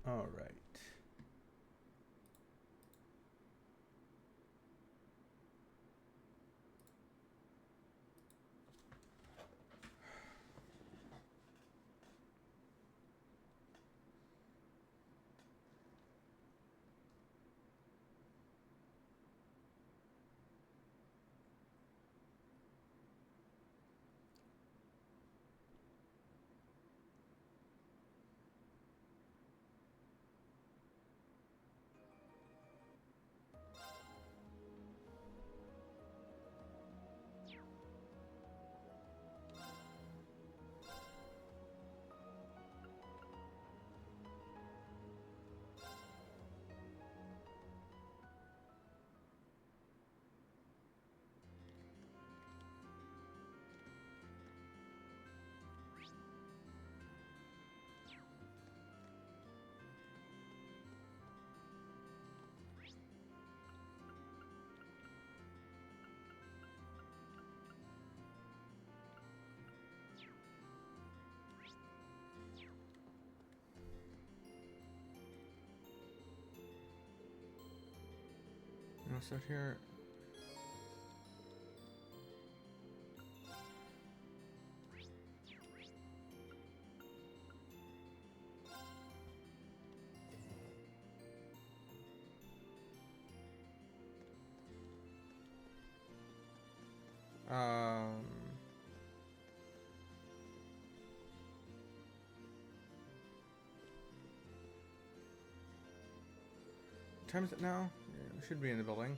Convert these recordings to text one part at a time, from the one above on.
All right. I'll start here. Um. What time is it now? Yeah, we should be in the building.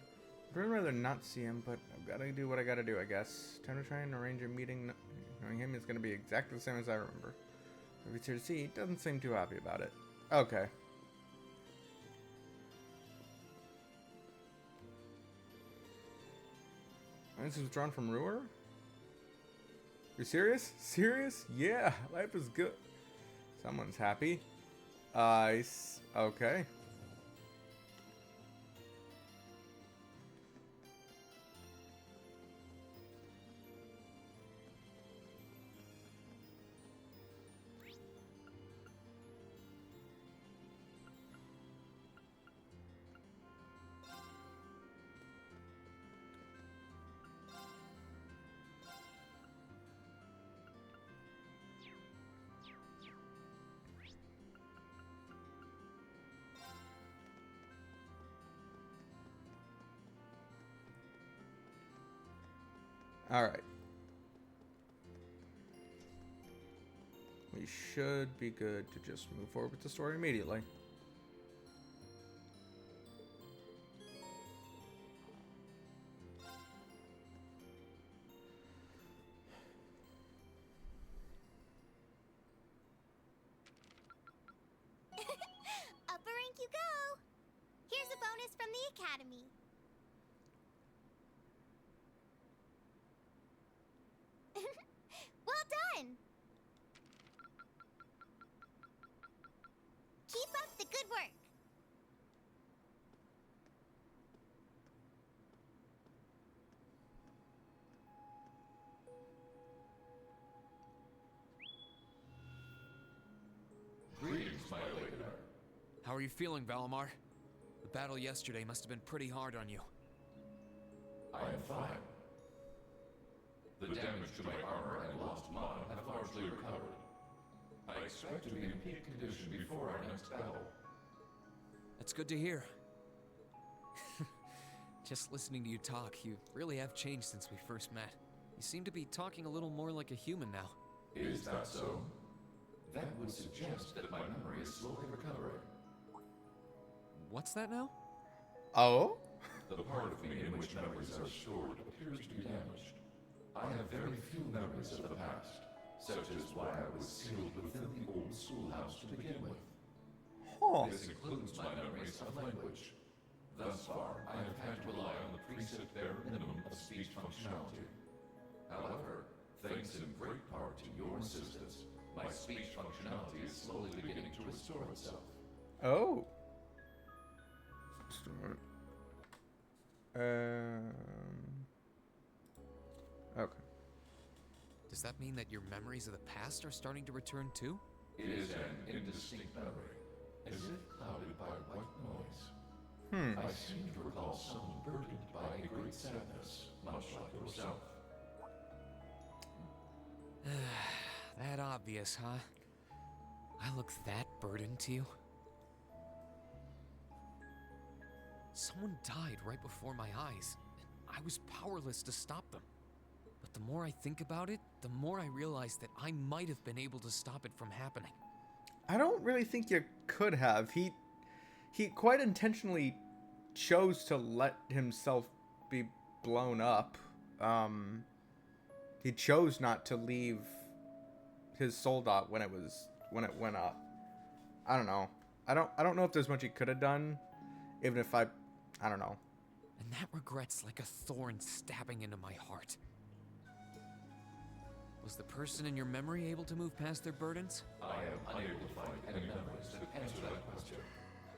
I'd really rather not see him, but I've got to do what I got to do, I guess. Time to try and arrange a meeting. Knowing him is going to be exactly the same as I remember. If he's here to see, he doesn't seem too happy about it. Okay. This is withdrawn from Ruhr? You serious? Serious? Yeah, life is good. Someone's happy. Okay. Alright. We should be good to just move forward with the story immediately. Upper rank you go! Here's a bonus from the Academy. Well done! Keep up the good work! Greetings, my awakener. How are you feeling, Valimar? The battle yesterday must have been pretty hard on you. I am fine. The damage to my armor and lost mana have largely recovered. I expect to be in peak condition before our next battle. That's good to hear. Just listening to you talk, you really have changed since we first met. You seem to be talking a little more like a human now. Is that so? That would suggest that my memory is slowly recovering. What's that now? Oh? The part of me in which memories are stored appears to be damaged. I have very few memories of the past, such as why I was sealed within the old schoolhouse to begin with. Huh. This includes my memories of language. Thus far, I have had to rely on the preset bare minimum of speech functionality. However, thanks in great part to your assistance, my speech functionality is slowly beginning to restore itself. Oh. Start. Okay. Does that mean that your memories of the past are starting to return too? It is an indistinct memory. as if clouded by white noise. Hmm. I seem to recall someone burdened by a great sadness, much like yourself. That obvious, huh? I look that burdened to you? Someone died right before my eyes. I was powerless to stop them. But the more I think about it, the more I realize that I might have been able to stop it from happening. I don't really think you could have. He quite intentionally chose to let himself be blown up. He chose not to leave his soul dot when it went up. I don't know. I don't know if there's much he could have done, even if I don't know. And that regret's like a thorn stabbing into my heart. Was the person in your memory able to move past their burdens? I am unable to find any memories that answer that question.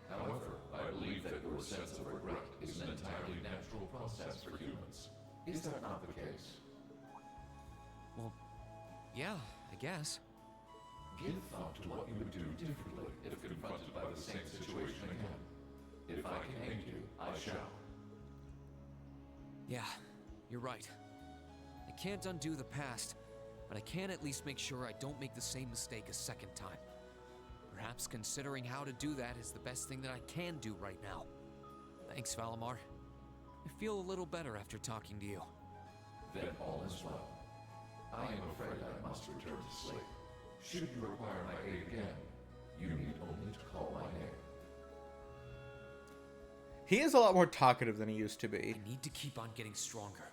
However, I believe that your sense of regret is an entirely natural process for humans. Is that not the case? Well, yeah, I guess. Give thought to what you would do differently if confronted by the same situation again. If I can aid you, I shall. Yeah, you're right. I can't undo the past, but I can at least make sure I don't make the same mistake a second time. Perhaps considering how to do that is the best thing that I can do right now. Thanks, Valimar. I feel a little better after talking to you. Then all is well. I am afraid I must return to sleep. Should you require my aid again, you need only to call my name. He is a lot more talkative than he used to be. I need to keep on getting stronger.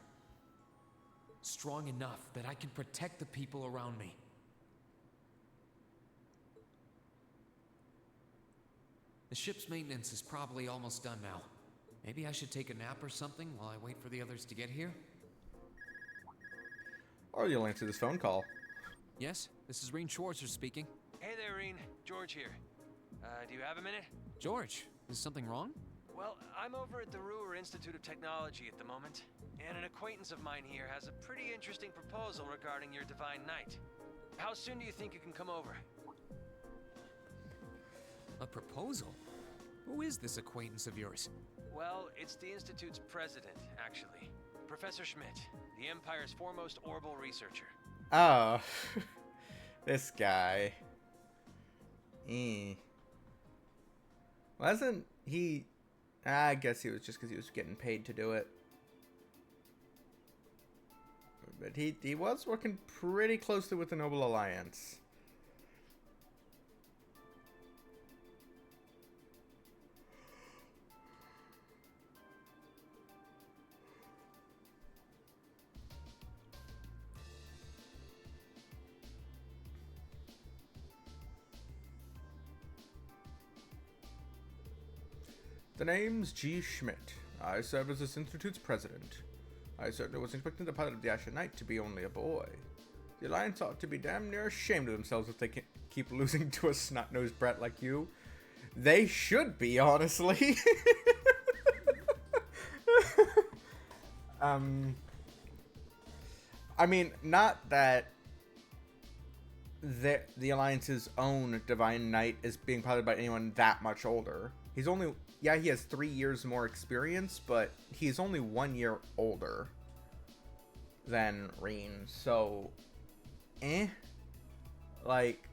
Strong enough that I can protect the people around me. The ship's maintenance is probably almost done now. Maybe I should take a nap or something while I wait for the others to get here? Or you'll answer this phone call. Yes, this is Reen Schwarzer speaking. Hey there, Reen. George here. Do you have a minute? George, is something wrong? Well, I'm over at the Ruhr Institute of Technology at the moment, and an acquaintance of mine here has a pretty interesting proposal regarding your Divine Knight. How soon do you think you can come over? A proposal? Who is this acquaintance of yours? Well, it's the Institute's president, actually. Professor Schmidt, the Empire's foremost orbital researcher. Oh. This guy. Wasn't he... I guess he was just because he was getting paid to do it. But he was working pretty closely with the Noble Alliance. The name's G. Schmidt. I serve as this institute's president. I certainly was expecting the pilot of the Ashen Knight to be only a boy. The Alliance ought to be damn near ashamed of themselves if they can keep losing to a snot-nosed brat like you. They should be, honestly. I mean, not that the Alliance's own Divine Knight is being piloted by anyone that much older. He's only... Yeah, he has 3 years more experience, but he's only 1 year older than Reen, so... Like...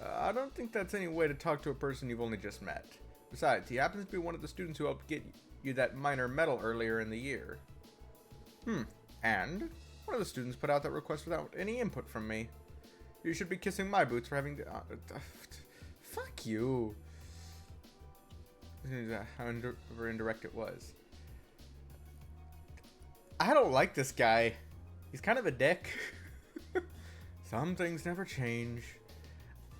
I don't think that's any way to talk to a person you've only just met. Besides, he happens to be one of the students who helped get you that minor medal earlier in the year. And one of the students put out that request without any input from me. You should be kissing my boots for having... fuck you. However indirect it was. I don't like this guy. He's kind of a dick. Some things never change.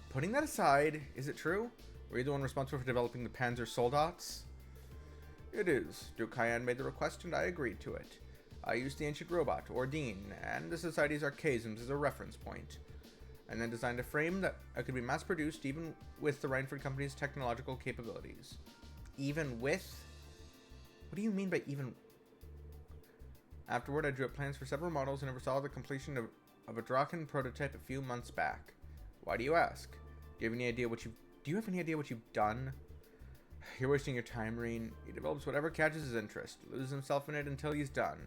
Putting that aside, is it true? Were you the one responsible for developing the Panzer Soldats? It is. Duke Hyan made the request and I agreed to it. I used the ancient robot, Ordine, and the Society's archaisms as a reference point, and then designed a frame that could be mass-produced even with the Reinford Company's technological capabilities. Even with? What do you mean by even? Afterward, I drew up plans for several models and oversaw the completion of a Draken prototype a few months back. Why do you ask? Do you have any idea what you've Do you have any idea what you've done? You're wasting your time, Reen. He develops whatever catches his interest, loses himself in it until he's done,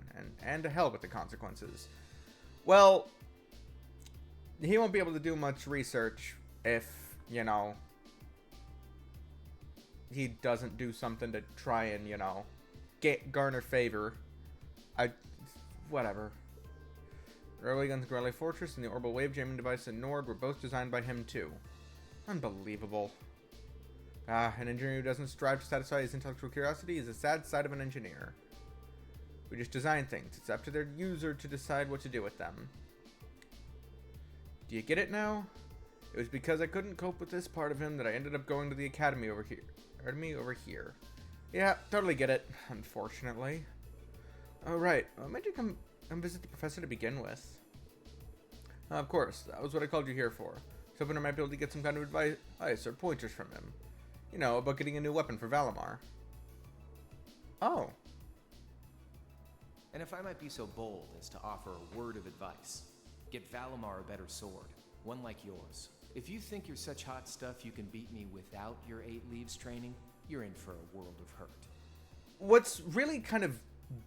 and to hell with the consequences. Well, he won't be able to do much research if, you know, he doesn't do something to try and, you know, garner favor. Whatever. Railway Gun's Gorilla Fortress and the orbital wave jamming device in Nord were both designed by him too. Unbelievable. An engineer who doesn't strive to satisfy his intellectual curiosity is a sad side of an engineer. We just design things. It's up to their user to decide what to do with them. Do you get it now? It was because I couldn't cope with this part of him that I ended up going to the academy over here. Yeah, totally get it, unfortunately. Oh, right. Why did you come and visit the professor to begin with? Of course, that was what I called you here for. So hoping I might be able to get some kind of advice or pointers from him. You know, about getting a new weapon for Valimar. Oh. And if I might be so bold as to offer a word of advice, get Valimar a better sword, one like yours. If you think you're such hot stuff you can beat me without your 8 leaves training, you're in for a world of hurt. What's really kind of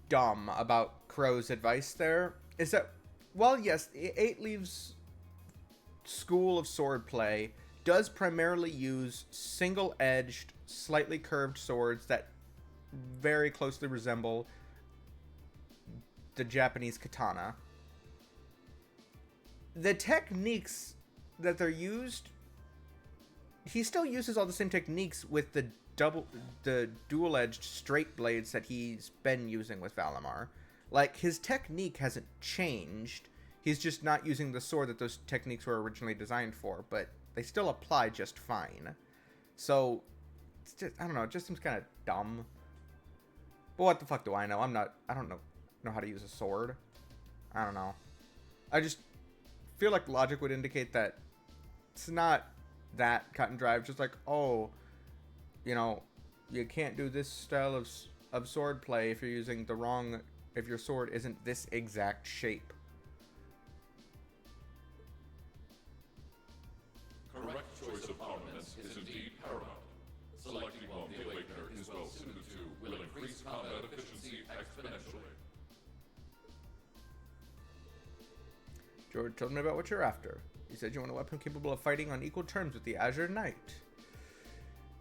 dumb about Crow's advice there is that, while yes, the 8 leaves school of swordplay does primarily use single-edged, slightly curved swords that very closely resemble the Japanese katana. The techniques that they're used, he still uses all the same techniques with the dual-edged straight blades that he's been using with Valimar. Like, his technique hasn't changed. He's just not using the sword that those techniques were originally designed for, but they still apply just fine. So, it's just, I don't know, it just seems kind of dumb. But what the fuck do I know? I don't know how to use a sword. I don't know. I just feel like logic would indicate that it's not that cut and dry. It's just like, oh, you know, you can't do this style of sword play if you're using the wrong, if your sword isn't this exact shape. Correct choice of armaments is indeed paramount. Selecting one the Awakener is well suited to will increase combat efficiency exponentially. George told me about what you're after. He said you want a weapon capable of fighting on equal terms with the Azure Knight.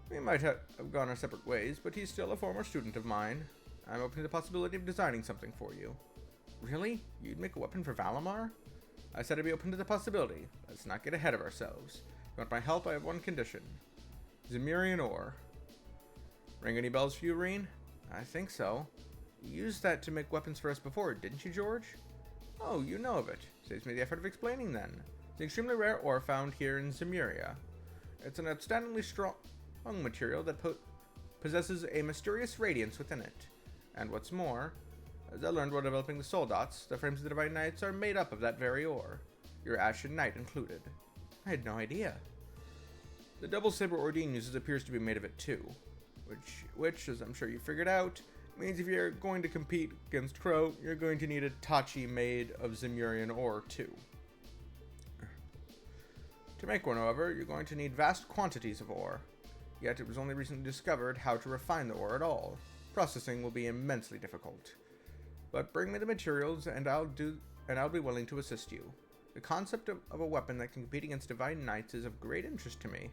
We might have gone our separate ways, but he's still a former student of mine. I'm open to the possibility of designing something for you. Really? You'd make a weapon for Valimar? I said I'd be open to the possibility. Let's not get ahead of ourselves. You want my help? I have one condition. Zemurian ore. Ring any bells for you, Reen? I think so. You used that to make weapons for us before, didn't you, George? Oh, you know of it. Saves me the effort of explaining then. It's an extremely rare ore found here in Zemuria. It's an outstandingly strong material that possesses a mysterious radiance within it. And what's more, as I learned while developing the Soul Dots, the frames of the Divine Knights are made up of that very ore. Your Ashen Knight included. I had no idea. The double saber Ordine uses appears to be made of it too. Which, as I'm sure you figured out, means if you're going to compete against Crow, you're going to need a Tachi made of Zemurian ore too. To make one, however, you're going to need vast quantities of ore. Yet it was only recently discovered how to refine the ore at all. Processing will be immensely difficult. But bring me the materials and I'll be willing to assist you. The concept of a weapon that can compete against Divine Knights is of great interest to me.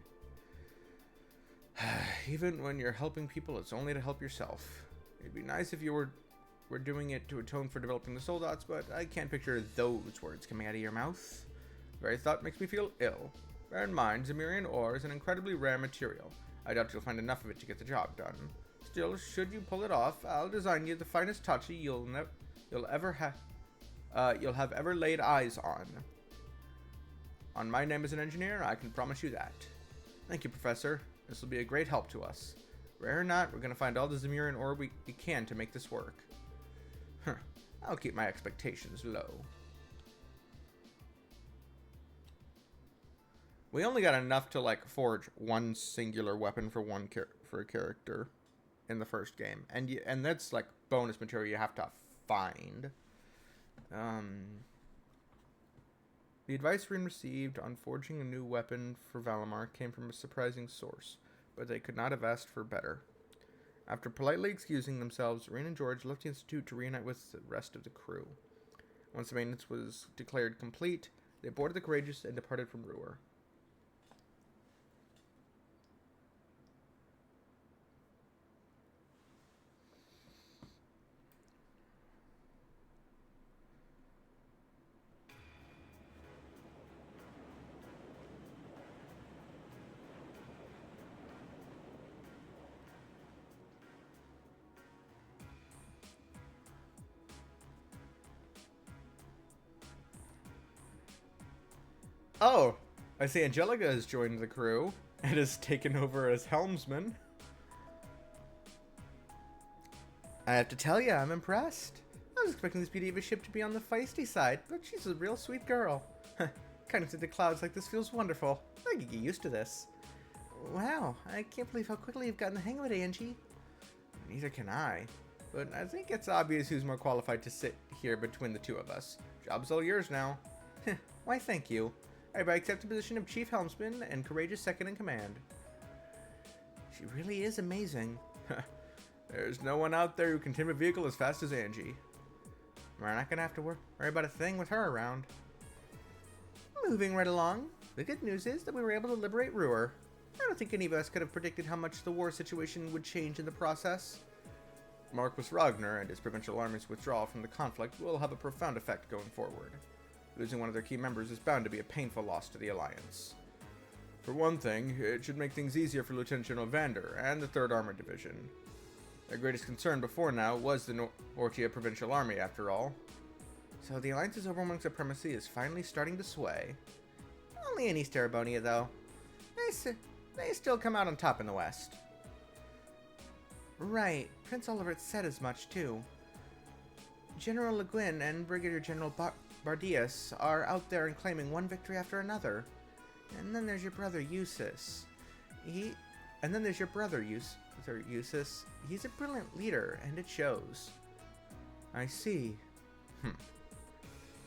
Even when you're helping people, it's only to help yourself. It'd be nice if you were doing it to atone for developing the Soul Dots, but I can't picture those words coming out of your mouth. The very thought makes me feel ill. Bear in mind, Zemurian ore is an incredibly rare material. I doubt you'll find enough of it to get the job done. Still, should you pull it off, I'll design you the finest Tachi you'll have ever laid eyes on. On my name as an engineer, I can promise you that. Thank you, Professor. This will be a great help to us. Rare or not, we're going to find all the Zemurian ore we can to make this work. I'll keep my expectations low. We only got enough to, like, forge one singular weapon for for a character in the first game. And that's, like, bonus material you have to find. The advice Rin received on forging a new weapon for Valimar came from a surprising source, but they could not have asked for better. After politely excusing themselves, Rin and George left the Institute to reunite with the rest of the crew. Once the maintenance was declared complete, they boarded the Courageous and departed from Ruhr. Oh, I see Angelica has joined the crew and has taken over as helmsman. I have to tell you, I'm impressed. I was expecting this beauty of a ship to be on the feisty side, but she's a real sweet girl. Kind of through the clouds like this feels wonderful. I could get used to this. Wow, I can't believe how quickly you've gotten the hang of it, Angie. Neither can I. But I think it's obvious who's more qualified to sit here between the two of us. Job's all yours now. Why, thank you. I hereby accept the position of Chief Helmsman and Courageous Second in Command. She really is amazing. There's no one out there who can tame a vehicle as fast as Angie. We're not gonna have to worry about a thing with her around. Moving right along, the good news is that we were able to liberate Ruhr. I don't think any of us could have predicted how much the war situation would change in the process. Marquis Ragnar and his provincial army's withdrawal from the conflict will have a profound effect going forward. Losing one of their key members is bound to be a painful loss to the Alliance. For one thing, it should make things easier for Lieutenant General Vander and the 3rd Armored Division. Their greatest concern before now was the Ortia Provincial Army, after all. So the Alliance's overwhelming supremacy is finally starting to sway. Only in East Erebonia, though. They still come out on top in the West. Right, Prince Oliver said as much, too. General Le Guin and Brigadier General Bardias are out there and claiming one victory after another. And then there's your brother Eustace. He's a brilliant leader, and it shows. I see.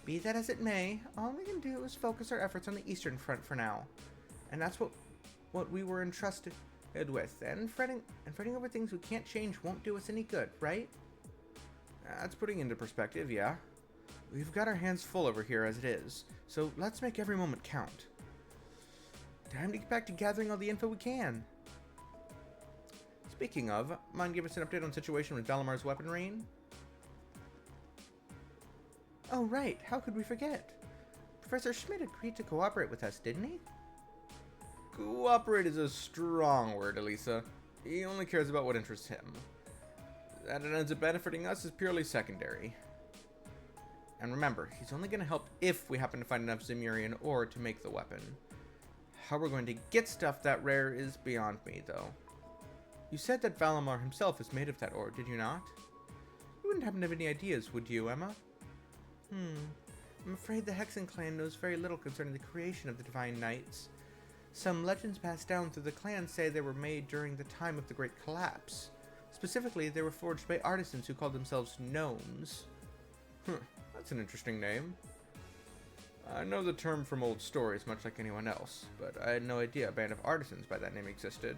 Be that as it may, all we can do is focus our efforts on the Eastern Front for now. And that's what we were entrusted with. And fretting over things we can't change won't do us any good, right? That's putting into perspective, yeah. We've got our hands full over here as it is, so let's make every moment count. Time to get back to gathering all the info we can. Speaking of, mind give us an update on the situation with Valimar's weapon rain? Oh right, how could we forget? Professor Schmidt agreed to cooperate with us, didn't he? Cooperate is a strong word, Elisa. He only cares about what interests him. That it ends up benefiting us is purely secondary. And remember, he's only going to help if we happen to find enough Zemurian ore to make the weapon. How we're going to get stuff that rare is beyond me, though. You said that Valimar himself is made of that ore, did you not? You wouldn't happen to have any ideas, would you, Emma? I'm afraid the Hexen clan knows very little concerning the creation of the Divine Knights. Some legends passed down through the clan say they were made during the time of the Great Collapse. Specifically, they were forged by artisans who called themselves gnomes. That's an interesting name. I know the term from old stories much like anyone else, but I had no idea a band of artisans by that name existed.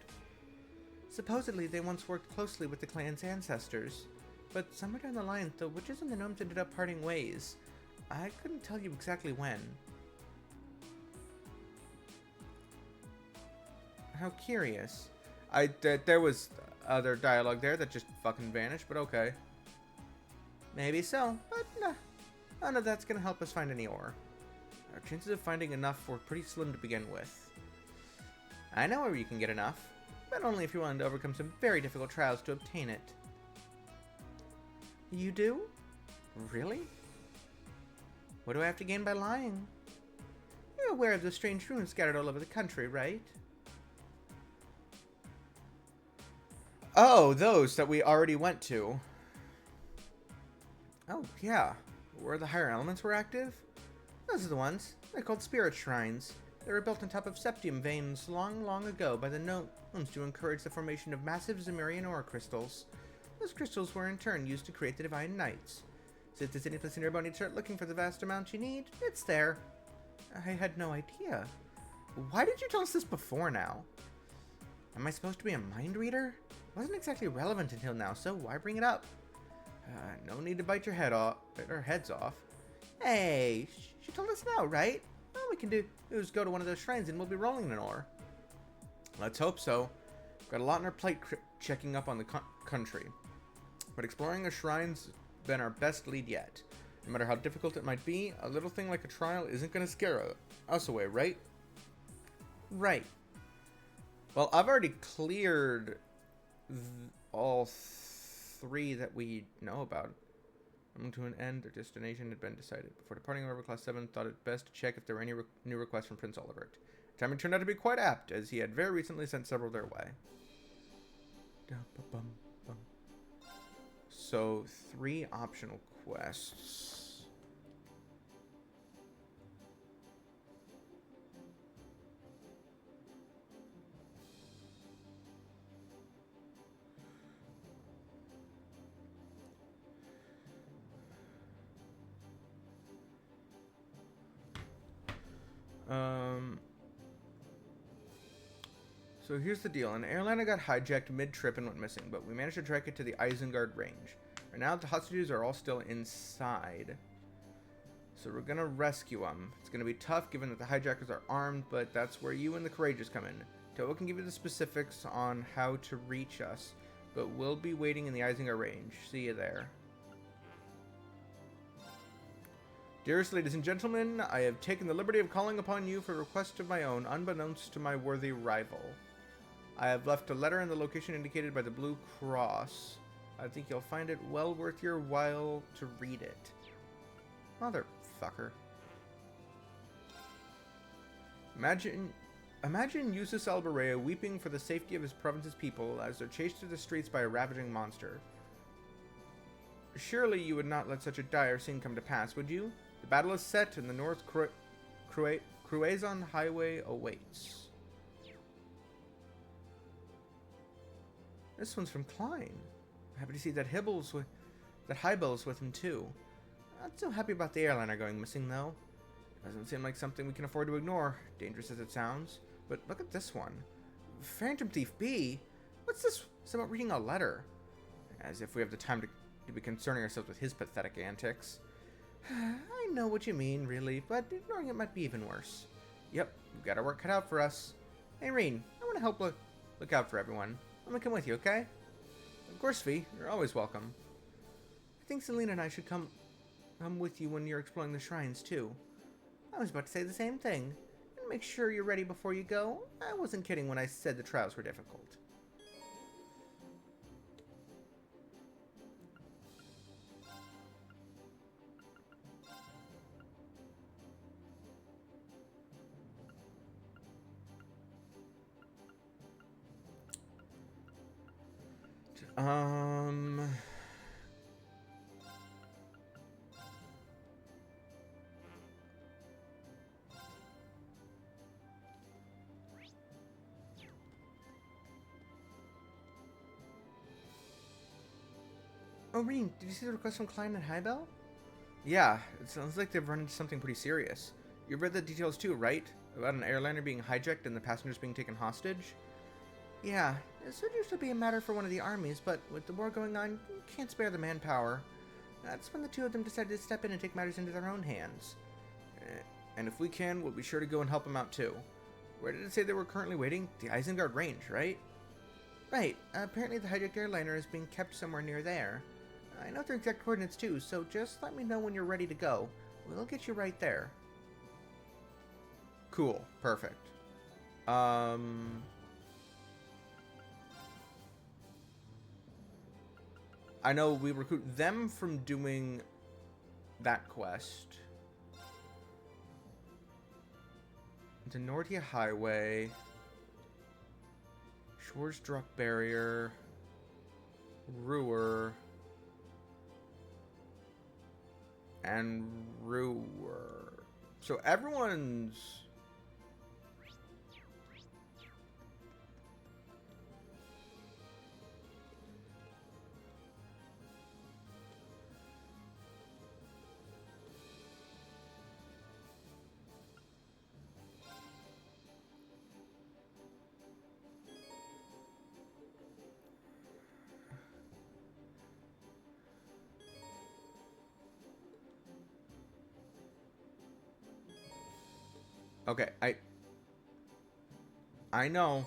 Supposedly, they once worked closely with the clan's ancestors, but somewhere down the line, the witches and the gnomes ended up parting ways. I couldn't tell you exactly when. How curious. There was other dialogue there that just fucking vanished, but okay. Maybe so, but nah. None of that's gonna help us find any ore. Our chances of finding enough were pretty slim to begin with. I know where you can get enough, but only if you're willing to overcome some very difficult trials to obtain it. You do? Really? What do I have to gain by lying? You're aware of the strange ruins scattered all over the country, right? Oh, those that we already went to. Oh, yeah. Where the higher elements were active? Those are the ones. They're called spirit shrines. They were built on top of septium veins long, long ago by the gnomes to encourage the formation of massive Zemurian ore crystals. Those crystals were in turn used to create the Divine Knights. So if there's any place in your body to start looking for the vast amount you need, it's there. I had no idea. Why did you tell us this before now? Am I supposed to be a mind reader? Wasn't exactly relevant until now, so why bring it up? No need to bite our heads off. Hey, she told us now, right? All we can do is go to one of those shrines and we'll be rolling in ore. Let's hope so. Got a lot on our plate checking up on the country. But exploring a shrine's been our best lead yet. No matter how difficult it might be, a little thing like a trial isn't going to scare us away, right? Right. Well, I've already cleared all 3 that we know about. Coming to an end, their destination had been decided. Before departing, River Class 7 thought it best to check if there were any new requests from Prince Olivert. Timing turned out to be quite apt, as he had very recently sent several their way. So, 3 optional quests. So here's the deal. An airliner got hijacked mid-trip and went missing, but we managed to track it to the Isengard range. Right now, the hostages are all still inside. So we're gonna rescue them. It's gonna be tough given that the hijackers are armed, but that's where you and the Courageous come in. Toa can give you the specifics on how to reach us, but we'll be waiting in the Isengard range. See you there. Dearest ladies and gentlemen, I have taken the liberty of calling upon you for a request of my own, unbeknownst to my worthy rival. I have left a letter in the location indicated by the Blue Cross. I think you'll find it well worth your while to read it. Motherfucker. Imagine Yusus Alberea weeping for the safety of his province's people as they're chased through the streets by a ravaging monster. Surely you would not let such a dire scene come to pass, would you? The battle is set and the North Cruazon Highway awaits. This one's from Klein. Happy to see that Hybel's with him too. Not so happy about the airliner going missing though. Doesn't seem like something we can afford to ignore, dangerous as it sounds. But look at this one. Phantom Thief B? What's this? It's about reading a letter. As if we have the time to be concerning ourselves with his pathetic antics. I know what you mean, really, but ignoring it might be even worse. Yep, we've got our work cut out for us. Hey, Reen, I want to help look out for everyone. I'm gonna come with you, okay? Of course, Fee. You're always welcome. I think Selena and I should come with you when you're exploring the shrines, too. I was about to say the same thing. And make sure you're ready before you go. I wasn't kidding when I said the trials were difficult. Oh, Reen, did you see the request from Klein and Hybel? Yeah, it sounds like they've run into something pretty serious. You've read the details too, right? About an airliner being hijacked and the passengers being taken hostage? Yeah, this would usually be a matter for one of the armies, but with the war going on, you can't spare the manpower. That's when the two of them decided to step in and take matters into their own hands. And if we can, we'll be sure to go and help them out too. Where did it say they were currently waiting? The Isengard range, right? Right, apparently the hijacked airliner is being kept somewhere near there. I know their exact coordinates too, so just let me know when you're ready to go. We'll get you right there. Cool. Perfect. I know we recruit them from doing that quest. The Nortia Highway. Schwarzstruck Barrier. Ruhr. And Ruhr. So everyone's... Okay, I know.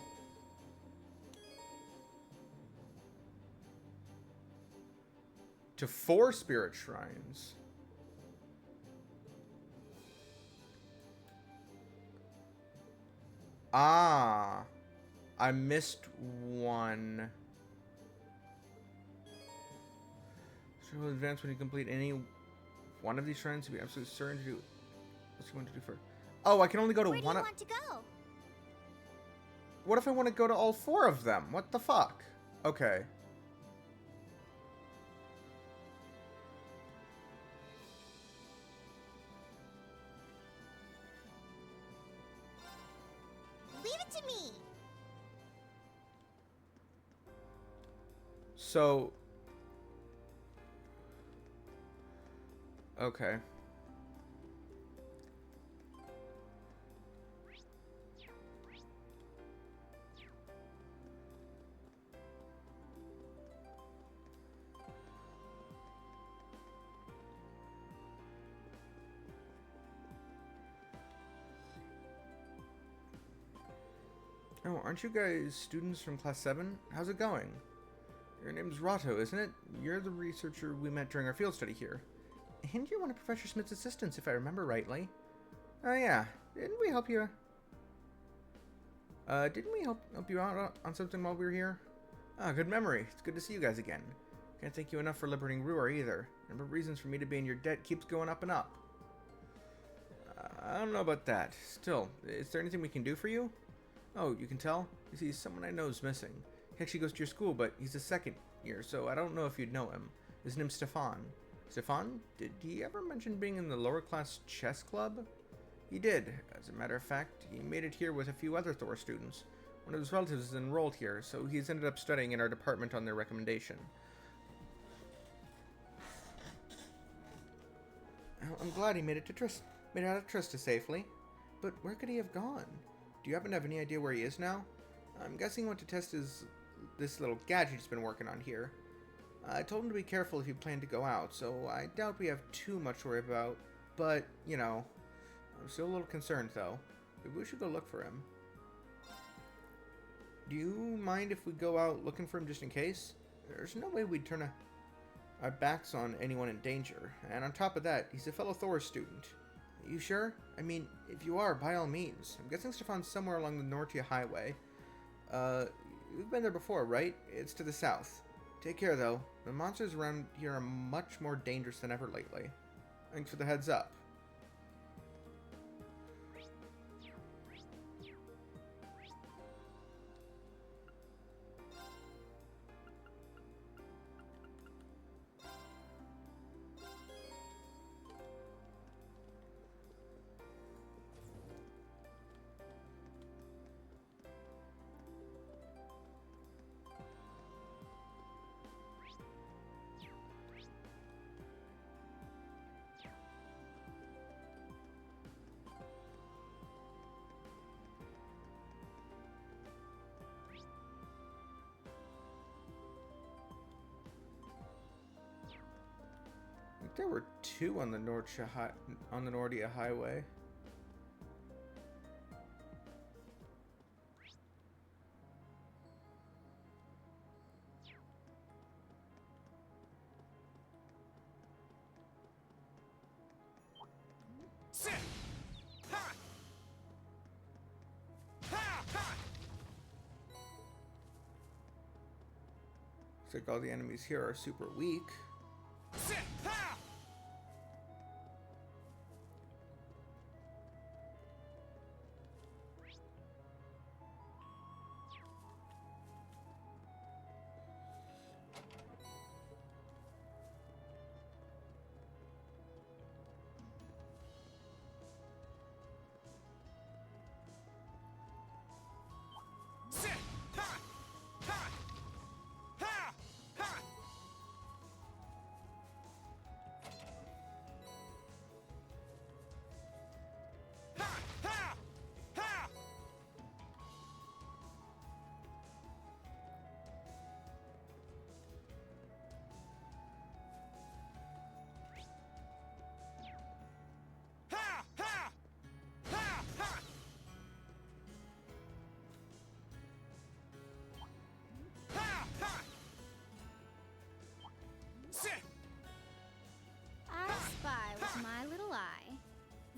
To 4 spirit shrines. Ah, I missed one. So will advance when you complete any one of these shrines to be absolutely certain to do. What's you want to do first? Oh, I can only go to Where do one. you want to go? What if I want to go to all 4 of them? What the fuck? Okay. Leave it to me. So. Okay. Oh, aren't you guys students from class 7? How's it going? Your name's Rato, isn't it? You're the researcher we met during our field study here. And you're one of Professor Smith's assistants, if I remember rightly. Oh yeah, didn't we help you? Didn't we help you out on something while we were here? Ah, good memory. It's good to see you guys again. Can't thank you enough for liberating Ruhr either. Number of reasons for me to be in your debt keeps going up and up. I don't know about that. Still, is there anything we can do for you? Oh, you can tell? You see, someone I know is missing. He actually goes to your school, but he's a second year, so I don't know if you'd know him. His name's Stefan. Stefan? Did he ever mention being in the lower class chess club? He did. As a matter of fact, he made it here with a few other Thor students. One of his relatives is enrolled here, so he's ended up studying in our department on their recommendation. Well, I'm glad he made it out of Trista safely. But where could he have gone? Do you happen to have any idea where he is now? I'm guessing he went to test this little gadget he's been working on here. I told him to be careful if he planned to go out, so I doubt we have too much to worry about. But, you know, I'm still a little concerned, though. Maybe we should go look for him. Do you mind if we go out looking for him just in case? There's no way we'd turn our backs on anyone in danger. And on top of that, he's a fellow Thor student. You sure? I mean, if you are, by all means. I'm guessing Stefan's somewhere along the Nortia Highway. You've been there before, right? It's to the south. Take care, though. The monsters around here are much more dangerous than ever lately. Thanks for the heads up. I think there were 2 on the Nordia Highway. Looks like all the enemies here are super weak.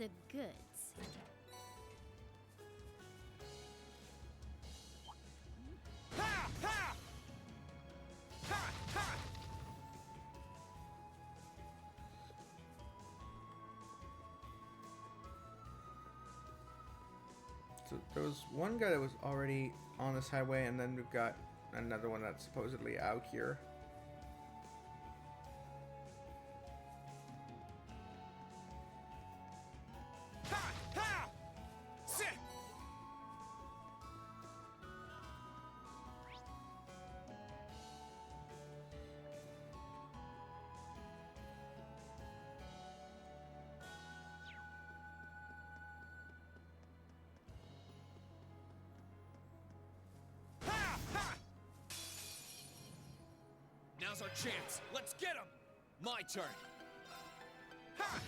the goods. Ha! Ha! Ha! Ha! So there was one guy that was already on this highway, and then we've got another one that's supposedly out here. Ha! Ha! Sit! Ha! Ha! Now's our chance. Let's get him! My turn. Ha!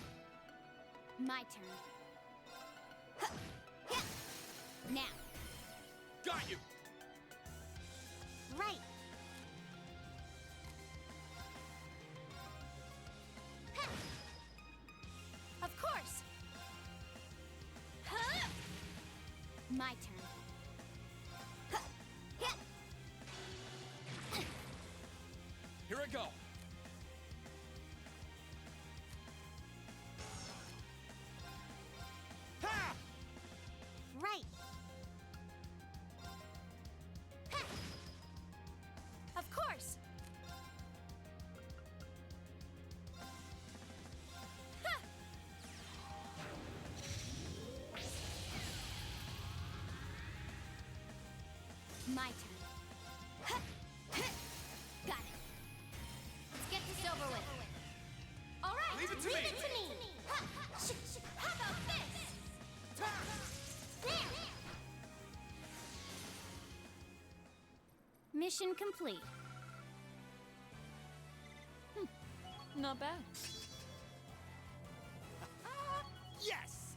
My turn. Huh. Yeah. Now. Got you! Right. Huh. Of course. Huh. My turn. Huh. Yeah. Here I go. Ha! Right. Huh. Of course. Huh. My turn. Huh. Huh. Got it. Let's get this over with. All right. Leave it to me. Huh. How about this? There. Mission complete. Not bad. Yes!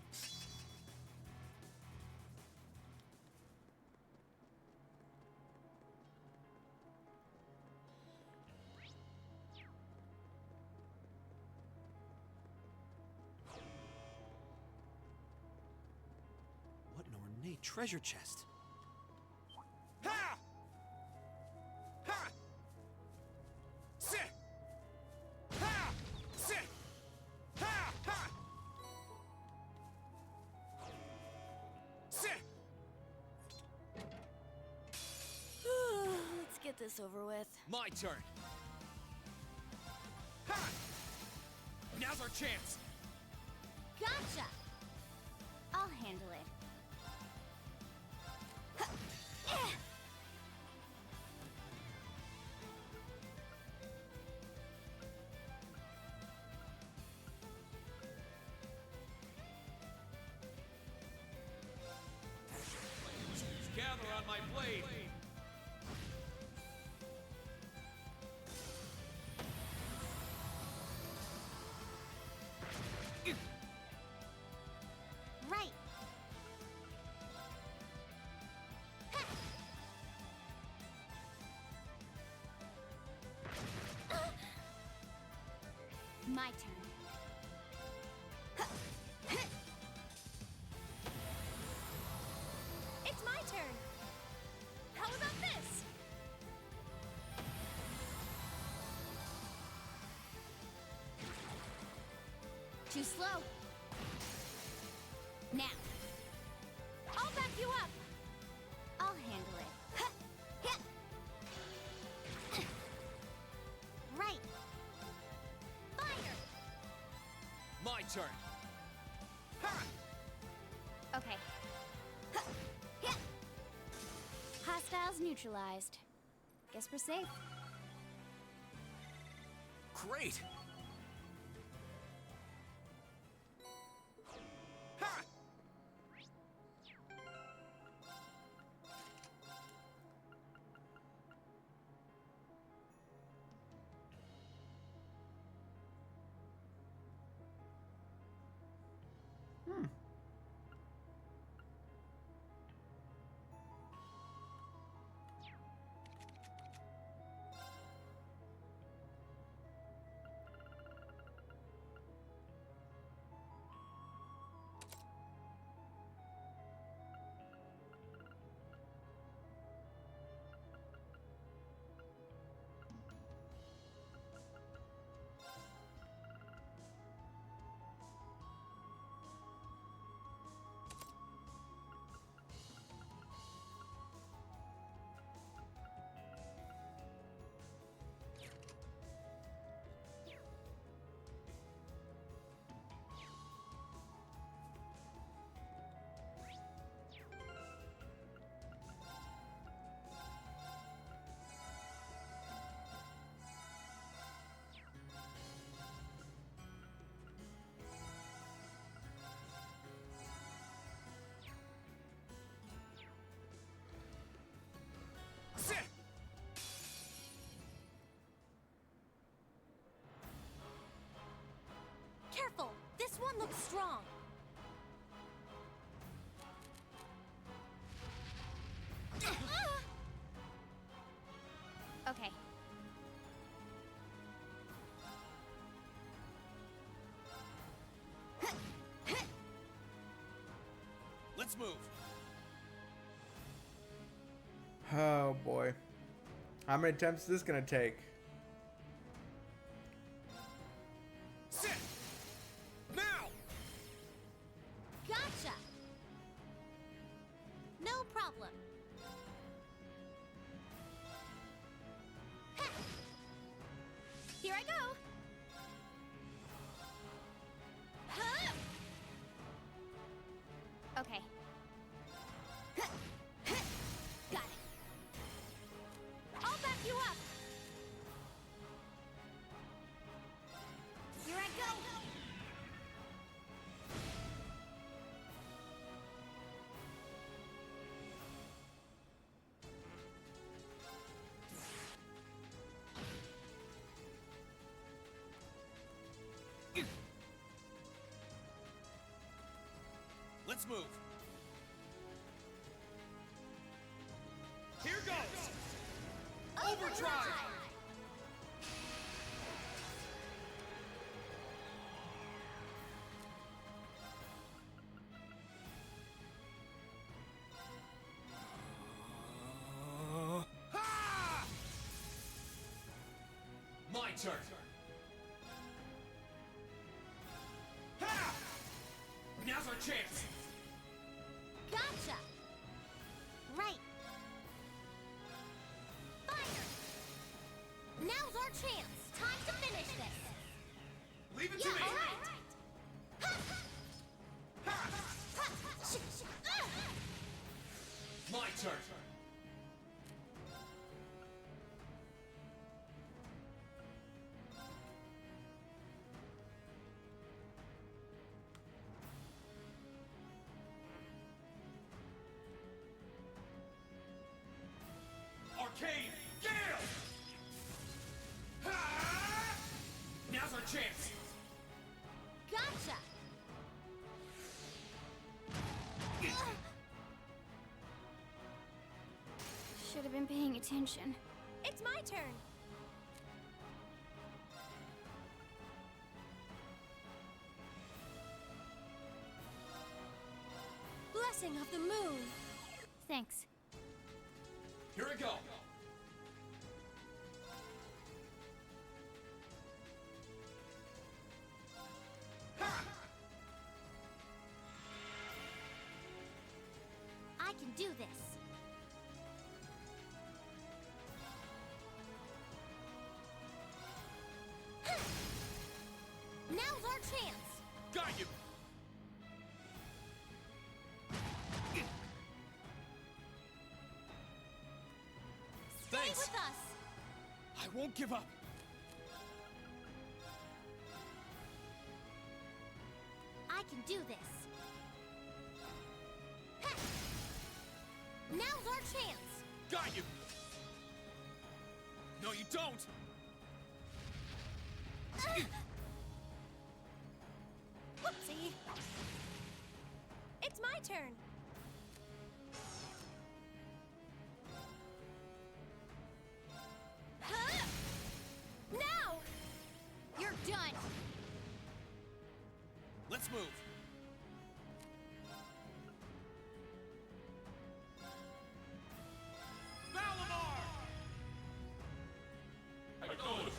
What an ornate treasure chest. Ha! Ha! Sit! Ha! Sit! Ha! Ha! Sit! Let's get this over with. My turn. Ha! Now's our chance. Gotcha. I'll handle it. Gather on my blade. Right. My turn. It's my turn. How about this? Too slow. Now. I'll back you up. I'll handle it. Right. Fire. My turn. Ha! Okay. Hostiles neutralized. Guess we're safe. Great. Ha! Let's move. Oh boy. How many attempts is this gonna take? Sit. Now. Gotcha! No problem. Ha! Here I go! Huh! Okay. Huh! Huh! Got it. I'll back you up! Here I go! Let's move. Here goes. Overdrive. Ha! My turn. Ha! Now's our chance. Gotcha! Right. Fire! Now's our chance. Time to finish this. Leave it Yeah, to me. all right. Ha! Ha! Ha! My turn. Arcade Gale! Ha! Now's our chance. Gotcha! Should have been paying attention. It's my turn. Blessing of the moon. Thanks. Here we go. Ha! I can do this. Now's our chance. Got you. Stay Thanks. with us. I won't give up. I can do this. Ha! Now's our chance. Got you. No, you don't. Whoopsie. It's my turn. Huh? Now! You're done. Let's move. Valimar! Acknowledged.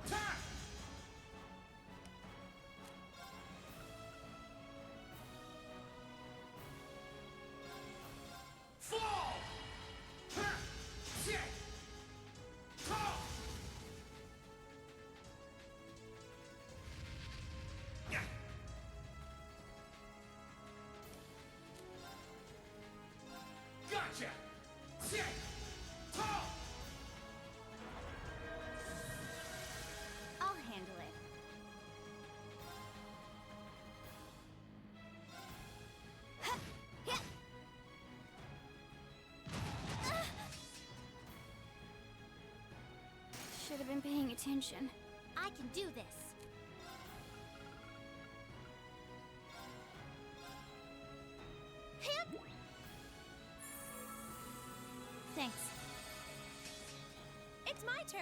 Attack! Fall! Ha! Sit! Fall! Yeah. Gotcha! Sit! Tall! I'll handle it. Huh, yeah. Should have been paying attention. I can do this. Hip! turn.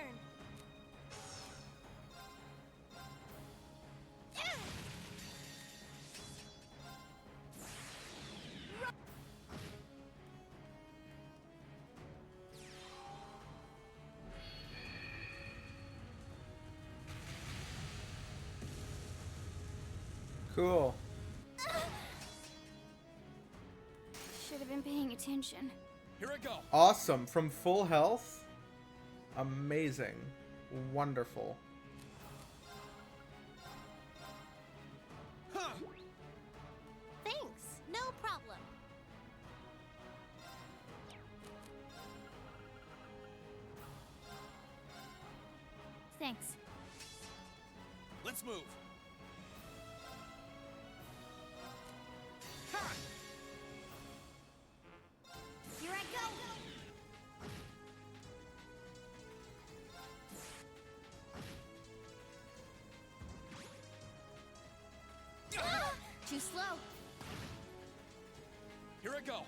Cool. Should have been paying attention. Here I go. Awesome. From full health. Amazing. Wonderful. Huh. Thanks. No problem. Thanks. Let's move. Here I go. Too slow. Here I go.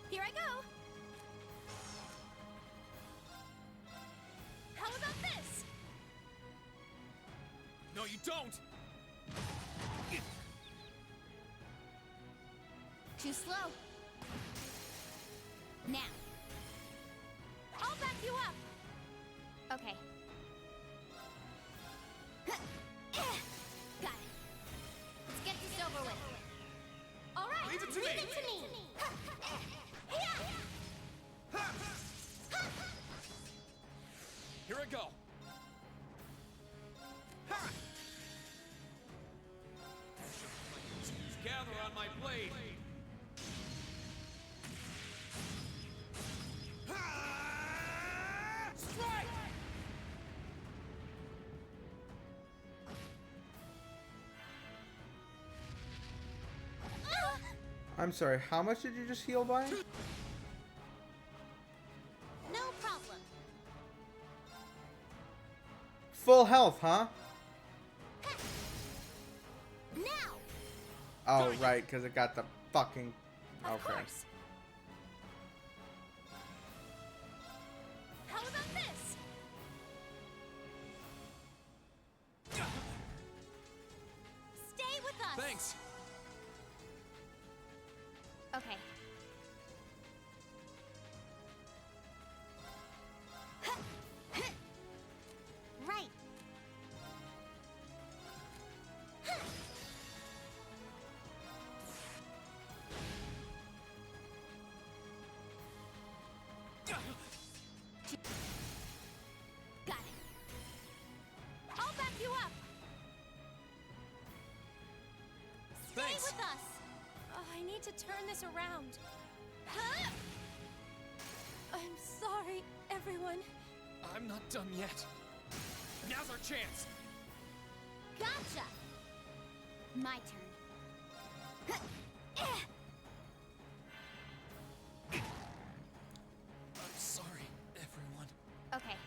Here I go. How about this? No, you don't. Too slow. Now. I'll back you up. Okay. Got it. Let's get this over with. All right. Leave it to me. Leave it to me. Here I go. Gather on my blade. Strike! I'm sorry, how much did you just heal by? No problem. Full health, huh? Now. Oh, right, because it got the fucking... Of Okay. course. How about this? Stay with us. Thanks. Okay. Right. Got it. I'll back you up. Stay Thanks. with us. Oh, I need to turn this around. Huh? I'm sorry, everyone. I'm not done yet. Now's our chance. Gotcha. My turn. I'm sorry, everyone. Okay.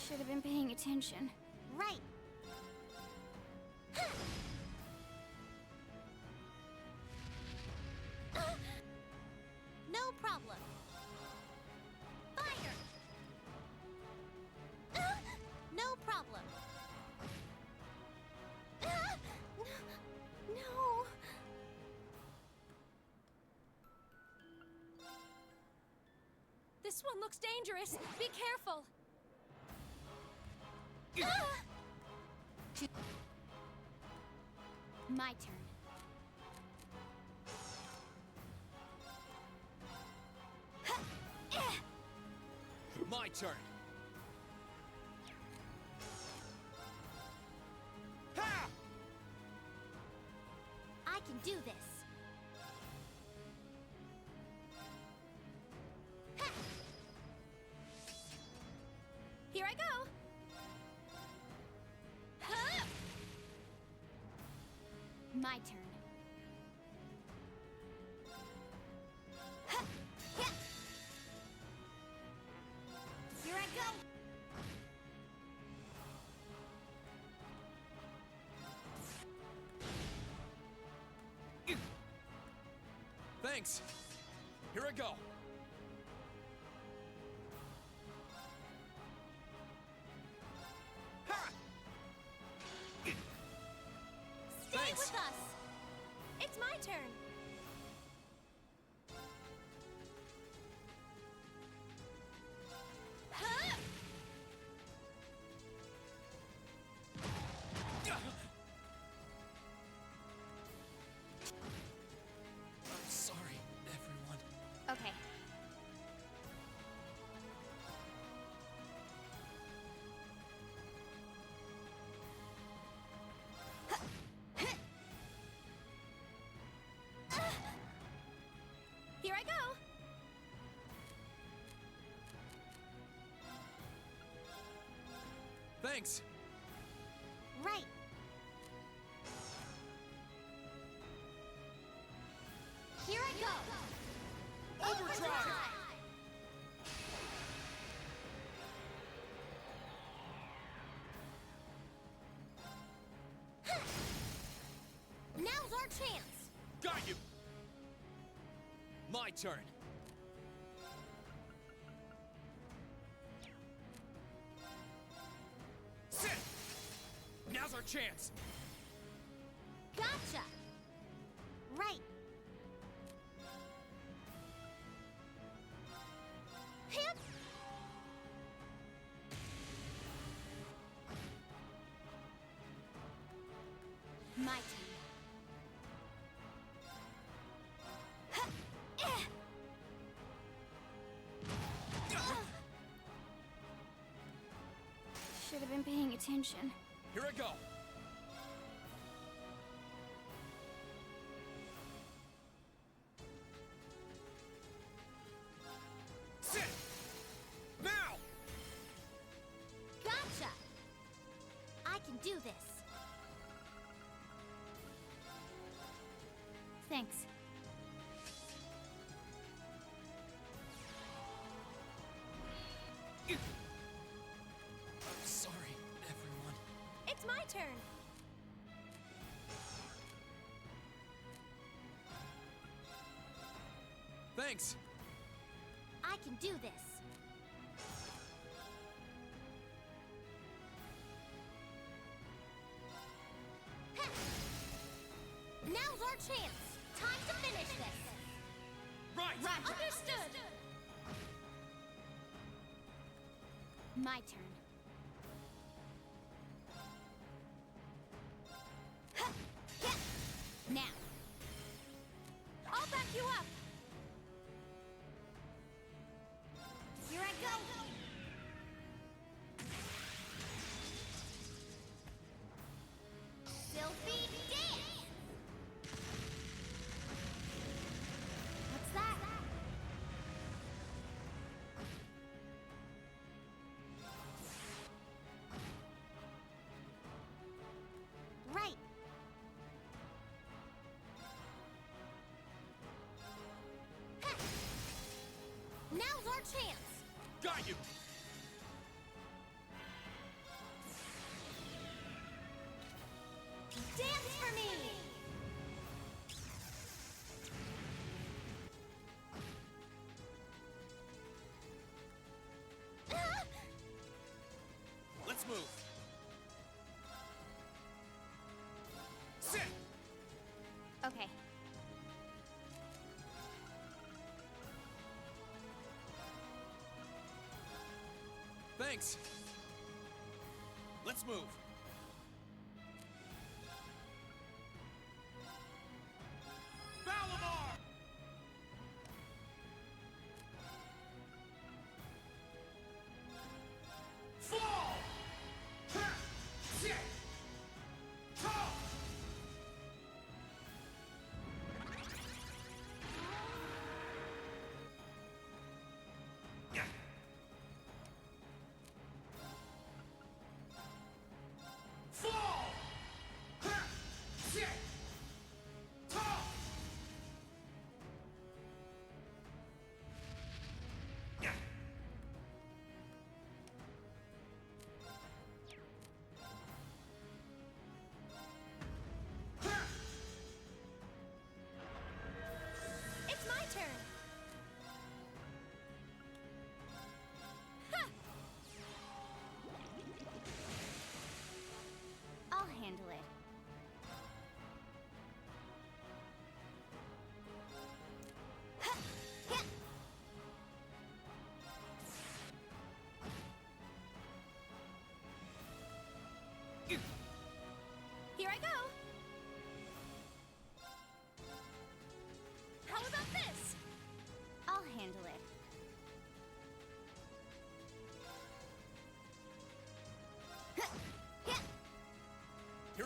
Should have been paying attention. Right. No problem. Fire. No problem. No. This one looks dangerous. Be careful. My turn. My turn. Ha! I can do this. Here I go. My turn. Thanks. Here I go. Ha! Stay Thanks. with us. It's my turn. Huh? I'm sorry, everyone. Okay. Here I go. Thanks. Right. Here I go. Overdrive! Now's our chance. Got you. My turn. Sit! Now's our chance. Gotcha. Right. Hip. My turn. Huh. Eh. Should have been paying attention. Here I go. Sit! Now! Gotcha. I can do this. Thanks. I'm sorry, everyone. It's my turn. Thanks. I can do this. Heh. Now's our chance. Time to finish this. Right! Understood. My turn. Huh. Yeah. Now. I'll back you up. Here I go. Sylphie dance. What's that? Right. Heh. Now's our chance. Got you! Dance for me. Ah! Let's move. Sit! Okay. Thanks. Let's move. Valimar! Fall! Sit! Talk!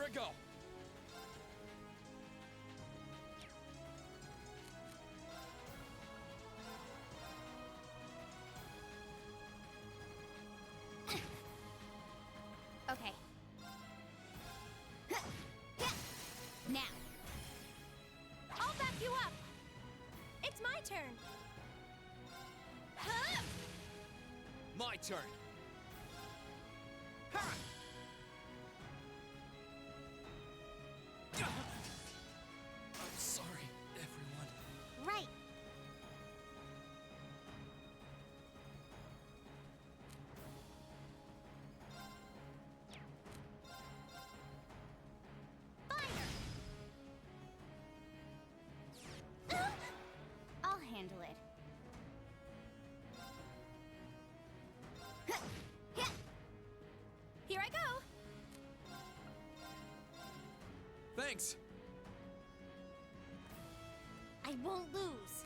I go. Okay. Now. I'll back you up. It's my turn. My turn. I'm sorry, everyone. Right. Fire. I'll handle it. Here I go. Thanks. I won't lose.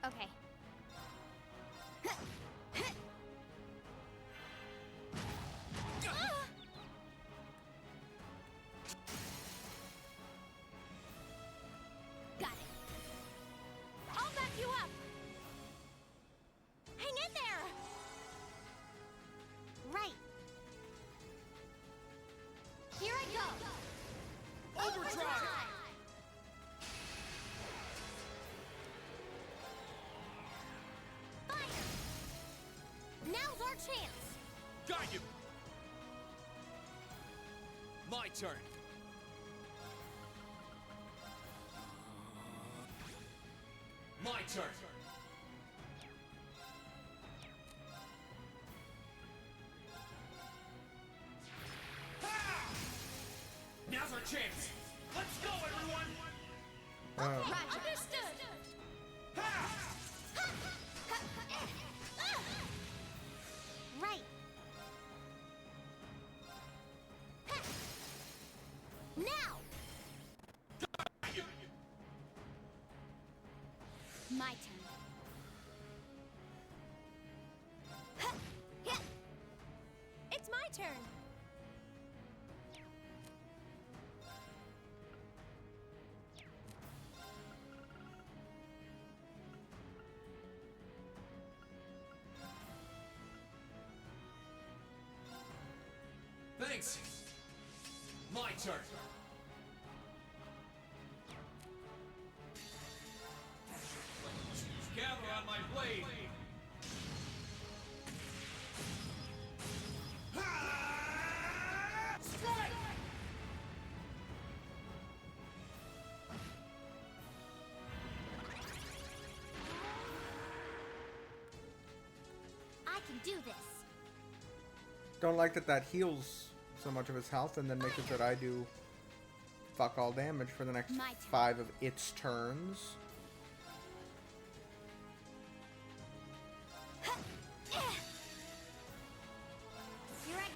Okay. Got it. I'll back you up. Hang in there. Right. Here I go. Overdrive! Fire. Now's our chance. Got you. My turn. My turn. Now's our chance. Let's go, everyone. Okay, understood. Right. Now. My turn. It's my turn. Thanks. My turn. Gather on my blade. Strike! I can do this. Don't like that heals so much of his health and then makes it that I do fuck all damage for the next My turn. 5 of its turns. Here I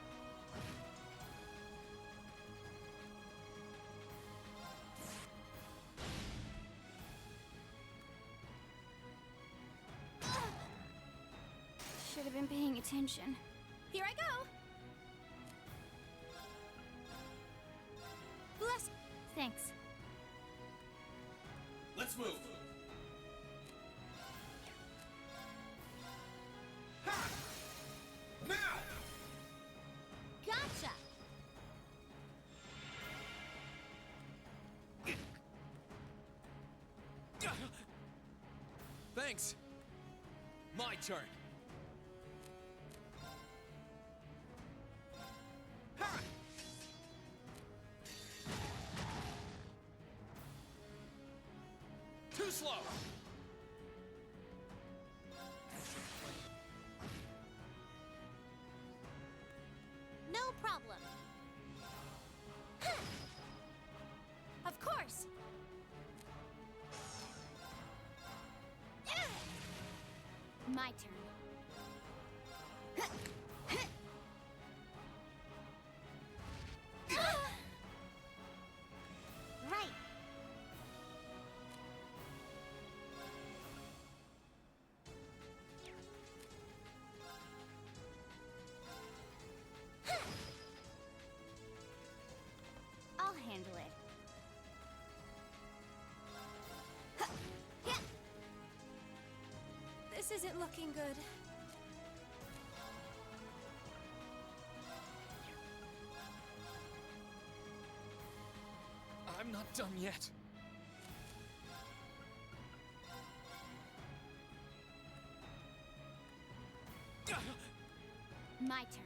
Should have been paying attention. Here I go. Bless. Thanks. Let's move. Now! Gotcha. Thanks. My turn. Too slow. No problem. Of course. My turn. Right. handle it. This isn't looking good. I'm not done yet. My turn.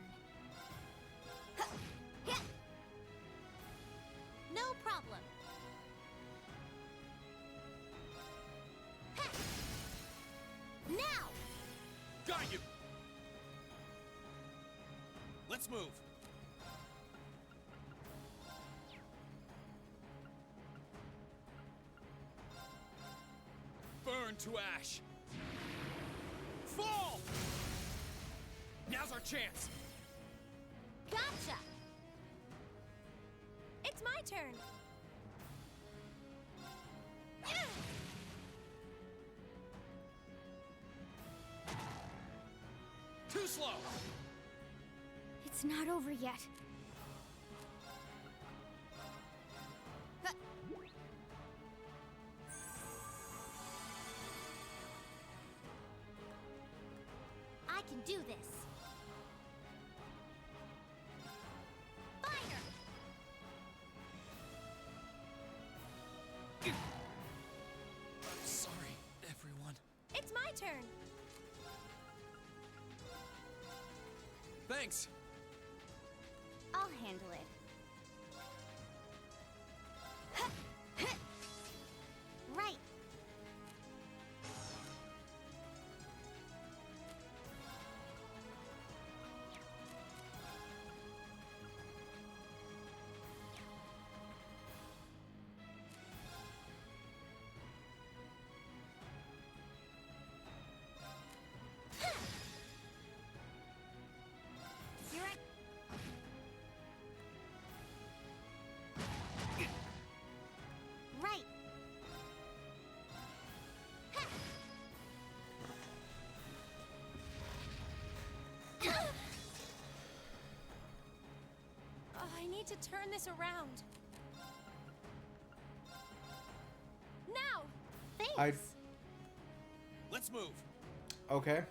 No problem. Now! Got you! Let's move. Burn to ash. Fall! Now's our chance. Gotcha! It's my turn. Too slow. It's not over yet. I can do this. Fire! I'm sorry, everyone. It's my turn. Thanks. I'll handle it. Right. You're right. Right. I need to turn this around. Now! Thanks! Let's move. Okay.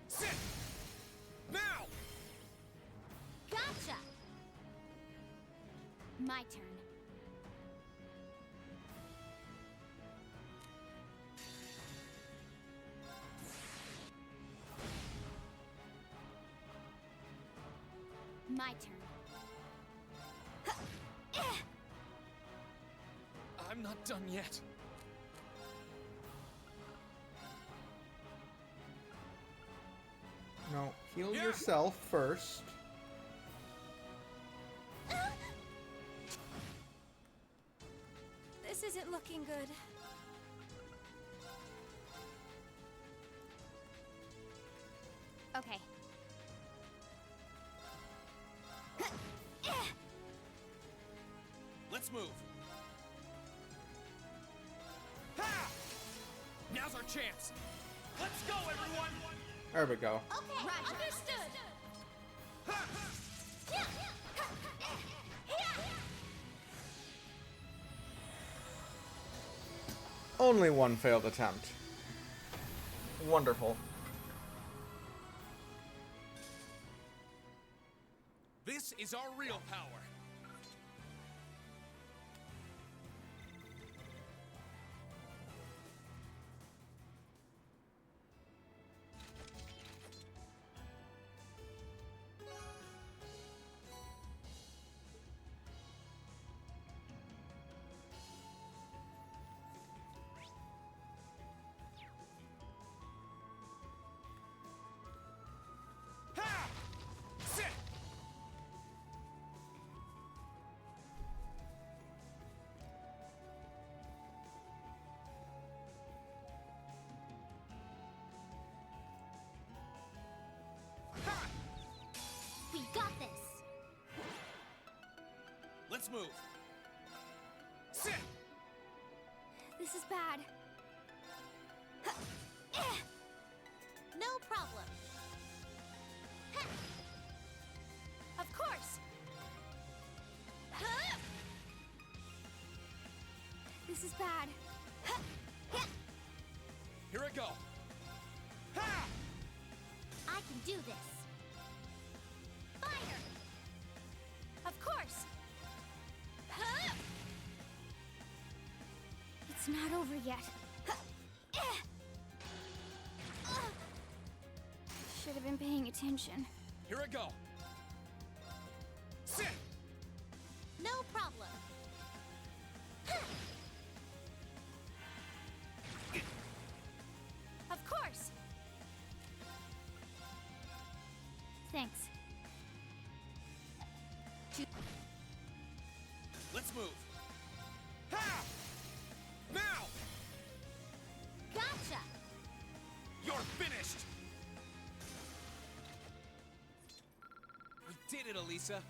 Sit! Now! Gotcha! My turn. My turn. I'm not done yet. No, heal Yeah. yourself first. This isn't looking good. Okay. Let's move. Ha! Now's our chance. Let's go, everyone! There we go. Okay, Roger. understood. Ha! Only one failed attempt. Wonderful. This is our real power. Ha! Sit! Ha! We got this. Let's move. Sit! This is bad. No problem. This is bad. Here I go. Ha! I can do this. Fire! Of course! Huh? It's not over yet. Should have been paying attention. Here I go. Sit! No problem. Of course! Thanks. Let's move. Ha! Now! Gotcha! You're finished! We did it, Elisa.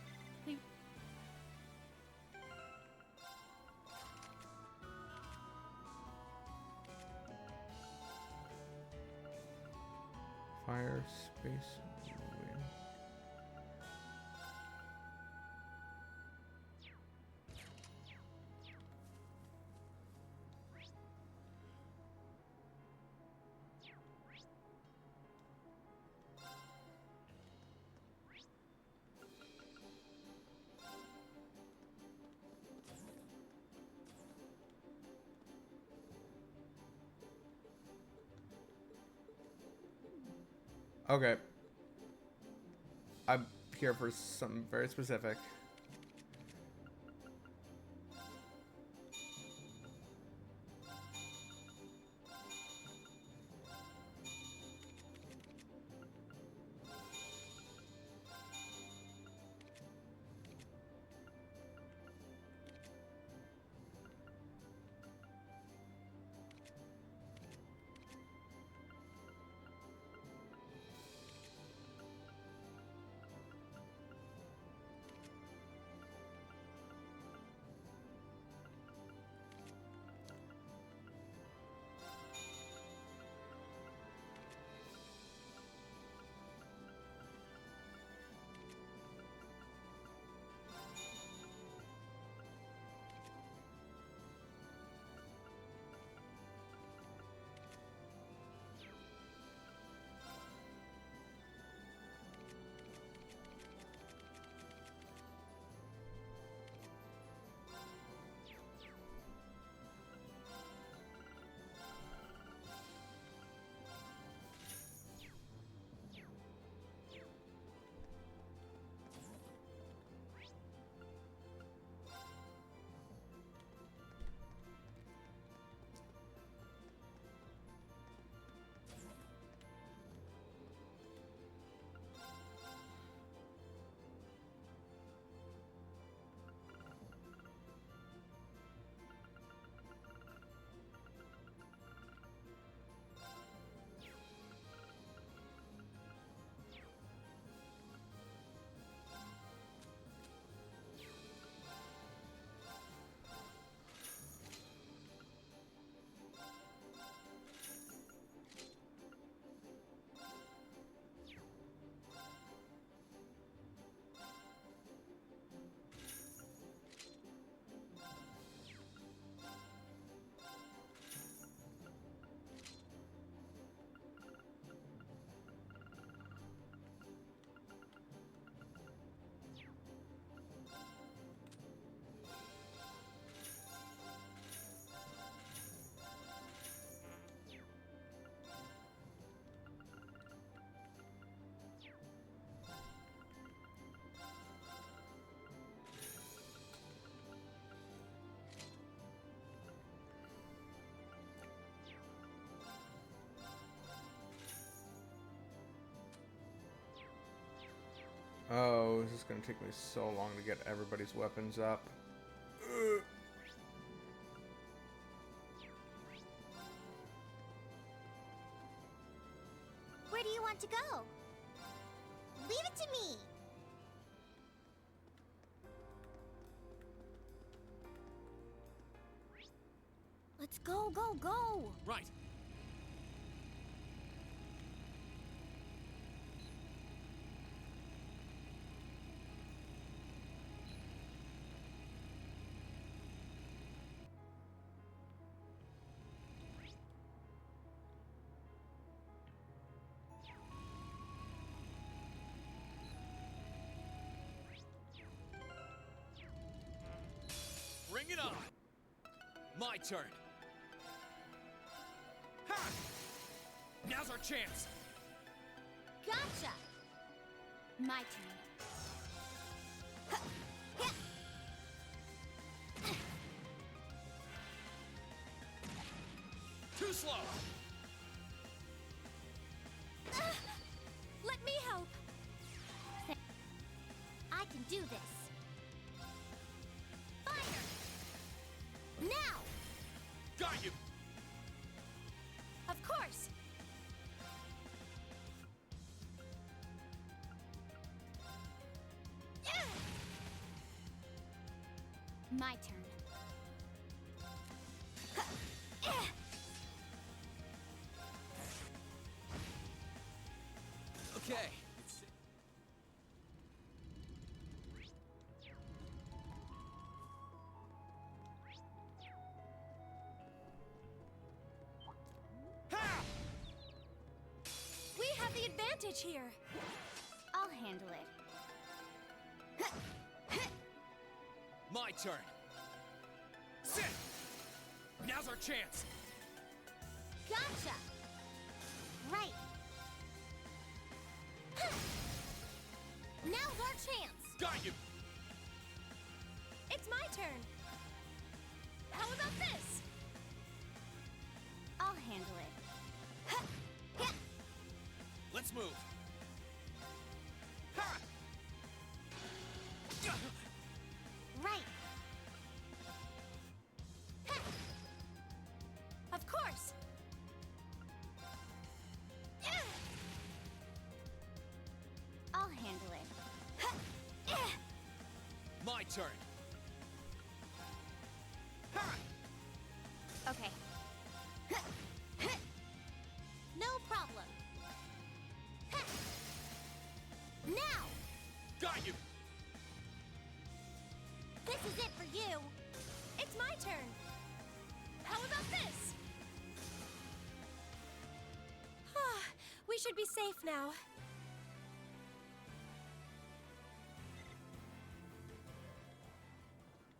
Fire, space, wind. Okay. I'm here for something very specific. Oh, this is gonna take me so long to get everybody's weapons up. Where do you want to go? Leave it to me! Let's go, go, go! Right. it on! My turn. Ha! Now's our chance. Gotcha! My turn. Too slow. Let me help. I can do this. Fire! Now! Got you. Of course! My turn. Okay. We have the advantage here. I'll handle it. My turn. Sit. Now's our chance. Gotcha! Right. Now's our chance. Got you. It's my turn. How about this? I'll handle it. Let's move. Ha! Right. Of course. I'll handle it. My turn. Okay. No problem. Now! Got you. This is it for you. It's my turn. How about this? We should be safe now.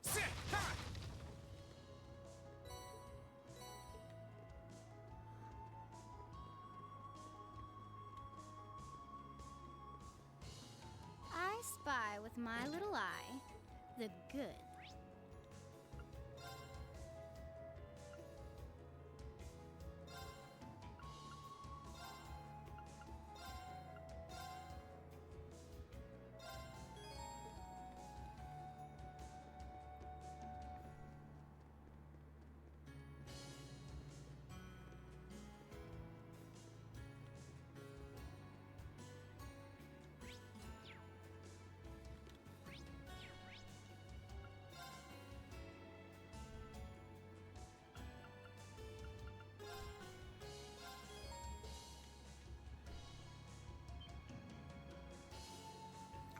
Sit. Ha! I spy with my little eye the good.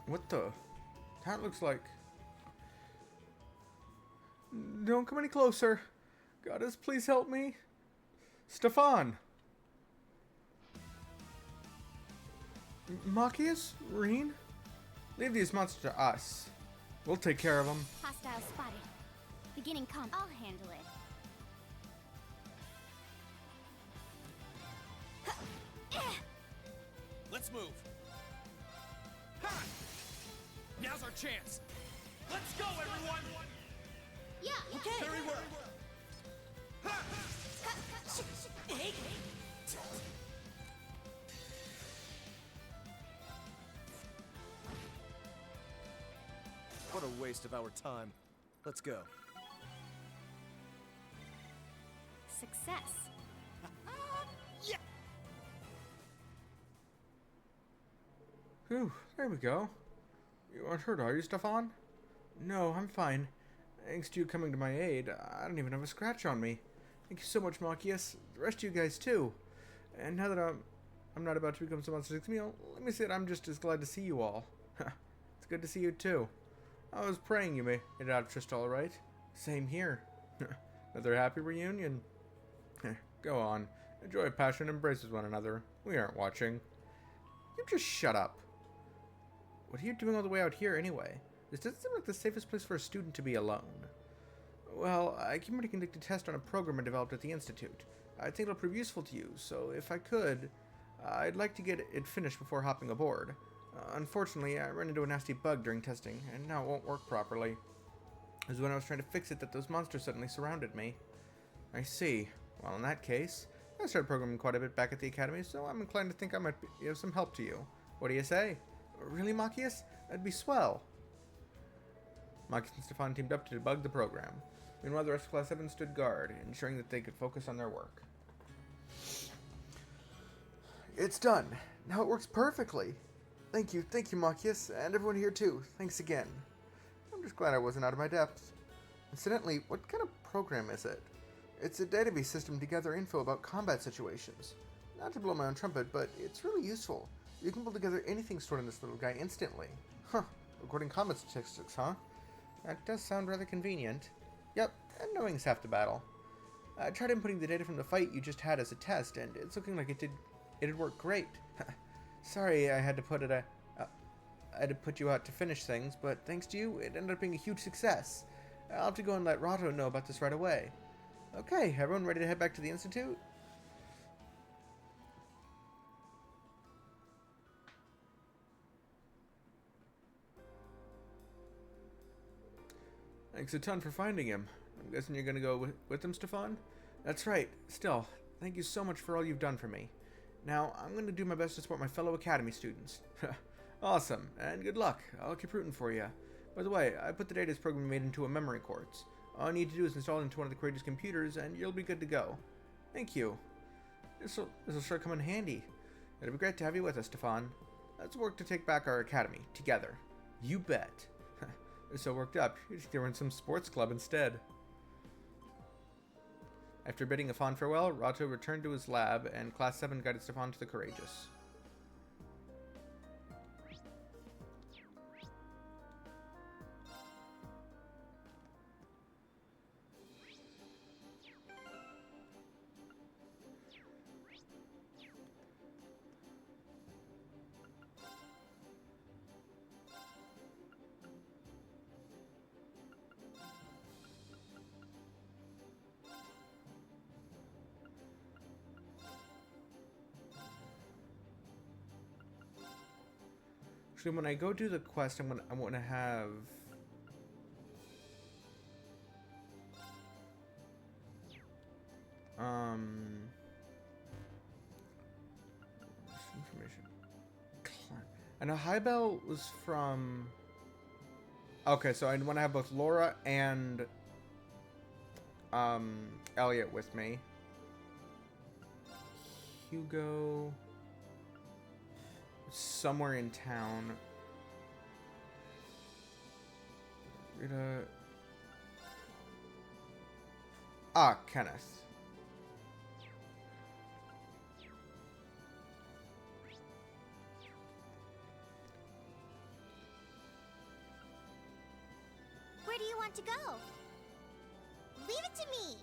What the? That looks like... Don't come any closer. Goddess, please help me. Stefan! Machias? Reen? Leave these monsters to us. We'll take care of them. Hostile spotted. Beginning comp. I'll handle it. Let's move. Ha! Now's our chance. Let's go, everyone. Yeah, okay. Very well. Ha! What a waste of our time. Let's go. Success. Whew, there we go. You aren't hurt, are you, Stefan? No, I'm fine. Thanks to you coming to my aid, I don't even have a scratch on me. Thank you so much, Machias. The rest of you guys, too. And now that I'm not about to become some Monster 6 meal, let me say that I'm just as glad to see you all. It's good to see you, too. I was praying you made it out just all right. Same here. Another happy reunion. Go on. Enjoy passion and embraces one another. We aren't watching. You just shut up. What are you doing all the way out here anyway? This doesn't seem like the safest place for a student to be alone. Well, I came here to conduct a test on a program I developed at the Institute. I think it'll prove useful to you, so if I could, I'd like to get it finished before hopping aboard. Unfortunately, I ran into a nasty bug during testing, and now it won't work properly. It was when I was trying to fix it that those monsters suddenly surrounded me. I see. Well, in that case, I started programming quite a bit back at the Academy, so I'm inclined to think I might be of some help to you. What do you say? Really, Machias? That'd be swell. Machias and Stefan teamed up to debug the program. Meanwhile, the rest of Class 7 stood guard, ensuring that they could focus on their work. It's done. Now it works perfectly. Thank you, Machias, and everyone here too. Thanks again. I'm just glad I wasn't out of my depth. Incidentally, what kind of program is it? It's a database system to gather info about combat situations. Not to blow my own trumpet, but it's really useful. You can pull together anything stored in this little guy instantly. Huh, recording combat statistics, huh? That does sound rather convenient. Yep, and knowing's half the battle. I tried inputting the data from the fight you just had as a test, and it's looking like it'd work great. Sorry I had to put you out to finish things, but thanks to you, it ended up being a huge success. I'll have to go and let Rato know about this right away. Okay, everyone ready to head back to the Institute? Thanks a ton for finding him. I'm guessing you're going to go with him, Stefan? That's right. Still, thank you so much for all you've done for me. Now, I'm going to do my best to support my fellow Academy students. Awesome, and good luck. I'll keep rooting for you. By the way, I put the data's program you made into a memory quartz. All I need to do is install it into one of the Courageous computers, and you'll be good to go. Thank you. This'll sure come in handy. It'll be great to have you with us, Stefan. Let's work to take back our Academy, together. You bet. You're so worked up, you should join some sports club instead. After bidding a fond farewell, Rato returned to his lab, and Class 7 guided Stefan to the Courageous. Actually, when I go do the quest, I'm gonna have information. I know Highbell was from. Okay, so I want to have both Laura and Elliot with me. Hugo. Somewhere in town. Rita. Kenneth. Where do you want to go? Leave it to me.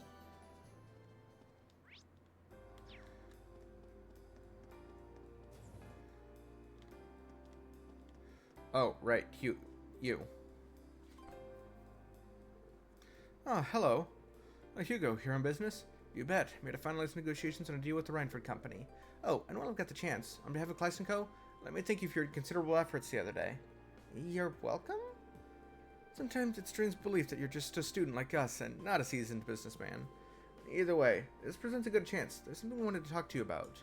Oh, right, you. Oh, hello. Hugo, here on business? You bet. Made to finalize negotiations on a deal with the Reinford Company. Oh, and while I've got the chance, on behalf of Kleist & Co., let me thank you for your considerable efforts the other day. You're welcome? Sometimes it strains belief that you're just a student like us and not a seasoned businessman. Either way, this presents a good chance. There's something I wanted to talk to you about.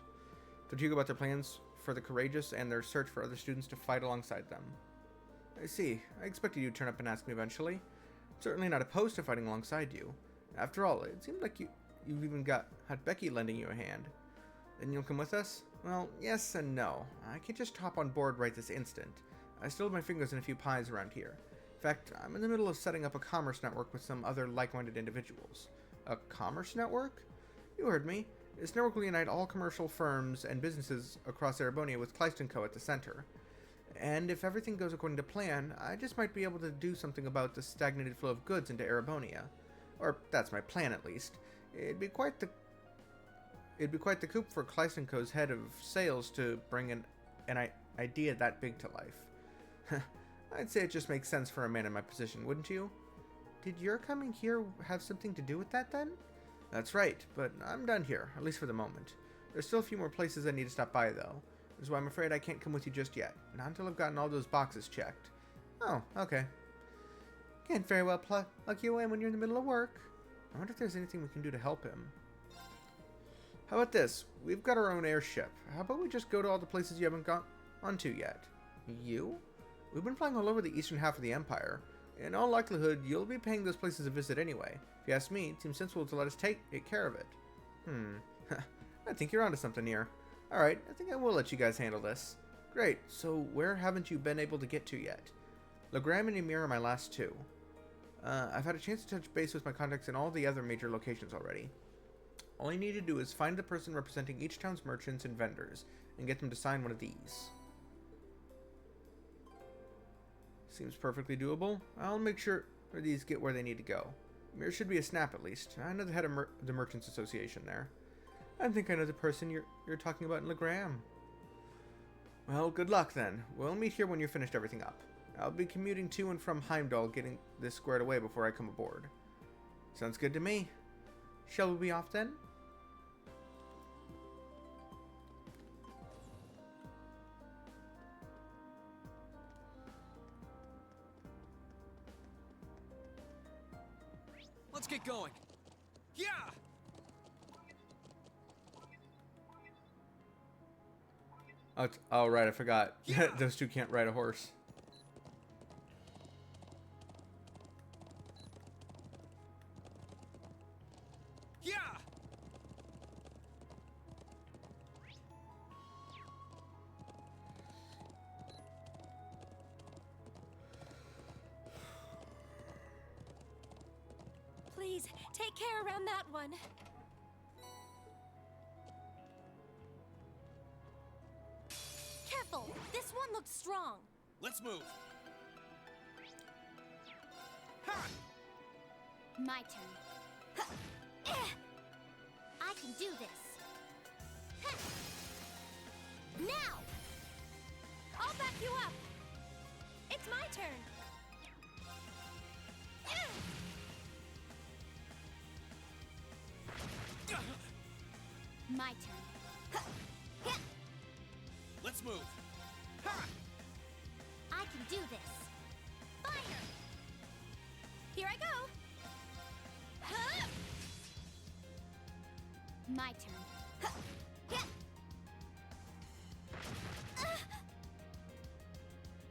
Told Hugo about their plans for the Courageous and their search for other students to fight alongside them. I see. I expected you to turn up and ask me eventually. I'm certainly not opposed to fighting alongside you. After all, it seemed like you've even had Becky lending you a hand. Then you'll come with us? Well, yes and no. I can't just hop on board right this instant. I still have my fingers in a few pies around here. In fact, I'm in the middle of setting up a commerce network with some other like-minded individuals. A commerce network? You heard me. This network will unite all commercial firms and businesses across Erebonia with Kleist & Co. at the center. And if everything goes according to plan, I just might be able to do something about the stagnated flow of goods into Erebonia. Or that's my plan, at least. It'd be quite the coup for Kleist & Co.'s head of sales to bring an idea that big to life. I'd say it just makes sense for a man in my position, wouldn't you? Did your coming here have something to do with that then? That's right, but I'm done here, at least for the moment. There's still a few more places I need to stop by, though. Which is why I'm afraid I can't come with you just yet. Not until I've gotten all those boxes checked. Oh, okay. Can't very well plug you in when you're in the middle of work. I wonder if there's anything we can do to help him. How about this? We've got our own airship. How about we just go to all the places you haven't gone onto yet? You? We've been flying all over the eastern half of the Empire. In all likelihood, you'll be paying those places a visit anyway. If you ask me, it seems sensible to let us take care of it. I think you're onto something here. Alright, I think I will let you guys handle this. Great, so where haven't you been able to get to yet? Legram and Ymir are my last two. I've had a chance to touch base with my contacts in all the other major locations already. All you need to do is find the person representing each town's merchants and vendors, and get them to sign one of these. Seems perfectly doable. I'll make sure these get where they need to go. Ymir should be a snap at least. I know the head of the Merchants Association there. I think I know the person you're talking about in Legram. Well, good luck then. We'll meet here when you're finished everything up. I'll be commuting to and from Heimdall, getting this squared away before I come aboard. Sounds good to me. Shall we be off then? Let's get going. Yeah! Oh, right, I forgot. Yeah. Those two can't ride a horse. Yeah! Please, take care around that one. Careful! This one looks strong. Let's move. My turn. Huh. I can do this. Huh. Now! I'll back you up. It's my turn. My turn. Huh. Let's move. I can do this. Fire! Here I go. Huh. My turn. Huh. Yeah.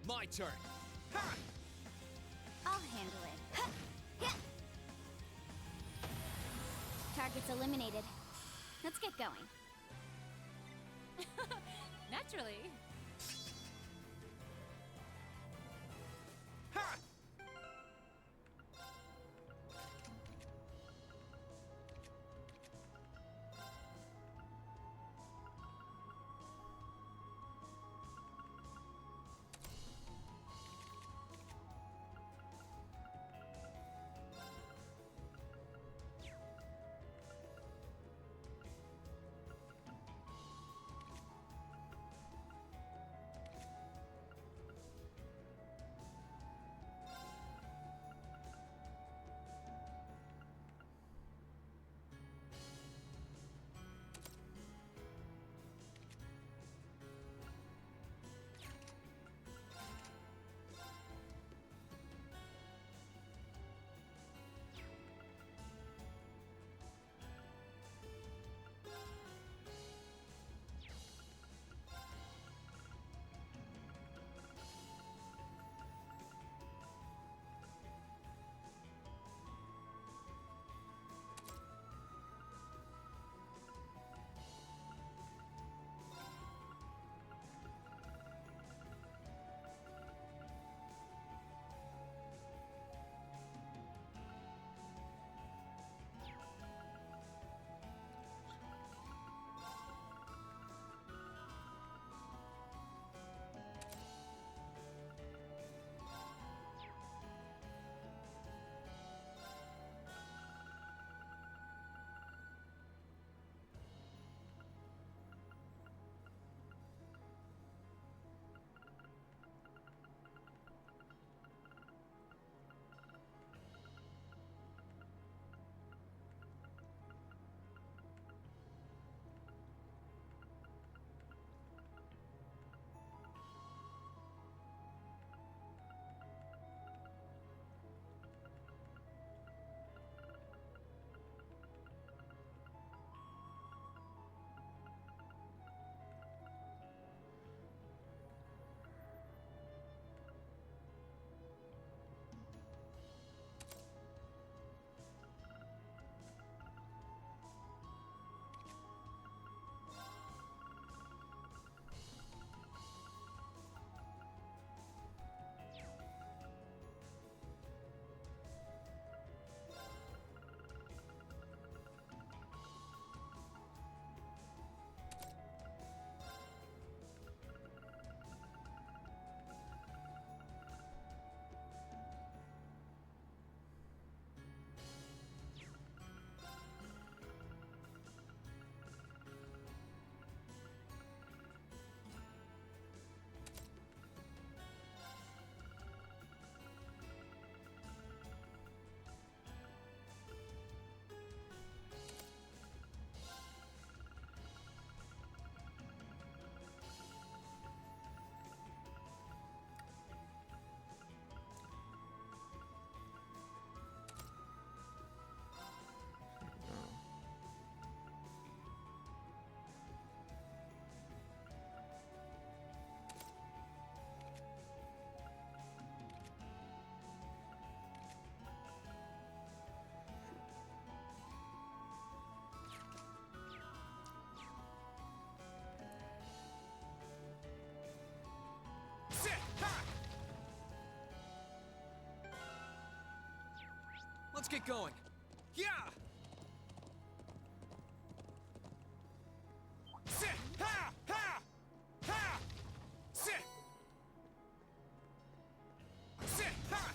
My turn. I'll handle it. Huh. Yeah. Targets eliminated. Let's get going. Naturally. Let's get going. Yeah! Sit! Ha! Ha! Ha! Sit! Sit! Ha!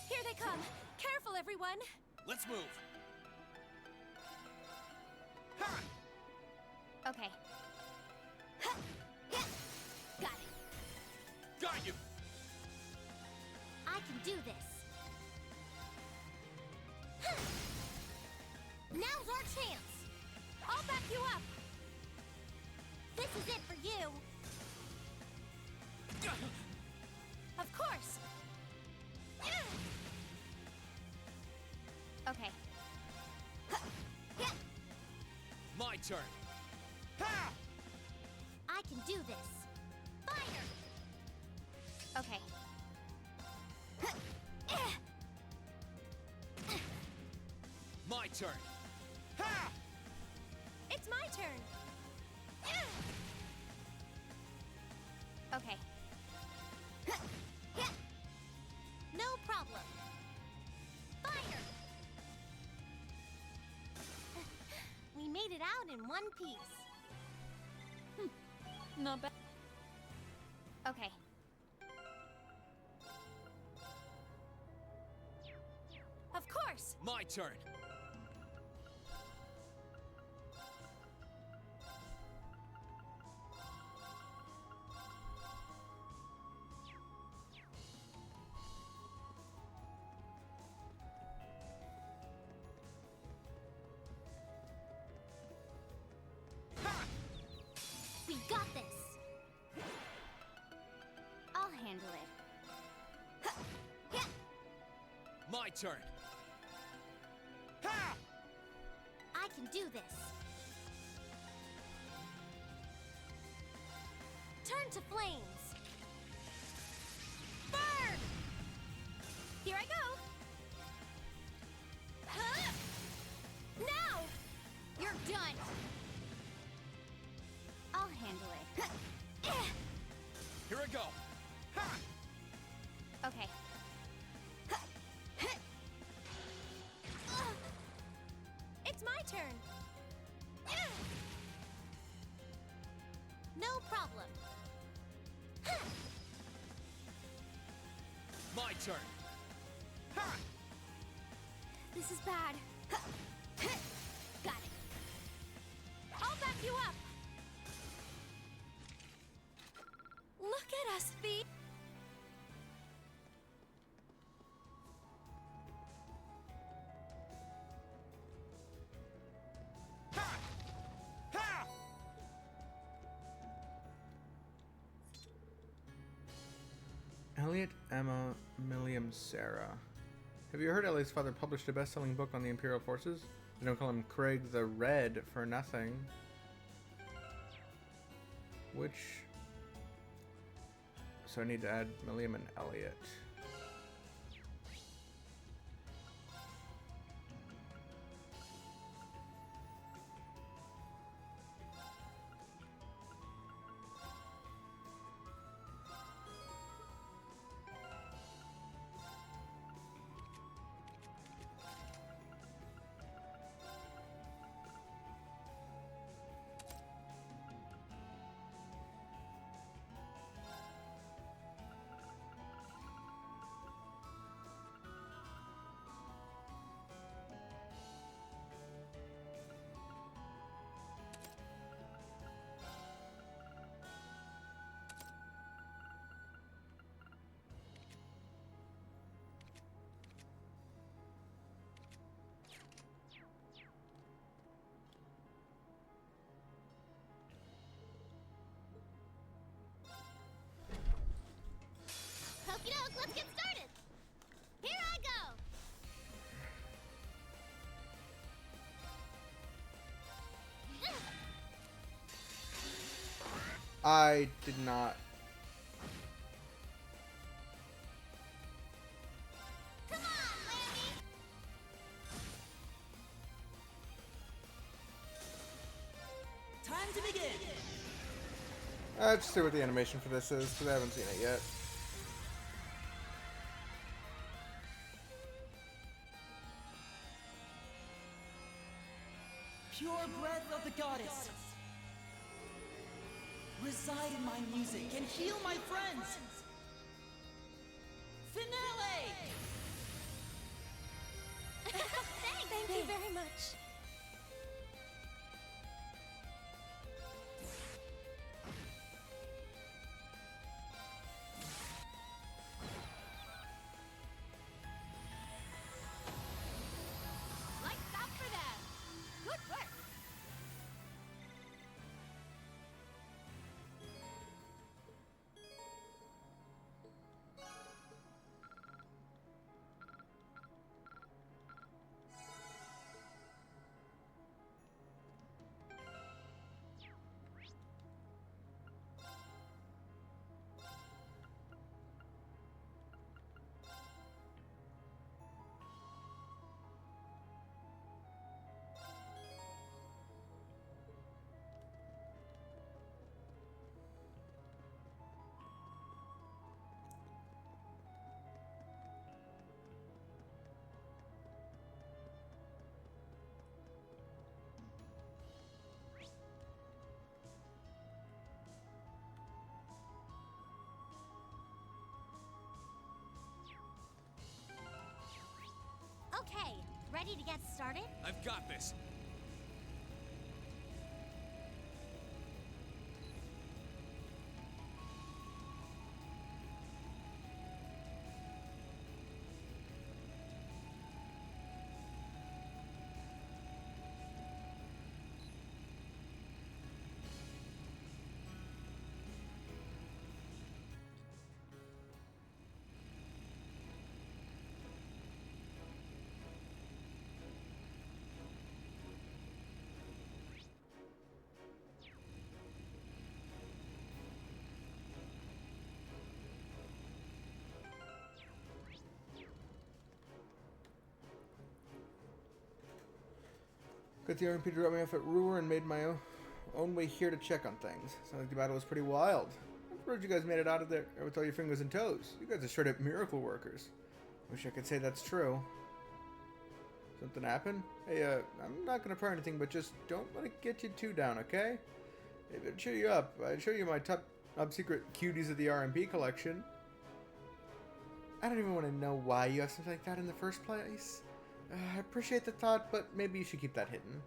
Here they come. Careful, everyone. Let's move. Okay. Huh. Yeah. Got it. Got you! I can do this. Huh. Now's our chance. I'll back you up. This is it for you. Of course. Okay. Huh. Yeah. My turn. I can do this. Fire! Okay. Huh. My turn. It's my turn. Okay. No problem. Fire! We made it out in one piece. Not bad. Okay. Of course! My turn. We got this! I'll handle it. Yeah. My turn. I can do this. Turn to flames. Burn! Here I go. Huh? Now! You're done. I'll handle it. Here I go. Okay. It's my turn. No problem. My turn. This is bad. Got it. I'll back you up. Look at us, Fee. Elliot, Emma, Milliam, Sarah. Have you heard Ellie's father published a best-selling book on the Imperial forces? They don't call him Craig the Red for nothing. Which... So I need to add Milliam and Elliot. Okie doke, let's get started. Here I go. I did not Let's see what the animation for this is, because I haven't seen it yet. Pure breath of the goddess. Reside in my music and heal my friends. Finale! Thank you very much. Lights out for them. Good work. Okay, ready to get started? I've got this. Got the RMP to drop me off at Ruhr and made my own way here to check on things. Sounds like the battle was pretty wild. I'm surprised you guys made it out of there with all your fingers and toes. You guys are straight up miracle workers. Wish I could say that's true. Something happened? Hey, I'm not gonna pry anything, but just don't let it get you too down, okay? Maybe it'll cheer you up. I'd show you my top secret cuties of the RMP collection. I don't even want to know why you have something like that in the first place. I appreciate the thought, but maybe you should keep that hidden.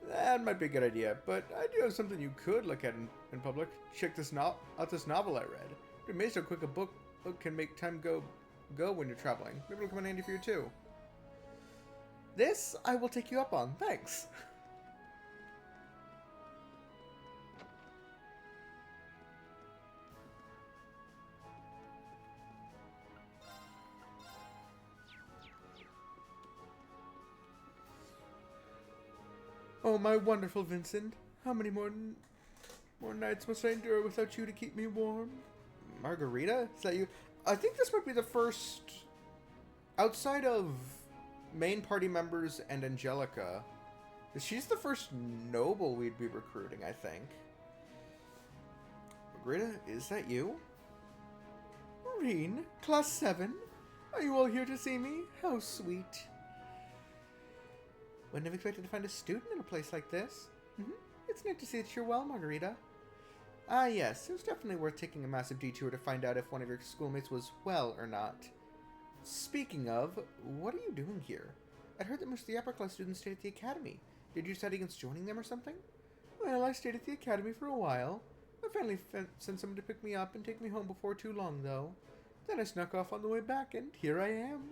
That might be a good idea, but I do have something you could look at in public. Check this this novel I read. I'm amazed how quick a book can make time go when you're traveling. Maybe it'll come in handy for you too. This I will take you up on. Thanks. Oh, my wonderful Vincent. How many more nights must I endure without you to keep me warm? Margarita? Is that you? I think this might be the first, outside of main party members and Angelica, she's the first noble we'd be recruiting, I think. Margarita, is that you? Reen, Class 7? Are you all here to see me? How sweet. Wouldn't have expected to find a student in a place like this. It's neat to see that you're well, Margarita. Ah, yes, it was definitely worth taking a massive detour to find out if one of your schoolmates was well or not. Speaking of, what are you doing here? I'd heard that most of the upper class students stayed at the academy. Did you decide against joining them or something? Well, I stayed at the academy for a while. My family sent someone to pick me up and take me home before too long, though. Then I snuck off on the way back, and here I am.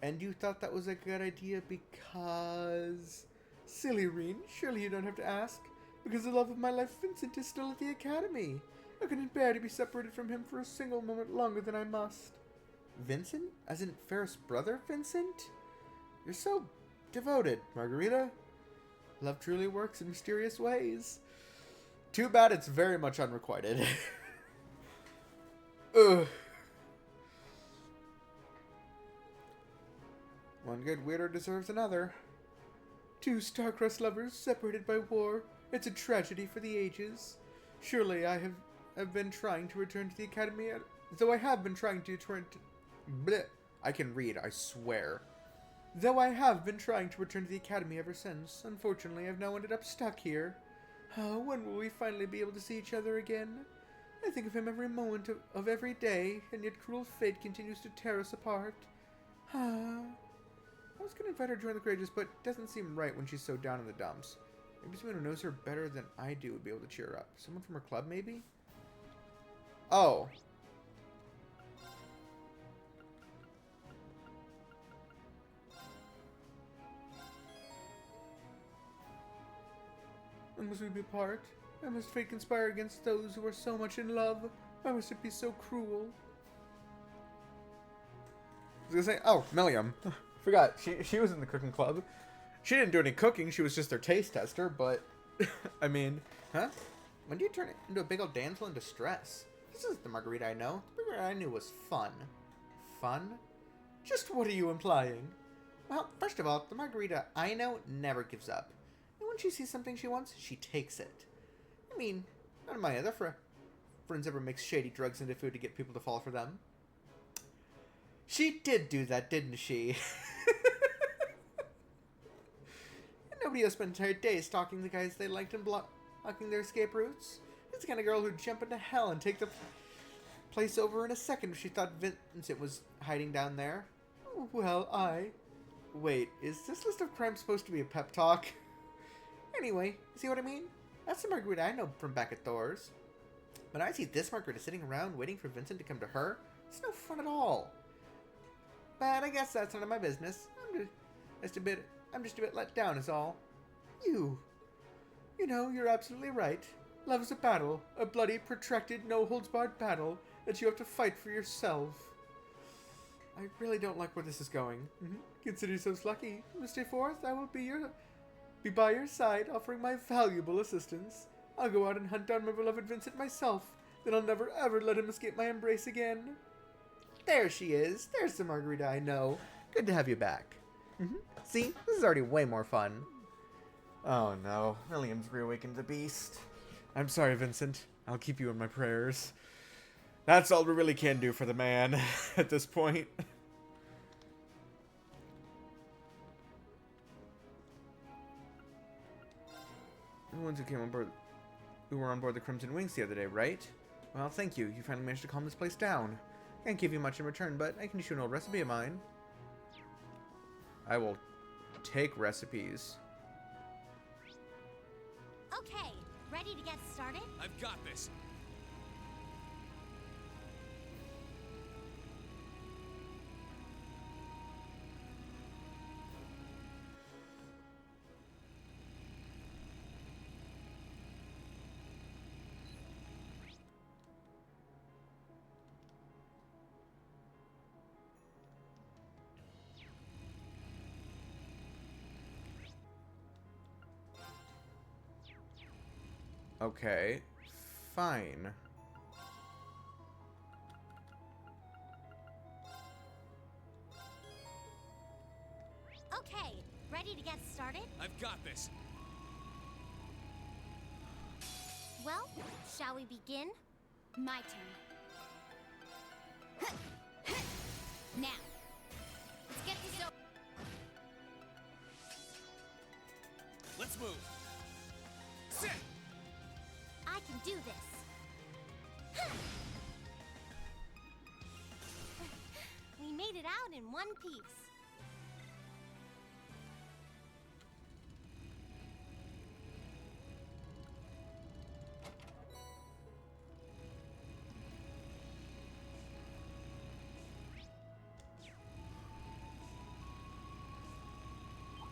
And you thought that was a good idea because... Silly Reen, surely you don't have to ask. Because the love of my life, Vincent, is still at the academy. I couldn't bear to be separated from him for a single moment longer than I must. Vincent? As in Ferris' brother, Vincent? You're so devoted, Margarita. Love truly works in mysterious ways. Too bad it's very much unrequited. Ugh. One good weirdo deserves another. Two star-crossed lovers separated by war. It's a tragedy for the ages. Surely have been trying to return to the academy, though I have been trying to return to... Bleh. I can read, I swear. Though I have been trying to return to the academy ever since, unfortunately I've now ended up stuck here. When will we finally be able to see each other again? I think of him every moment of every day, and yet cruel fate continues to tear us apart. I was going to invite her to join the Courageous, but it doesn't seem right when she's so down in the dumps. Maybe someone who knows her better than I do would be able to cheer her up. Someone from her club, maybe? Oh. When must we be apart? Why must fate conspire against those who are so much in love? Why must it be so cruel? I was gonna say, oh, Milliam. Forgot, she was in the cooking club. She didn't do any cooking, she was just their taste tester, but, I mean, huh? When do you turn it into a big old damsel in distress? This isn't the Margarita I know. The Margarita I knew was fun. Fun? Just what are you implying? Well, first of all, the Margarita I know never gives up. And when she sees something she wants, she takes it. I mean, none of my other friends ever mix shady drugs into food to get people to fall for them. She did do that, didn't she? And nobody else spent an entire day stalking the guys they liked and blocking their escape routes. It's the kind of girl who'd jump into hell and take the place over in a second if she thought Vincent was hiding down there. Well, Wait, is this list of crimes supposed to be a pep talk? Anyway, see what I mean? That's the Margarita I know from back at Thor's. When I see this Margarita sitting around waiting for Vincent to come to her, it's no fun at all. But I guess that's none of my business. I'm just a bit let down is all. You know, you're absolutely right. Love is a battle, a bloody, protracted, no-holds-barred battle that you have to fight for yourself. I really don't like where this is going. Consider yourselves lucky. From this day forth, I will be by your side, offering my valuable assistance. I'll go out and hunt down my beloved Vincent myself. Then I'll never ever let him escape my embrace again. There she is. There's the Margarita I know. Good to have you back. See? This is already way more fun. Oh no. William's reawakened the beast. I'm sorry, Vincent. I'll keep you in my prayers. That's all we really can do for the man at this point. The ones who were on board the Crimson Wings the other day, right? Well, thank you. You finally managed to calm this place down. Can't give you much in return, but I can issue an old recipe of mine. I will take recipes. Okay, ready to get started? I've got this. Okay, fine. Okay, ready to get started? I've got this. Well, shall we begin? My turn. Now, let's get this over. Let's move. Sit! I can do this. We made it out in one piece.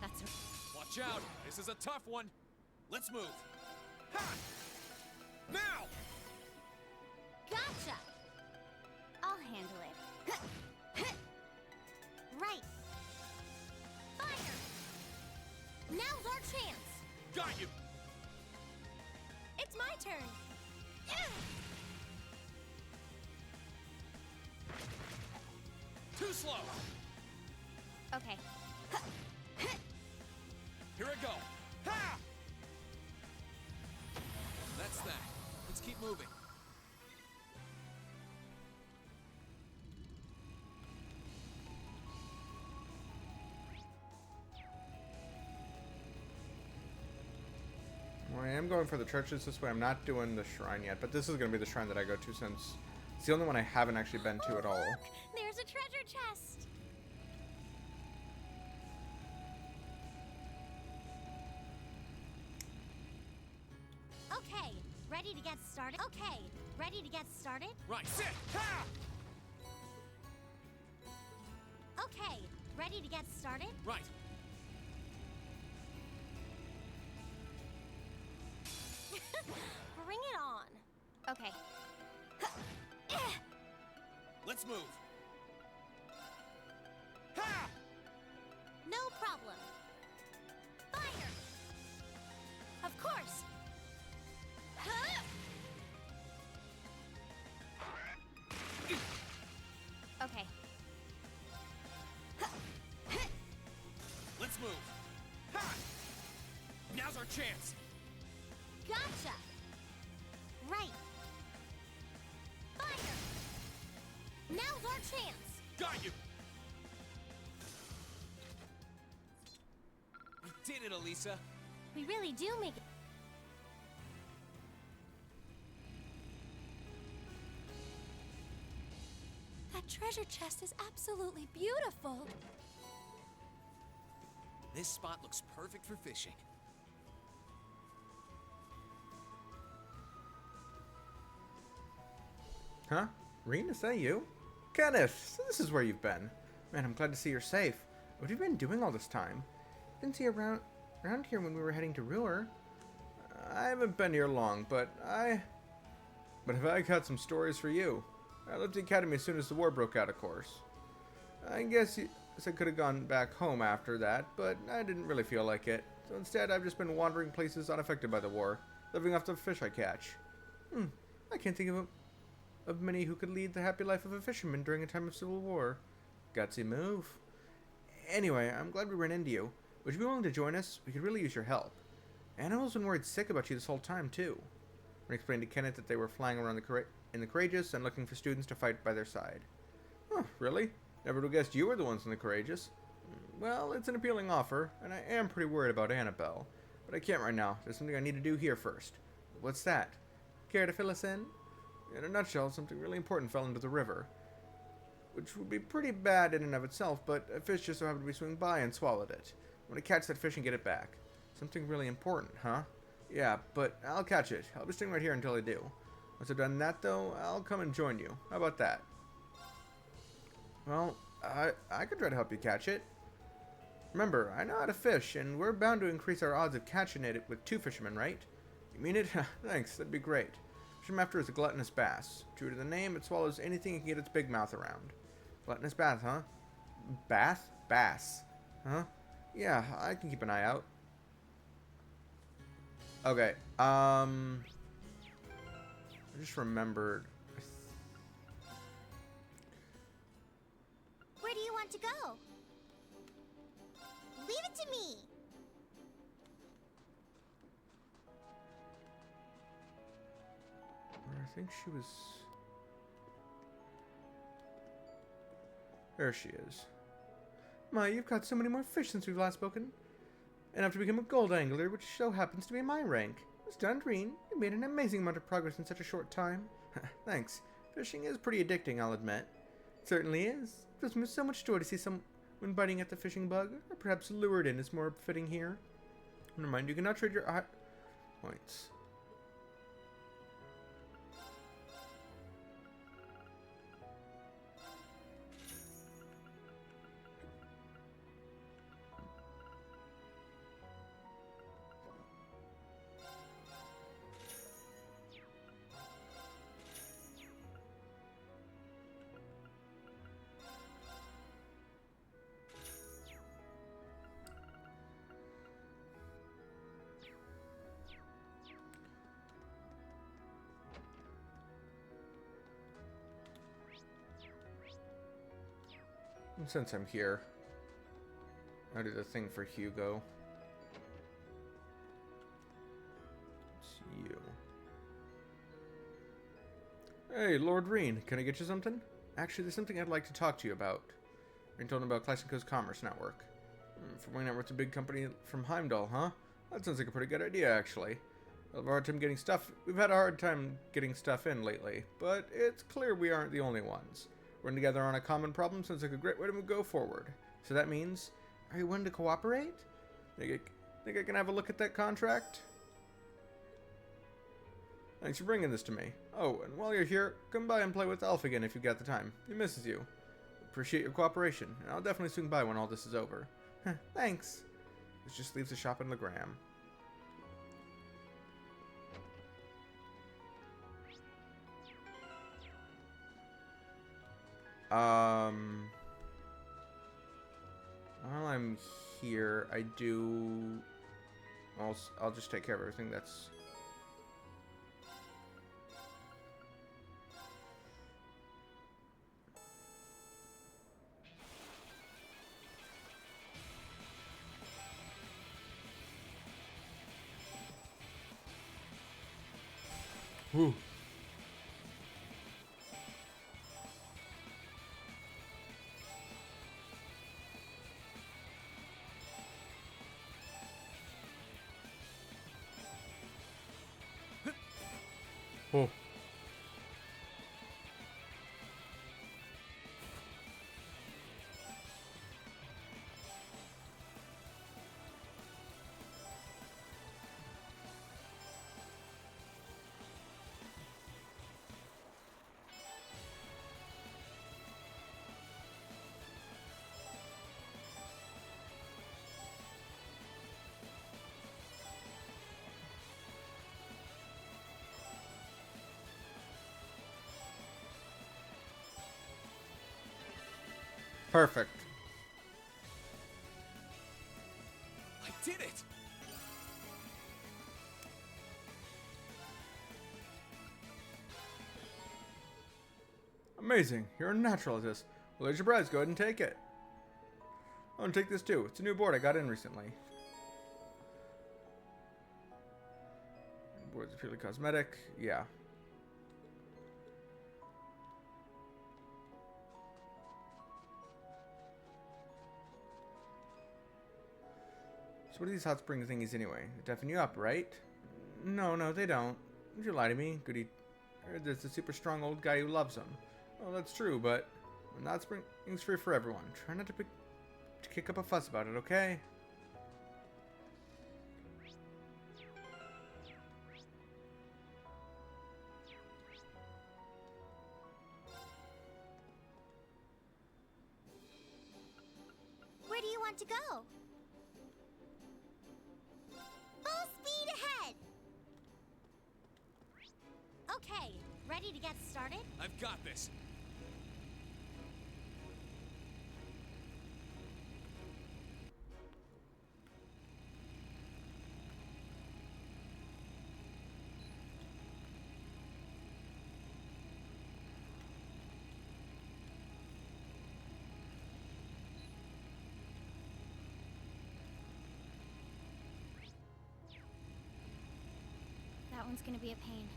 That's right. Watch out! This is a tough one. Let's move. Ha! Now! Gotcha! I'll handle it. Right. Fire! Now's our chance! Got you! It's my turn! Too slow! Okay. Here I go! Ha! That's that. Let's keep moving. Well, I am going for the churches this way. I'm not doing the shrine yet, but this is going to be the shrine that I go to since it's the only one I haven't actually been to at all. Look! There's a treasure chest! Okay, ready to get started? Okay, ready to get started? Right, sit! Ha! Okay, ready to get started? Right. Bring it on. Okay. Let's move. Ha! No problem. Fire! Of course. Huh? Okay. Let's move. Ha! Now's our chance. Gotcha. Right. Fire! Now's our chance. Got you. We did it, Elisa. We really do make it. That treasure chest is absolutely beautiful. This spot looks perfect for fishing. Huh? Reen, is that you? Kenneth, so this is where you've been. Man, I'm glad to see you're safe. What have you been doing all this time? Didn't see you around here when we were heading to Ruhr. I haven't been here long, but have I got some stories for you. I left the academy as soon as the war broke out, of course. I guess I could have gone back home after that, but I didn't really feel like it. So instead, I've just been wandering places unaffected by the war, living off the fish I catch. I can't think of many who could lead the happy life of a fisherman during a time of civil war. Gutsy move. Anyway, I'm glad we ran into you. Would you be willing to join us? We could really use your help. Animal's been worried sick about you this whole time, too. I explained to Kenneth that they were flying around in the Courageous and looking for students to fight by their side. Oh, really? Never would have guessed you were the ones in the Courageous. Well, it's an appealing offer, and I am pretty worried about Annabelle. But I can't right now. There's something I need to do here first. What's that? Care to fill us in? In a nutshell, something really important fell into the river. Which would be pretty bad in and of itself, but a fish just so happened to be swimming by and swallowed it. I'm gonna catch that fish and get it back. Something really important, huh? Yeah, but I'll catch it. I'll be staying right here until I do. Once I've done that, though, I'll come and join you. How about that? Well, I could try to help you catch it. Remember, I know how to fish, and we're bound to increase our odds of catching it with 2 fishermen, right? You mean it? Thanks, that'd be great. Fish I'm after is a gluttonous bass. True to the name, it swallows anything it can get its big mouth around. Gluttonous bass, huh? Bath? Bass. Huh? Yeah, I can keep an eye out. Okay, I just remembered. Where do you want to go? Leave it to me. I think she was... There she is. My, you've caught so many more fish since we've last spoken. Enough to become a gold angler, which so happens to be my rank. Stunned Reen, you made an amazing amount of progress in such a short time. Thanks. Fishing is pretty addicting, I'll admit. It certainly is. It gives me so much joy to see someone biting at the fishing bug, or perhaps lured in is more fitting here. Never mind, you cannot trade your points. And since I'm here, I'll do the thing for Hugo. It's you. Hey, Lord Reen, can I get you something? Actually, there's something I'd like to talk to you about. Reen told him about Classico's Commerce Network. From Network's a big company from Heimdall, huh? That sounds like a pretty good idea, actually. We've had a hard time getting stuff in lately, but it's clear we aren't the only ones. Working together on a common problem sounds like a great way to go forward. So that means, are you willing to cooperate? Think I can have a look at that contract? Thanks for bringing this to me. Oh, and while you're here, come by and play with Elf again if you've got the time. He misses you. Appreciate your cooperation, and I'll definitely swing by when all this is over. Thanks. This just leaves the shop in Legram. While I'm here, I'll just take care of everything that's... Whew. Oh. Perfect. I did it! Amazing. You're a natural at this. Well, there's your prize. Go ahead and take it. Oh, and take this too. It's a new board I got in recently. Board's purely cosmetic. Yeah. So what are these hot spring thingies anyway? They deafen you up, right? No, they don't. Don't you lie to me, Goody. There's a super strong old guy who loves them. Well, that's true, but not spring's free for everyone. Try not to kick up a fuss about it, okay? Where do you want to go? Full speed ahead! Okay, ready to get started? I've got this. That one's gonna be a pain.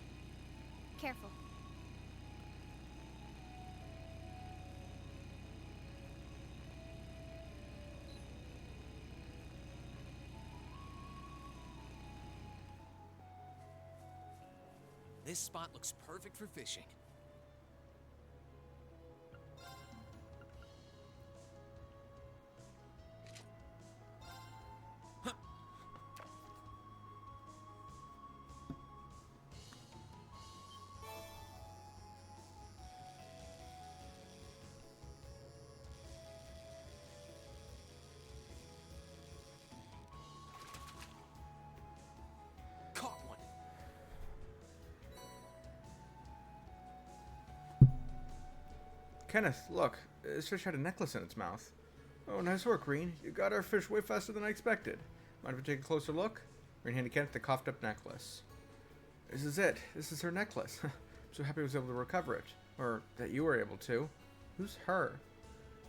Careful. This spot looks perfect for fishing. Caught one. Kenneth, look. This fish had a necklace in its mouth. Oh, nice work, Reen. You got our fish way faster than I expected. Mind if we take a closer look? Reen handed Kenneth the coughed-up necklace. This is it. This is her necklace. I'm so happy I was able to recover it. Or that you were able to. Who's her?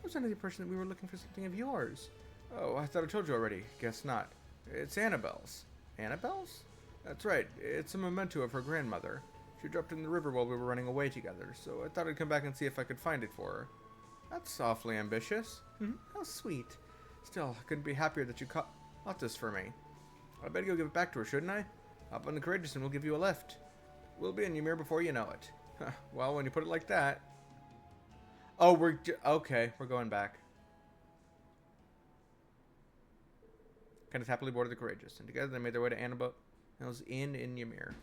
I was under the impression that we were looking for something of yours. Oh, I thought I told you already. Guess not. It's Annabelle's. Annabelle's? That's right. It's a memento of her grandmother. She dropped it in the river while we were running away together, so I thought I'd come back and see if I could find it for her. That's awfully ambitious. How sweet. Still, I couldn't be happier that you caught this for me. I better go give it back to her, shouldn't I? Hop on the Courageous and we'll give you a lift. We'll be in Ymir before you know it. Well, when you put it like that... Oh, okay, we're going back. Kenneth happily boarded the Courageous, and together they made their way to Annabelle's inn in Ymir.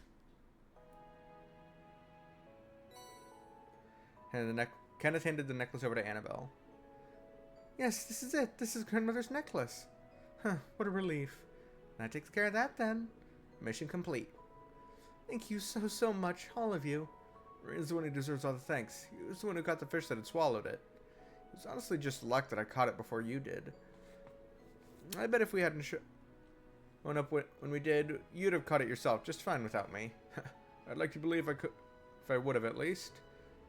And Kenneth handed the necklace over to Annabelle. Yes, this is it. This is grandmother's necklace. Huh, what a relief. That takes care of that then. Mission complete. Thank you so much, all of you. Marina's the one who deserves all the thanks. He was the one who caught the fish that had swallowed it. It was honestly just luck that I caught it before you did. I bet if we hadn't shown up when we did, you'd have caught it yourself just fine without me. I'd like to believe I could, if I would have at least.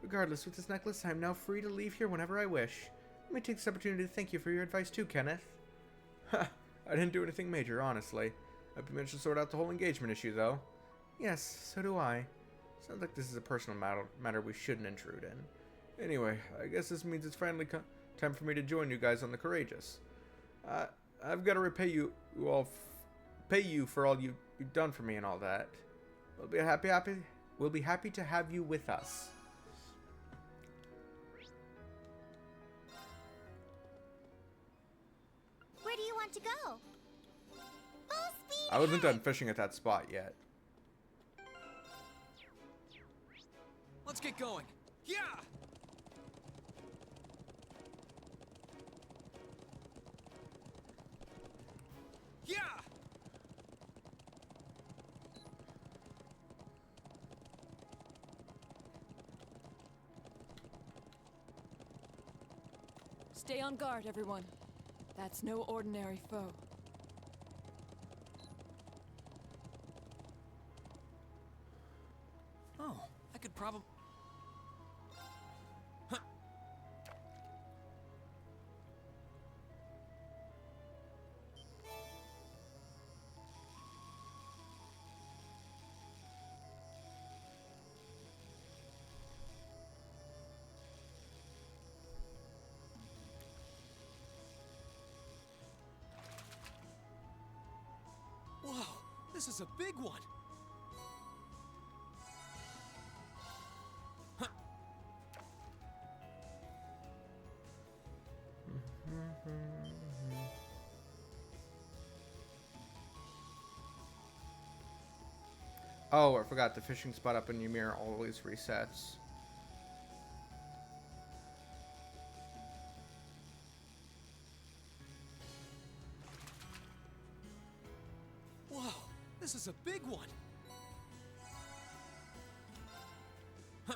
Regardless, with this necklace, I am now free to leave here whenever I wish. Let me take this opportunity to thank you for your advice too, Kenneth. I didn't do anything major, honestly. Hope you managed to sort out the whole engagement issue, though. Yes, so do I. Sounds like this is a personal matter we shouldn't intrude in. Anyway, I guess this means it's finally time for me to join you guys on the Courageous. I've got to repay you pay you for all you've done for me and all that. We'll be happy to have you with us. Where do you want to go? Full speed I wasn't ahead. done fishing at that spot yet. Let's get going. Yeah! Yeah! Stay on guard, everyone. That's no ordinary foe. Oh, I could probably... Huh. Whoa, this is a big one. Oh, I forgot the fishing spot up in Ymir always resets. Whoa, this is a big one. Huh.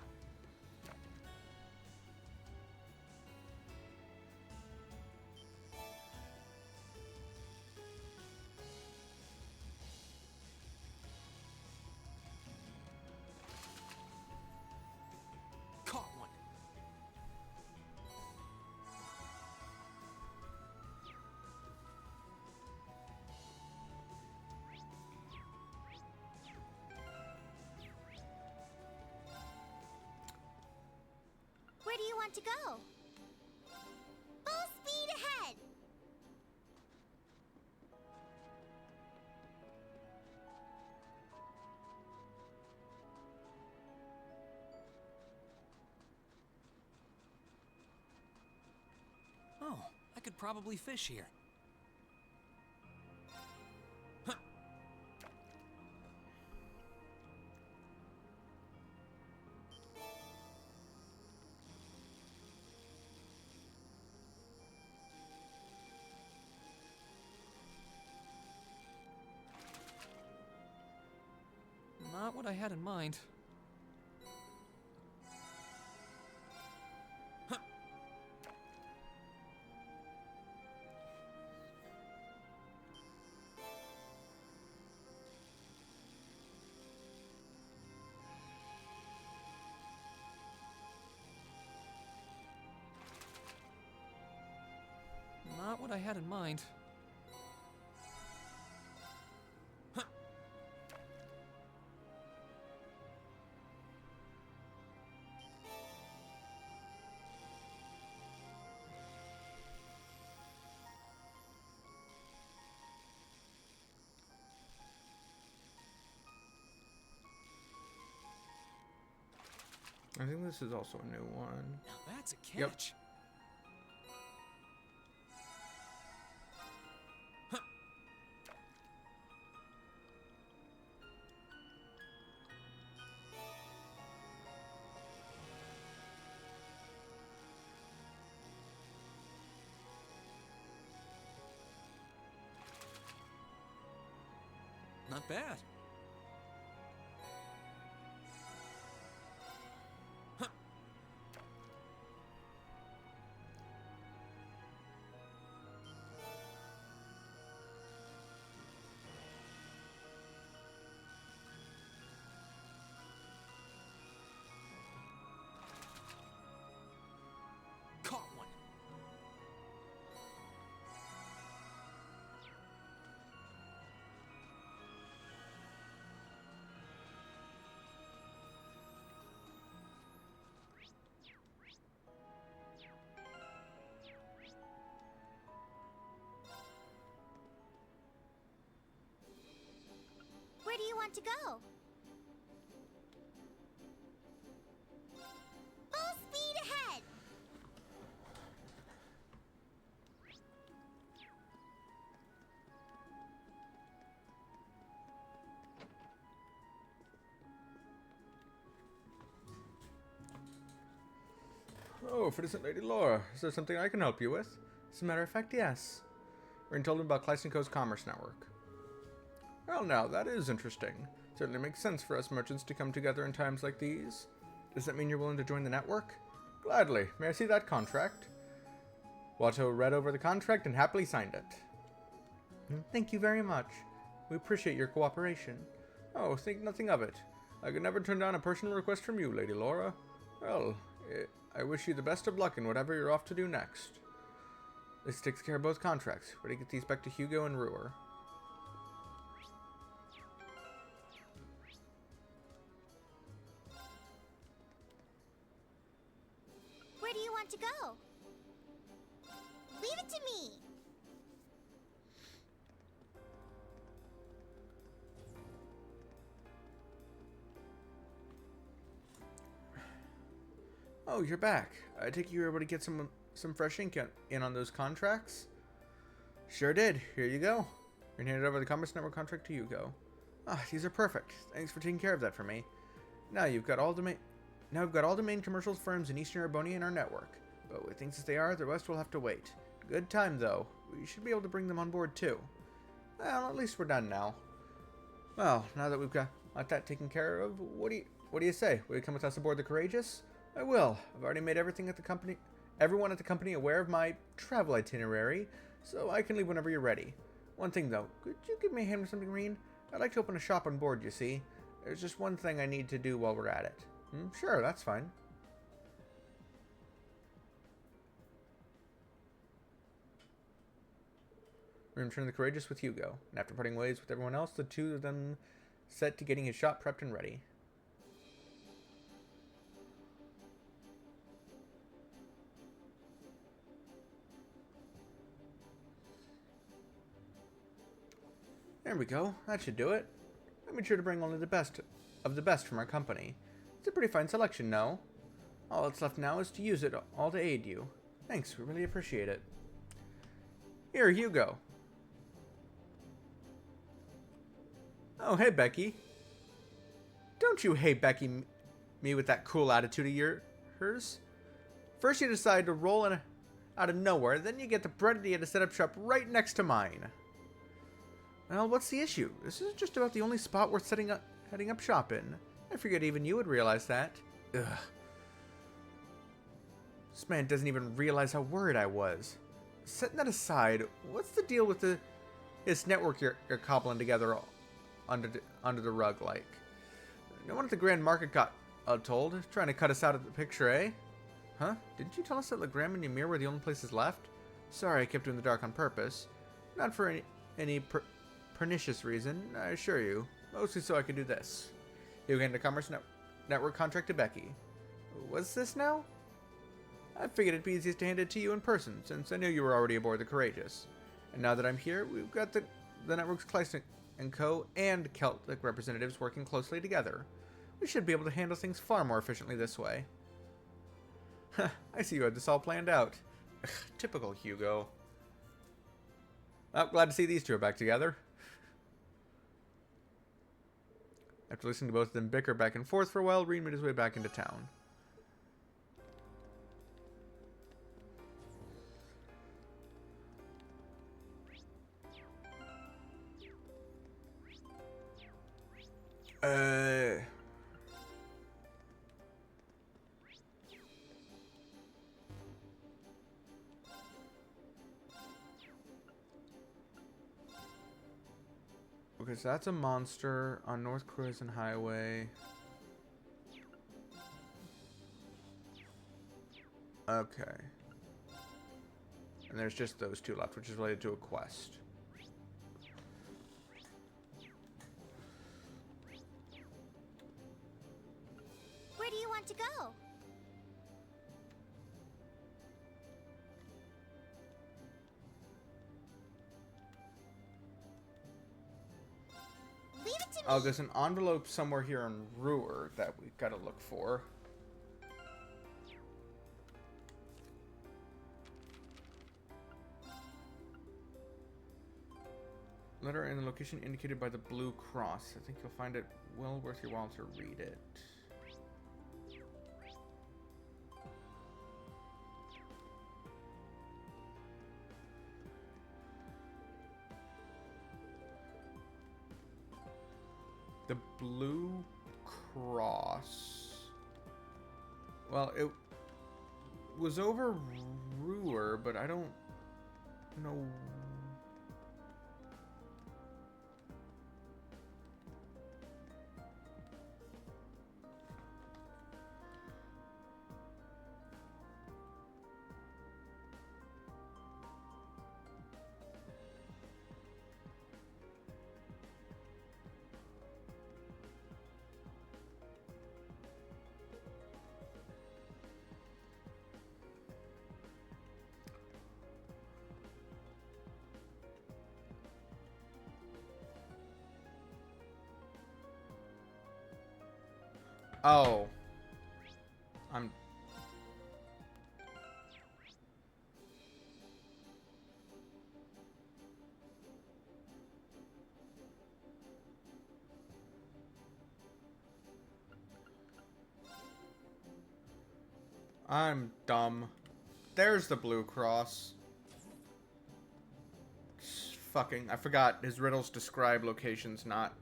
Caught one. Where do you want to go? Full speed ahead. Oh, I could probably fish here. Huh. Not what I had in mind. Huh. Not what I had in mind. Huh. I think this is also a new one. Now that's a catch. Yep. Not bad. Huh. Caught one. Where do you want to go? Full speed ahead! Oh, for distant Lady Laura, is there something I can help you with? As a matter of fact, yes. We're told about Clysenko's commerce network. Well, now, that is interesting. Certainly makes sense for us merchants to come together in times like these. Does that mean you're willing to join the network? Gladly. May I see that contract? Watto read over the contract and happily signed it. Thank you very much. We appreciate your cooperation. Oh, think nothing of it. I could never turn down a personal request from you, Lady Laura. Well, I wish you the best of luck in whatever you're off to do next. This takes care of both contracts. Ready to get these back to Hugo and Ruhr. Where do you want to go? Leave it to me! Oh, you're back. I take it you were able to get some fresh ink in on those contracts? Sure did. Here you go. You're gonna hand over the Commerce Network contract to Hugo. Ah, these are perfect. Thanks for taking care of that for me. Now we've got all the main commercials firms in Eastern Erebonia in our network. But with things as they are, the rest will have to wait. Good time though. We should be able to bring them on board too. Well, at least we're done now. Well, now that we've got that taken care of, what do you say? Will you come with us aboard the Courageous? I will. I've already made everyone at the company aware of my travel itinerary, so I can leave whenever you're ready. One thing though, could you give me a hand with something, Reen? I'd like to open a shop on board, you see. There's just one thing I need to do while we're at it. Sure, that's fine. We're going to return the Courageous with Hugo, and after parting ways with everyone else, the two of them set to getting his shop prepped and ready. There we go. That should do it. I made sure to bring only the best of the best from our company. It's a pretty fine selection, no? All that's left now is to use it all to aid you. Thanks, we really appreciate it. Here, Hugo. Oh, hey, Becky. Don't you hate Becky me with that cool attitude of hers? First you decide to roll in out of nowhere, then you get the bread idea to set up shop right next to mine. Well, what's the issue? This is just about the only spot worth heading up shop in. I figured even you would realize that. Ugh. This man doesn't even realize how worried I was. Setting that aside, what's the deal with this network you're cobbling together under the rug like? No one at the Grand Market got told, trying to cut us out of the picture, eh? Huh? Didn't you tell us that Legram and Ymir were the only places left? Sorry, I kept you in the dark on purpose. Not for any pernicious reason, I assure you. Mostly so I could do this. You hand the Commerce Network contract to Becky. What's this now? I figured it'd be easiest to hand it to you in person, since I knew you were already aboard the Courageous. And now that I'm here, we've got the network's Clyson & Co. and Celtic representatives working closely together. We should be able to handle things far more efficiently this way. I see you had this all planned out. Typical Hugo. Oh, glad to see these two are back together. After listening to both of them bicker back and forth for a while, Reed made his way back into town. Okay, so that's a monster on North Croissant Highway. Okay. And there's just those two left, which is related to a quest. Where do you want to go? Leave it to me. Oh, there's an envelope somewhere here in Ruhr that we gotta look for. Letter in the location indicated by the blue cross. I think you'll find it well worth your while to read it. The blue cross. Well, it was over Ruhr, but I don't know. Oh. I'm dumb. There's the blue cross. Fucking, I forgot his riddles describe locations, not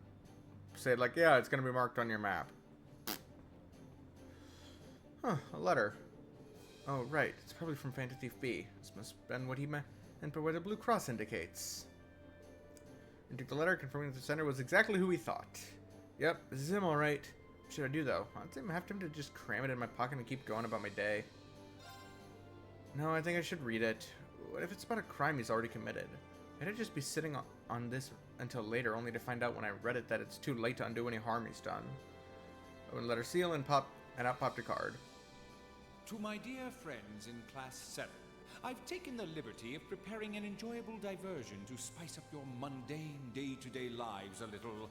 say like, yeah, it's gonna be marked on your map. Huh, a letter. Oh, right. It's probably from Phantom Thief B. This must have been what he meant by what the blue cross indicates. And took the letter, confirming that the sender was exactly who he thought. Yep, this is him, alright. What should I do, though? I'm half tempted to just cram it in my pocket and keep going about my day. No, I think I should read it. What if it's about a crime he's already committed? I'd just be sitting on this until later, only to find out when I read it that it's too late to undo any harm he's done. I would let her seal and out popped a card. To my dear friends in Class 7, I've taken the liberty of preparing an enjoyable diversion to spice up your mundane day-to-day lives a little.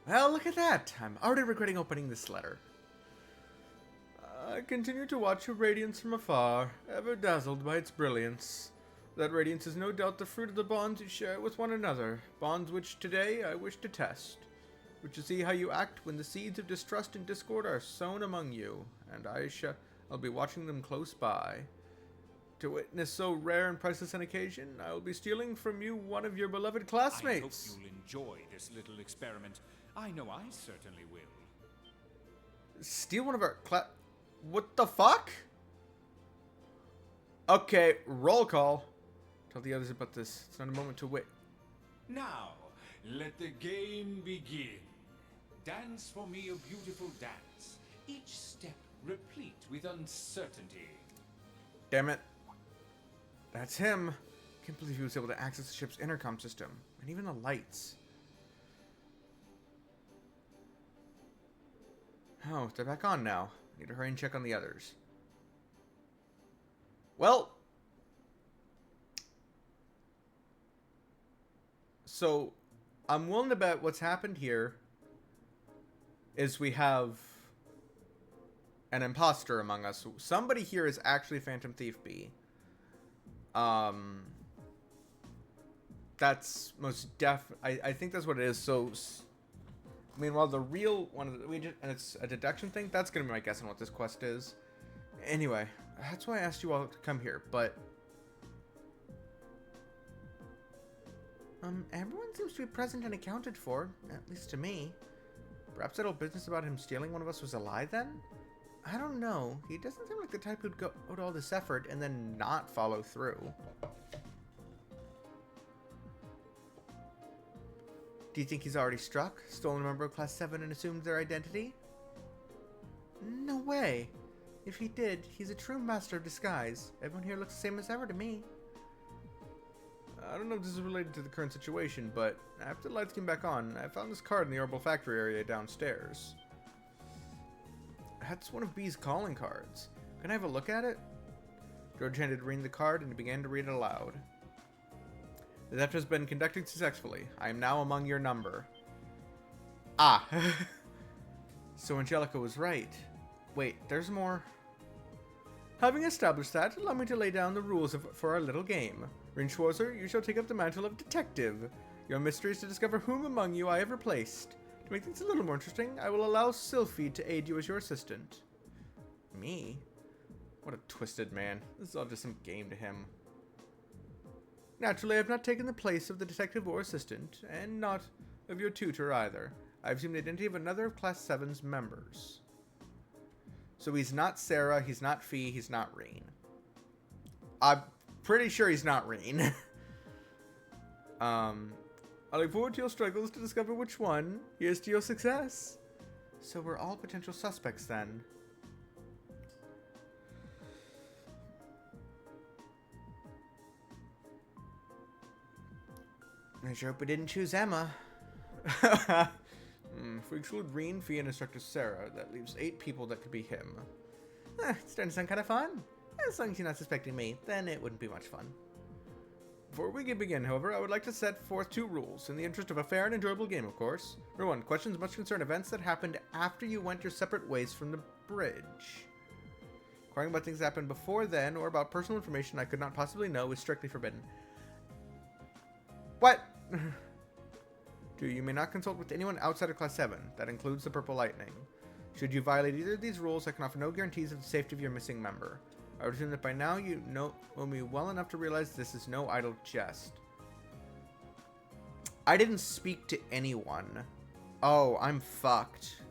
Well, look at that! I'm already regretting opening this letter. I continue to watch your radiance from afar, ever dazzled by its brilliance. That radiance is no doubt the fruit of the bonds you share with one another, bonds which today I wish to test. Which to see how you act when the seeds of distrust and discord are sown among you, and I'll be watching them close by. To witness so rare and priceless an occasion, I will be stealing from you one of your beloved classmates. I hope you'll enjoy this little experiment. I know I certainly will. Steal one of our What the fuck? Okay, roll call. Tell the others about this. It's not a moment to wait. Now, let the game begin. Dance for me a beautiful dance, each step replete with uncertainty. Damn it. That's him. Can't believe he was able to access the ship's intercom system, and even the lights. Oh, they're back on now. Need to hurry and check on the others. Well, so I'm willing to bet what's happened here is we have an imposter among us. Somebody here is actually Phantom Thief B. That's most I think that's what it is. So, meanwhile, the real one, and it's a deduction thing. That's gonna be my guess on what this quest is. Anyway, that's why I asked you all to come here. But everyone seems to be present and accounted for, at least to me. Perhaps that old business about him stealing one of us was a lie then? I don't know. He doesn't seem like the type who'd go to all this effort and then not follow through. Do you think he's already struck, stolen a member of Class 7 and assumed their identity? No way. If he did, he's a true master of disguise. Everyone here looks the same as ever to me. I don't know if this is related to the current situation, but after the lights came back on, I found this card in the Orbital Factory area downstairs. That's one of B's calling cards. Can I have a look at it? George handed Reen the card and he began to read it aloud. The theft has been conducted successfully. I am now among your number. Ah. So Angelica was right. Wait, there's more. Having established that, allow me to lay down the rules for our little game. Reen Schwarzer, you shall take up the mantle of detective. Your mystery is to discover whom among you I have replaced. To make things a little more interesting, I will allow Sylphie to aid you as your assistant. Me? What a twisted man. This is all just some game to him. Naturally, I have not taken the place of the detective or assistant, and not of your tutor either. I have assumed the identity of another of Class 7's members. So he's not Sarah, he's not Fee, he's not Reen. I'm pretty sure he's not Reen. I look forward to your struggles to discover which one. Here's to your success. So we're all potential suspects then. I sure hope we didn't choose Emma. If we exclude Reen, Fee, and Instructor Sarah, that leaves 8 people that could be him. It's starting to sound kind of fun. As long as you're not suspecting me, then it wouldn't be much fun. Before we begin, however, I would like to set forth 2 rules, in the interest of a fair and enjoyable game, of course. Number 1, questions must concern events that happened after you went your separate ways from the bridge. Inquiring about things that happened before then, or about personal information I could not possibly know, is strictly forbidden. What? 2, you may not consult with anyone outside of Class 7. That includes the Purple Lightning. Should you violate either of these rules, I can offer no guarantees of the safety of your missing member. I would assume that by now you know me well enough to realize this is no idle jest. I didn't speak to anyone. Oh, I'm fucked.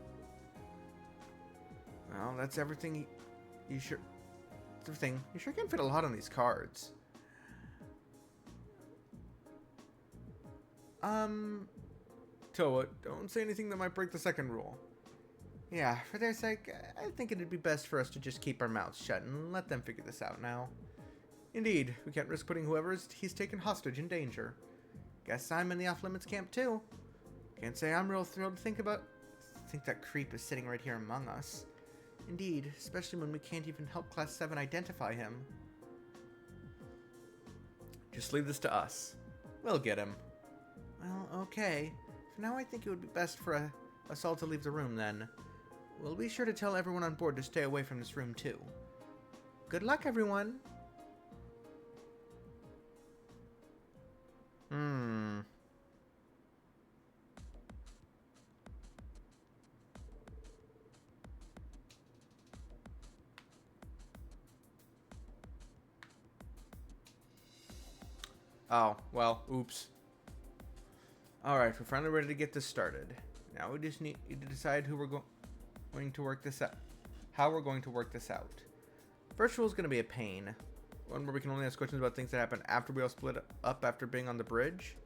Well, that's everything. You sure? That's everything. You sure can fit a lot on these cards. Toa, don't say anything that might break the second rule. Yeah, for their sake, I think it'd be best for us to just keep our mouths shut and let them figure this out now. Indeed, we can't risk putting whoever he's taken hostage in danger. Guess I'm in the off-limits camp too. Can't say I'm real thrilled to think that creep is sitting right here among us. Indeed, especially when we can't even help Class 7 identify him. Just leave this to us. We'll get him. Well, okay. For now, I think it would be best for us all to leave the room then. We'll be sure to tell everyone on board to stay away from this room too. Good luck, everyone! Oh, well, oops. Alright, we're finally ready to get this started. Now we just need to decide who we're going to work this out. How we're going to work this out. First rule is going to be a pain. One where we can only ask questions about things that happened after we all split up after being on the bridge.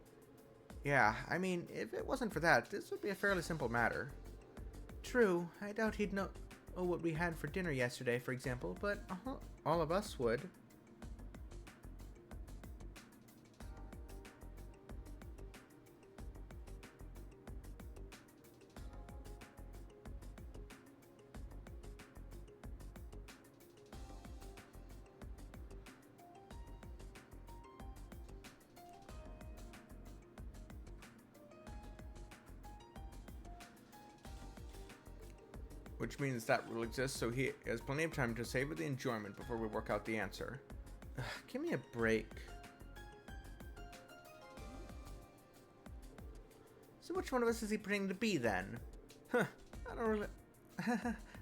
Yeah, I mean, if it wasn't for that, this would be a fairly simple matter. True, I doubt he'd know what we had for dinner yesterday, for example, but all of us would. which means that rule exists, so he has plenty of time to savor the enjoyment before we work out the answer. Ugh, give me a break. So which one of us is he pretending to be then? Huh, I don't really...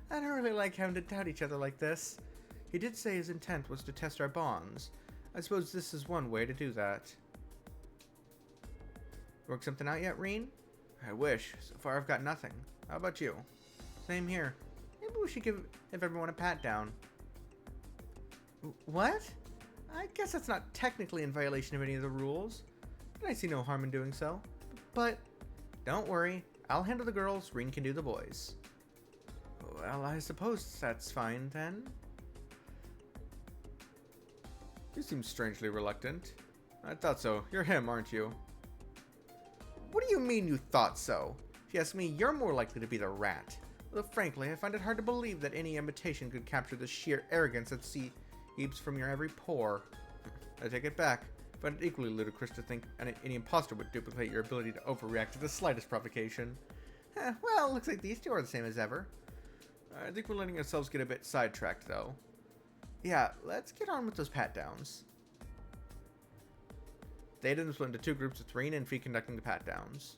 I don't really like having to doubt each other like this. He did say his intent was to test our bonds. I suppose this is one way to do that. Work something out yet, Reen? I wish. So far I've got nothing. How about you? Same here. Maybe we should give everyone a pat down. What? I guess that's not technically in violation of any of the rules. But I see no harm in doing so. But don't worry. I'll handle the girls. Reen can do the boys. Well, I suppose that's fine then. You seem strangely reluctant. I thought so. You're him, aren't you? What do you mean you thought so? If you ask me, you're more likely to be the rat. Though frankly, I find it hard to believe that any imitation could capture the sheer arrogance that seeps from your every pore. I take it back. I find it equally ludicrous to think any imposter would duplicate your ability to overreact to the slightest provocation. Well, looks like these two are the same as ever. I think we're letting ourselves get a bit sidetracked, though. Yeah, let's get on with those pat-downs. They then split into two groups with Reen and Fee conducting the pat-downs.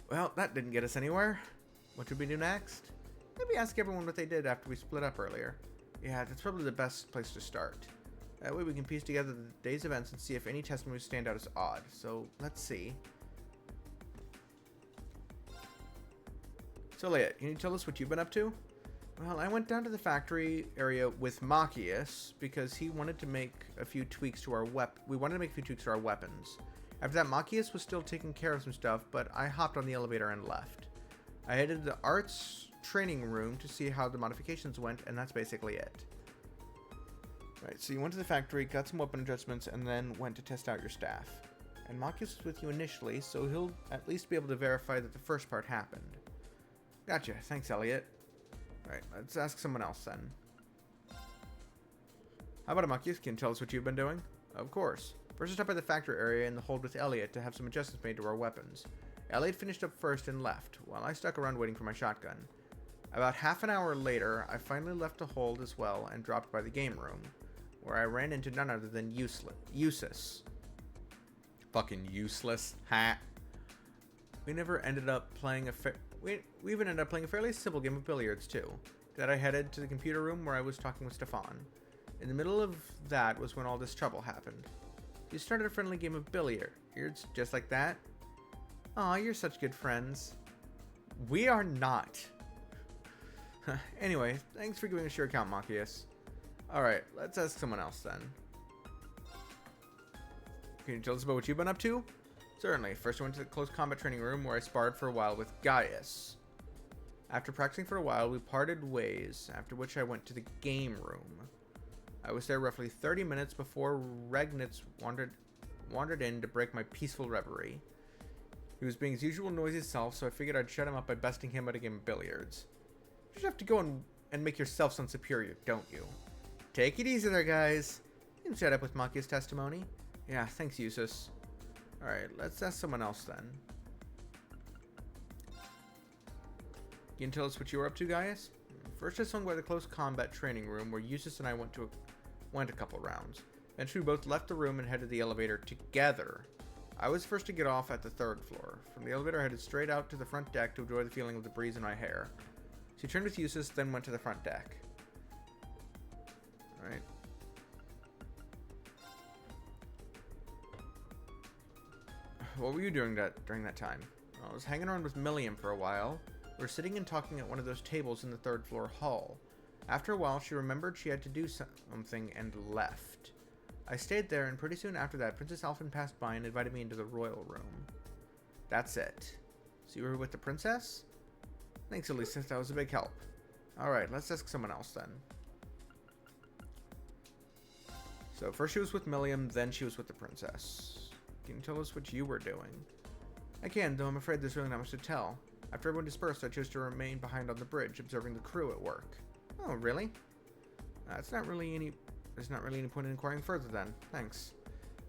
Well, that didn't get us anywhere. What should we do next? Maybe ask everyone what they did after we split up earlier. Yeah, that's probably the best place to start. That way we can piece together the day's events and see if any testimonies stand out as odd. So, let's see. So, Elliot, can you tell us what you've been up to? Well, I went down to the factory area with Machias because he wanted to make a few tweaks to our We wanted to make a few tweaks to our weapons. After that, Machias was still taking care of some stuff, but I hopped on the elevator and left. I headed to the arts training room to see how the modifications went, and that's basically it. Right, so you went to the factory, got some weapon adjustments, and then went to test out your staff. And Machias was with you initially, so he'll at least be able to verify that the first part happened. Gotcha. Thanks, Elliot. Alright, let's ask someone else then. How about Machias? Can you tell us what you've been doing? Of course. First, I stopped by the factory area in the hold with Elliot to have some adjustments made to our weapons. Elliot finished up first and left, while I stuck around waiting for my shotgun. About half an hour later, I finally left the hold as well and dropped by the game room, where I ran into none other than Useless. Fucking useless. Ha! We never ended up playing we even ended up playing a fairly simple game of billiards, too. Then I headed to the computer room where I was talking with Stefan. In the middle of that was when all this trouble happened. You started a friendly game of billiards, just like that? Aw, you're such good friends. We are not. Anyway, thanks for giving us your account, Machias. Alright, let's ask someone else then. Can you tell us about what you've been up to? Certainly. First I went to the close combat training room where I sparred for a while with Gaius. After practicing for a while, we parted ways, after which I went to the game room. I was there roughly 30 minutes before Regnitz wandered in to break my peaceful reverie. He was being his usual noisy self, so I figured I'd shut him up by besting him at a game of billiards. You just have to go and make yourself sound superior, don't you? Take it easy there, guys. You can shut up with Machias' testimony. Yeah, thanks, Usus. Alright, let's ask someone else then. You can tell us what you were up to, Gaius? First I swung by the close combat training room where Usus and I went a couple rounds. Then we both left the room and headed to the elevator together. I was first to get off at the 3rd floor. From the elevator I headed straight out to the front deck to enjoy the feeling of the breeze in my hair. She turned with Usus, then went to the front deck. Alright. What were you doing during that time? I was hanging around with Milliam for a while. We were sitting and talking at one of those tables in the 3rd floor hall. After a while, she remembered she had to do something and left. I stayed there, and pretty soon after that, Princess Alphen passed by and invited me into the royal room. That's it. So you were with the princess? Thanks, Elisa. That was a big help. Alright, let's ask someone else then. So first she was with Milliam, then she was with the princess. Can you tell us what you were doing? I can, though I'm afraid there's really not much to tell. After everyone dispersed, I chose to remain behind on the bridge, observing the crew at work. Oh, really? There's not really any point in inquiring further then. Thanks.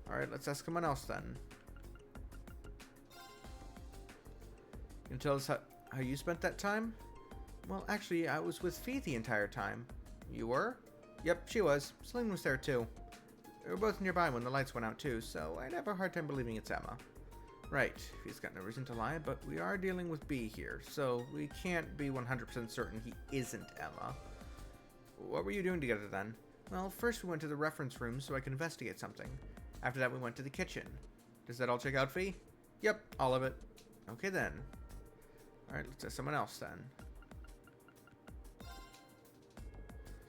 Alright, let's ask someone else then. Can you tell us how you spent that time? Well, actually, I was with Fee the entire time. You were? Yep, she was. Celine was there too. We were both nearby when the lights went out too, so I'd have a hard time believing it's Emma. Right, Fee's got no reason to lie, but we are dealing with B here, so we can't be 100% certain he isn't Emma. What were you doing together then? Well, first we went to the reference room so I could investigate something. After that we went to the kitchen. Does that all check out, Fee? Yep, all of it. Okay then. Alright, let's ask someone else then.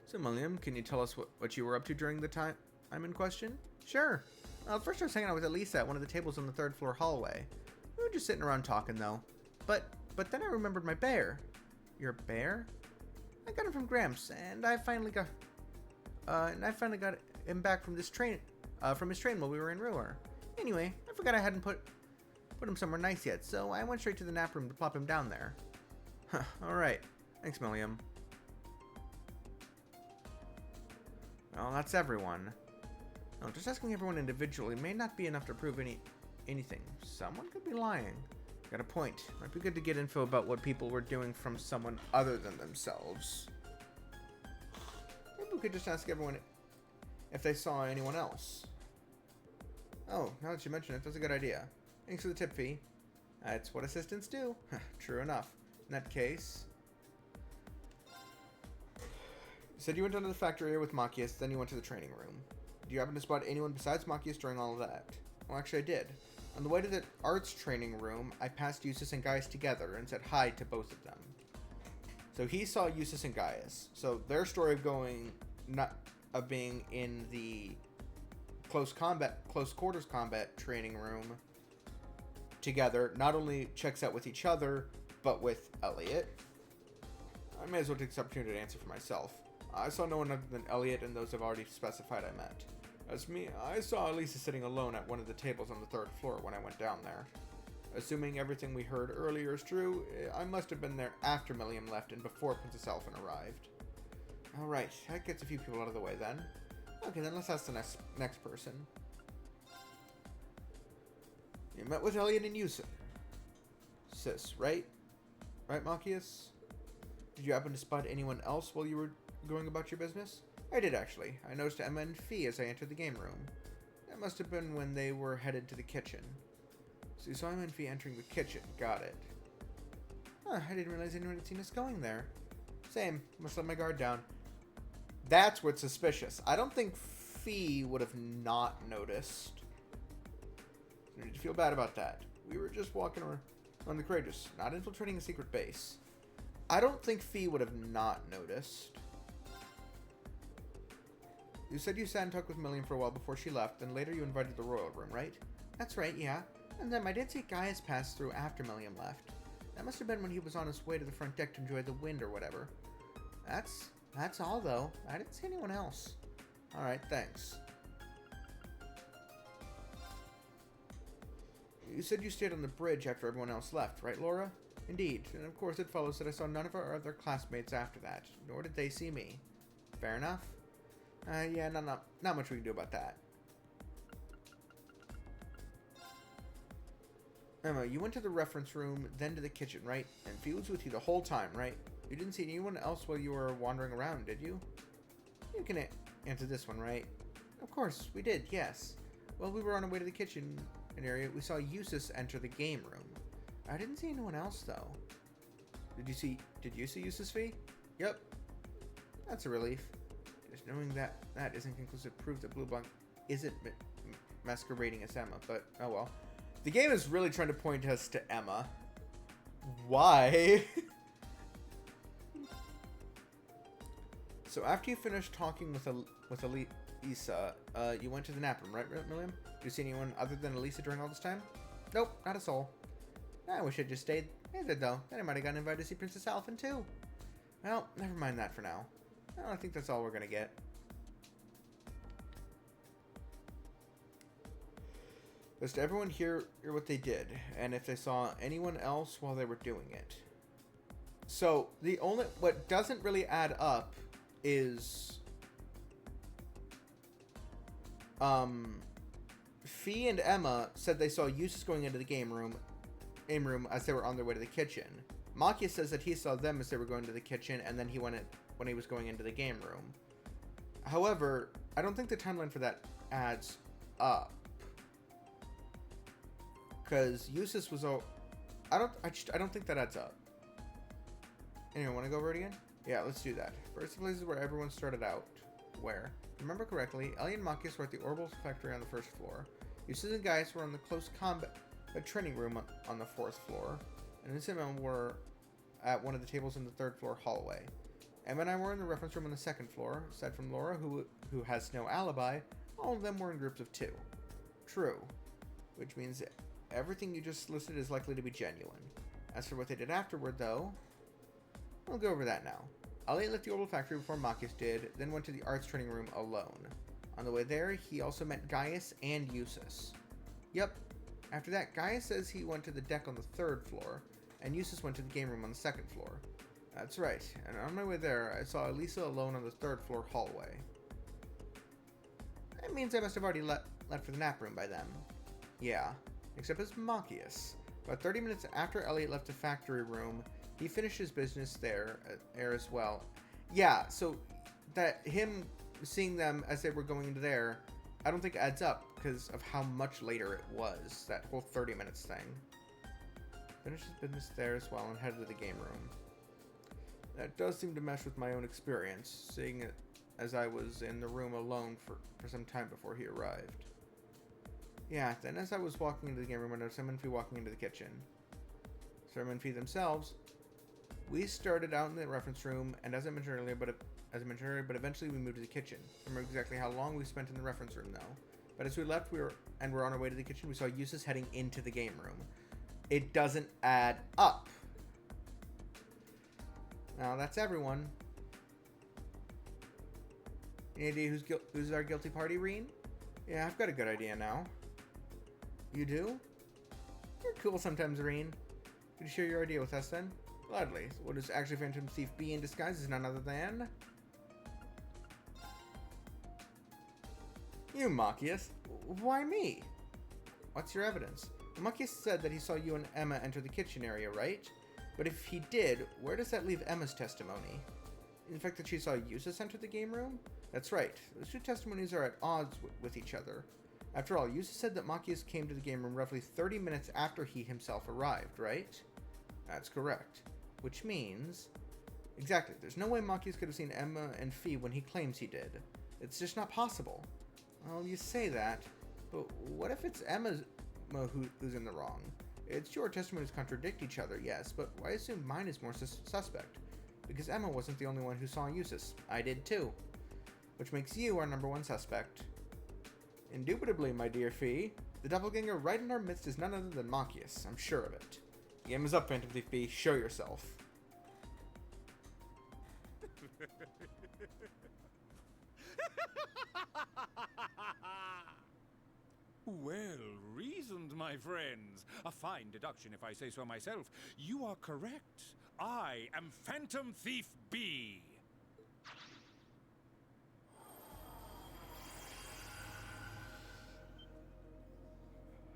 So, William, can you tell us what you were up to during the time I'm in question? Sure. Well, first I was hanging out with Elisa at one of the tables on the third floor hallway. We were just sitting around talking, though. But then I remembered my bear. Your bear? I got him from Gramps, and I finally got him back from his train while we were in Ruhr. Anyway, I forgot I hadn't put him somewhere nice yet, so I went straight to the nap room to plop him down there. Huh, alright. Thanks, William. Well, that's everyone. No, just asking everyone individually may not be enough to prove anything. Someone could be lying. Got a point. Might be good to get info about what people were doing from someone other than themselves. Maybe we could just ask everyone if they saw anyone else. Oh, now that you mention it, that's a good idea. Thanks for the tip, Fee. That's what assistants do. True enough. In that case... You said you went down to the factory area with Machias, then you went to the training room. Do you happen to spot anyone besides Machias during all of that? Well, actually I did. On the way to the arts training room, I passed Eustace and Gaius together and said hi to both of them. So he saw Eustace and Gaius. So their story of being in the close quarters combat training room together not only checks out with each other, but with Elliot. I may as well take this opportunity to answer for myself. I saw no one other than Elliot and those I've already specified I met. As me, I saw Elisa sitting alone at one of the tables on the third floor when I went down there. Assuming everything we heard earlier is true, I must have been there after Milliam left and before Princess Elfin arrived. Alright, that gets a few people out of the way then. Okay, then let's ask the next person. You met with Elliot and Eustace, right? Right, Machias? Did you happen to spot anyone else while you were going about your business? I did, actually. I noticed Emma and Fee as I entered the game room. That must have been when they were headed to the kitchen. So you saw Emma and Fee entering the kitchen. Got it. Huh, I didn't realize anyone had seen us going there. Same. Must let my guard down. That's what's suspicious. I don't think Fee would have not noticed. No need to feel bad about that. We were just walking around the courageous, not infiltrating a secret base. I don't think Fee would have not noticed. You said you sat and talked with Milliam for a while before she left, and later you invited the royal room, right? That's right, yeah. And then I did see Gaius pass through after Milliam left. That must have been when he was on his way to the front deck to enjoy the wind or whatever. That's all, though. I didn't see anyone else. Alright, thanks. You said you stayed on the bridge after everyone else left, right, Laura? Indeed, and of course it follows that I saw none of our other classmates after that, nor did they see me. Fair enough? Yeah, not much we can do about that. Emma, you went to the reference room, then to the kitchen, right? And Fee was with you the whole time, right? You didn't see anyone else while you were wandering around, did you? You can answer this one, right? Of course, we did, yes. While we were on our way to the kitchen area, we saw Eustace enter the game room. I didn't see anyone else, though. Did you see Eustace, Fee? Yep. That's a relief. Just knowing that isn't conclusive proof that Blue Blanc isn't masquerading as Emma, but oh well. The game is really trying to point us to Emma. Why? So after you finished talking with Elisa, you went to the nap room, right, Milliam? Did you see anyone other than Elisa during all this time? Nope, not a soul. I wish I'd just stayed. I did though. Then I might have gotten invited to see Princess Elfin too. Well, never mind that for now. I think that's all we're gonna get. Just everyone hear what they did, and if they saw anyone else while they were doing it. So what doesn't really add up is Fee and Emma said they saw Eustace going into the game room as they were on their way to the kitchen. Makia says that he saw them as they were going to the kitchen, and then he went in when he was going into the game room. However, I don't think the timeline for that adds up. Because Eustace was all... I don't think that adds up. Anyway, want to go over it again? Yeah, let's do that. First, the places where everyone started out. Where? If I remember correctly, Ellie and Machias were at the Orbital Factory on the first floor. Eustace and Gaius were in the close combat training room on the fourth floor. And Lucy and Emma were at one of the tables in the third floor hallway. Emma and I were in the reference room on the second floor. Aside from Laura, who has no alibi, all of them were in groups of 2. True. Which means everything you just listed is likely to be genuine. As for what they did afterward, though, we'll go over that now. Elliot left the Orbital Factory before Machias did, then went to the arts training room alone. On the way there, he also met Gaius and Eustace. Yep. After that, Gaius says he went to the deck on the third floor, and Eustace went to the game room on the second floor. That's right, and on my way there, I saw Elisa alone on the third floor hallway. That means I must have already left for the nap room by then. Yeah, except as Machias. About 30 minutes after Elliot left the factory room, he finished his business there as well. Yeah, so that him seeing them as they were going into there, I don't think adds up because of how much later it was, that whole 30 minutes thing. Finished his business there as well and headed to the game room. That does seem to mesh with my own experience, seeing it as I was in the room alone for some time before he arrived. Yeah, then as I was walking into the game room, I noticed Em and Fee walking into the kitchen. So Em and Fee themselves, we started out in the reference room, and as I mentioned earlier, but eventually we moved to the kitchen. I don't remember exactly how long we spent in the reference room though. But as we left, we were on our way to the kitchen, we saw Eustace heading into the game room. It doesn't add up. Now that's everyone. Any idea who's our guilty party, Reen? Yeah, I've got a good idea now. You do? You're cool sometimes, Reen. Could you share your idea with us then? Gladly. So what is actually Phantom Thief B in disguise is none other than... you, Machias. Why me? What's your evidence? Machias said that he saw you and Emma enter the kitchen area, right? But if he did, where does that leave Emma's testimony? In fact, that she saw Eustace enter the game room? That's right. Those two testimonies are at odds with each other. After all, Eustace said that Machias came to the game room roughly 30 minutes after he himself arrived, right? That's correct. Which means... exactly. There's no way Machias could have seen Emma and Fee when he claims he did. It's just not possible. Well, you say that, but what if it's Emma who's in the wrong? It's your testimonies contradict each other, yes, but why assume mine is more suspect? Because Emma wasn't the only one who saw Eustace. I did too. Which makes you our #1 suspect. Indubitably, my dear Fee. The doppelganger right in our midst is none other than Machias. I'm sure of it. The game is up, Phantom Thief B. Show yourself. Well reasoned, my friends. A fine deduction, if I say so myself. You are correct. I am Phantom Thief B.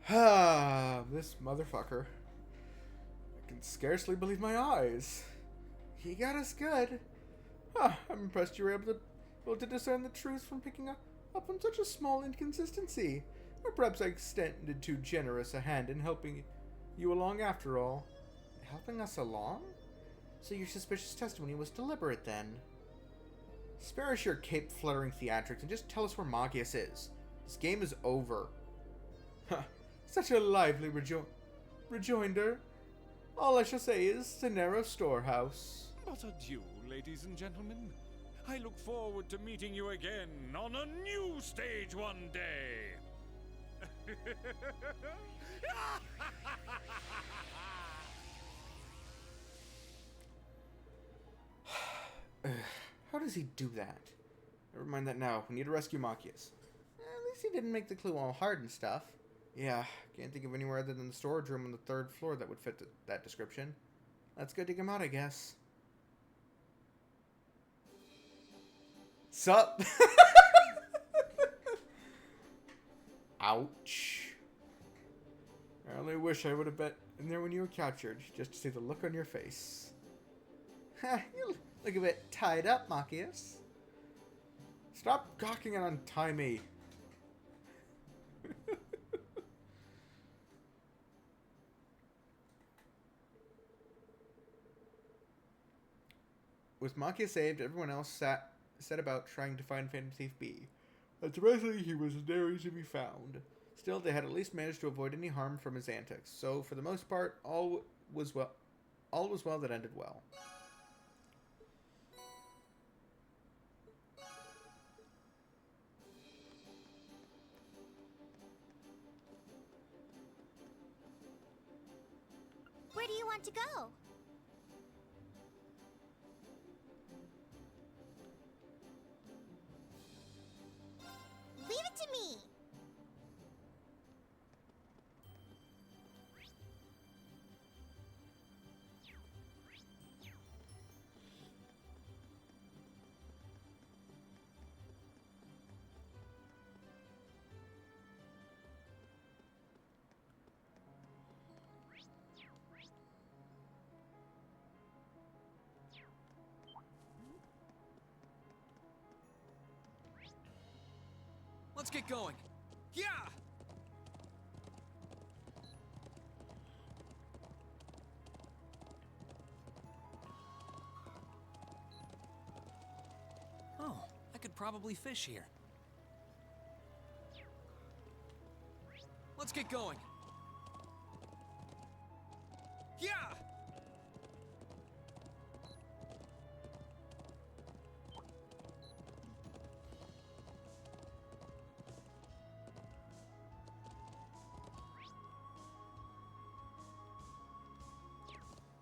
Ah, this motherfucker. I can scarcely believe my eyes. He got us good. I'm impressed you were able to discern the truth from picking up on such a small inconsistency. Or perhaps I extended too generous a hand in helping you along after all. Helping us along? So your suspicious testimony was deliberate then? Spare us your cape-fluttering theatrics and just tell us where Machias is. This game is over. Such a lively rejoinder. All I shall say is Cenero Storehouse. But adieu, ladies and gentlemen. I look forward to meeting you again on a new stage one day. How does he do that? Never mind that now. We need to rescue Machias. At least he didn't make the clue all hard and stuff. Yeah, can't think of anywhere other than the storage room on the third floor that would fit that description. Let's go dig him out, I guess. Sup? Ouch. I only wish I would have And there when you were captured, just to see the look on your face. Ha, you look a bit tied up, Machias. Stop gawking and untie me. With Machias saved, everyone else set about trying to find Phantom Thief B. Surprisingly, he was nowhere to be found. Still, they had at least managed to avoid any harm from his antics, so for the most part, all was well that ended well. Where do you want to go? Leave it to me! Let's get going. Yeah! Oh, I could probably fish here. Let's get going. Yeah!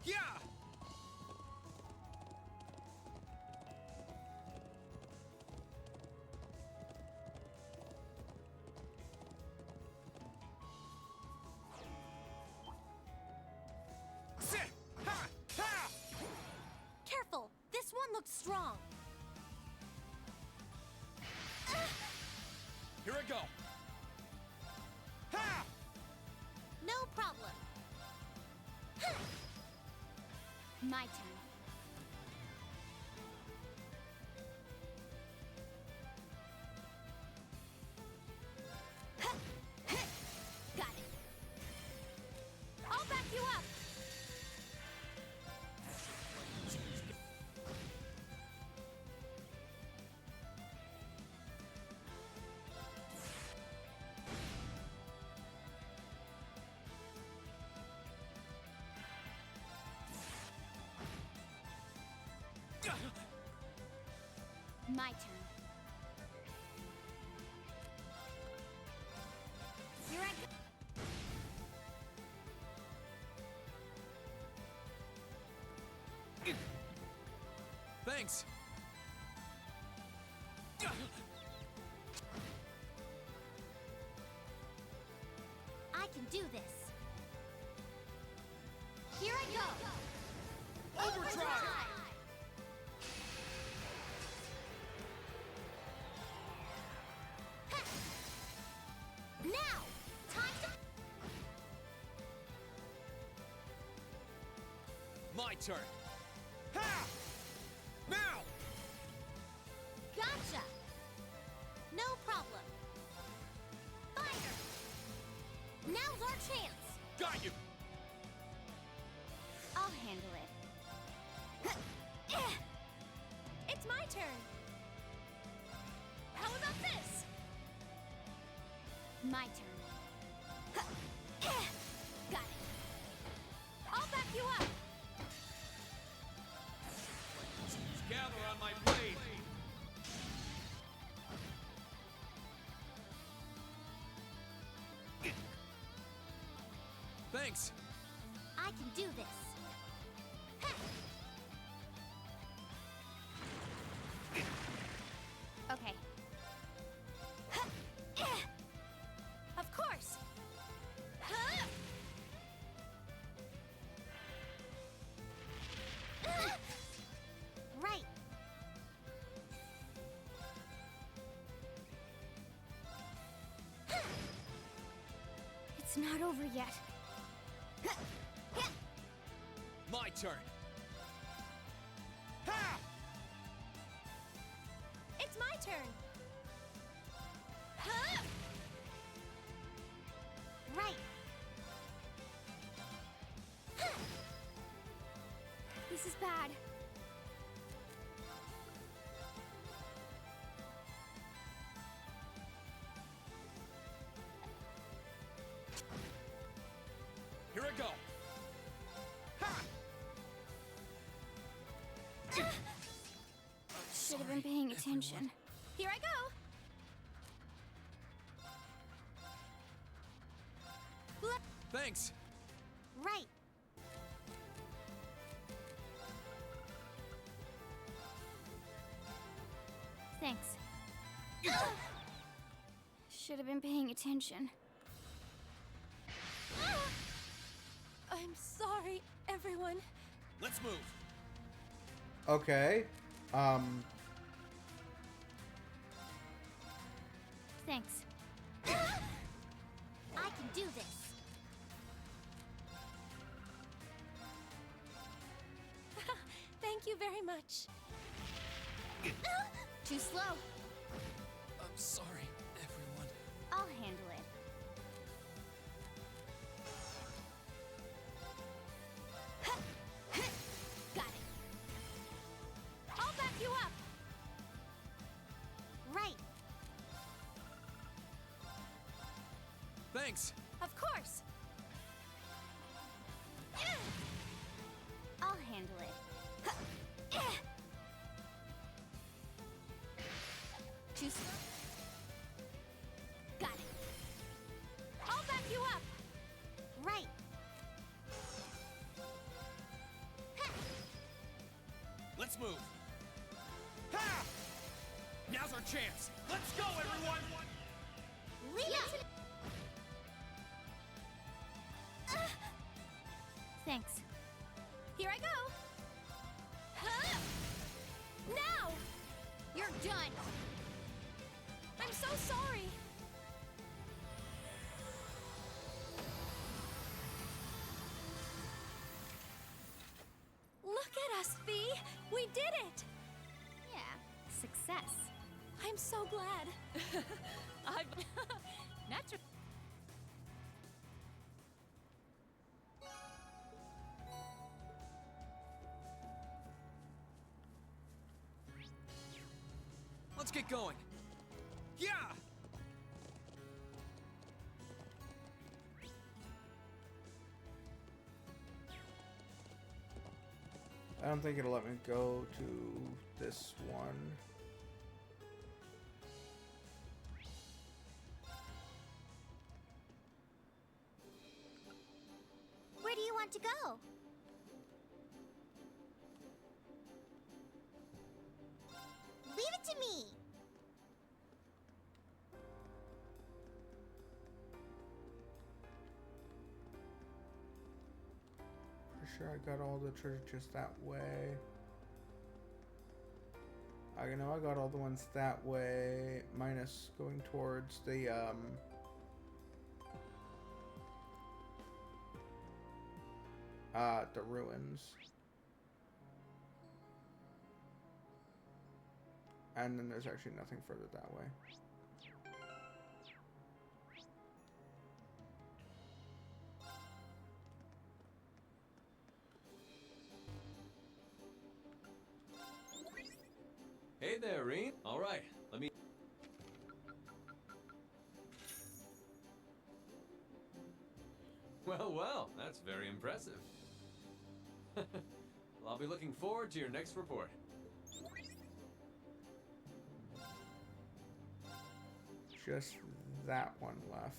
Yeah! Careful! This one looks strong. Here I go. Ha! No problem. My turn. Got it. I'll back you up. My turn. Here I go. Thanks. I can do this. Here I go. Overdrive! Now, time to... My turn. Ha! Now! Gotcha! No problem. Fire! Now's our chance. Got you! I'll handle it. It's my turn. How about this? My turn. Got it. I'll back you up. Gather on my blade! Thanks. I can do this. Okay. Of course. Right. It's not over yet. My turn. Ha! It's my turn. Huh? Right. Huh. This is bad. Here I go. Ha! Should have been paying attention. Here I go. Thanks. Right. Thanks. Should have been paying attention. I'm sorry, everyone. Let's move. Okay. Thanks. I can do this. Thank you very much. Too slow. I'm sorry, everyone. I'll handle it. Got it. I'll back you up. Right. Thanks. Of course. I'll handle it. Too slow. Got it. I'll back you up. Right. Let's move. Ha! Now's our chance. Let's go, everyone. Leave it to Thanks. Here I go. Huh? Now! You're done. I'm so sorry. Look at us, Fee! We did it! Yeah, success. I'm so glad. I've... Natural. Let's get going. Yeah! I don't think it'll let me go to this one. Where do you want to go? Leave it to me. For sure I got all the treasure chests that way. I know I got all the ones that way, minus going towards the ruins. And then there's actually nothing further that way. Hey there, Reen. All right, let me... Well, that's very impressive. Well, I'll be looking forward to your next report. Just that one left.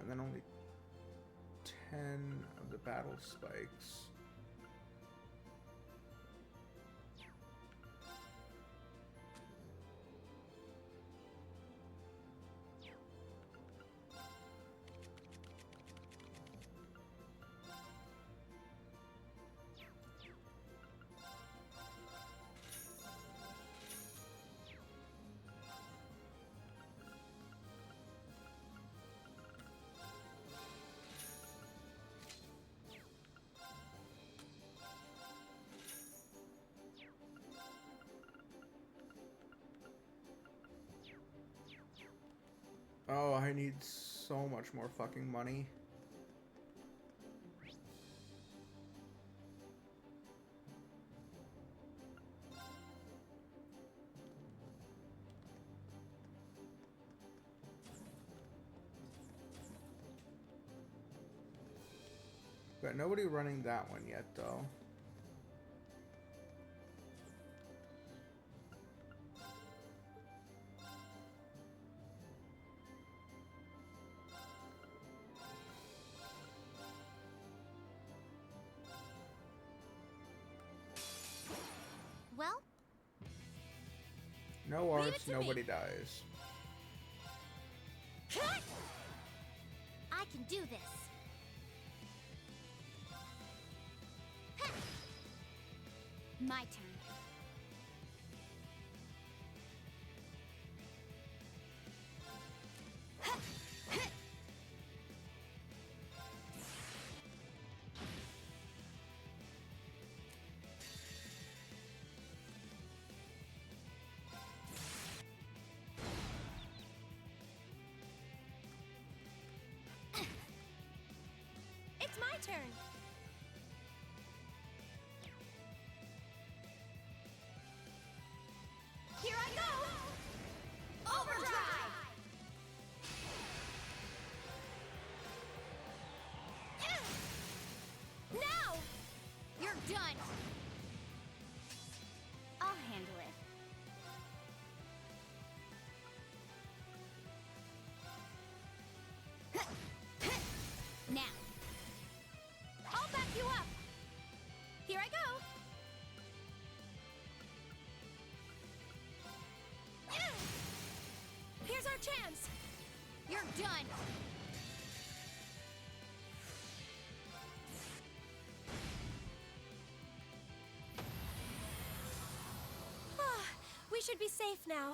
and then only 10 of the battle spikes. Oh, I need so much more fucking money. Got nobody running that one yet, though. Well, No Leave arts, it to nobody me. dies. I can do this. Ha! My turn. It's my turn. Here I go! Overdrive! Now! You're done! I'll handle it. Now! I'll back you up! Here I go! Here's our chance! You're done! We should be safe now.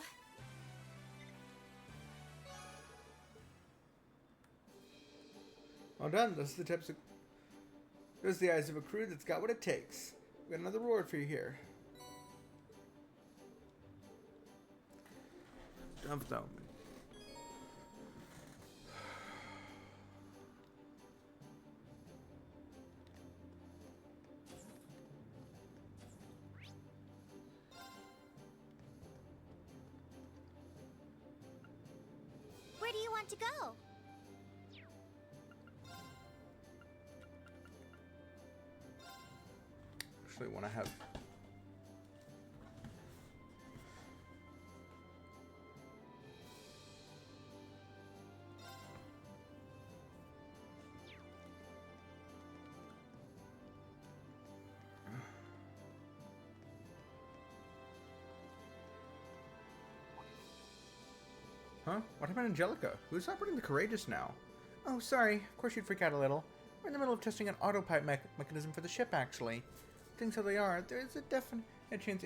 Well done. Those are the types of. Those are the eyes of a crew that's got what it takes. We got another reward for you here. Dump them. Where do you want to go? Actually, want to have. Huh? What happened to Angelica? Who's operating the Courageous now? Oh, sorry. Of course you'd freak out a little. We're in the middle of testing an autopipe mechanism for the ship, actually. Things how they are, there is a definite chance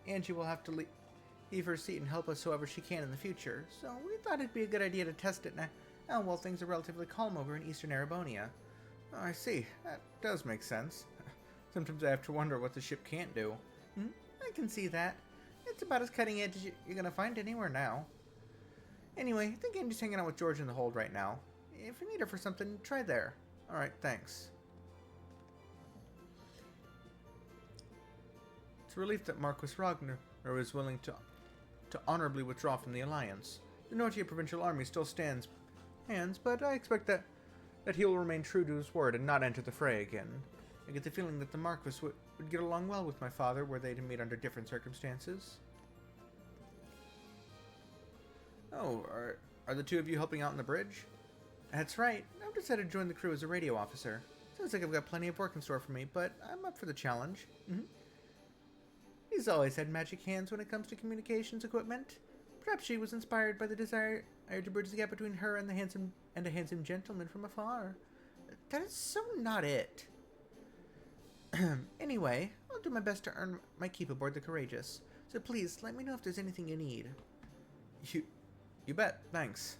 Angie will have to leave her seat and help us however she can in the future. So we thought it'd be a good idea to test it now while things are relatively calm over in eastern Erebonia. Oh, I see. That does make sense. Sometimes I have to wonder what the ship can't do. I can see that. It's about as cutting edge as you're going to find anywhere now. Anyway, I think Angie's hanging out with George in the hold right now. If you need her for something, try there. Alright, thanks. It's a relief that Marquis Ragnar was willing to honorably withdraw from the Alliance. The Nortia Provincial Army still stands hands, but I expect that he will remain true to his word and not enter the fray again. I get the feeling that the Marquis would get along well with my father were they to meet under different circumstances. Oh, are the two of you helping out on the bridge? That's right. I've decided to join the crew as a radio officer. Sounds like I've got plenty of work in store for me, but I'm up for the challenge. He's always had magic hands when it comes to communications equipment. Perhaps she was inspired by the desire to bridge the gap between her and a handsome gentleman from afar. That is so not it. Anyway, I'll do my best to earn my keep aboard the Courageous. So please, let me know if there's anything you need. You bet. Thanks.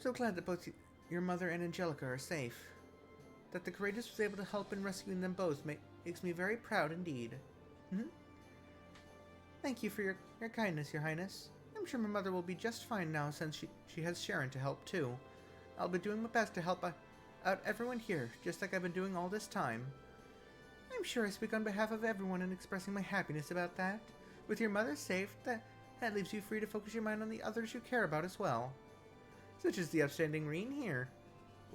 So glad that both your mother and Angelica are safe. That the Courageous was able to help in rescuing them both makes me very proud indeed. Thank you for your kindness, Your Highness. I'm sure my mother will be just fine now since she has Sharon to help too. I'll be doing my best to help out everyone here, just like I've been doing all this time. I'm sure I speak on behalf of everyone in expressing my happiness about that. With your mother safe, that leaves you free to focus your mind on the others you care about as well. Such as the upstanding Reen here.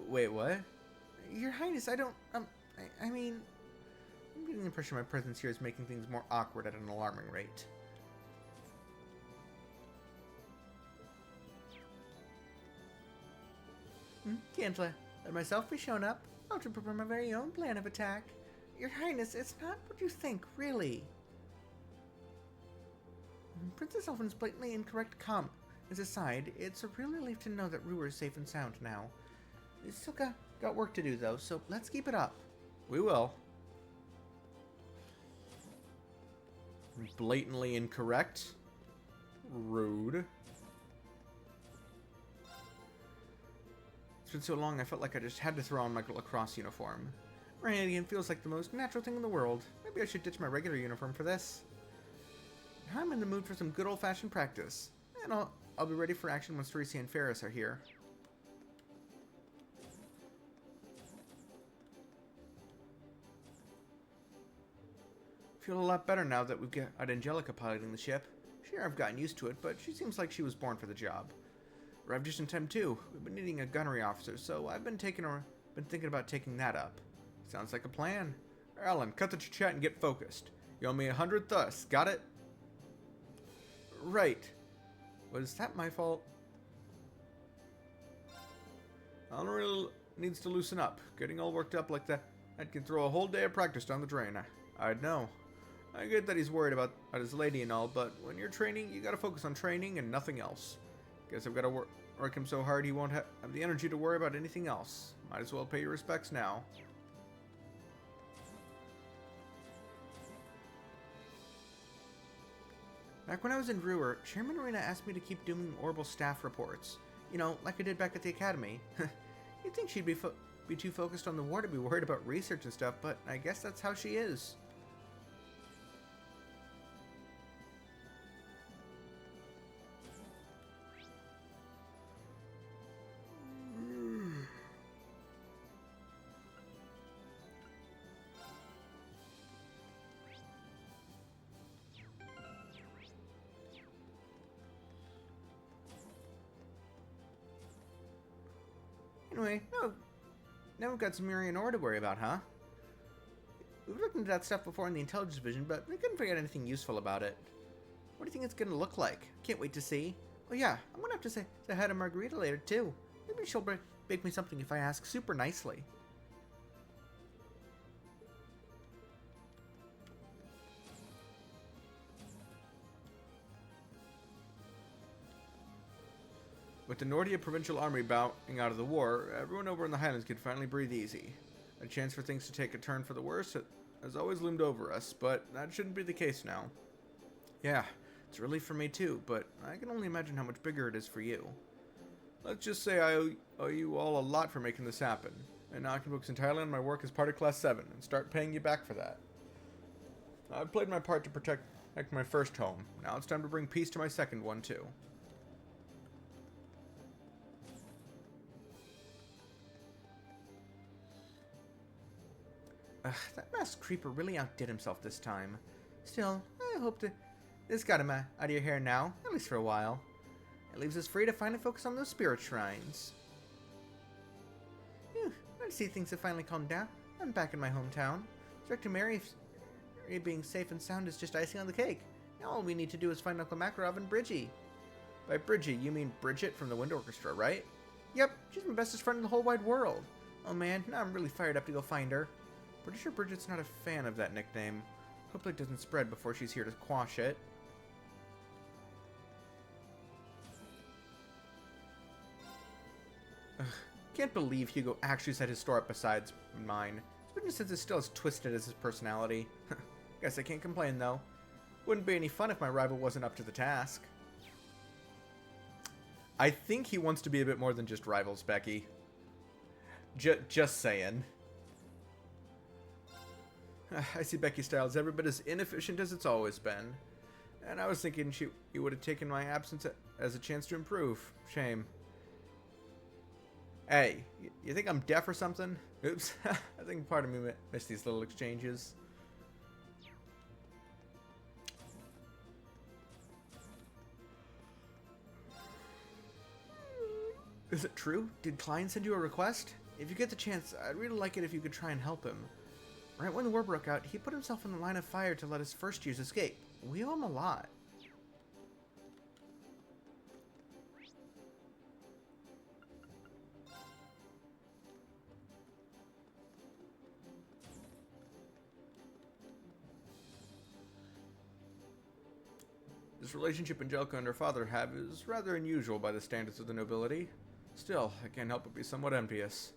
Wait, what? Your Highness, I don't, I mean, I'm getting the impression my presence here is making things more awkward at an alarming rate. Can't let myself be shown up. I'll have to prepare my very own plan of attack. Your Highness, it's not what you think, really. Princess Elfin's blatantly incorrect comment as aside, it's a real relief to know that Ruhr is safe and sound now. We still got work to do, though, so let's keep it up. We will. Blatantly incorrect. Rude. It's been so long I felt like I just had to throw on my lacrosse uniform. Radiant feels like the most natural thing in the world. Maybe I should ditch my regular uniform for this. Now I'm in the mood for some good old-fashioned practice. And I'll be ready for action once Teresa and Ferris are here. Feel a lot better now that we've got Angelica piloting the ship. Sure, I've gotten used to it, but she seems like she was born for the job. Arrived just in time too. We've been needing a gunnery officer, so I've been thinking about taking that up. Sounds like a plan. Alan, cut the chit-chat and get focused. You owe me 100 thus. Got it? Right. Was that my fault? Alan really needs to loosen up. Getting all worked up like that can throw a whole day of practice down the drain. I'd know. I get that he's worried about his lady and all, but when you're training, you gotta focus on training and nothing else. Guess I've gotta work him so hard he won't have the energy to worry about anything else. Might as well pay your respects now. Back when I was in Ruhr, Chairman Arena asked me to keep doing Orbital staff reports. You know, like I did back at the academy. You'd think she'd be too focused on the war to be worried about research and stuff, but I guess that's how she is. Anyway, now we've got some Mirian ore to worry about, huh? We've looked into that stuff before in the intelligence division, but we couldn't figure out anything useful about it. What do you think it's gonna look like? Can't wait to see. Oh yeah, I'm gonna have to say hi to Margarita later too. Maybe she'll bake me something if I ask super nicely. With the Nordia Provincial Army bowing out of the war, everyone over in the Highlands could finally breathe easy. A chance for things to take a turn for the worse has always loomed over us, but that shouldn't be the case now. Yeah, it's a relief for me too, but I can only imagine how much bigger it is for you. Let's just say I owe you all a lot for making this happen, and now I can focus entirely on my work as part of Class 7 and start paying you back for that. I've played my part to protect my first home. Now it's time to bring peace to my second one too. That masked creeper really outdid himself this time. Still, I hope this got him out of your hair now, at least for a while. It leaves us free to finally focus on those spirit shrines. I see things have finally calmed down. I'm back in my hometown. Director Mary being safe and sound is just icing on the cake. Now all we need to do is find Uncle Makarov and Bridgie. By Bridgie, you mean Bridget from the Wind Orchestra, right? Yep, she's my bestest friend in the whole wide world. Oh man, now I'm really fired up to go find her. Pretty sure Bridget's not a fan of that nickname. Hopefully it doesn't spread before she's here to quash it. Ugh, can't believe Hugo actually set his store up beside mine. Witness since it's still as twisted as his personality. Guess I can't complain though. Wouldn't be any fun if my rival wasn't up to the task. I think he wants to be a bit more than just rivals, Becky. Just saying. I see Becky's style is every bit as inefficient as it's always been. And I was thinking he would have taken my absence as a chance to improve. Shame. Hey, you think I'm deaf or something? Oops. I think part of me missed these little exchanges. Is it true? Did Klein send you a request? If you get the chance, I'd really like it if you could try and help him. Right when the war broke out, he put himself in the line of fire to let his first years escape. We owe him a lot. This relationship Angelica and her father have is rather unusual by the standards of the nobility. Still, I can't help but be somewhat envious.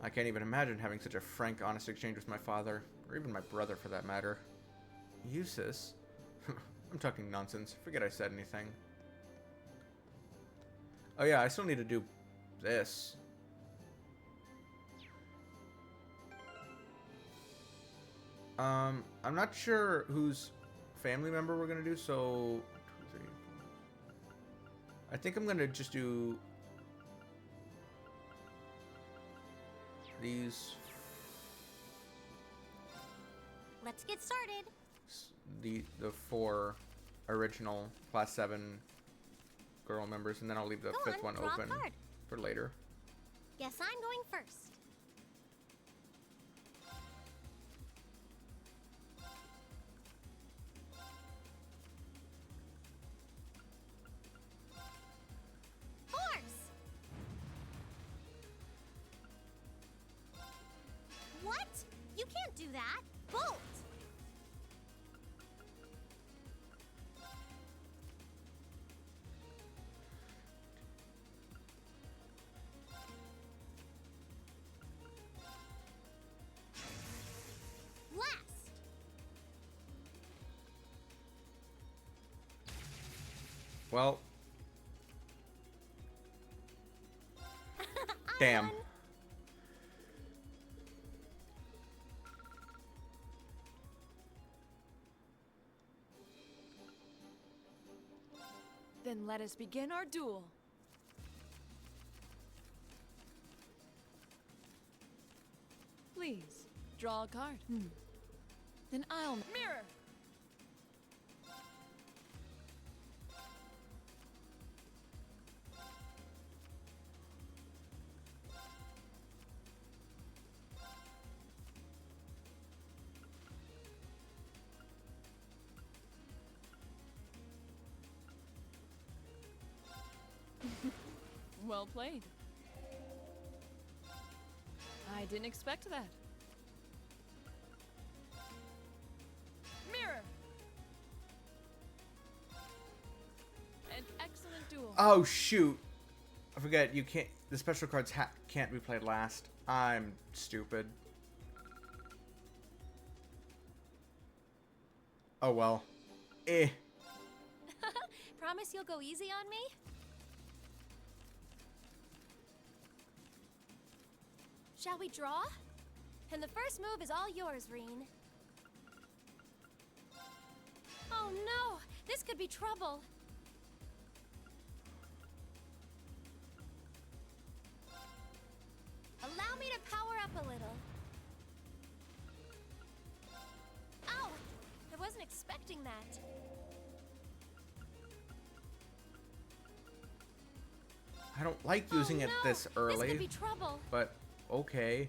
I can't even imagine having such a frank, honest exchange with my father, or even my brother for that matter. Eustace? I'm talking nonsense. Forget I said anything. Oh yeah, I still need to do this. I'm not sure whose family member we're gonna do, so 2, 3, 4. I think I'm gonna just do these. Let's get started. The 4 original Class 7 girl members, and then I'll leave the 5th one open for later. Guess I'm going first. What? You can't do that. Bolt! Blast! Well. Damn. Then let us begin our duel. Please, draw a card. Then I'll... Mirror! Well played. I didn't expect that. Mirror! An excellent duel. Oh, shoot. I forget, you can't... The special cards can't be played last. I'm stupid. Oh, well. Promise you'll go easy on me? Shall we draw? And the first move is all yours, Reen. Oh no! This could be trouble! Allow me to power up a little. Ow! I wasn't expecting that. I don't like using it this early. This could be trouble. But, okay.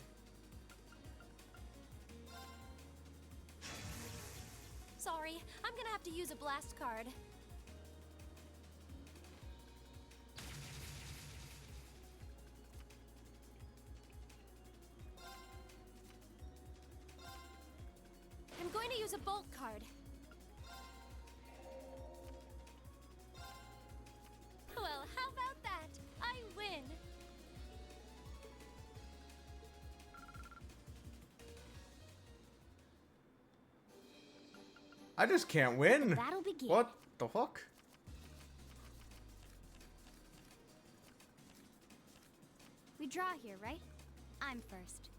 Sorry, I'm gonna have to use a blast card. I'm going to use a bolt card. Well, how about that? I win. I just can't win. The battle begins. What the fuck? We draw here, right? I'm first.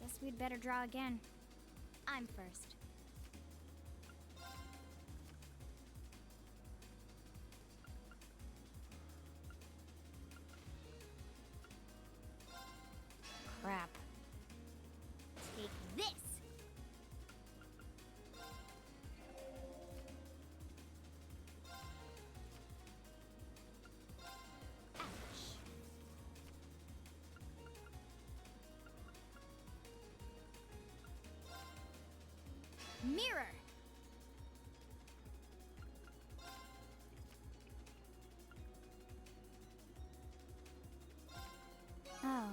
Guess we'd better draw again. I'm first. Crap. Take this! Ouch. Mirror! Oh.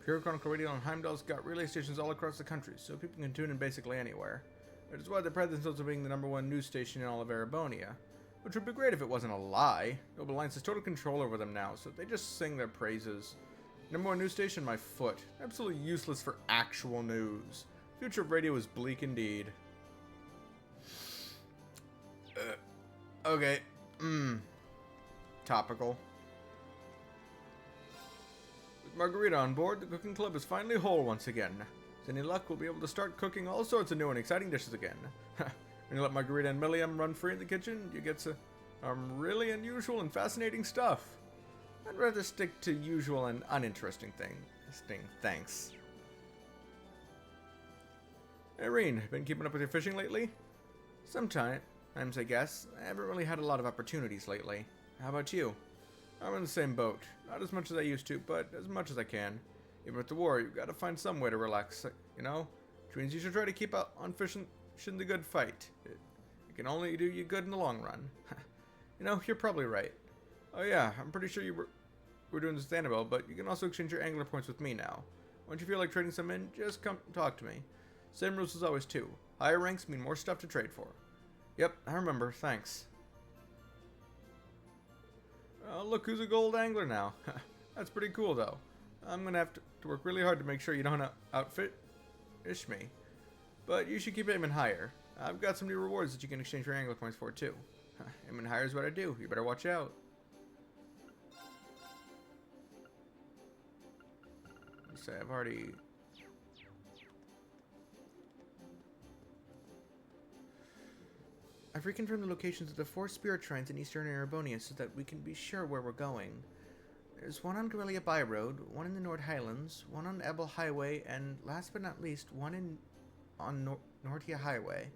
Pure Chronicle Radio and Heimdall's got relay stations all across the country, so people can tune in basically anywhere. Which is why they pride themselves on being the #1 news station in all of Erebonia. Which would be great if it wasn't a lie. Noble Alliance has total control over them now, so they just sing their praises. #1 news station, my foot. Absolutely useless for actual news. Future of radio is bleak indeed. Okay. Topical. With Margarita on board, the cooking club is finally whole once again. With any luck, we'll be able to start cooking all sorts of new and exciting dishes again. When you let Margarita and Milliam run free in the kitchen, you get some really unusual and fascinating stuff. I'd rather stick to usual and uninteresting thanks. Hey, Reen, been keeping up with your fishing lately? Sometimes, I guess. I haven't really had a lot of opportunities lately. How about you? I'm in the same boat. Not as much as I used to, but as much as I can. Even with the war, you've got to find some way to relax, you know? Which means you should try to keep out on fishing the good fight. It can only do you good in the long run. You know, you're probably right. Oh yeah, I'm pretty sure you were doing this with Annabelle, but you can also exchange your angler points with me now. Once you feel like trading some in, just come talk to me. Same rules as always too. Higher ranks mean more stuff to trade for. Yep, I remember, thanks. Look who's a gold angler now. That's pretty cool though. I'm gonna have to work really hard to make sure you don't outfish me. But you should keep aiming higher. I've got some new rewards that you can exchange your angler points for too. Aiming higher is what I do. You better watch out. Say I've already... I've reconfirmed the locations of the 4 spirit shrines in Eastern Erebonia so that we can be sure where we're going. There's one on Guerrilla Byroad, one in the Nord Highlands, one on Ebel Highway, and last but not least, one on Nortia Highway.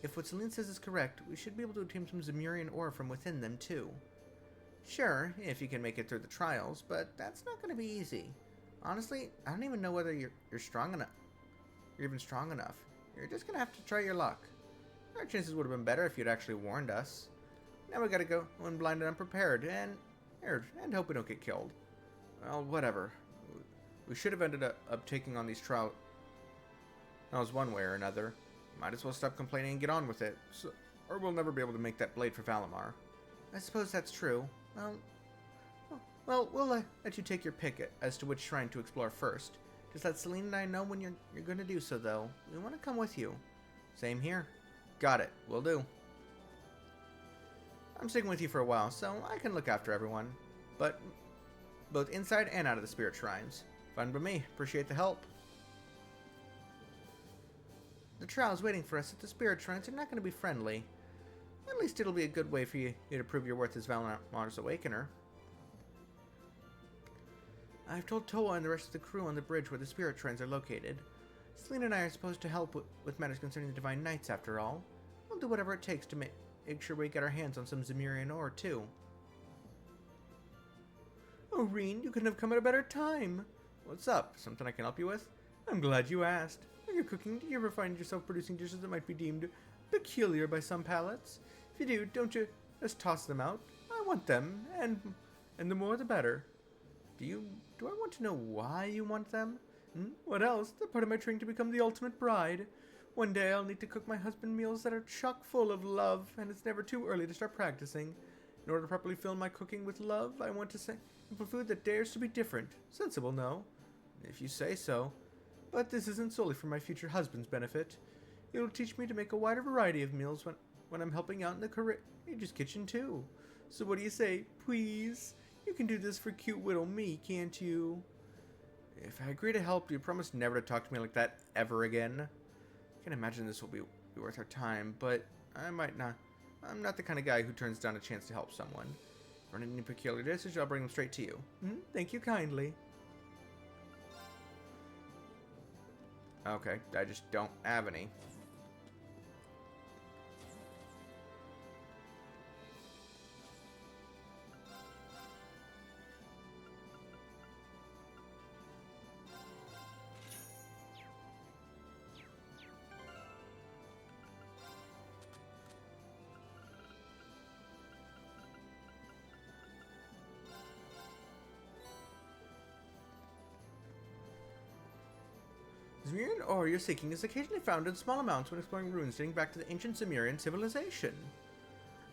If what Celine says is correct, we should be able to obtain some Zemurian ore from within them too. Sure, if you can make it through the trials, but that's not going to be easy. Honestly, I don't even know whether you're strong enough. You're even strong enough. You're just going to have to try your luck. Our chances would have been better if you'd actually warned us. Now we gotta go in blind and unprepared, and hope we don't get killed. Well, whatever. We should have ended up taking on these trials one way or another. Might as well stop complaining and get on with it, or we'll never be able to make that blade for Valimar. I suppose that's true. Well, we'll let you take your pick as to which shrine to explore first. Just let Celine and I know when you're going to do so, though. We want to come with you. Same here. Got it. Will do. I'm sticking with you for a while, so I can look after everyone. But both inside and out of the spirit shrines. Fine by me. Appreciate the help. The trials waiting for us at the spirit shrines are not going to be friendly. At least it'll be a good way for you to prove your worth as Valamar's Awakener. I've told Toa and the rest of the crew on the bridge where the spirit shrines are located. Selena and I are supposed to help with matters concerning the Divine Knights, after all. We'll do whatever it takes to make sure we get our hands on some Zemurian ore, too. Oh, Reen, you couldn't have come at a better time. What's up? Something I can help you with? I'm glad you asked. When you're cooking, do you ever find yourself producing dishes that might be deemed peculiar by some palates? If you do, don't you just toss them out? I want them, and the more the better. Do I want to know why you want them? What else? They're part of my training to become the ultimate bride. One day I'll need to cook my husband meals that are chock full of love, and it's never too early to start practicing. In order to properly fill my cooking with love, I want to say for food that dares to be different. Sensible, no? If you say so. But this isn't solely for my future husband's benefit. It'll teach me to make a wider variety of meals when I'm helping out in the courageous kitchen too. So what do you say, please? You can do this for cute little me, can't you? If I agree to help, do you promise never to talk to me like that ever again? I can't imagine this will be worth our time, but I might not. I'm not the kind of guy who turns down a chance to help someone. If I run into any peculiar dishes, I'll bring them straight to you. Thank you kindly. Okay, I just don't have any. Zemurian ore you're seeking is occasionally found in small amounts when exploring ruins dating back to the ancient Zemurian civilization.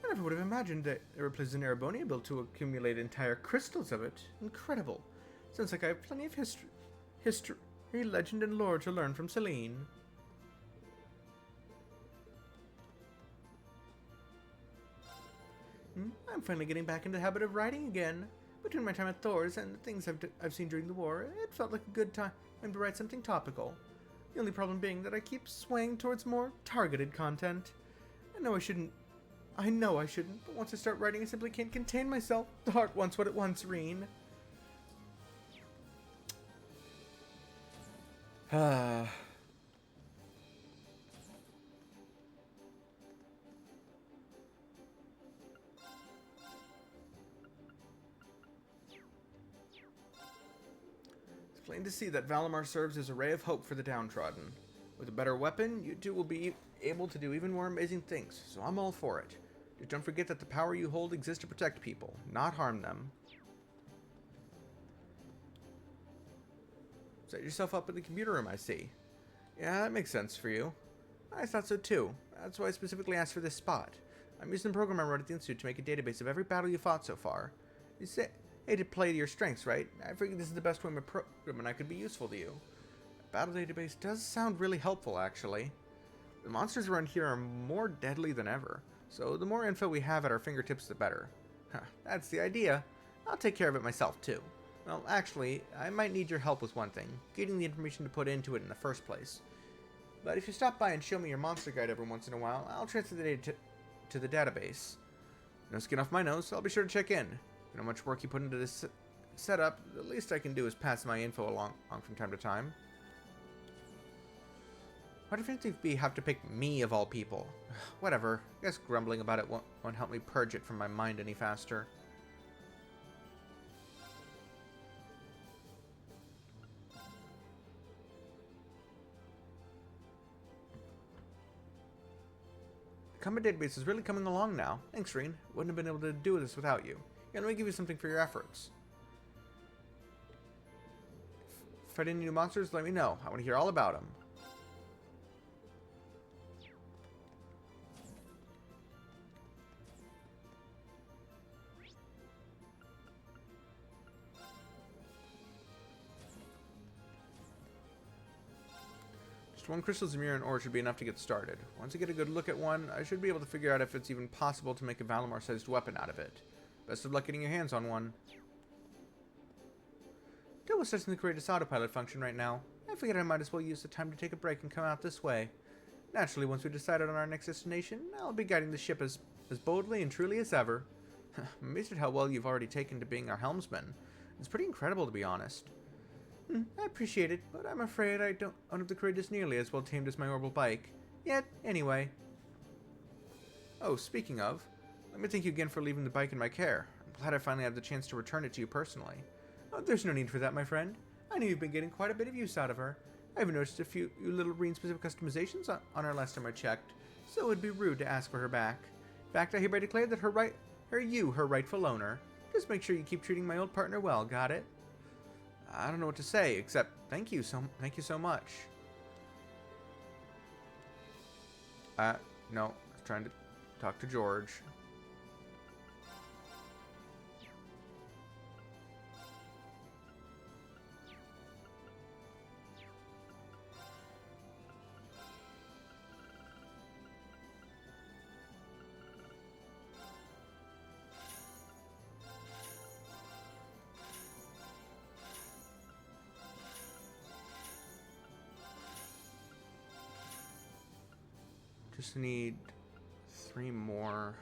I never would have imagined that there were places in Ereboni built to accumulate entire crystals of it. Incredible. Sounds like I have plenty of history, legend, and lore to learn from Celine. I'm finally getting back into the habit of writing again. Between my time at Thor's and the things I've seen during the war, it felt like a good time to write something topical. The only problem being that I keep swaying towards more targeted content. I know I shouldn't, but once I start writing I simply can't contain myself. The heart wants what it wants, Reen. Plain to see that Valimar serves as a ray of hope for the downtrodden. With a better weapon, you two will be able to do even more amazing things, so I'm all for it. Just don't forget that the power you hold exists to protect people, not harm them. Set yourself up in the computer room, I see. Yeah, that makes sense for you. I thought so too. That's why I specifically asked for this spot. I'm using the program I wrote at the Institute to make a database of every battle you fought so far. You say, hey, to play to your strengths, right? I figured this is the best way of program and I could be useful to you. A battle database does sound really helpful, actually. The monsters around here are more deadly than ever, so the more info we have at our fingertips, the better. Huh, that's the idea. I'll take care of it myself, too. Well, actually, I might need your help with one thing, getting the information to put into it in the first place. But if you stop by and show me your monster guide every once in a while, I'll transfer the data to the database. No skin off my nose, so I'll be sure to check in. You know how much work you put into this setup, the least I can do is pass my info along from time to time. Why do you have to pick me of all people? Whatever, I guess grumbling about it won't help me purge it from my mind any faster. The combat database is really coming along now. Thanks, Reen. Wouldn't have been able to do this without you. Yeah, let me give you something for your efforts. Fight any new monsters, let me know. I want to hear all about them. one crystal Zemurian ore should be enough to get started. Once I get a good look at one, I should be able to figure out if it's even possible to make a Valimar-sized weapon out of it. Best of luck getting your hands on one. Still was testing the Courageous autopilot function right now. I figured I might as well use the time to take a break and come out this way. Naturally, once we decided on our next destination, I'll be guiding the ship as boldly and truly as ever. I'm amazed at how well you've already taken to being our helmsman. It's pretty incredible, to be honest. I appreciate it, but I'm afraid I don't have the Courageous nearly as well tamed as my orbital bike. Yet, anyway. Oh, speaking of, let me thank you again for leaving the bike in my care. I'm glad I finally had the chance to return it to you personally. Oh, there's no need for that, my friend. I know you've been getting quite a bit of use out of her. I even noticed a few little Reen-specific customizations on her last time I checked, so it would be rude to ask for her back. In fact, I hereby declare that her rightful owner. Just make sure you keep treating my old partner well, got it? I don't know what to say, except thank you so much. No, I was trying to talk to George. Just need 3 more.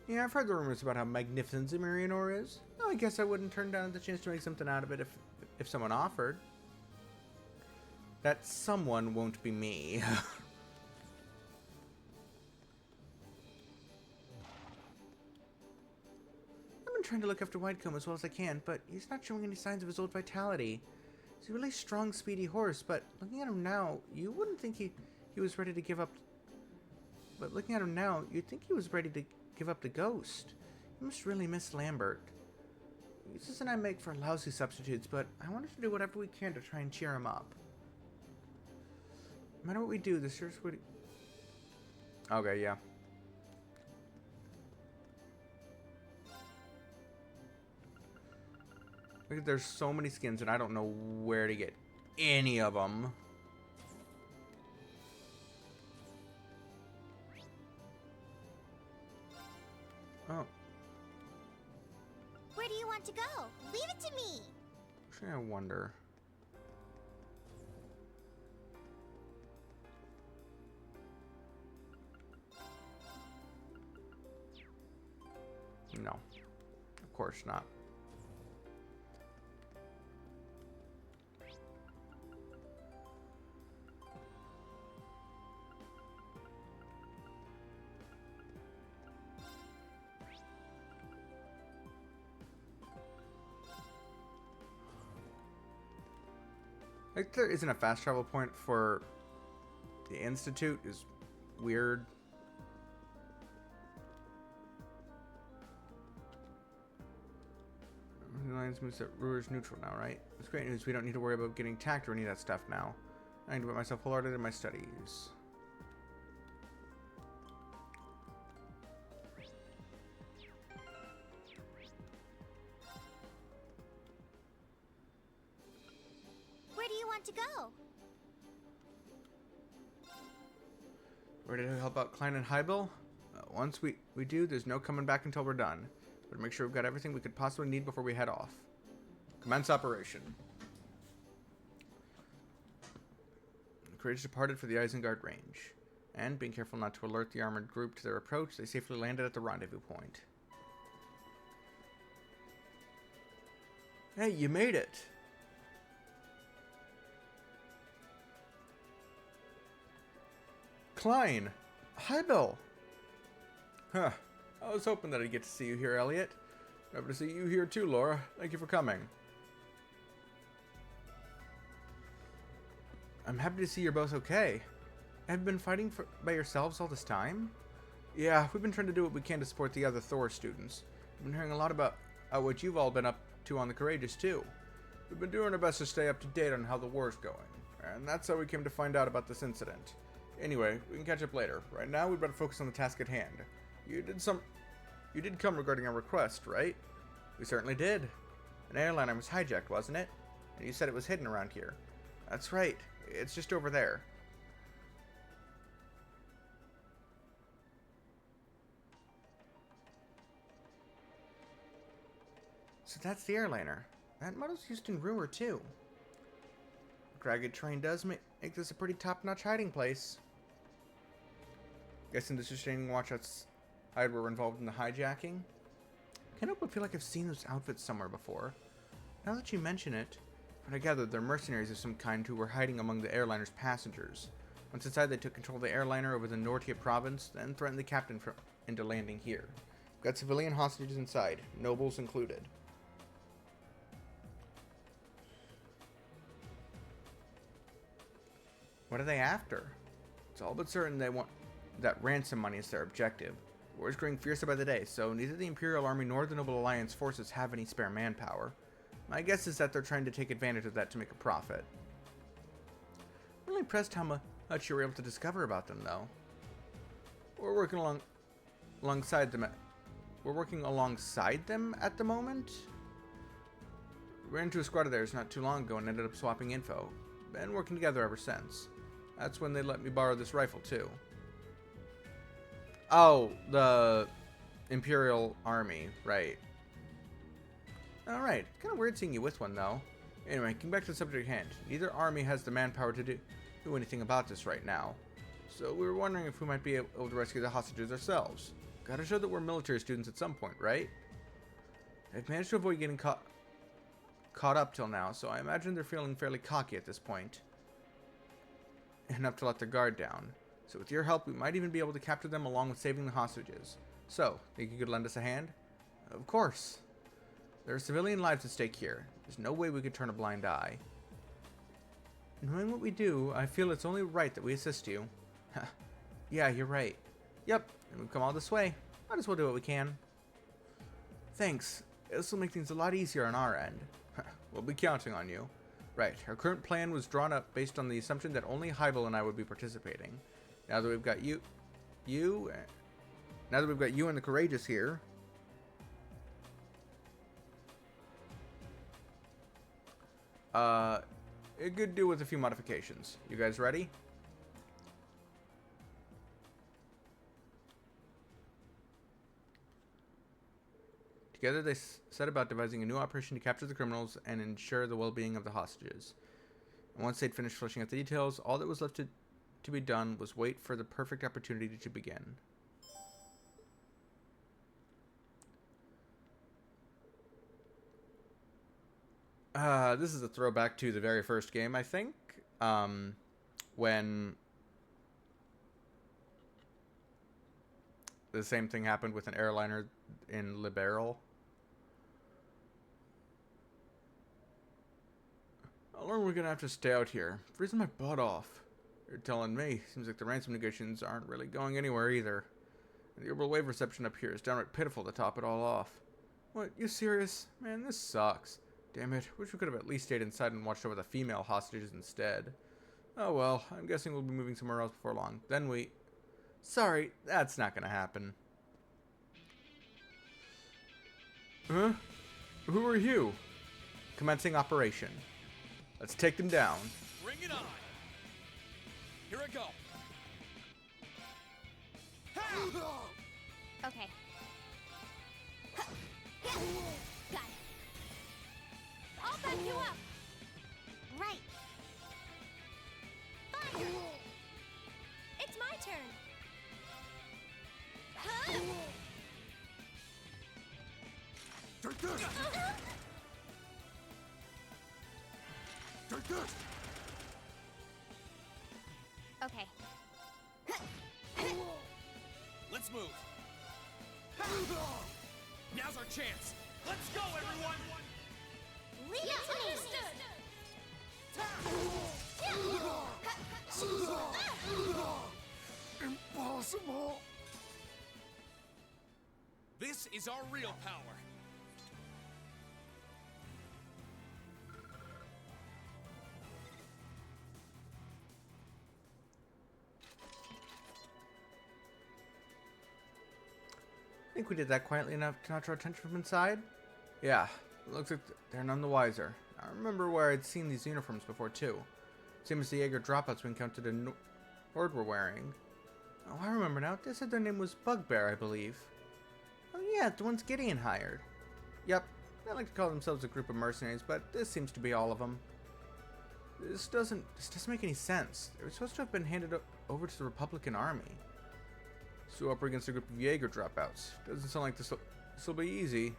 Yeah, I've heard the rumors about how magnificent Zemurian ore is. Oh, I guess I wouldn't turn down the chance to make something out of it if someone offered. That someone won't be me. I've been trying to look after Whitecomb as well as I can, but he's not showing any signs of his old vitality. He's a really strong, speedy horse, but looking at him now, you wouldn't think he was ready to give up. But looking at him now, you'd think he was ready to give up the ghost. You must really miss Lambert. Eustace and I make for lousy substitutes, but I wanted to do whatever we can to try and cheer him up. No matter what we do, this sure would. Okay, yeah. Look, there's so many skins, and I don't know where to get any of them. go? Leave it to me. Actually, I wonder. No, of course not. Like, there isn't a fast travel point for the Institute is weird. The Alliance moves that Ruler's neutral now, right? It's great news. We don't need to worry about getting attacked or any of that stuff now. I can devote myself wholeheartedly to my studies. Where do you want to go? Ready to help out Klein and Hybel? Once we do, there's no coming back until we're done. But make sure we've got everything we could possibly need before we head off. Commence operation. The Courage departed for the Isengard range. And, being careful not to alert the armored group to their approach, they safely landed at the rendezvous point. Hey, you made it! Klein! Hybel! Huh. I was hoping that I'd get to see you here, Elliot. Happy to see you here too, Laura. Thank you for coming. I'm happy to see you're both okay. Have you been fighting by yourselves all this time? Yeah, we've been trying to do what we can to support the other Thor students. We've been hearing a lot about what you've all been up to on the Courageous too. We've been doing our best to stay up to date on how the war's going. And that's how we came to find out about this incident. Anyway, we can catch up later. Right now, we'd better focus on the task at hand. You did come regarding our request, right? We certainly did. An airliner was hijacked, wasn't it? And you said it was hidden around here. That's right. It's just over there. So that's the airliner. That model's used in Ruhr, too. Ragged Train does make this a pretty top-notch hiding place. Guessing the sustaining watchouts were involved in the hijacking. Can't help but feel like I've seen those outfits somewhere before. Now that you mention it, but I gathered they're mercenaries of some kind who were hiding among the airliner's passengers. Once inside, they took control of the airliner over the Nortia province, then threatened the captain into landing here. We've got civilian hostages inside, nobles included. What are they after? It's all but certain they want that ransom money is their objective. The war is growing fiercer by the day, so neither the Imperial Army nor the Noble Alliance forces have any spare manpower. My guess is that they're trying to take advantage of that to make a profit. I'm really impressed how much you were able to discover about them, though. We're working alongside them. We're working alongside them at the moment. We ran into a squad of theirs not too long ago and ended up swapping info. Been working together ever since. That's when they let me borrow this rifle too. Oh, the Imperial Army, right. Alright, kind of weird seeing you with one though. Anyway, getting back to the subject at hand. Neither army has the manpower to do anything about this right now. So we were wondering if we might be able to rescue the hostages ourselves. Gotta show that we're military students at some point, right? They've managed to avoid getting caught up till now, so I imagine they're feeling fairly cocky at this point. Enough to let their guard down. So with your help, we might even be able to capture them along with saving the hostages. So, think you could lend us a hand? Of course. There are civilian lives at stake here. There's no way we could turn a blind eye. Knowing what we do, I feel it's only right that we assist you. Yeah, you're right. Yep, and we've come all this way. Might as well do what we can. Thanks. This will make things a lot easier on our end. We'll be counting on you. Right, our current plan was drawn up based on the assumption that only Hybel and I would be participating. Now that we've got you and the Courageous here, it could do with a few modifications. You guys ready? To Together, they set about devising a new operation to capture the criminals and ensure the well-being of the hostages. And once they'd finished fleshing out the details, all that was left to be done was wait for the perfect opportunity to begin. This is a throwback to the very first game, I think, when the same thing happened with an airliner in Liberal. How long are we gonna have to stay out here? Freezing my butt off. You're telling me. Seems like the ransom negotiations aren't really going anywhere either. And the orbital wave reception up here is downright pitiful to top it all off. What, you serious? Man, this sucks. Damn it, wish we could have at least stayed inside and watched over the female hostages instead. Oh well, I'm guessing we'll be moving somewhere else before long. Then we... Sorry, that's not gonna happen. Huh? Who are you? Commencing operation. Let's take them down. Bring it on. Here I go. Okay. Got it. I'll back you up. Right. Fire. It's my turn. Huh? Take this! Take this! Okay. Let's move. Now's our chance. Let's go, everyone! Leave it to me! Impossible! This is our real power. I think we did that quietly enough to not draw attention from inside. Yeah, looks like they're none the wiser. I remember where I'd seen these uniforms before too. Same as the Jaeger dropouts we encountered in Nord were wearing. Oh, I remember now. They said their name was Bugbear, I believe. Oh yeah, the ones Gideon hired. Yep, they like to call themselves a group of mercenaries, but this seems to be all of them. This doesn't make any sense. They were supposed to have been handed over to the Republican Army. So up against a group of Jaeger dropouts. Doesn't sound like this will be easy.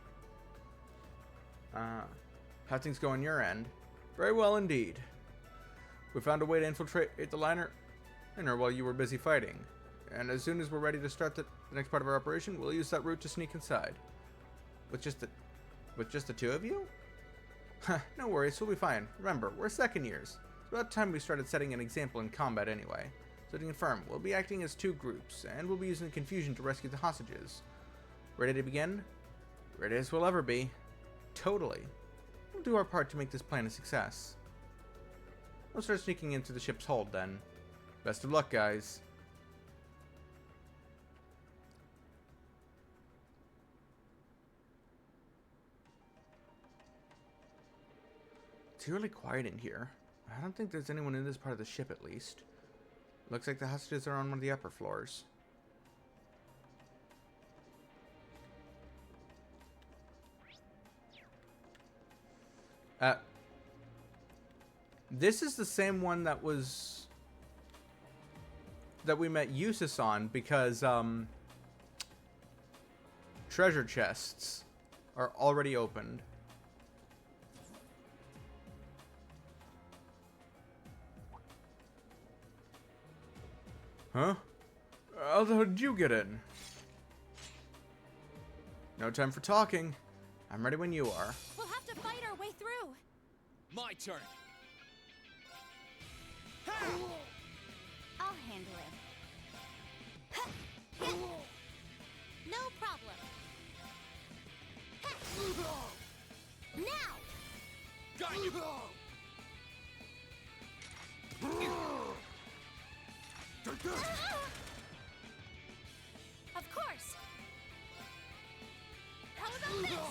How things go on your end? Very well indeed. We found a way to infiltrate the liner while you were busy fighting. And as soon as we're ready to start the next part of our operation, we'll use that route to sneak inside. With just the two of you? Huh, no worries, we'll be fine. Remember, we're second years. It's about time we started setting an example in combat anyway. So to confirm, we'll be acting as two groups, and we'll be using the confusion to rescue the hostages. Ready to begin? Ready as we'll ever be. Totally. We'll do our part to make this plan a success. We'll start sneaking into the ship's hold then. Best of luck, guys. It's really quiet in here. I don't think there's anyone in this part of the ship, at least. Looks like the hostages are on one of the upper floors. This is the same one that we met Eustace on, because treasure chests are already opened. Huh? How did you get in? No time for talking. I'm ready when you are. We'll have to fight our way through. My turn. I'll handle it. No problem. Now! Got you! Take this! Of course! How about this?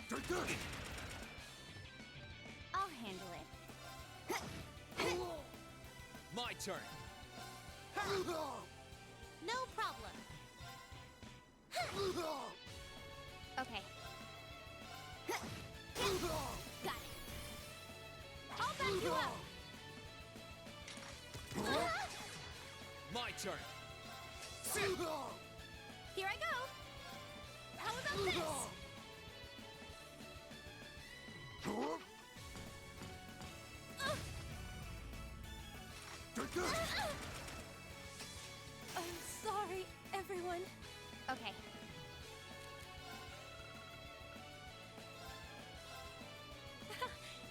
Take this! I'll handle it. My turn. No problem. Okay. Got it. I'll back you up. My turn. Here I go. How about this? I'm sorry, everyone. Okay.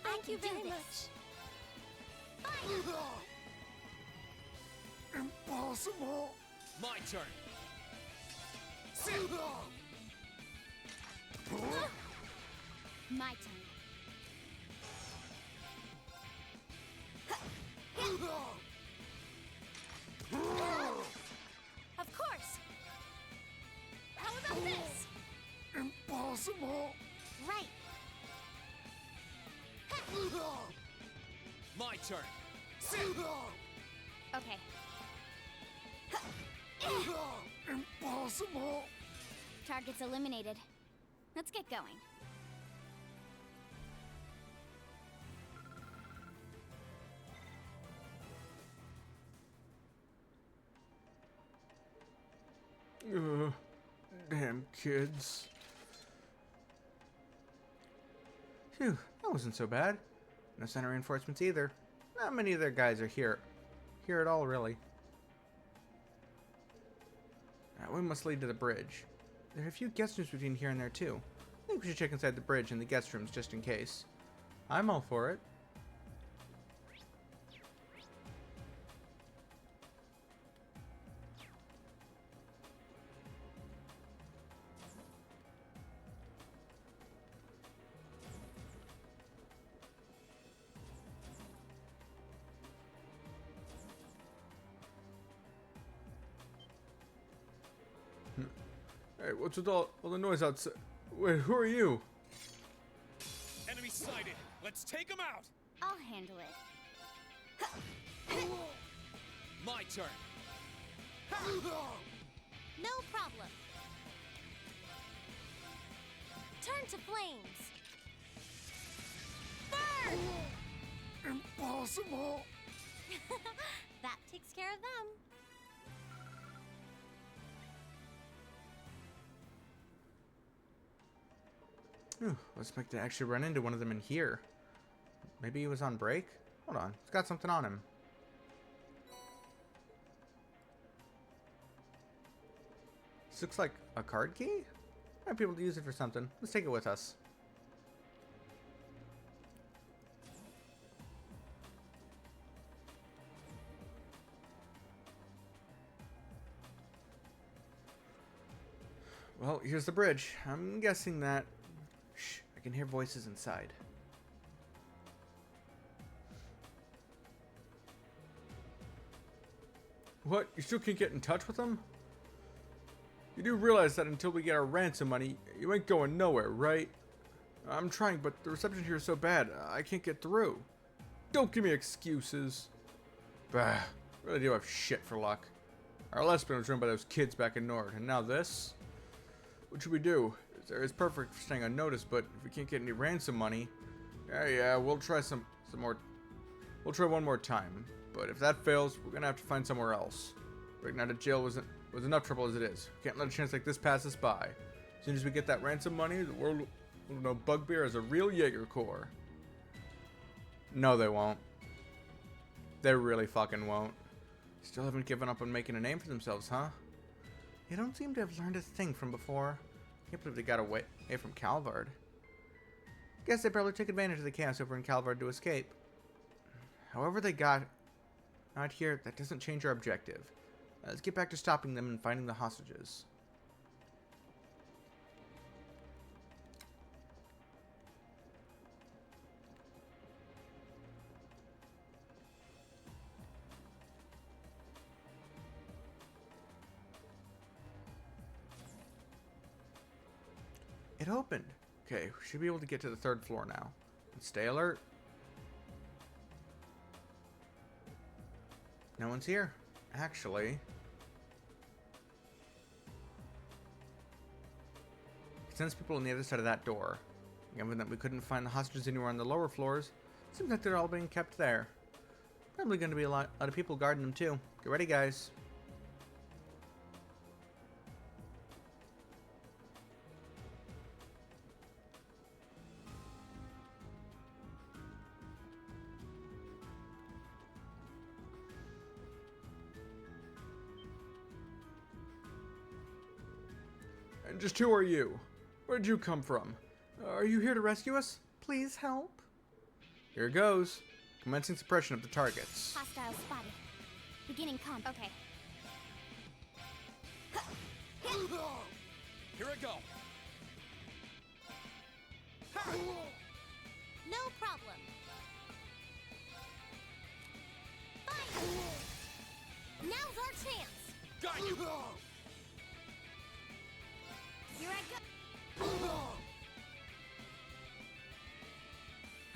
Thank you very much. Impossible! My turn. My turn. Of course. How about this? Impossible! Right. My turn. Okay. Impossible! Target's eliminated. Let's get going. Damn kids. Phew, that wasn't so bad. No center reinforcements either. Not many of their guys are here at all, really. We must lead to the bridge. There are a few guest rooms between here and there too. I think we should check inside the bridge and the guest rooms just in case. I'm all for it. Hey, what's with all the noise outside? Wait, who are you? Enemy sighted. Let's take him out. I'll handle it. My turn. No problem. Turn to flames. Burn! Impossible! That takes care of them. Ooh, let's expect to actually run into one of them in here. Maybe he was on break? Hold on, he's got something on him. This looks like a card key? Might be able to use it for something. Let's take it with us. Well, here's the bridge. I'm guessing that... Shh, I can hear voices inside. What? You still can't get in touch with them? You do realize that until we get our ransom money, you ain't going nowhere, right? I'm trying, but the reception here is so bad, I can't get through. Don't give me excuses. Bah, really do have shit for luck. Our last spin was run by those kids back in Nord, and now this? What should we do? It's perfect for staying unnoticed, but if we can't get any ransom money, yeah, we'll try some more. We'll try one more time, but if that fails, we're gonna have to find somewhere else. Breaking out of jail was enough trouble as it is. We can't let a chance like this pass us by. As soon as we get that ransom money, the world will know Bugbear as a real Jaeger Corps. No, they won't. They really fucking won't. Still haven't given up on making a name for themselves, huh? They don't seem to have learned a thing from before. Can't believe they got away from Calvard. Guess they probably took advantage of the chaos over in Calvard to escape. However they got out here, that doesn't change our objective. Let's get back to stopping them and finding the hostages. It opened. Okay, we should be able to get to the third floor now. And stay alert. No one's here. Actually. sends people on the other side of that door. Given that we couldn't find the hostages anywhere on the lower floors, seems like they're all being kept there. Probably going to be a lot of people guarding them too. Get ready, guys. And just who are you? Where'd you come from? Are you here to rescue us? Please help. Here goes. Commencing suppression of the targets. Hostile spotted. Beginning comp. Okay. Here I go. No problem. Fine. Now's our chance. Got you. Here I go.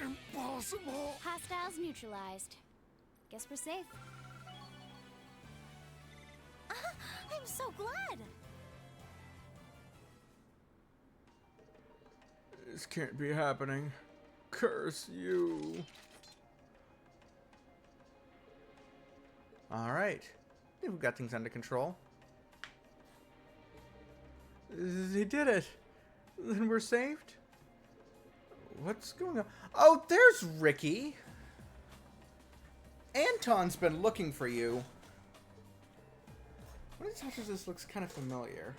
Impossible. Hostiles neutralized. Guess we're safe. I'm so glad. This can't be happening. Curse you. Alright. I think we've got things under control. They did it. Then we're saved? What's going on? Oh, there's Ricky. Anton's been looking for you. One of these touches this looks kind of familiar.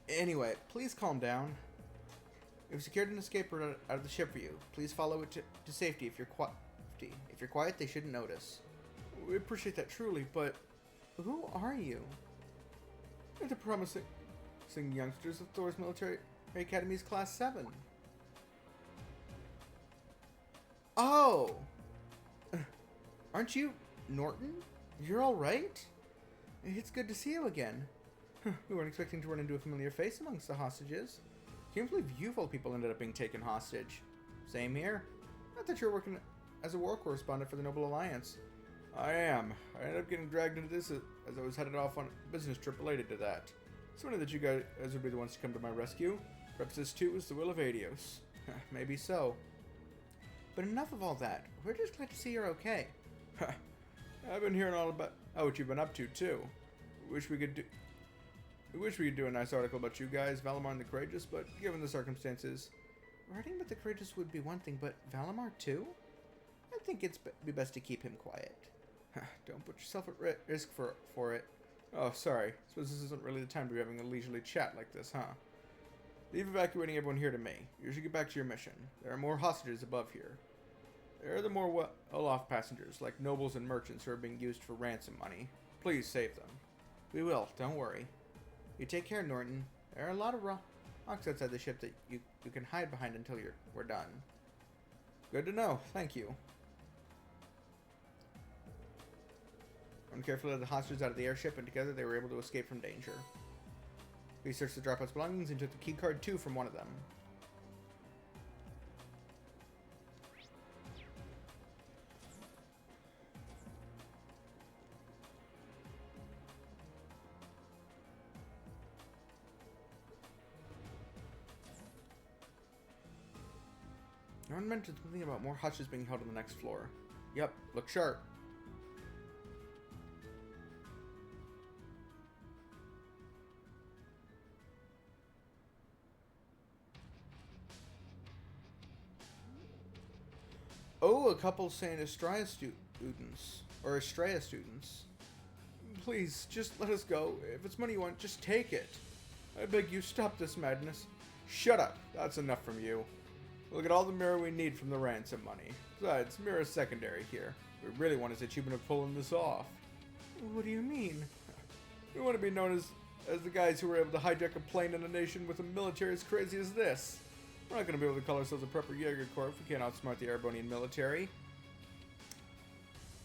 Anyway, please calm down. We've secured an escape route out of the ship for you. Please follow it to safety. If you're quiet, they shouldn't notice. We appreciate that truly, but who are you? You're the promising youngsters of Thor's Military Academy's Class 7. Oh! Aren't you Norton? You're alright? It's good to see you again. We weren't expecting to run into a familiar face amongst the hostages. Can't believe you of all people ended up being taken hostage. Same here. Not that you're working as a war correspondent for the Noble Alliance. I am. I ended up getting dragged into this as I was headed off on a business trip related to that. It's funny that you guys would be the ones to come to my rescue. Perhaps this too was the will of Adios. Maybe so. But enough of all that. We're just glad to see you're okay. I've been hearing all about what you've been up to too. We wish we could do a nice article about you guys, Valimar and the Courageous, but given the circumstances, writing about the Courageous would be one thing, but Valimar too? I think it's be best to keep him quiet. Don't put yourself at risk for it. Oh, sorry. Suppose this isn't really the time to be having a leisurely chat like this, huh? Leave evacuating everyone here to me. You should get back to your mission. There are more hostages above here. There are the more well-off passengers, like nobles and merchants who are being used for ransom money. Please save them. We will, don't worry. You take care, Norton. There are a lot of rocks outside the ship that you can hide behind until we're done. Good to know. Thank you. Run carefully led the hostages out of the airship, and together they were able to escape from danger. We searched the dropout's belongings and took the keycard too from one of them. No one mentioned something about more hostages being held on the next floor. Yep, look sharp. Oh, a couple Saint Estrella students. Or Estrella students. Please, just let us go. If it's money you want, just take it. I beg you, stop this madness. Shut up. That's enough from you. Look at all the mirror we need from the ransom money. Besides, mirror's secondary here. We really want his achievement of pulling this off. What do you mean? We want to be known as the guys who were able to hijack a plane in a nation with a military as crazy as this. We're not going to be able to call ourselves a prepper Jaeger Corps if we can't outsmart the Arbonian military.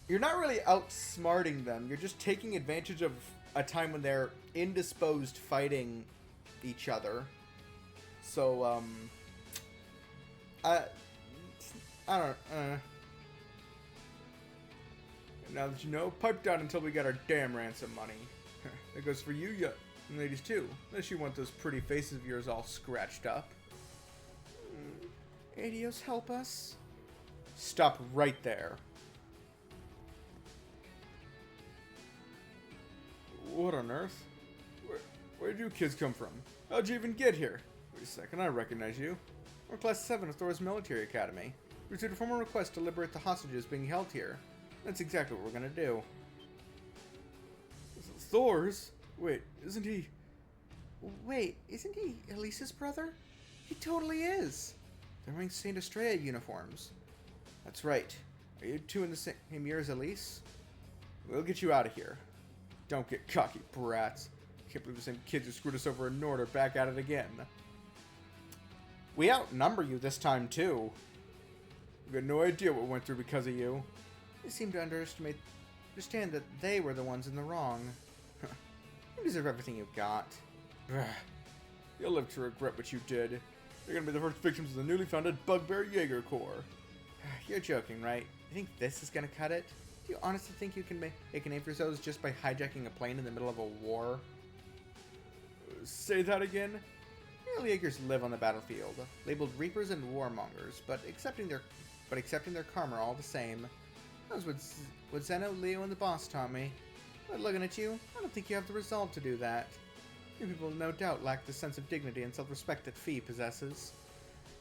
You're not really outsmarting them. You're just taking advantage of a time when they're indisposed fighting each other. So, I don't, now that you know, pipe down until we get our damn ransom money. That goes for you, And ladies too, unless you want those pretty faces of yours all scratched up. Adios, help us. Stop right there. What on earth? Where'd you kids come from? How'd you even get here? Wait a second, I recognize you. We're Class 7 of Thor's Military Academy. We received a formal request to liberate the hostages being held here. That's exactly what we're gonna do. Thor's? Wait, isn't he... Wait, isn't he Elise's brother? He totally is. They're wearing Saint Estrella uniforms. That's right. Are you two in the same year as Elise? We'll get you out of here. Don't get cocky, brats. Can't believe the same kids who screwed us over in Nord are back at it again. We outnumber you this time, too. We had no idea what went through because of you. They seem to understand that they were the ones in the wrong. You deserve everything you got. You'll live to regret what you did. You're gonna be the first victims of the newly founded Bugbear Jaeger Corps. You're joking, right? You think this is gonna cut it? Do you honestly think you can make a name for yourselves just by hijacking a plane in the middle of a war? Say that again? Real Jaegers live on the battlefield, labeled Reapers and Warmongers, but accepting their karma all the same. That was what Zeno, Leo, and the boss taught me. But looking at you, I don't think you have the resolve to do that. You people no doubt lack the sense of dignity and self-respect that Fee possesses.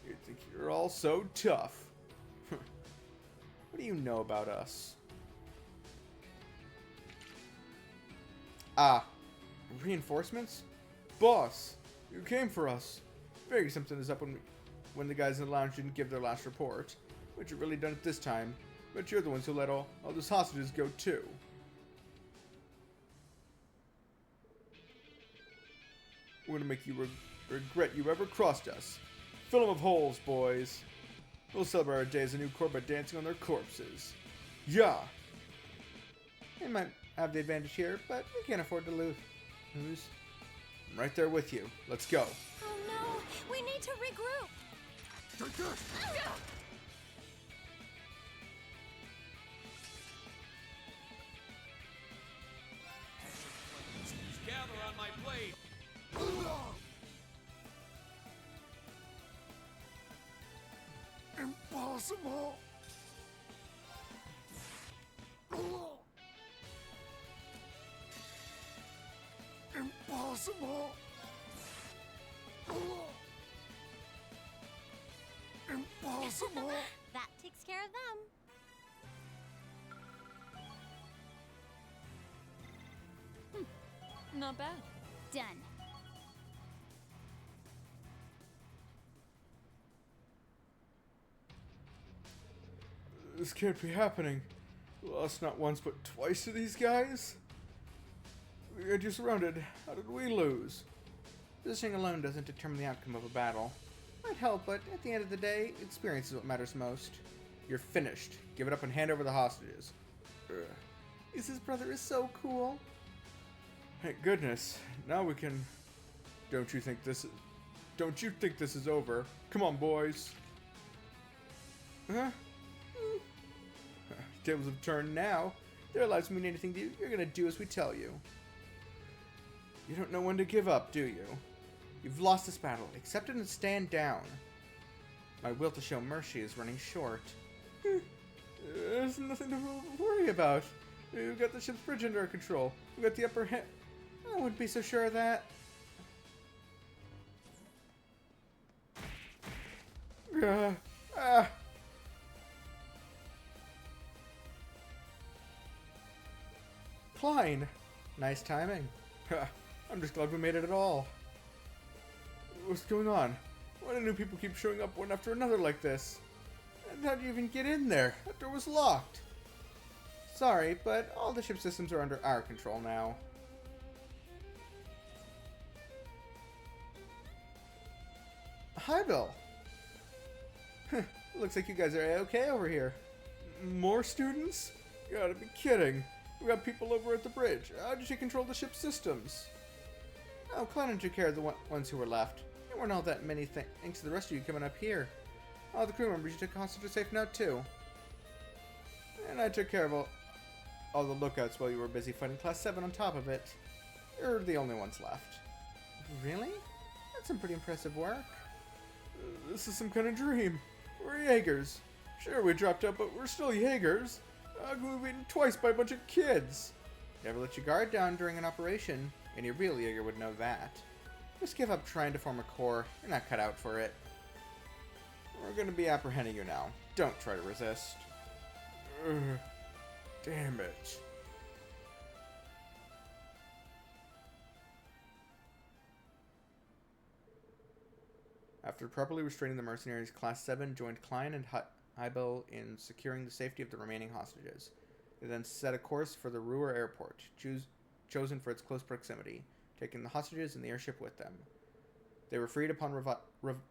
You think you're all so tough. What do you know about us? Ah, reinforcements? Boss, you came for us. Figured something is up when the guys in the lounge didn't give their last report. But you've really done it this time. But you're the ones who let all those hostages go too. We're gonna make you regret you ever crossed us. Fill them with holes, boys. We'll celebrate our day as a new corps by dancing on their corpses. Yeah! They might have the advantage here, but we can't afford to lose. I'm right there with you. Let's go. Oh no! We need to regroup! Take this! Gather on my blade! Impossible! Impossible! Impossible! That takes care of them. Not bad. Done. This can't be happening. We lost not once but twice to these guys? We had you surrounded. How did we lose? Positioning alone doesn't determine the outcome of a battle. Might help, but at the end of the day, experience is what matters most. You're finished. Give it up and hand over the hostages. His brother is so cool. Thank goodness. Now we can... Don't you think this is over? Come on, boys. Huh? Tables have turned now. Their lives mean anything to you. You're gonna do as we tell you. You don't know when to give up, do you? You've lost this battle. Accept it and stand down. My will to show mercy is running short. There's nothing to worry about. We've got the ship's bridge under our control. We've got the upper hand. I wouldn't be so sure of that. Klein. Nice timing. I'm just glad we made it at all. What's going on? Why do new people keep showing up one after another like this? And how'd you even get in there? That door was locked. Sorry, but all the ship systems are under our control now. Hi, Bill. Looks like you guys are okay over here. More students? You gotta be kidding. We got people over at the bridge. How did you control the ship's systems? Oh, Clannon took care of the ones who were left. There weren't all that many thanks to the rest of you coming up here. All the crew members you took hostage are safe now, too. And I took care of all the lookouts while you were busy fighting Class 7 on top of it. You're the only ones left. Really? That's some pretty impressive work. This is some kind of dream. We're Jaegers. Sure, we dropped out, but we're still Jaegers. We were beaten twice by a bunch of kids. Never let your guard down during an operation. Any real Jaeger would know that. Just give up trying to form a corps. You're not cut out for it. We're going to be apprehending you now. Don't try to resist. Damn it. After properly restraining the mercenaries, Class 7 joined Klein and Heibel in securing the safety of the remaining hostages. They then set a course for the Ruhr airport, chosen for its close proximity, taking the hostages and the airship with them. They were freed upon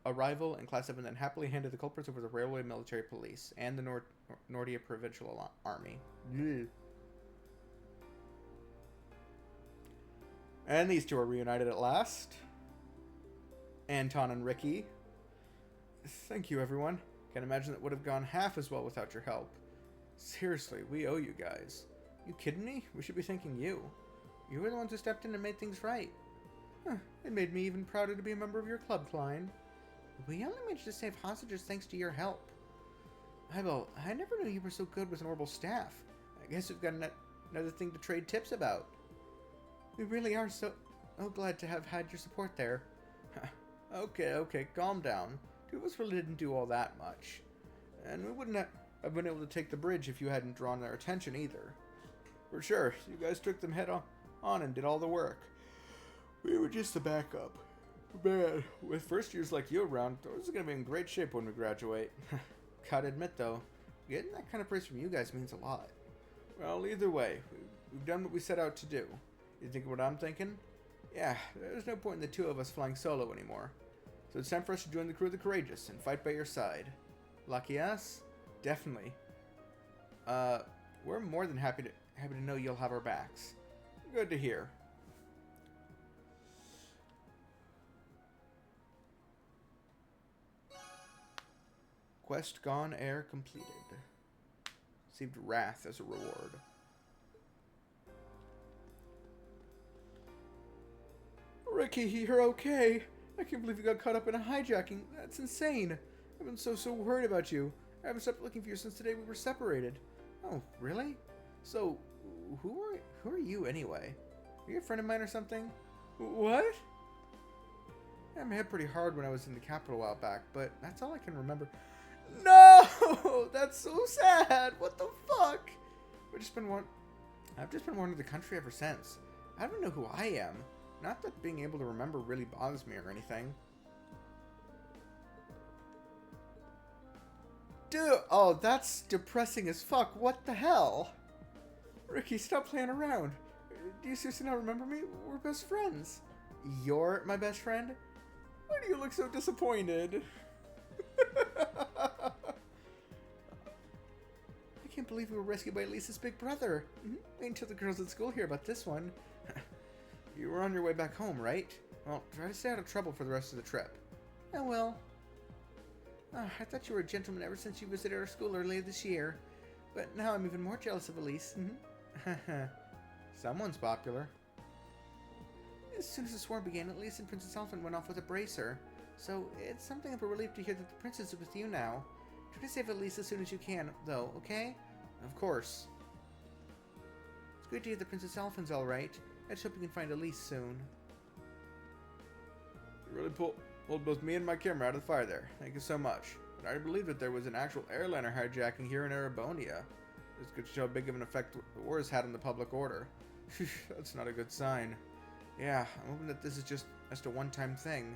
arrival, and Class 7 then happily handed the culprits over to the Railway Military Police and the Nordia Provincial Army. Ugh. And these two are reunited at last. Anton and Ricky. Thank you, everyone. Can't imagine that would have gone half as well without your help. Seriously, we owe you guys. You kidding me? We should be thanking you. You were the ones who stepped in and made things right. It made me even prouder to be a member of your club, Klein. We only managed to save hostages thanks to your help. Heibel, I never knew you were so good with an orbital staff. I guess we've got another thing to trade tips about. We really are so glad to have had your support there. Okay, calm down. Two of us really didn't do all that much. And we wouldn't have been able to take the bridge if you hadn't drawn their attention either. For sure, you guys took them head on and did all the work. We were just the backup. Man, with first years like you around, those are going to be in great shape when we graduate. Gotta admit though, getting that kind of praise from you guys means a lot. Well, either way, we've done what we set out to do. You think what I'm thinking? Yeah, there's no point in the two of us flying solo anymore. So it's time for us to join the crew of the Courageous and fight by your side. Lucky us? Definitely. We're more than happy to know you'll have our backs. Good to hear. Quest gone air completed. Received wrath as a reward. Ricky, you're okay. I can't believe you got caught up in a hijacking. That's insane. I've been so worried about you. I haven't stopped looking for you since the day we were separated. Oh, really? So, who are you anyway? Are you a friend of mine or something? What? I may have pretty hard when I was in the capital a while back, but that's all I can remember. No! That's so sad! What the fuck? I've just been wandering the country ever since. I don't know who I am. Not that being able to remember really bothers me or anything. Dude, oh, that's depressing as fuck. What the hell? Ricky, stop playing around. Do you seriously not remember me? We're best friends. You're my best friend? Why do you look so disappointed? I can't believe we were rescued by Lisa's big brother. Wait until the girls at school hear about this one. You were on your way back home, right? Well, try to stay out of trouble for the rest of the trip. I will. I thought you were a gentleman ever since you visited our school earlier this year. But now I'm even more jealous of Elise. Someone's popular. As soon as the swarm began, Elise and Princess Elfin went off with a bracer. So it's something of a relief to hear that the princess is with you now. Try to save Elise as soon as you can, though, okay? Of course. It's great to hear that Princess Elfin's alright. I just hope you can find Elise soon. You really pulled both me and my camera out of the fire there. Thank you so much. But I already believed that there was an actual airliner hijacking here in Erebonia. This could show how big of an effect the war has had on the public order. That's not a good sign. Yeah, I'm hoping that this is just a one-time thing.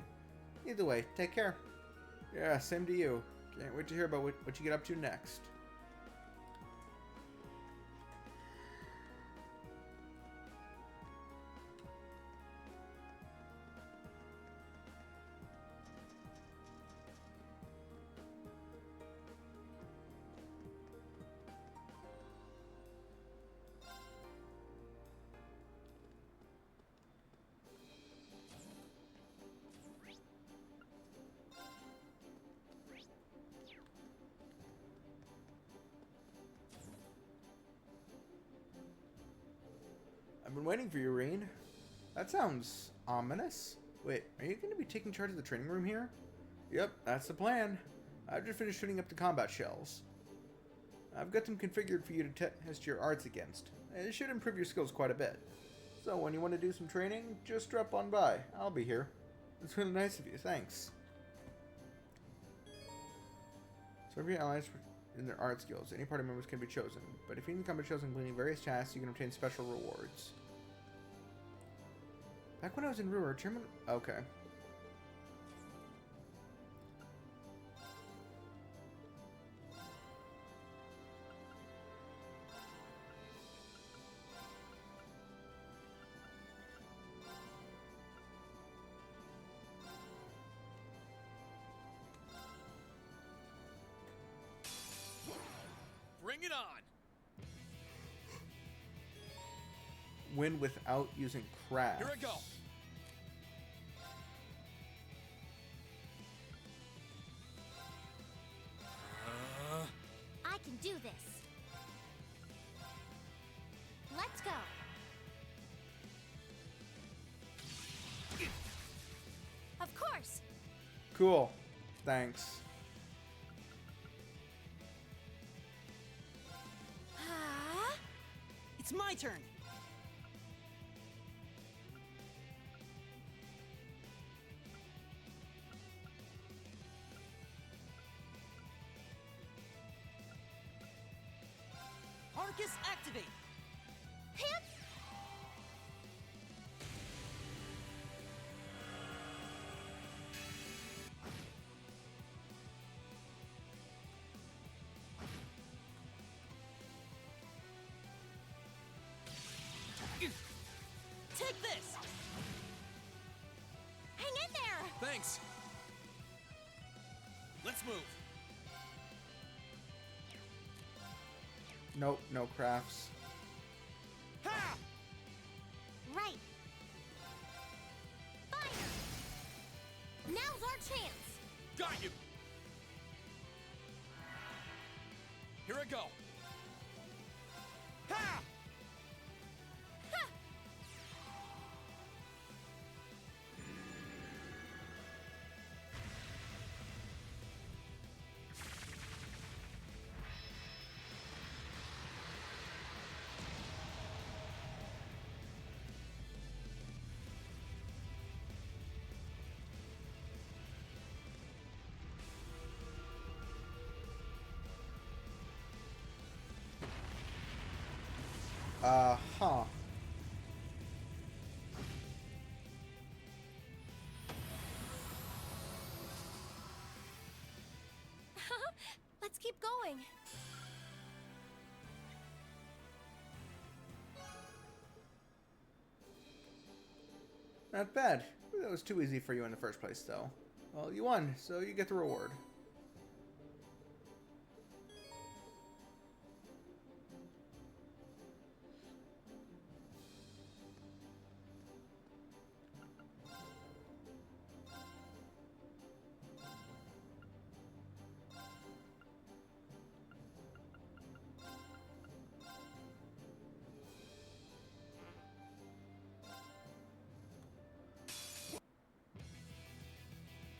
Either way, take care. Yeah, same to you. Can't wait to hear about what you get up to next. I've been waiting for you, Reen. That sounds ominous. Wait, are you going to be taking charge of the training room here? Yep, that's the plan. I've just finished shooting up the combat shells. I've got them configured for you to test your arts against. It should improve your skills quite a bit. So when you want to do some training, just drop on by. I'll be here. It's really nice of you, thanks. Serve your allies in their art skills. Any party members can be chosen. But if you need combat shells and completing various tasks, you can obtain special rewards. Back when I was in Ruhr, German... Okay. Bring it on! Win without using crafts. Here I go! I can do this. Let's go. Of course. Cool. Thanks. It's my turn. Arcus activate. Hip. Take this. Hang in there. Thanks! Let's move! Nope, no crafts. Ha! Right. Fire. Now's our chance. Got you! Here I go! Ha! Huh. Let's keep going. Not bad. That was too easy for you in the first place, though. Well, you won, so you get the reward.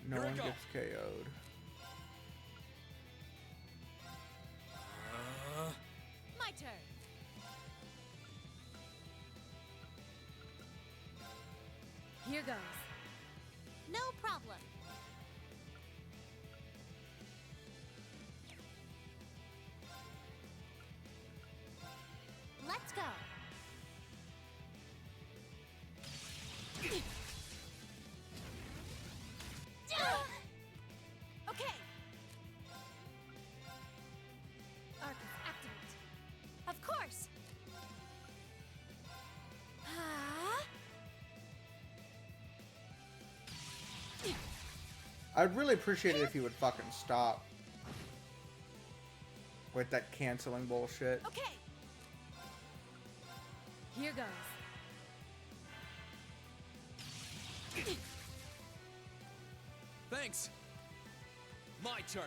No Here I one go. gets KO'd. My turn. Here goes. No problem. Let's go. Okay. Arcus activate. Of course. I'd really appreciate it if you would fucking stop with that canceling bullshit. Okay. Here goes. Thanks! My turn!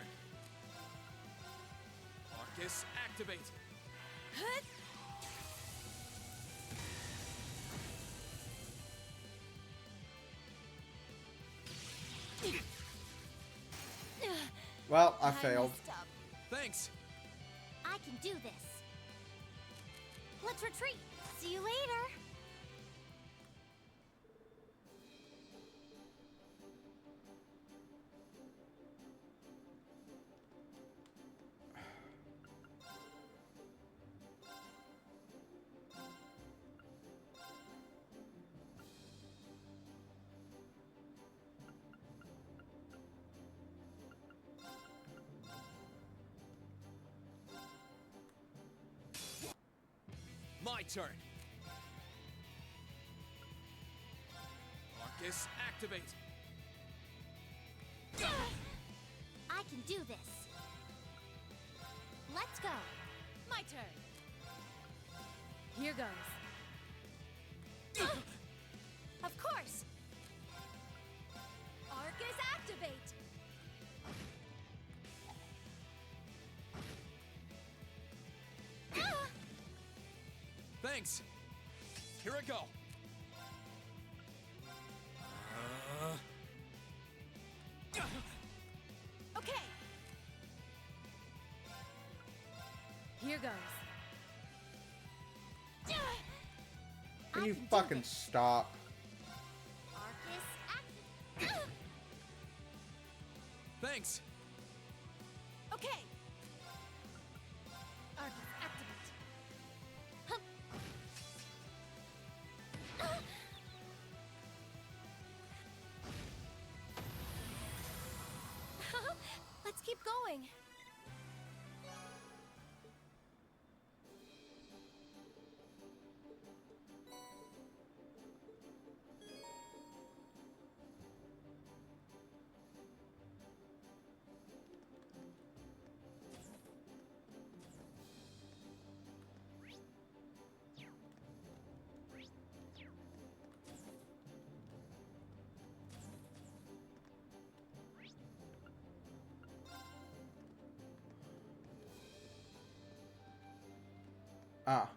Arcus activate! Well, I failed. messed up. Thanks. I can do this. Let's retreat. See you later. My turn. Arcus, activate. I can do this. Let's go. My turn. Here goes. Of course. Arcus, activate. Thanks. Here I go. Okay. Here goes. Can I you can do fucking this. stop? Arcus, activate. Thanks. Okay. Arcus, activate. Let's keep going. Ah.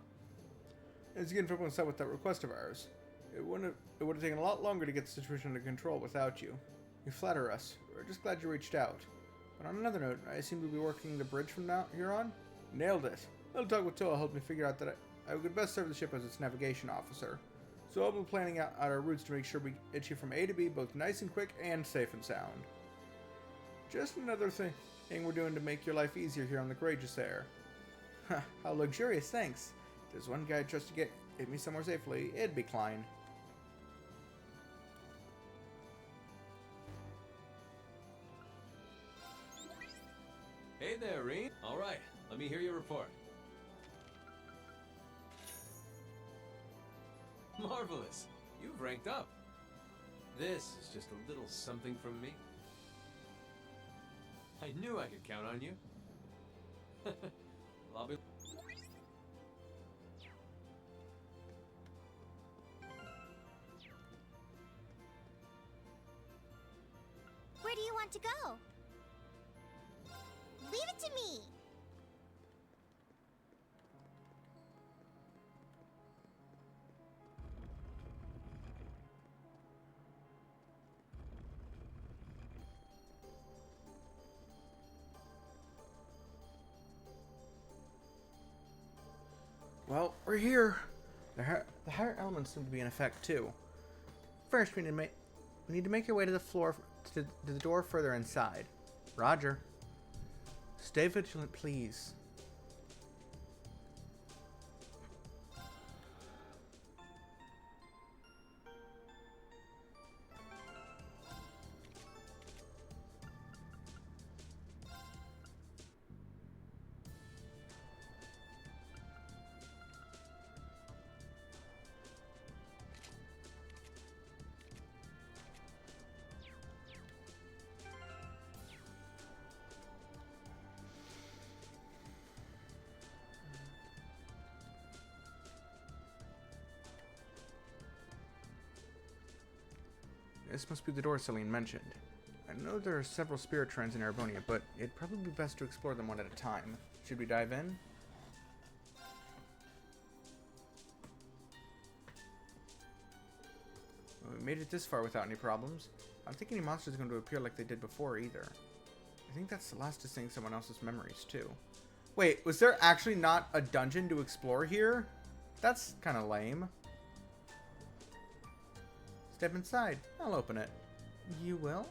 As again for everyone set with that request of ours. It would have taken a lot longer to get the situation under control without you. You flatter us. We're just glad you reached out. But on another note, I seem to be working the bridge from now here on. Nailed it. A little talk with Toa helped me figure out that I could best serve the ship as its navigation officer. So I'll be planning out our routes to make sure we get you from A to B both nice and quick and safe and sound. Just another thing we're doing to make your life easier here on the Courageous Air. How luxurious, thanks. If there's one guy I trust to get me somewhere safely, it'd be Klein. Hey there, Reen. All right, let me hear your report. Marvelous. You've ranked up. This is just a little something from me. I knew I could count on you. Well, I'll be... Where do you want to go? Leave it to me. Well, we're here. The higher elements seem to be in effect too. First, we need to make our way to the floor to the door further inside. Roger. Stay vigilant, please. This must be the door Celine mentioned. I know there are several spirit shrines in Erebonia, but it'd probably be best to explore them one at a time. Should we dive in? Well, we made it this far without any problems. I don't think any monsters are going to appear like they did before either. I think that's the last of seeing someone else's memories, too. Wait, was there actually not a dungeon to explore here? That's kind of lame. Step inside. I'll open it. You will?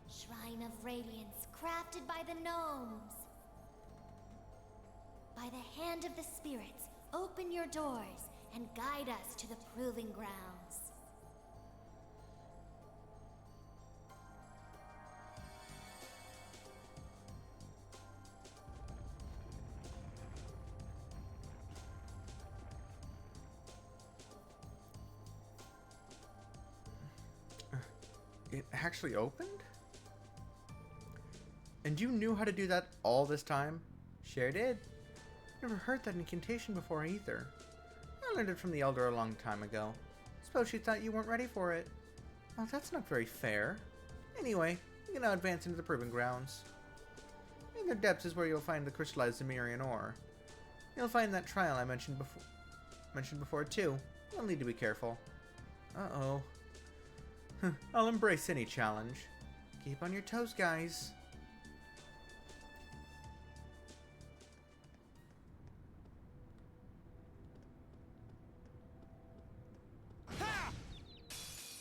Shrine of Radiance, crafted by the gnomes. By the hand of the spirits, open your doors and guide us to the proving grounds. It actually opened? And you knew how to do that all this time? Sure did. Never heard that incantation before either. I learned it from the Elder a long time ago. Suppose she thought you weren't ready for it. Well, that's not very fair. Anyway, we can now advance into the proving grounds. In the depths is where you'll find the crystallized Zemirian ore. You'll find that trial I mentioned before too. You'll need to be careful. Uh-oh. I'll embrace any challenge. Keep on your toes, guys.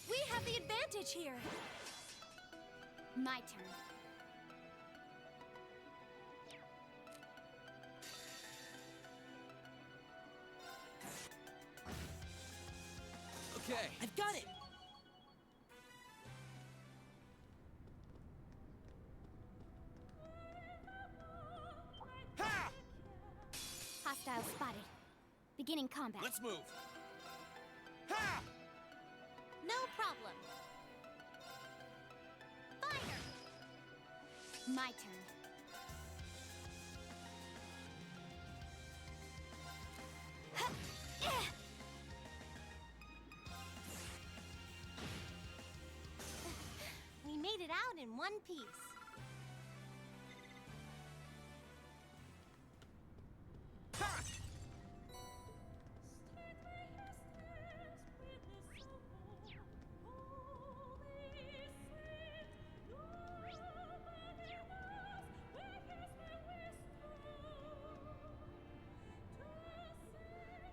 We have the advantage here. My turn. Okay. I've got it. Hostile spotted. Beginning combat. Let's move. No problem. Fire! My turn. We made it out in one piece.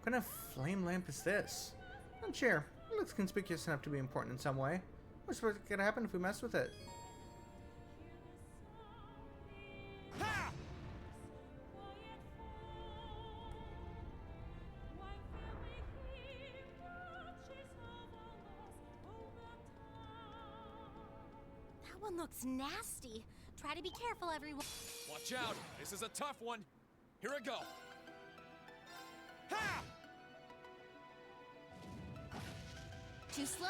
What kind of flame lamp is this? Not sure. It looks conspicuous enough to be important in some way. What's gonna happen if we mess with it? That one looks nasty. Try to be careful, everyone. Watch out. This is a tough one. Here I go. Too slow.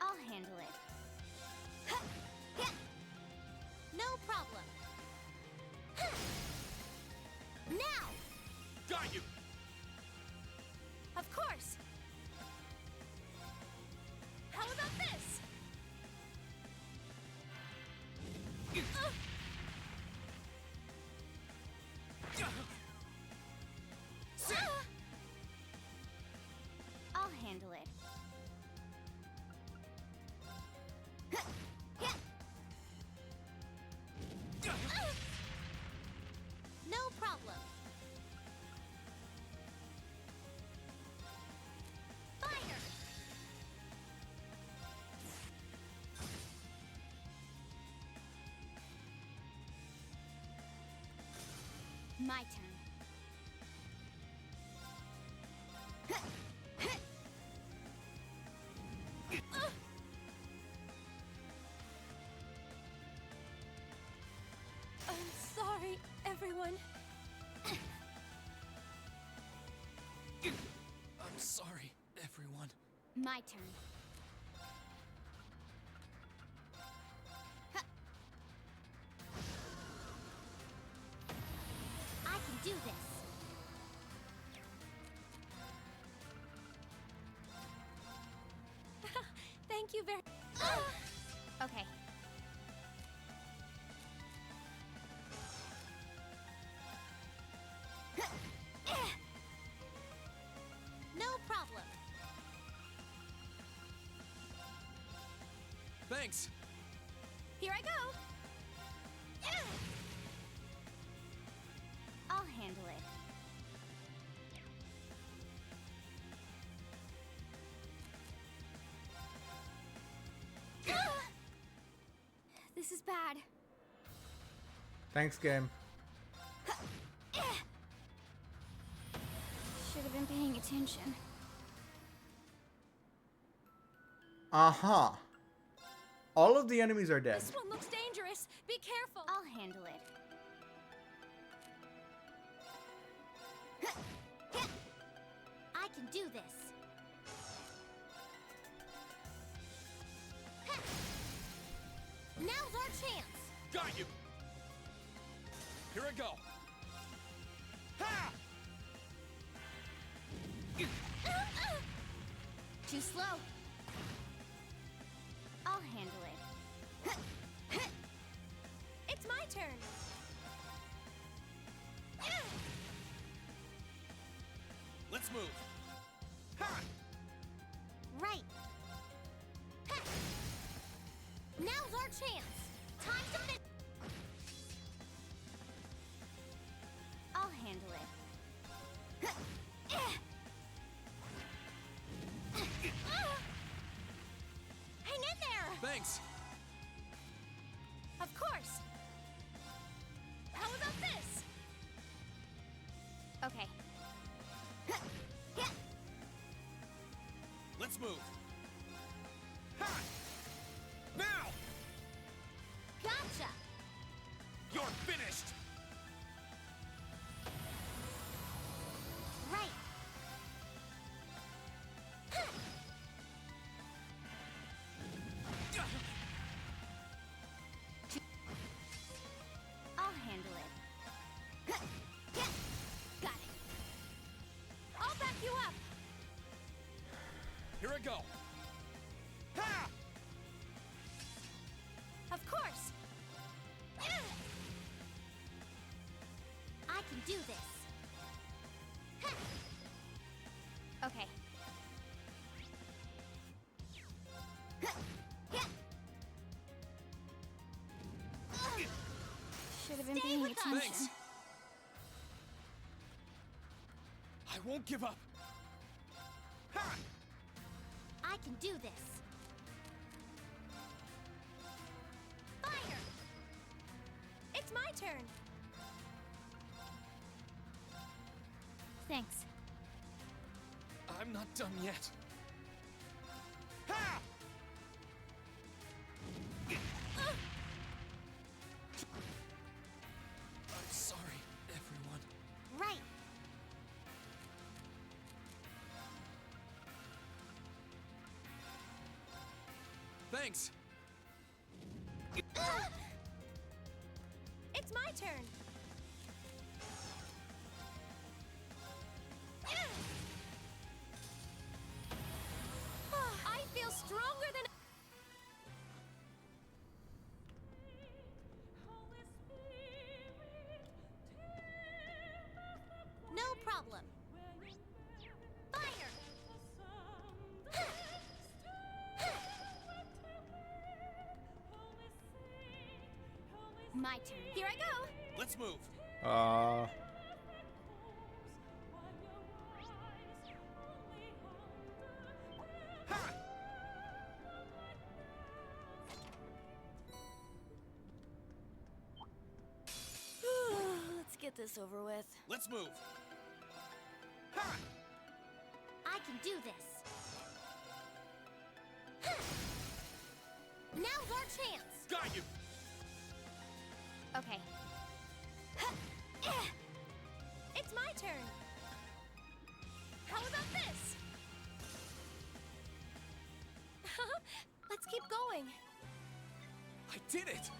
I'll handle it. No problem. Now! Got you. Of course! How about this? I'll handle it. No problem. Fire! My turn. I'm sorry, everyone. I'm sorry, everyone. My turn. I can do this. Thank you very. Okay. No problem. Thanks. Here I go. I'll handle it. This is bad. Thanks, game. Should have been paying attention. Uh-huh. All of the enemies are dead. This one looks dangerous. Be careful. I'll handle it. I can do this. Now's our chance. Got you. Here I go. Ha! Too slow. I'll handle it. It's my turn. Let's move. Ha! Right. Now's our chance. Time to finish. I'll handle it. Hang in there. Thanks. Of course. How about this? Okay. Let's move. Ha! Now! Gotcha. You're finished. Right. I'll handle it. Got it. I'll back you up. Here I go. Ha! Of course. I can do this. Okay. Should have been Stay paying with us. attention. Thanks. I won't give up. Ha! I can do this. Fire! It's my turn. Thanks. I'm not done yet. Ha! I'm sorry, everyone. Right. Thanks. It's my turn. I feel stronger than. No problem. Fire! My turn. Here I go. Let's move. Let's get this over with. Let's move. I can do this. Now's our chance. Got you. Okay. It's my turn. How about this? Let's keep going. I did it.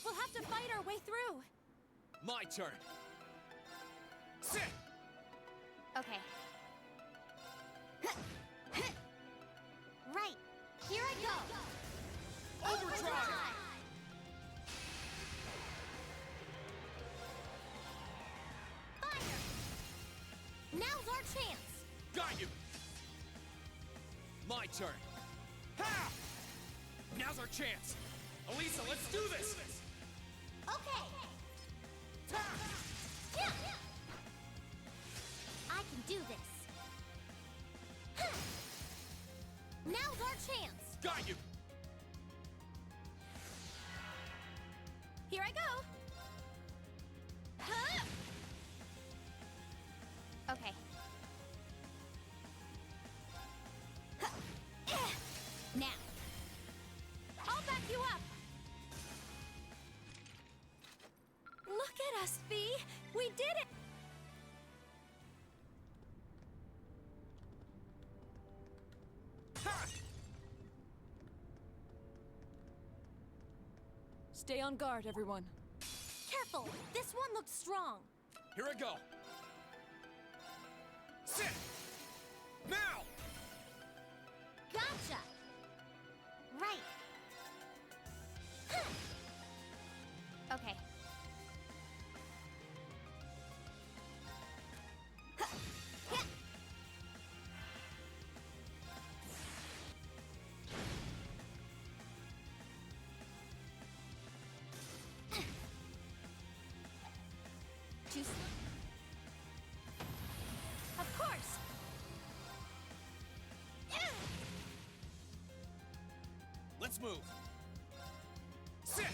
We'll have to fight our way through. My turn. Sit. Okay. Right. Here I go. Overdrive. Fire! Now's our chance. Got you! My turn. Ha! Now's our chance. Elisa, let's do this! Okay. Yeah. I can do this. Huh. Now's our chance. Got you! Here I go. Huh. Okay. Now. I'll back you up. Look at us, V! We did it! Stay on guard, everyone. Careful. This one looks strong. Here I go. Sit! Now! Gotcha. Right. Huh. Okay. Huh. Yeah. Too slow. Of course. Let's move. Sit!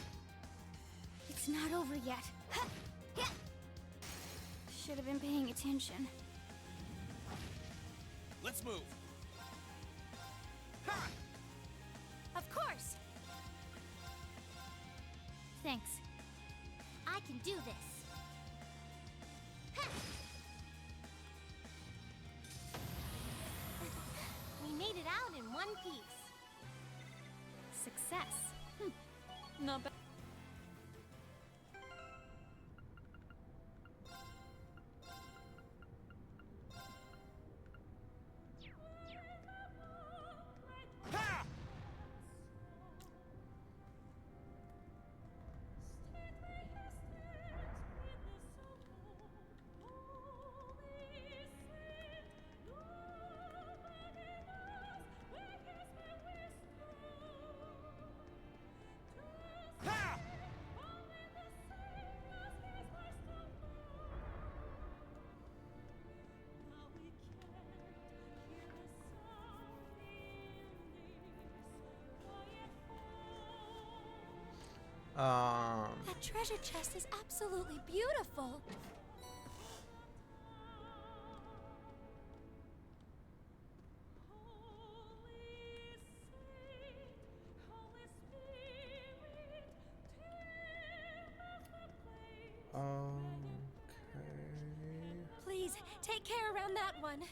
It's not over yet. Should have been paying attention. Let's move. Of course. Thanks. I can do this. We made it out in one piece. Success. Not bad. Ha! Ha! That treasure chest is absolutely beautiful. Okay. Please, take care around that one.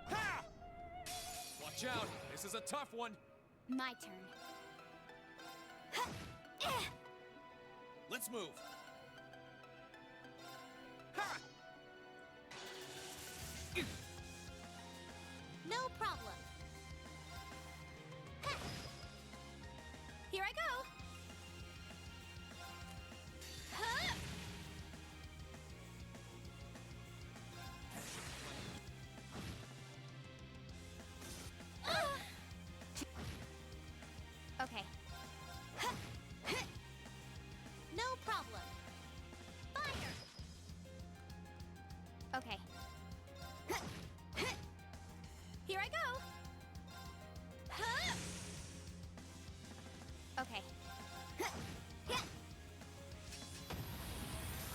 Ha! Watch out! This is a tough one. My turn. Let's move. Ha! No problem. Here I go. Okay. No problem. Fire. Okay. Here I go. Okay.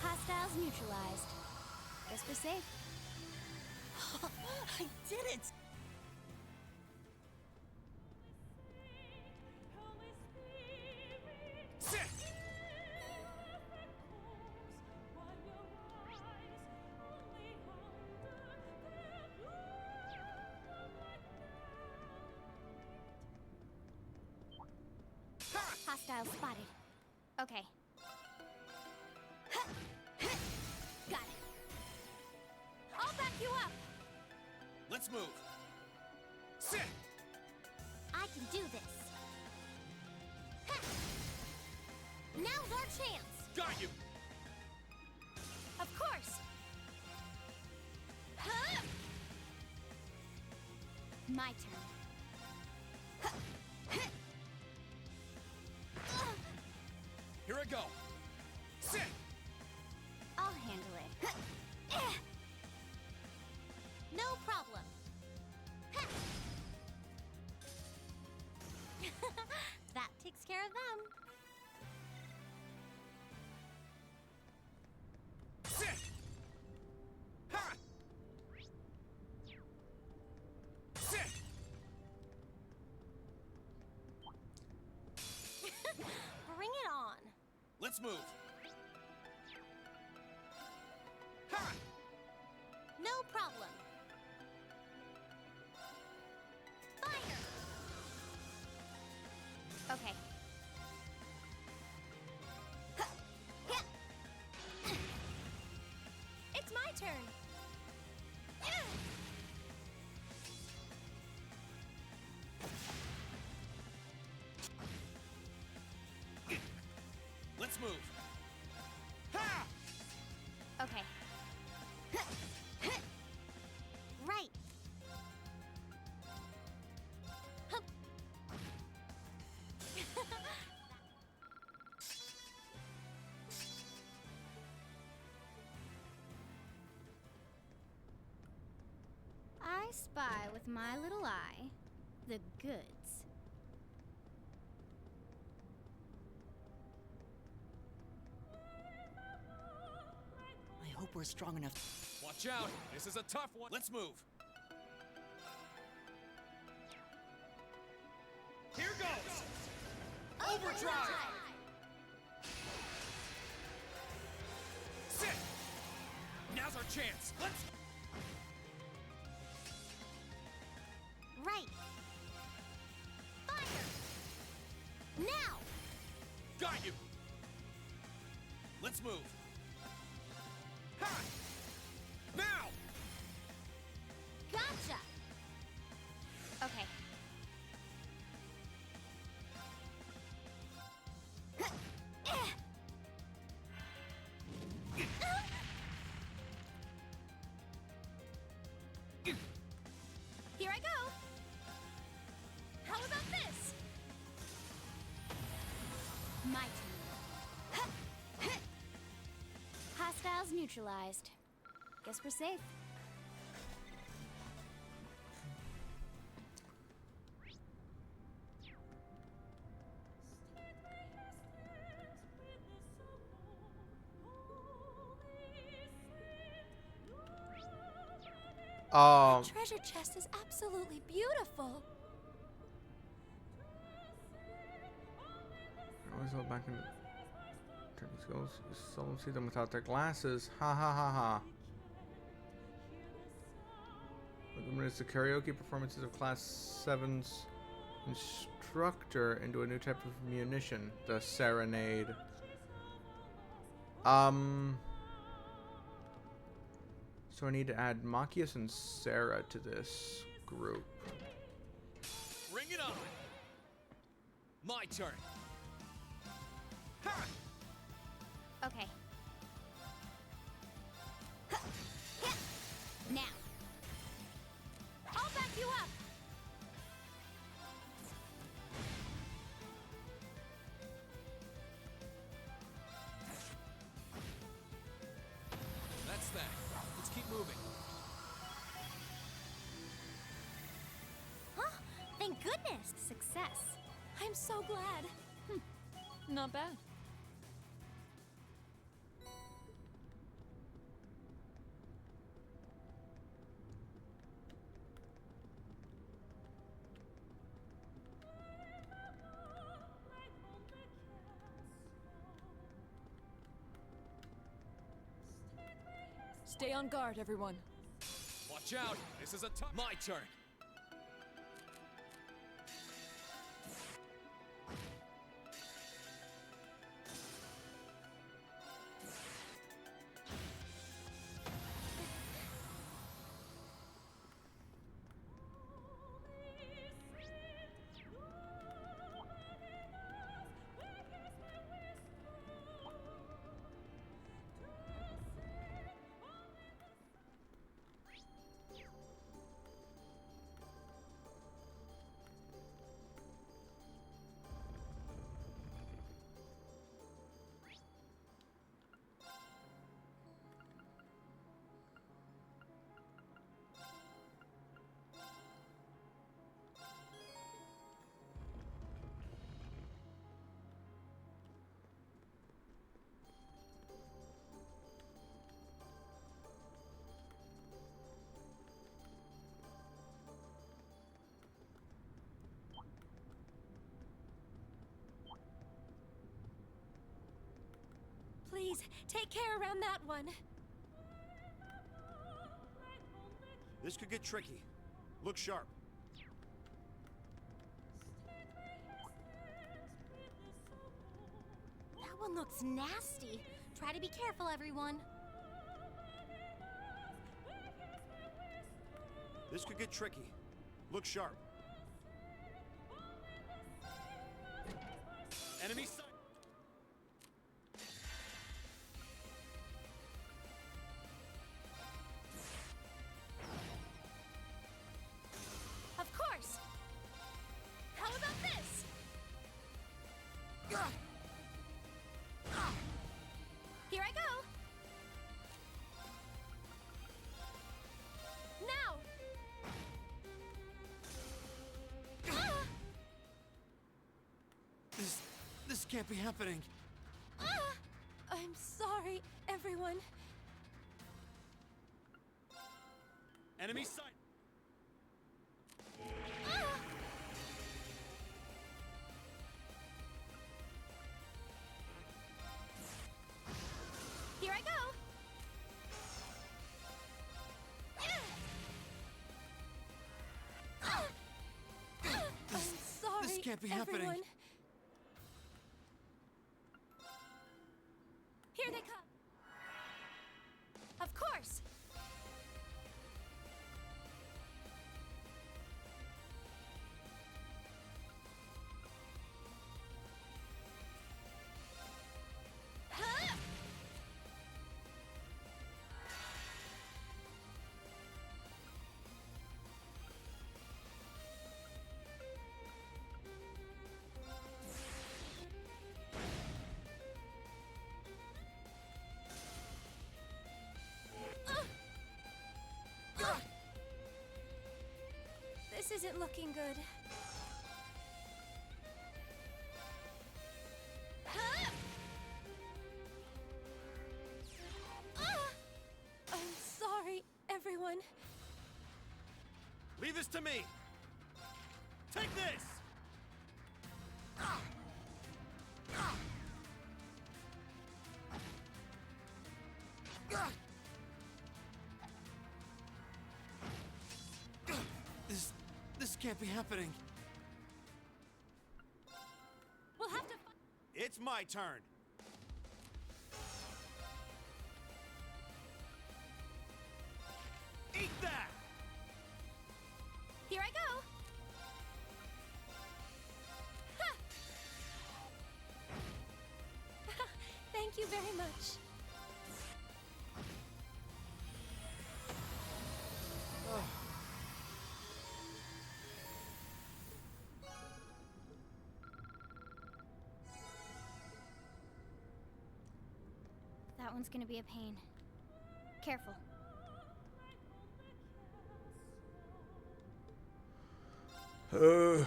Hostiles neutralized. Guess we're safe. I did it! Sit! Hostile spotted. Okay. Got it. I'll back you up. Let's move. Sit! I can do this. Now's our chance. Got you! Of course. My turn. Here I go. Sit! I'll handle it. No problem. That takes care of them. Sit! Ha! Sit! Bring it on. Let's move. Ha! No problem. Fire! Okay. It's my turn. Let's move. Ha! Okay. Right. Hup. I spy with my little eye the goods. I hope we're strong enough. Watch out! This is a tough one. Let's move. Here goes! Overdrive! Sit! Now's our chance. Let's... Right. Fire! Now! Got you! Let's move. Ha! Now! Gotcha! Okay. Here I go! How about this? My turn. Hostiles neutralized. Guess we're safe. The treasure chest is absolutely beautiful. Always go back and turn these goals. You seldom see them without their glasses. Ha ha ha ha. Eliminates the karaoke performances of Class 7's instructor into a new type of munition, the Serenade. So I need to add Machias and Sarah to this group. Bring it on! My turn. Ha! Okay. Now. I'll back you up. That's that. Let's keep moving. Huh? Thank goodness. Success. I'm so glad. Not bad. Stay on guard, everyone. Watch out! This is a tough... My turn! Please, take care around that one. This could get tricky. Look sharp. That one looks nasty. Try to be careful, everyone. This could get tricky. Look sharp. Enemy sight. Of course. How about this? Here I go. Now. This can't be happening. I'm sorry, everyone. Enemy sight. Here I go. I'm sorry, This can't be everyone. happening. Here they come. Of course. Huh? This isn't looking good. Huh? I'm sorry, everyone. Leave this to me. Take this. This can't be happening. We'll have to. It's my turn. Eat that. Here I go. Ha! Thank you very much. That one's gonna be a pain. Careful. Uh,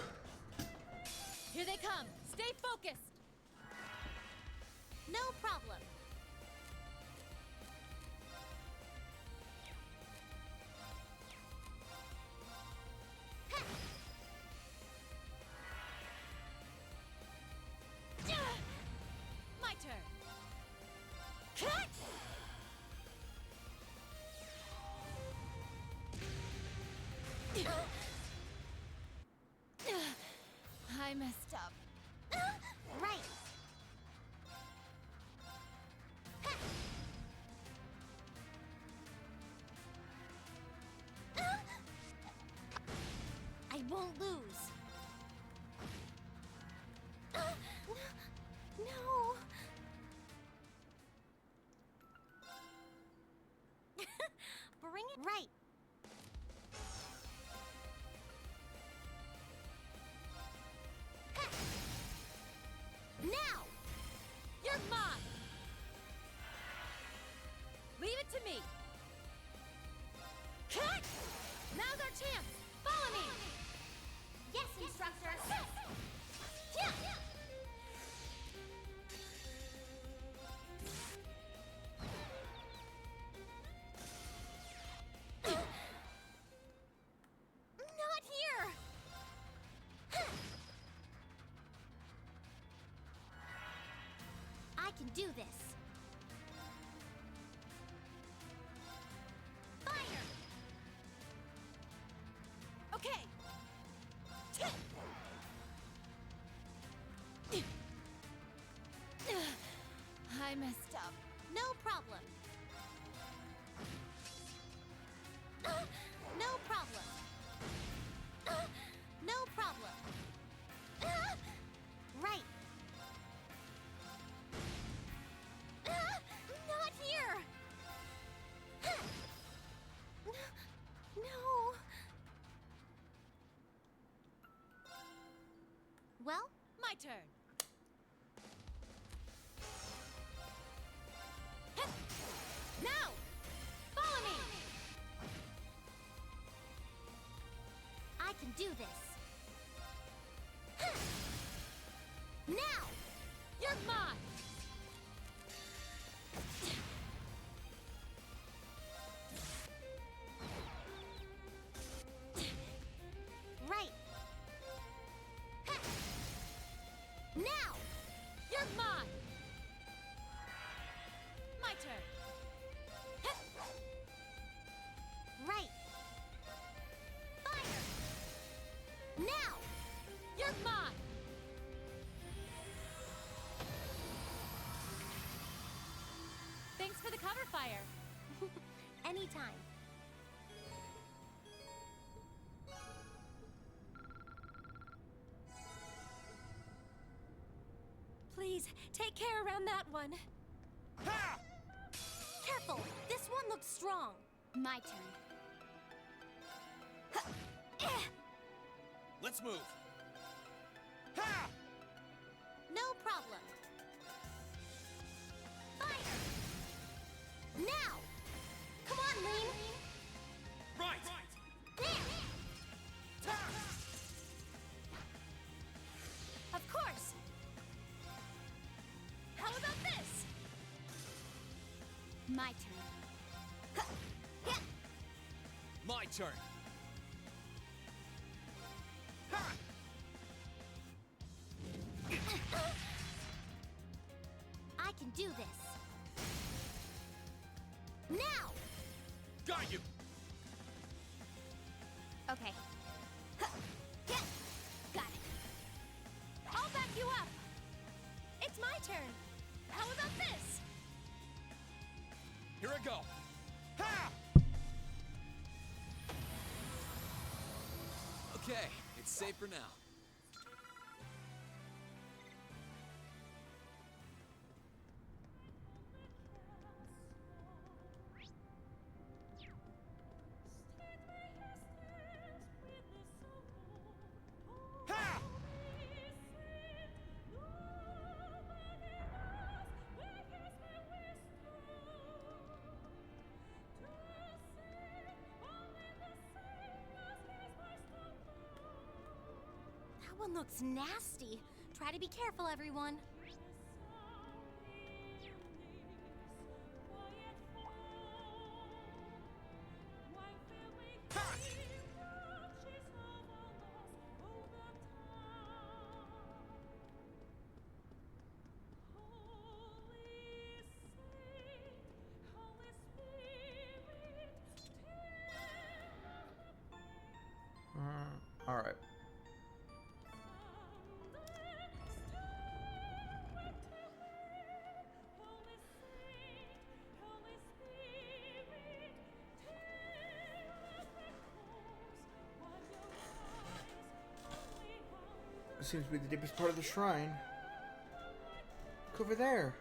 Here they come. Stay focused. No problem. My turn. Cut! I messed up. Right. I won't lose. No. Bring it right. Now. You're mine. Leave it to me. Cut! Now's our chance. Follow me. Yes, instructor. Yeah. Not here. I can do this. I messed up. No problem. No problem. No problem. Right. Not here. No. Well, My turn. now! Follow me! I can do this. Now! You're mine. Right. Now! You're mine. My turn. Right. Fire! Now! You're mine. Thanks for the cover fire. Anytime. Please, take care around that one. Careful! This one looks strong. My turn. Let's move. No problem. Fire! Now! Come on, Lean! Right. There! Of course. How about this? My turn. My turn. I can do this. Now! Got you. Okay. Got it. I'll back you up. It's my turn. How about this? Here I go. Okay, it's safe for now. That one looks nasty. Try to be careful, everyone. All right. This seems to be the deepest part of the shrine. Look over there.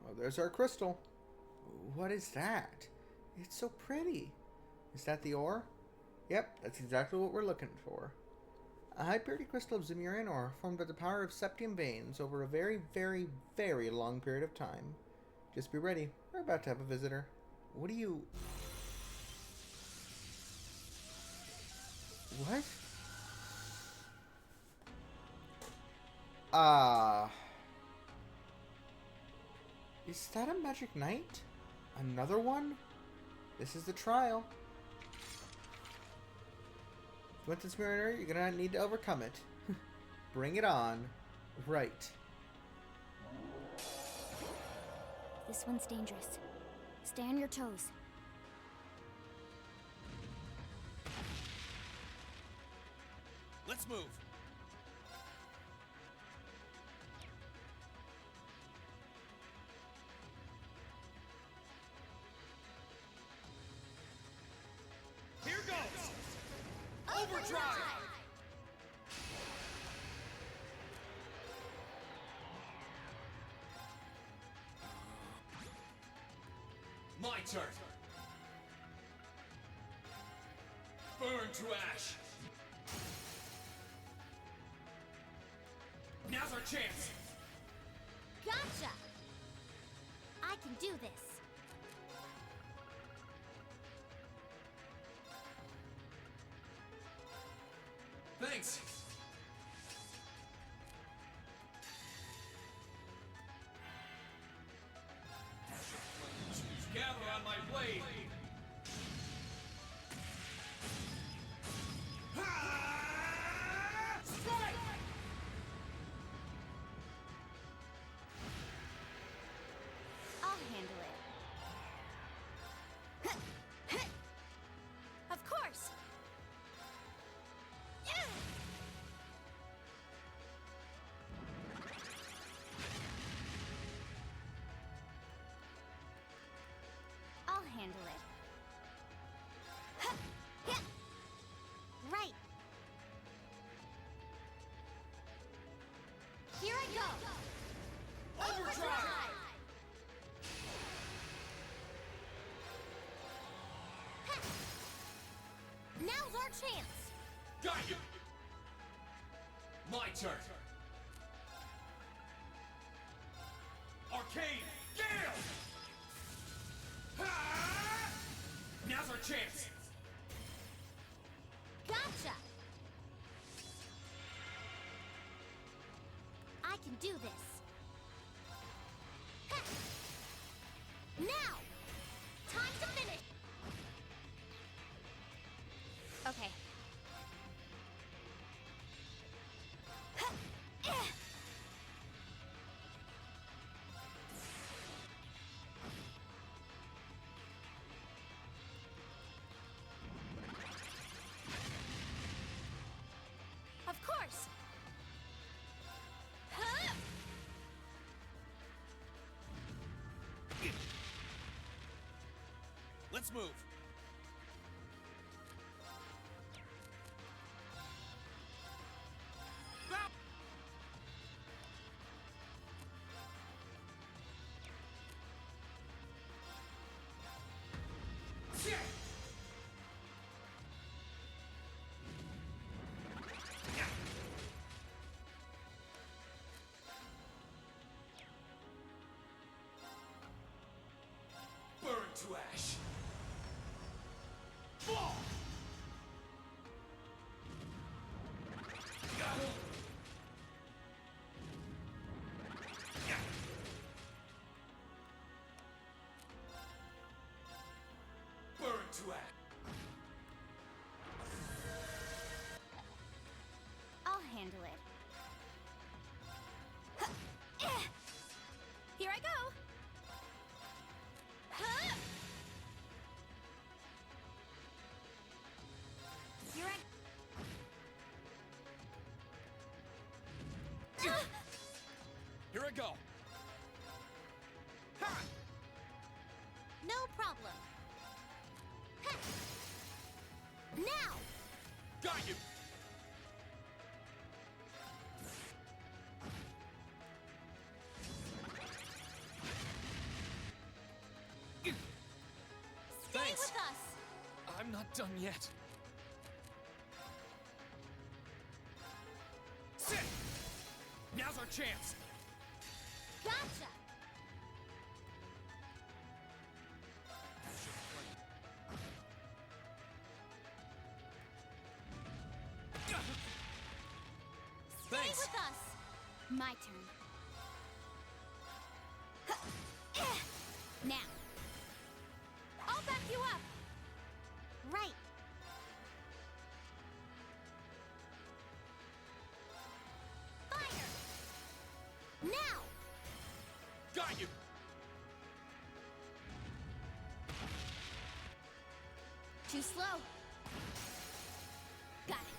Oh, there's our crystal. What is that? It's so pretty. Is that the ore? Yep, that's exactly what we're looking for. A high purity crystal of Zemurian ore formed by the power of septium veins over a very, very, very long period of time. Just be ready. We're about to have a visitor. What do you... What? Is that a magic knight? Another one? This is the trial. Winston's Mariner, you're gonna need to overcome it. Bring it on. Right. This one's dangerous. Stay on your toes. Let's move. Overdrive! My turn. Burn to ash. Now's our chance. Gotcha! I can do this. Thanks. Gather on my blade. Strike! I'll handle it. Of course! I'll handle it. Right. Here I go. Overdrive! Now's our chance. Got you. My turn. Arcane Gale! Ha! Now's our chance. Gotcha. I can do this. Ha! Now, time to finish. Okay. Ha! Eh! Of course. Huh? Let's move. Burn to ash. Fall. Burn to ash. I'll handle it. Huh. Eh. Here I go. Huh. Here I Here I go. Ha! No problem. Ha. Now. Got you. Stay Thanks. with us. I'm not done yet. Sit. Now's our chance. Gotcha. Stay Thanks. with us. My turn. Huh. Eh. Now. I'll back you up. Right. Fire. Now. Got you. Too slow. Got it.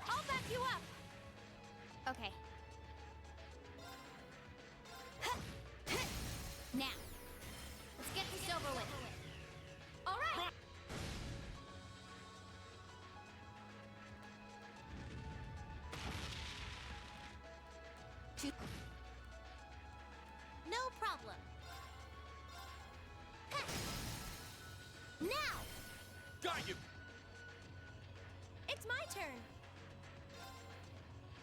I'll back you up. Okay. Huh. Huh. Now. Let's get this over with. All right. No problem. Now! Got you! It's my turn.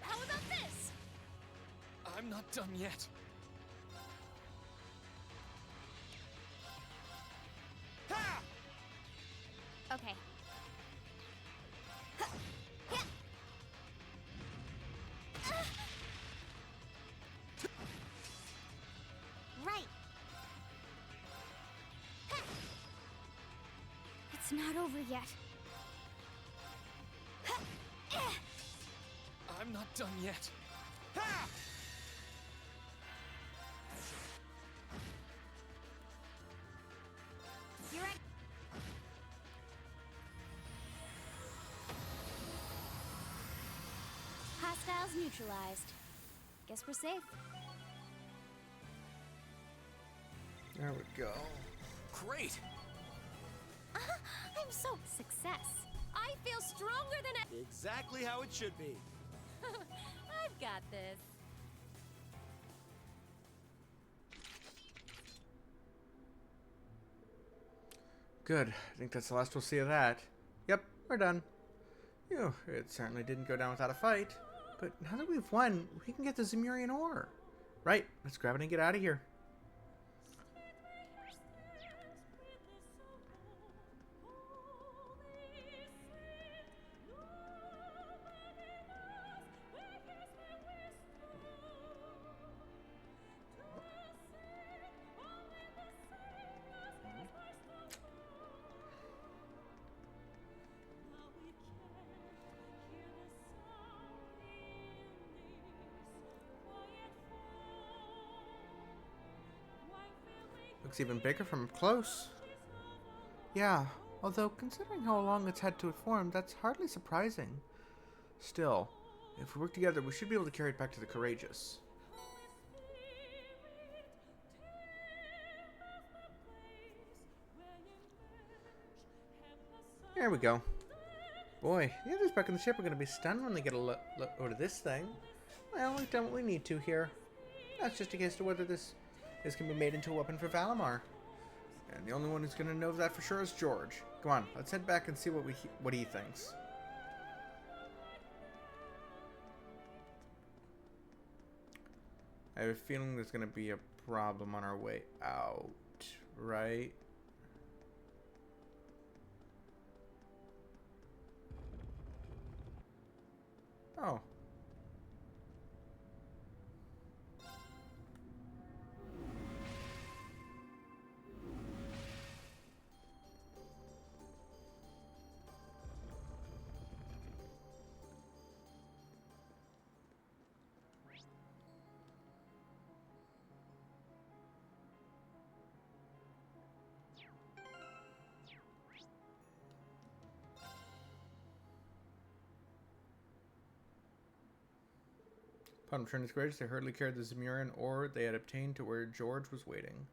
How about this? I'm not done yet. Ha! Okay. Right. It's not over yet. I'm not done yet. Ha! You're right. Hostiles neutralized. Guess we're safe. There we go. Great! I'm so Success. I feel stronger than Exactly how it should be. I've got this. Good. I think that's the last we'll see of that. Yep, we're done. Phew, it certainly didn't go down without a fight. But now that we've won, we can get the Zemurian ore. Right, let's grab it and get out of here. Looks even bigger from up close. Yeah, although considering how long it's had to form, that's hardly surprising. Still, if we work together, we should be able to carry it back to the Courageous. There we go. Boy, the others back in the ship are going to be stunned when they get a load of this thing. Well, we've done what we need to here. That's just a case of whether this can be made into a weapon for Valimar. And the only one who's going to know that for sure is George. Come on, let's head back and see what he thinks. I have a feeling there's going to be a problem on our way out, right? Oh. Upon returning to Courageous, they hurriedly carried the Zemurian ore they had obtained to where George was waiting.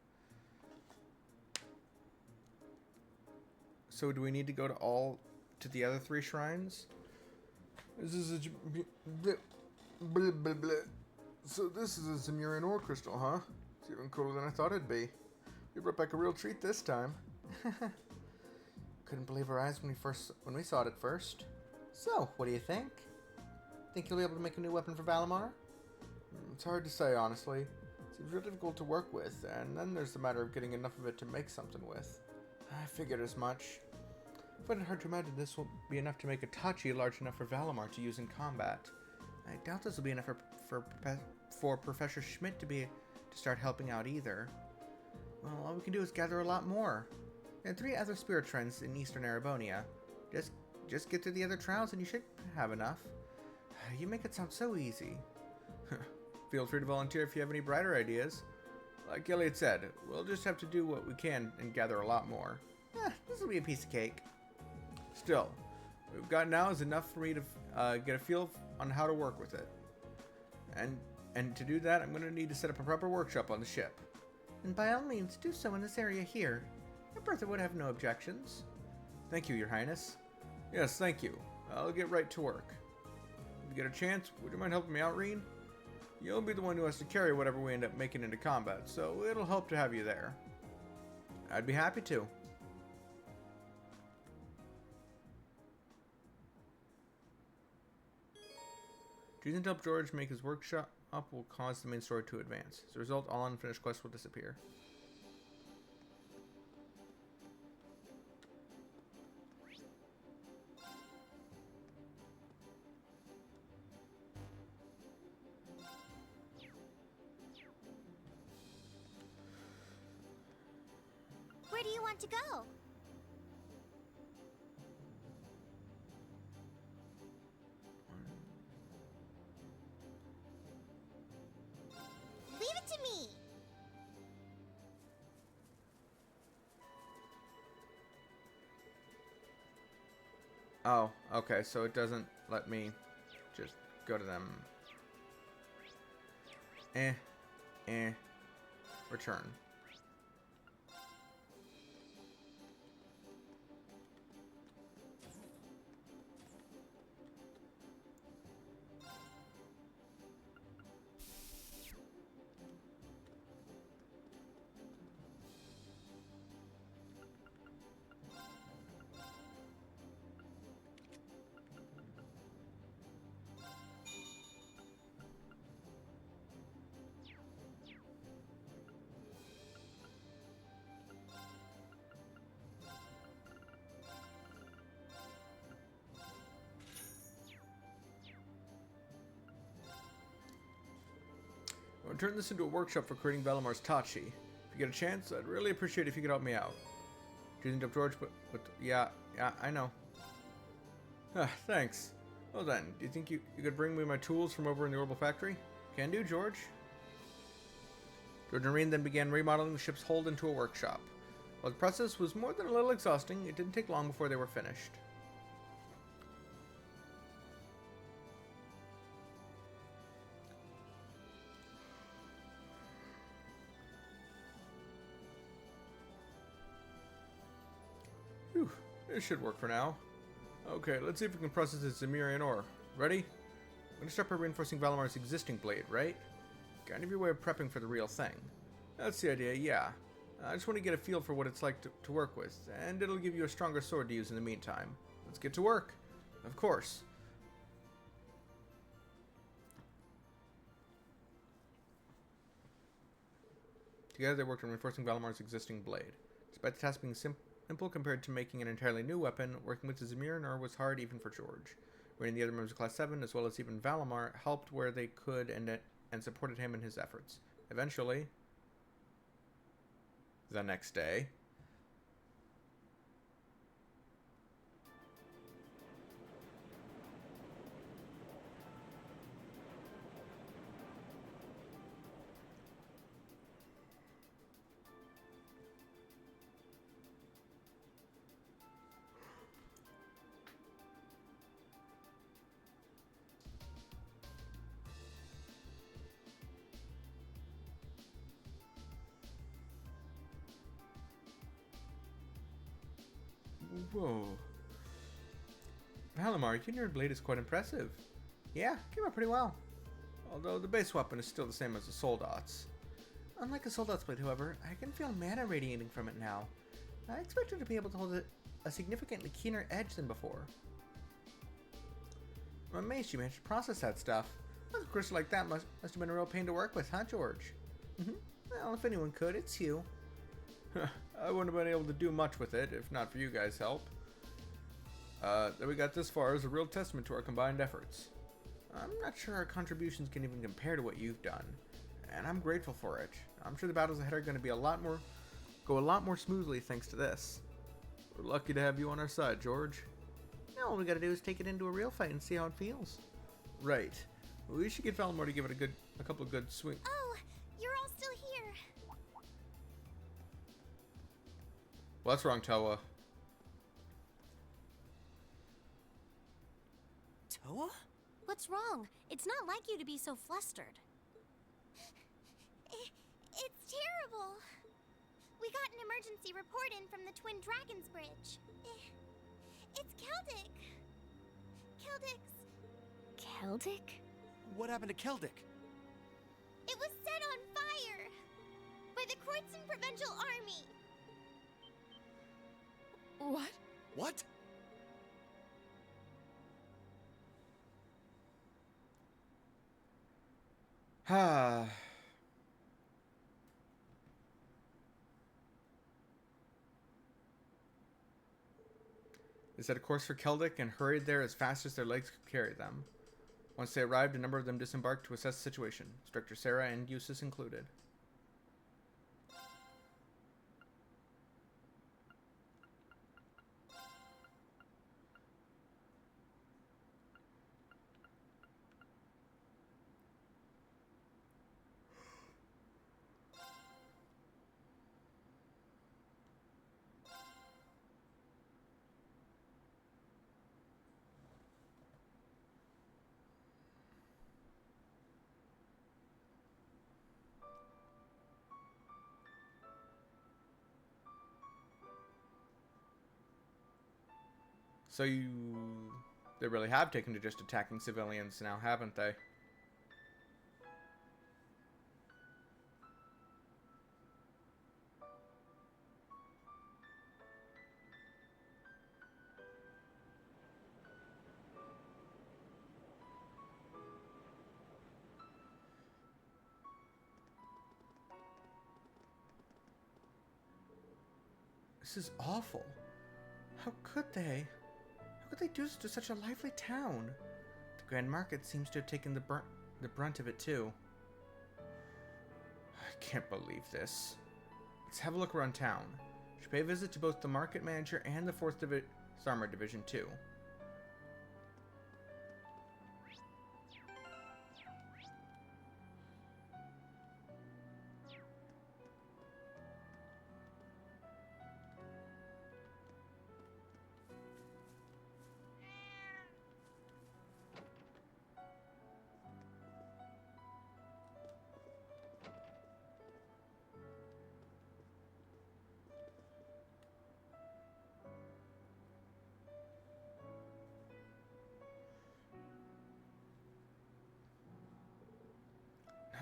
So do we need to go to the other 3 shrines? This is a So this is a Zemurian ore crystal, huh? It's even cooler than I thought it'd be. We brought back a real treat this time. Couldn't believe our eyes when we saw it at first. So, what do you think? Think you'll be able to make a new weapon for Valimar? It's hard to say, honestly. It seems real difficult to work with, and then there's the matter of getting enough of it to make something with. I figured as much. I find it hard to imagine this will be enough to make a Tachi large enough for Valimar to use in combat. I doubt this will be enough for Professor Schmidt to start helping out either. Well, all we can do is gather a lot more. There are 3 other spirit shrines in eastern Arabonia. Just get through the other trials and you should have enough. You make it sound so easy. Feel free to volunteer if you have any brighter ideas. Like Elliot said, we'll just have to do what we can and gather a lot more. This will be a piece of cake. Still, what we've got now is enough for me to get a feel on how to work with it. And to do that, I'm going to need to set up a proper workshop on the ship. And by all means, do so in this area here. Bertha would have no objections. Thank you, Your Highness. Yes, thank you. I'll get right to work. If you get a chance, would you mind helping me out, Reen? You'll be the one who has to carry whatever we end up making into combat, so it'll help to have you there. I'd be happy to. Choosing to help George make his workshop will cause the main story to advance. As a result, all unfinished quests will disappear. Where do you want to go? Leave it to me. Oh, okay, so it doesn't let me just go to them. Return. I want to turn this into a workshop for creating Valamar's Tachi. If you get a chance, I'd really appreciate it if you could help me out. Choosing to George, but yeah, I know. Thanks. Well then, do you think you could bring me my tools from over in the Orbital Factory? Can do, George. George and Reen then began remodeling the ship's hold into a workshop. While the process was more than a little exhausting, it didn't take long before they were finished. Whew, this should work for now. Okay, let's see if we can process this Zemirian ore. Ready? I'm gonna start by reinforcing Valamar's existing blade, right? Kind of your way of prepping for the real thing. That's the idea, yeah. I just want to get a feel for what it's like to work with, and it'll give you a stronger sword to use in the meantime. Let's get to work. Of course. Together they worked on reinforcing Valamar's existing blade. Despite the task being simple compared to making an entirely new weapon, working with the Zemirian ore was hard even for George. Reen and the other members of Class 7, as well as even Valamar, helped where they could and supported him in his efforts. Eventually, the next day, whoa. Valamar, your new blade is quite impressive. Yeah, came out pretty well. Although the base weapon is still the same as the Soldat's. Unlike a Soldat's blade, however, I can feel mana radiating from it now. I expected to be able to hold a significantly keener edge than before. I'm amazed you managed to process that stuff. A crystal like that must have been a real pain to work with, huh, George? Well, if anyone could, it's you. I wouldn't have been able to do much with it, if not for you guys' help. That we got this far is a real testament to our combined efforts. I'm not sure our contributions can even compare to what you've done, and I'm grateful for it. I'm sure the battles ahead are going to be go a lot more smoothly thanks to this. We're lucky to have you on our side, George. Now all we gotta do is take it into a real fight and see how it feels. Right. We should get Valamar to give it a couple of good swings. Oh, you're all still here. What's wrong, Toa? Toa? What's wrong? It's not like you to be so flustered. It's terrible. We got an emergency report in from the Twin Dragons Bridge. It's Keldic. Keldic's... Keldic? What happened to Keldic? It was set on fire by the Kreuzzen Provincial Army. What? What? Ah. They set a course for Keldic and hurried there as fast as their legs could carry them. Once they arrived, a number of them disembarked to assess the situation, Instructor Sarah and Eustace included. So they really have taken to just attacking civilians now, haven't they? This is awful. How could they? How could they do this to such a lively town? The Grand Market seems to have taken the brunt of it too. I can't believe this. Let's have a look around town. Should pay a visit to both the market manager and the 4th Armored Division too.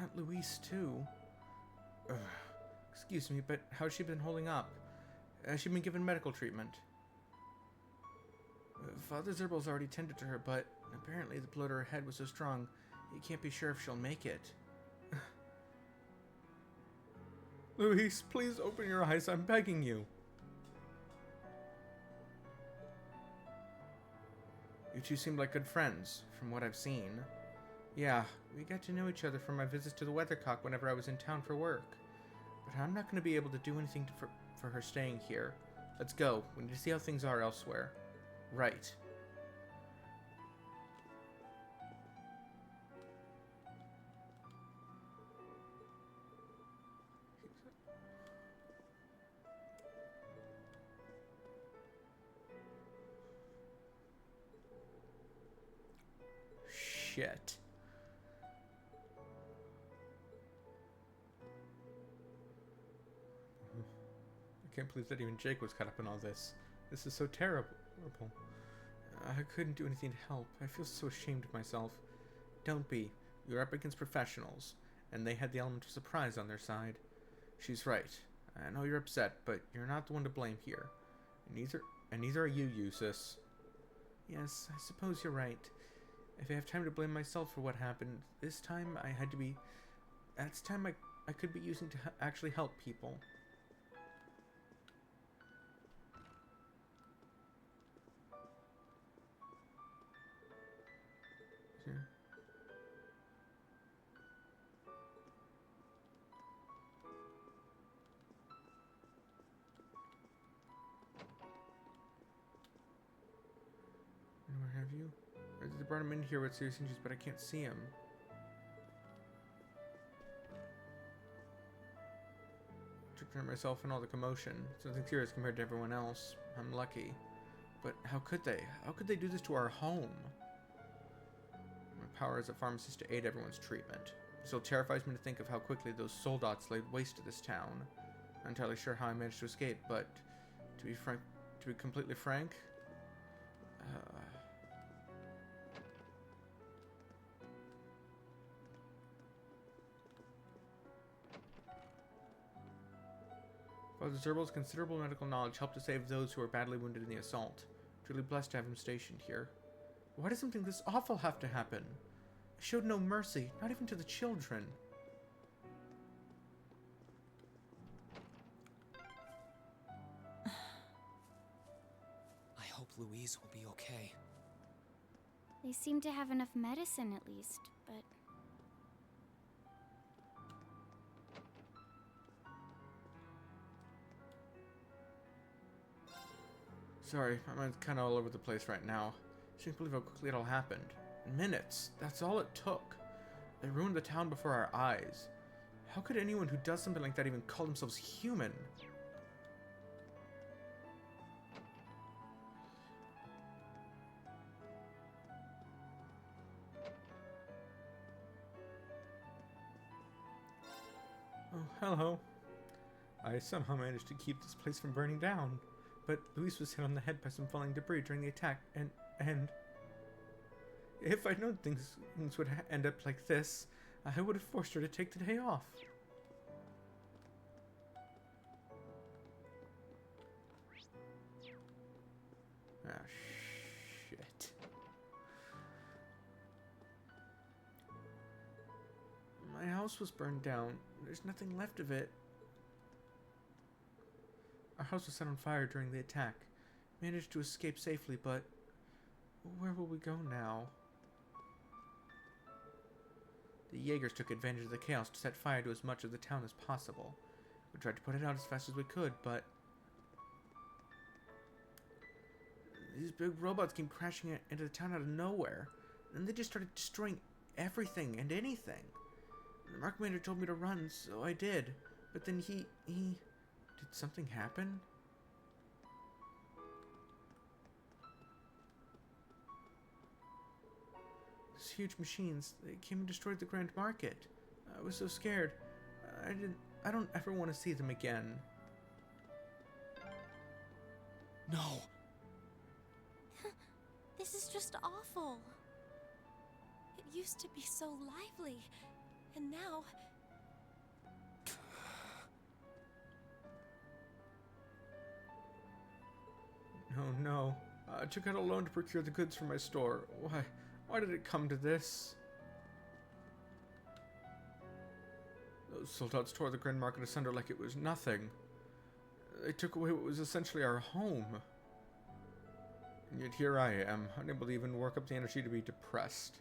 Not Louise, too. Ugh. Excuse me, but how's she been holding up? Has she been given medical treatment? Father Zerbal's already tended to her, but apparently the blow to her head was so strong, he can't be sure if she'll make it. Louise, please open your eyes, I'm begging you. You two seem like good friends, from what I've seen. Yeah, we got to know each other from my visits to the Weathercock whenever I was in town for work. But I'm not going to be able to do anything for her staying here. Let's go. We need to see how things are elsewhere. Right. Shit. I can't believe that even Jake was caught up in all this. This is so terrible. I couldn't do anything to help. I feel so ashamed of myself. Don't be. You're up against professionals, and they had the element of surprise on their side. She's right. I know you're upset, but you're not the one to blame here. And neither are you, Eustace. Yes, I suppose you're right. If I have time to blame myself for what happened, this time I had to be... That's time I could be using to actually help people. Where have you? They brought him in here with serious injuries, but I can't see him. Took care of myself and all the commotion. Something serious compared to everyone else. I'm lucky. But how could they? How could they do this to our home? My power as a pharmacist to aid everyone's treatment. It still terrifies me to think of how quickly those soldats laid waste to this town. Not entirely sure how I managed to escape, but to be completely frank, Father Zerbel's considerable medical knowledge helped to save those who were badly wounded in the assault. Truly blessed to have him stationed here. Why does something this awful have to happen? I showed no mercy, not even to the children. I hope Louise will be okay. They seem to have enough medicine at least, but... Sorry, my mind's kind of all over the place right now. I can't believe how quickly it all happened. Minutes. That's all it took. They ruined the town before our eyes. How could anyone who does something like that even call themselves human? Oh, hello. I somehow managed to keep this place from burning down. But Luis was hit on the head by some falling debris during the attack, and if I'd known things would end up like this, I would have forced her to take the day off. Ah, shit. My house was burned down. There's nothing left of it. Our house was set on fire during the attack. Managed to escape safely, but where will we go now? The Jaegers took advantage of the chaos to set fire to as much of the town as possible. We tried to put it out as fast as we could, but these big robots came crashing into the town out of nowhere. And they just started destroying everything and anything. The Mark Manager told me to run, so I did. But then he... Did something happen? These huge machines, they came and destroyed the Grand Market. I was so scared. I don't ever want to see them again. No! This is just awful. It used to be so lively, and now... Oh no. I took out a loan to procure the goods for my store. Why did it come to this? Those soldads tore the Grand Market asunder like it was nothing. They took away what was essentially our home. And yet here I am, unable to even work up the energy to be depressed.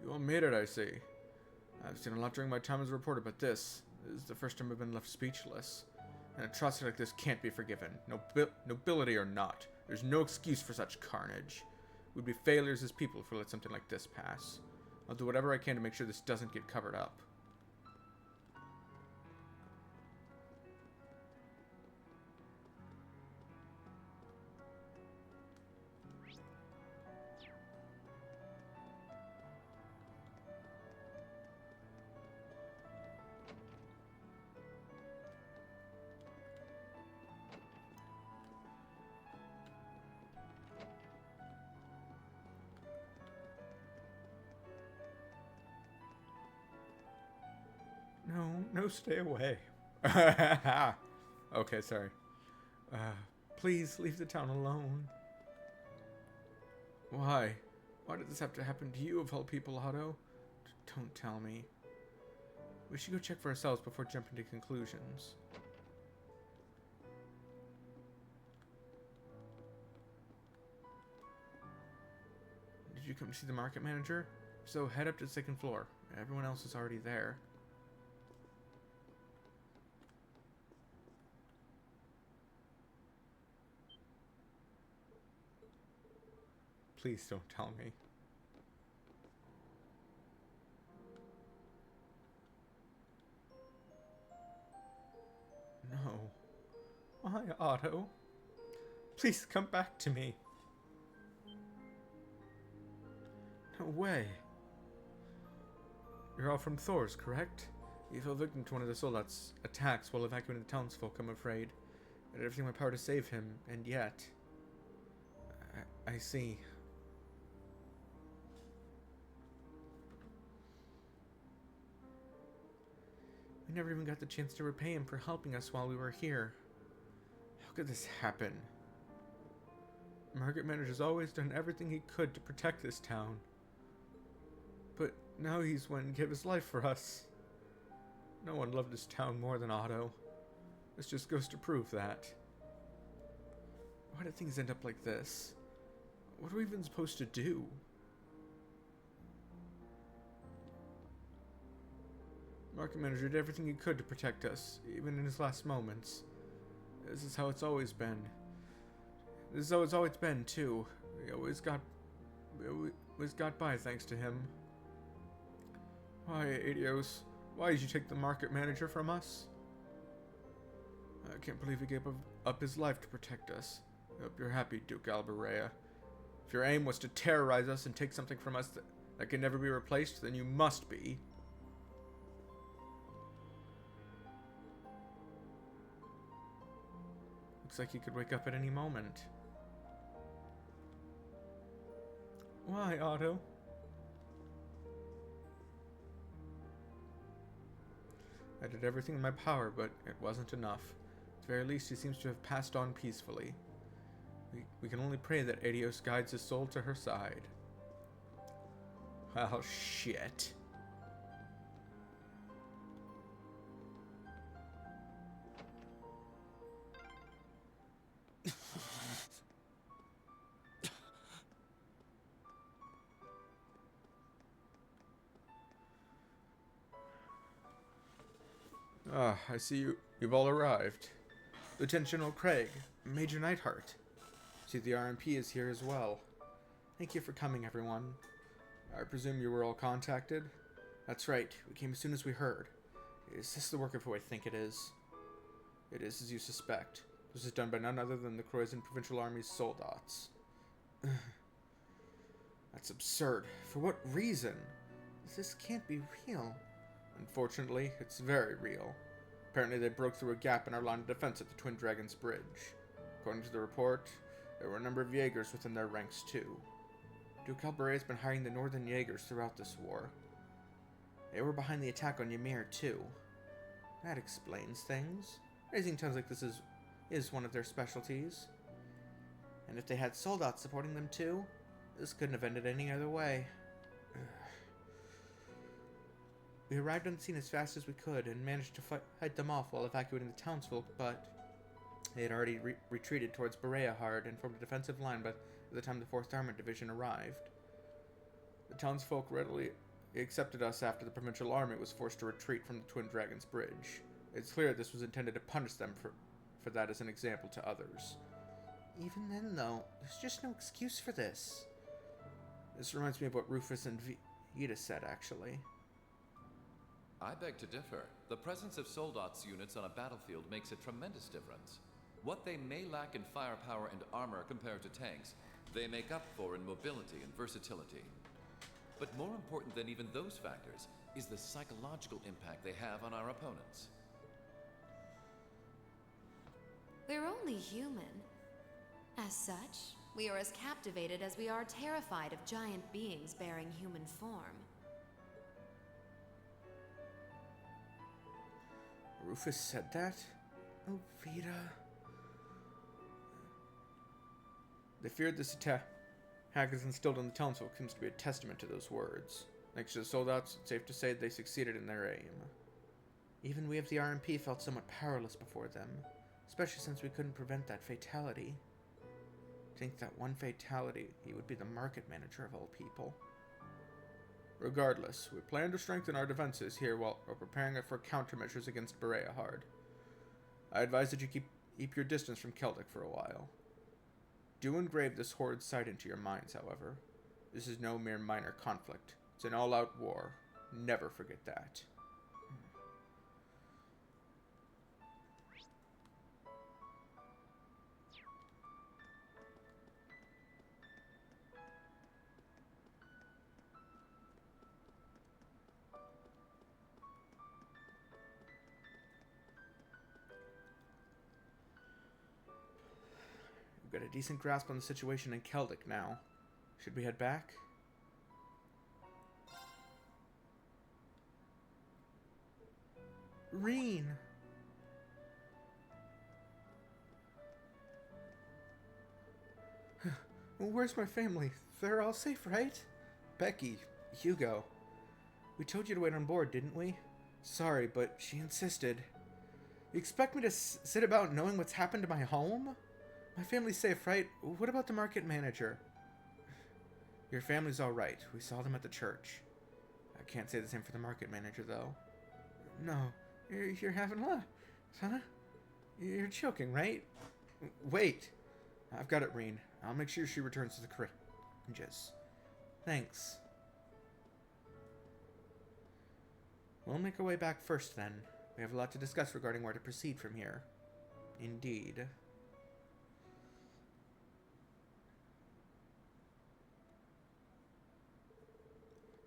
You all made it, I see. I've seen a lot during my time as a reporter, but this is the first time I've been left speechless. An atrocity like this can't be forgiven. Nobility or not, there's no excuse for such carnage. We'd be failures as people if we let something like this pass. I'll do whatever I can to make sure this doesn't get covered up. No, stay away. Okay, sorry. Please leave the town alone. Why? Why did this have to happen to you of all people, Otto? Don't tell me. We should go check for ourselves before jumping to conclusions. Did you come to see the market manager? So head up to the second floor. Everyone else is already there. Please don't tell me. No. Why, Otto? Please come back to me. No way. You're all from Thor's, correct? You fell victim to one of the Soldat's attacks while evacuating the townsfolk, I'm afraid. I did everything in my power to save him, and yet... I see. We never even got the chance to repay him for helping us while we were here. How could this happen? The market manager's always done everything he could to protect this town. But now he's went and gave his life for us. No one loved this town more than Otto. This just goes to prove that. Why did things end up like this? What are we even supposed to do? Market manager did everything he could to protect us, even in his last moments. This is how it's always been. This is how it's always been, too. We always got by thanks to him. Why, Adios? Why did you take the market manager from us? I can't believe he gave up his life to protect us. I hope you're happy, Duke Alberea. If your aim was to terrorize us and take something from us that can never be replaced, then you must be. Looks like he could wake up at any moment. Why, Otto? I did everything in my power, but it wasn't enough. At the very least, he seems to have passed on peacefully. We can only pray that Adios guides his soul to her side. Well, shit. Ah, I see you've all arrived. Lieutenant General Craig, Major Neidhart. See, the RMP is here as well. Thank you for coming, everyone. I presume you were all contacted? That's right, we came as soon as we heard. Is this the work of who I think it is? It is as you suspect. This is done by none other than the Croatian Provincial Army's soldats. That's absurd. For what reason? This can't be real. Unfortunately, it's very real. Apparently they broke through a gap in our line of defense at the Twin Dragons Bridge. According to the report, there were a number of Jaegers within their ranks too. Duke Alberea has been hiring the Northern Jaegers throughout this war. They were behind the attack on Ymir too. That explains things. Raising towns like this is one of their specialties. And if they had soldats supporting them too, this couldn't have ended any other way. We arrived on the scene as fast as we could and managed to fight them off while evacuating the townsfolk, but they had already retreated towards Bereahard and formed a defensive line by the time the 4th Armored Division arrived. The townsfolk readily accepted us after the Provincial Army was forced to retreat from the Twin Dragons Bridge. It's clear this was intended to punish them for that as an example to others. Even then, though, there's just no excuse for this. This reminds me of what Rufus and Vita said, actually. I beg to differ. The presence of soldats units on a battlefield makes a tremendous difference. What they may lack in firepower and armor compared to tanks, they make up for in mobility and versatility. But more important than even those factors is the psychological impact they have on our opponents. We're only human. As such, we are as captivated as we are terrified of giant beings bearing human form. Rufus said that? Oh, Vita. They feared this attack is instilled in the townsfolk seems to be a testament to those words. Thanks to the soldats, it's safe to say they succeeded in their aim. Even we of the RMP felt somewhat powerless before them, especially since we couldn't prevent that fatality. Think that one fatality, he would be the market manager of all people. Regardless, we plan to strengthen our defenses here while preparing for countermeasures against Bereahard. I advise that you keep your distance from Celtic for a while. Do engrave this horrid sight into your minds, however. This is no mere minor conflict. It's an all-out war. Never forget that. We've got a decent grasp on the situation in Celtic now. Should we head back? Reen. Where's my family? They're all safe, right? Becky, Hugo. We told you to wait on board, didn't we? Sorry, but she insisted. You expect me to sit about knowing what's happened to my home? My family's safe, right? What about the market manager? Your family's all right. We saw them at the church. I can't say the same for the market manager, though. No, you're having a laugh, huh? You're joking, right? Wait. I've got it, Reen. I'll make sure she returns to the cringes. Thanks. We'll make our way back first, then. We have a lot to discuss regarding where to proceed from here. Indeed.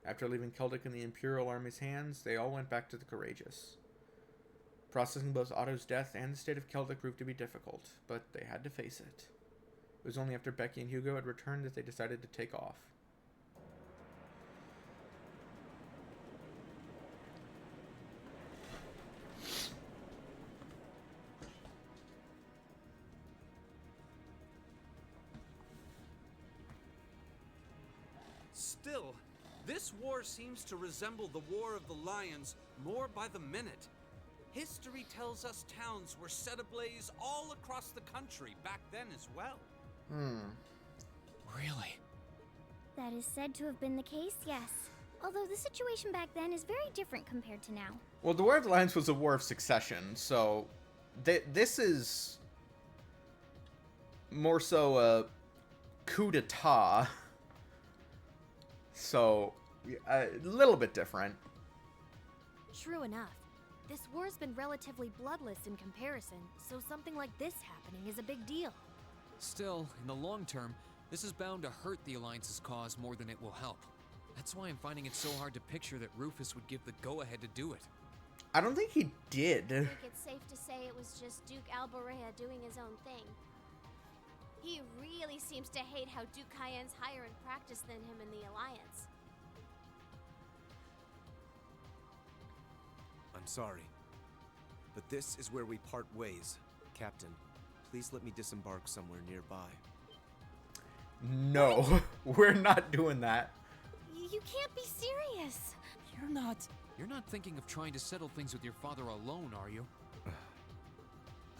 After leaving Keldic in the Imperial Army's hands, they all went back to the Courageous. Processing both Otto's death and the state of Keldic proved to be difficult, but they had to face it. It was only after Becky and Hugo had returned that they decided to take off. Still, this war seems to resemble the War of the Lions more by the minute. History tells us towns were set ablaze all across the country back then as well. Really? That is said to have been the case, yes. Although the situation back then is very different compared to now. Well, the War of the Lions was a war of succession, so this is more so a coup d'etat. So, a little bit different. True enough. This war's been relatively bloodless in comparison, so something like this happening is a big deal. Still, in the long term, this is bound to hurt the Alliance's cause more than it will help. That's why I'm finding it so hard to picture that Rufus would give the go-ahead to do it. I don't think he did. I think it's safe to say it was just Duke Alborea doing his own thing. He really seems to hate how Duke Cayenne's higher in practice than him in the Alliance. I'm sorry, but this is where we part ways. Captain, please let me disembark somewhere nearby. No, we're not doing that. You can't be serious. You're not thinking of trying to settle things with your father alone, are you?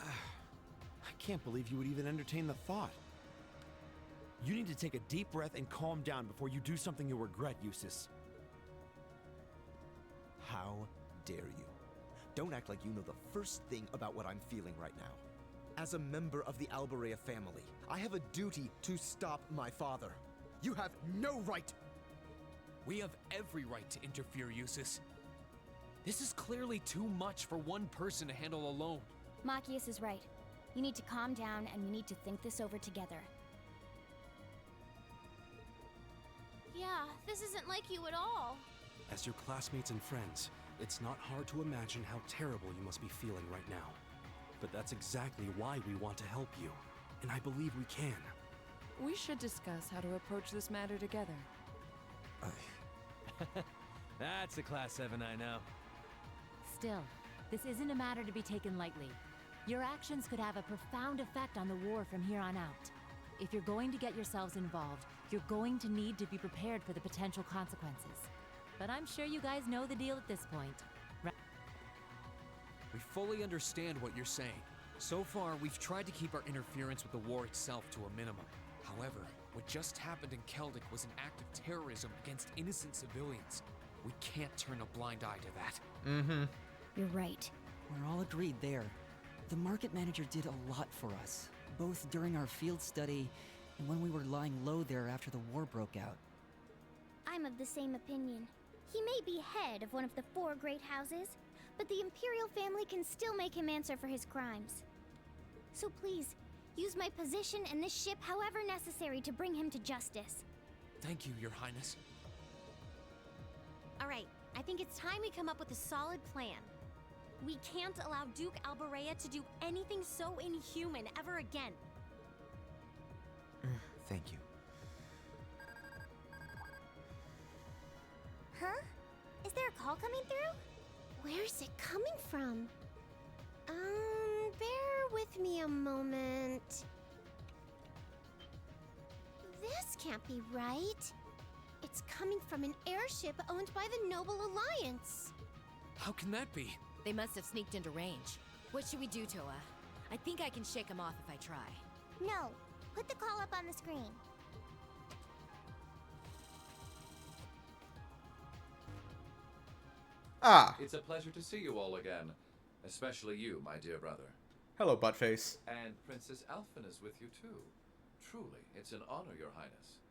I can't believe you would even entertain the thought. You need to take a deep breath and calm down before you do something you'll regret, Eustace. How dare you? Don't act like you know the first thing about what I'm feeling right now. As a member of the Alborea family, I have a duty to stop my father. You have no right. We have every right to interfere, Eustace. This is clearly too much for one person to handle alone. Machias is right. You need to calm down and we need to think this over together. Yeah, this isn't like you at all. As your classmates and friends, it's not hard to imagine how terrible you must be feeling right now. But that's exactly why we want to help you, and I believe we can. We should discuss how to approach this matter together. That's a Class 7 I know. Still, this isn't a matter to be taken lightly. Your actions could have a profound effect on the war from here on out. If you're going to get yourselves involved, you're going to need to be prepared for the potential consequences. But I'm sure you guys know the deal at this point. We fully understand what you're saying. So far, we've tried to keep our interference with the war itself to a minimum. However, what just happened in Keldic was an act of terrorism against innocent civilians. We can't turn a blind eye to that. You're right. We're all agreed there. The market manager did a lot for us, both during our field study and when we were lying low there after the war broke out. I'm of the same opinion. He may be head of one of the 4 great houses, but the Imperial family can still make him answer for his crimes. So please, use my position and this ship however necessary to bring him to justice. Thank you, Your Highness. All right, I think it's time we come up with a solid plan. We can't allow Duke Alborea to do anything so inhuman ever again. Thank you. Huh? Is there a call coming through? Where's it coming from? Bear with me a moment. This can't be right. It's coming from an airship owned by the Noble Alliance. How can that be? They must have sneaked into range. What should we do, Toa? I think I can shake them off if I try. No. Put the call up on the screen. Ah. It's a pleasure to see you all again. Especially you, my dear brother. Hello, Buttface. And Princess Alphen is with you too. Truly, it's an honor, Your Highness.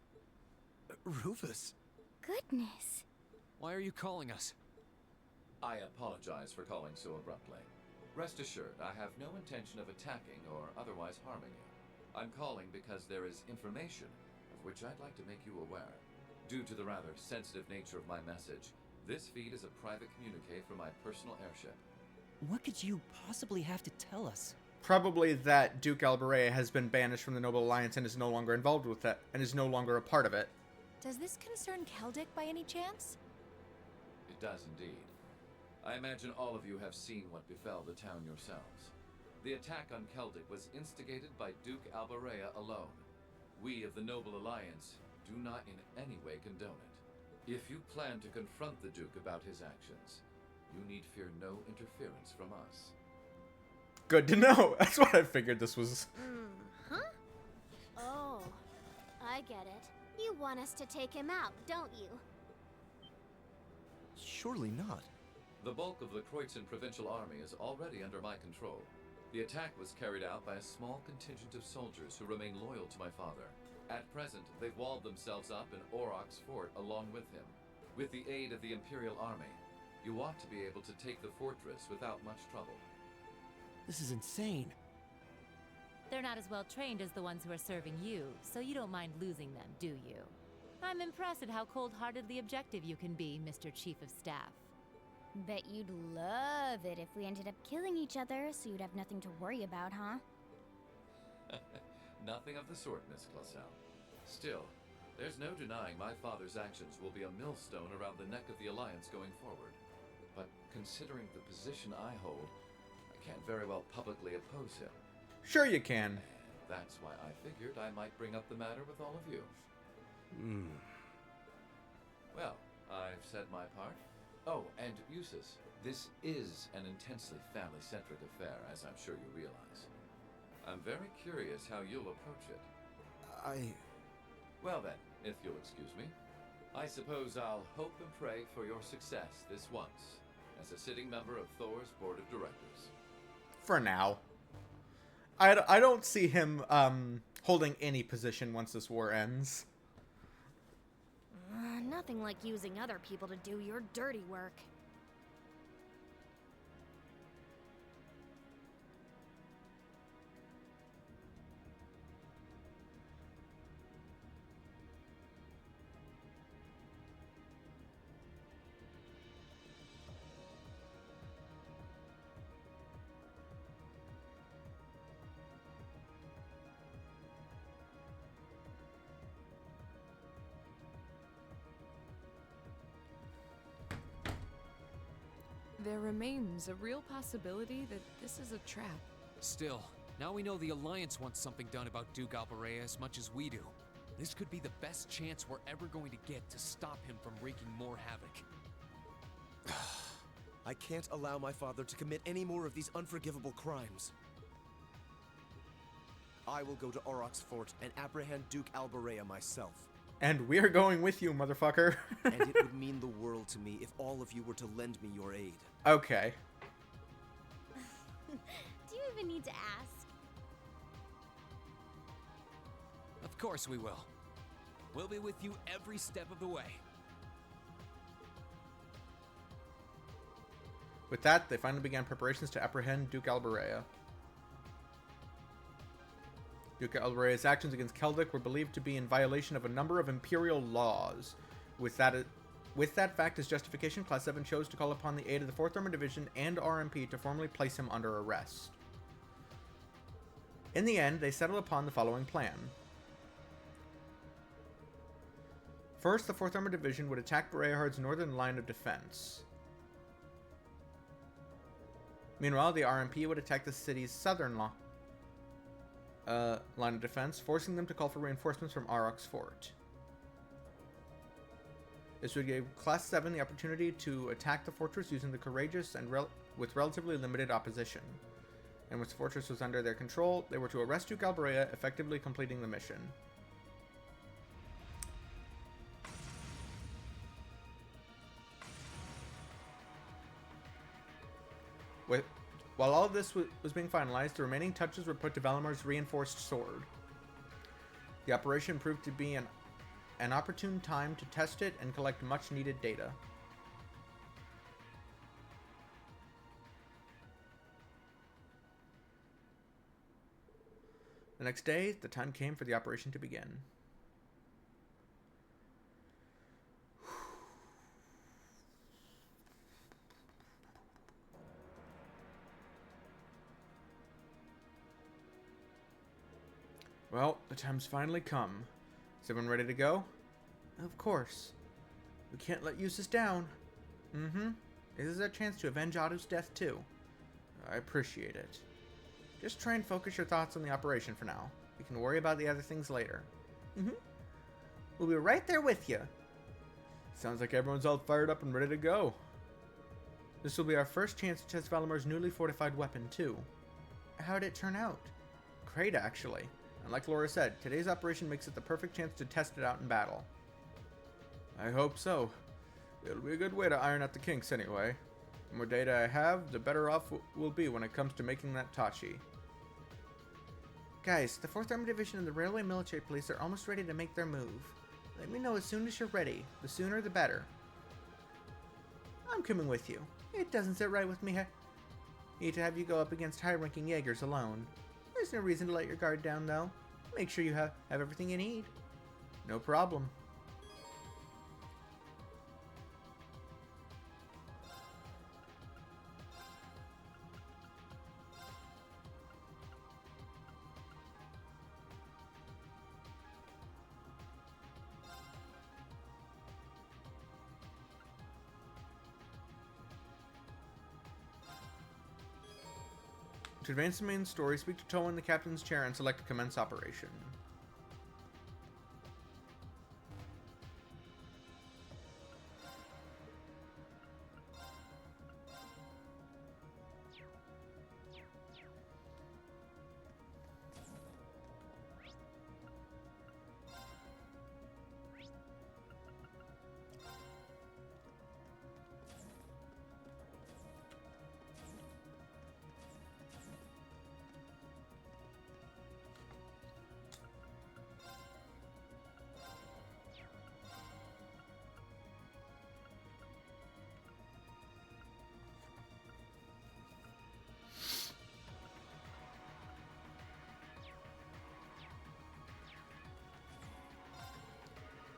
Rufus. Goodness. Why are you calling us? I apologize for calling so abruptly. Rest assured, I have no intention of attacking or otherwise harming you. I'm calling because there is information of which I'd like to make you aware. Due to the rather sensitive nature of my message, this feed is a private communique from my personal airship. What could you possibly have to tell us? Probably that Duke Alberea has been banished from the Noble Alliance and is no longer involved with that, and is no longer a part of it. Does this concern Keldic by any chance? It does indeed. I imagine all of you have seen what befell the town yourselves. The attack on Keldic was instigated by Duke Alberea alone. We of the Noble Alliance do not in any way condone it. If you plan to confront the Duke about his actions, you need fear no interference from us. Good to know. That's what I figured this was. Huh? Oh, I get it. You want us to take him out, don't you? Surely not. The bulk of the Kreutzen Provincial Army is already under my control. The attack was carried out by a small contingent of soldiers who remain loyal to my father. At present, they've walled themselves up in Auroch's fort along with him. With the aid of the Imperial Army, you ought to be able to take the fortress without much trouble. This is insane. They're not as well trained as the ones who are serving you, so you don't mind losing them, do you? I'm impressed at how cold-heartedly objective you can be, Mr. Chief of Staff. Bet you'd love it if we ended up killing each other, so you'd have nothing to worry about, huh? Nothing of the sort, Miss Clausel. Still, there's no denying my father's actions will be a millstone around the neck of the Alliance going forward. But considering the position I hold, I can't very well publicly oppose him. Sure you can. And that's why I figured I might bring up the matter with all of you. Well, I've said my part. Oh, and Eustace, this is an intensely family-centric affair, as I'm sure you realize. I'm very curious how you'll approach it. Well then, if you'll excuse me, I suppose I'll hope and pray for your success this once, as a sitting member of Thor's Board of Directors. For now. I don't see him holding any position once this war ends. Nothing like using other people to do your dirty work. There remains a real possibility that this is a trap. Still, now we know the Alliance wants something done about Duke Alberea as much as we do. This could be the best chance we're ever going to get to stop him from wreaking more havoc. I can't allow my father to commit any more of these unforgivable crimes. I will go to Auroch's fort and apprehend Duke Alberea myself. And we're going with you, motherfucker. And it would mean the world to me if all of you were to lend me your aid. Okay. Do you even need to ask? Of course we will. We'll be with you every step of the way. With that, they finally began preparations to apprehend Duke Alberea. Duke Alberea's actions against Keldic were believed to be in violation of a number of Imperial laws. With that fact as justification, Class 7 chose to call upon the aid of the 4th Armored Division and RMP to formally place him under arrest. In the end, they settled upon the following plan. First, the 4th Armored Division would attack Berehard's northern line of defense. Meanwhile, the RMP would attack the city's southern line of defense, forcing them to call for reinforcements from Arok's fort. This would give Class 7 the opportunity to attack the fortress using the courageous and with relatively limited opposition. And once the fortress was under their control, they were to arrest Duke Alberea, effectively completing the mission. While all of this was being finalized, the remaining touches were put to Valamar's reinforced sword. The operation proved to be an opportune time to test it and collect much needed data. The next day, the time came for the operation to begin. Well, the time's finally come. Is everyone ready to go? Of course. We can't let Eustace down. This is our chance to avenge Otto's death too. I appreciate it. Just try and focus your thoughts on the operation for now. We can worry about the other things later. We'll be right there with you. Sounds like everyone's all fired up and ready to go. This will be our first chance to test Valamar's newly fortified weapon too. How'd it turn out? Great, actually. And like Laura said, today's operation makes it the perfect chance to test it out in battle. I hope so. It'll be a good way to iron out the kinks anyway. The more data I have, the better off we'll be when it comes to making that Tachi. Guys, the 4th Armored Division and the Railway Military Police are almost ready to make their move. Let me know as soon as you're ready. The sooner the better. I'm coming with you. It doesn't sit right with me to have you go up against high-ranking Jaegers alone. There's no reason to let your guard down, though. Make sure you have everything you need. No problem. To advance the main story, speak to Toa in the captain's chair and select Commence Operation.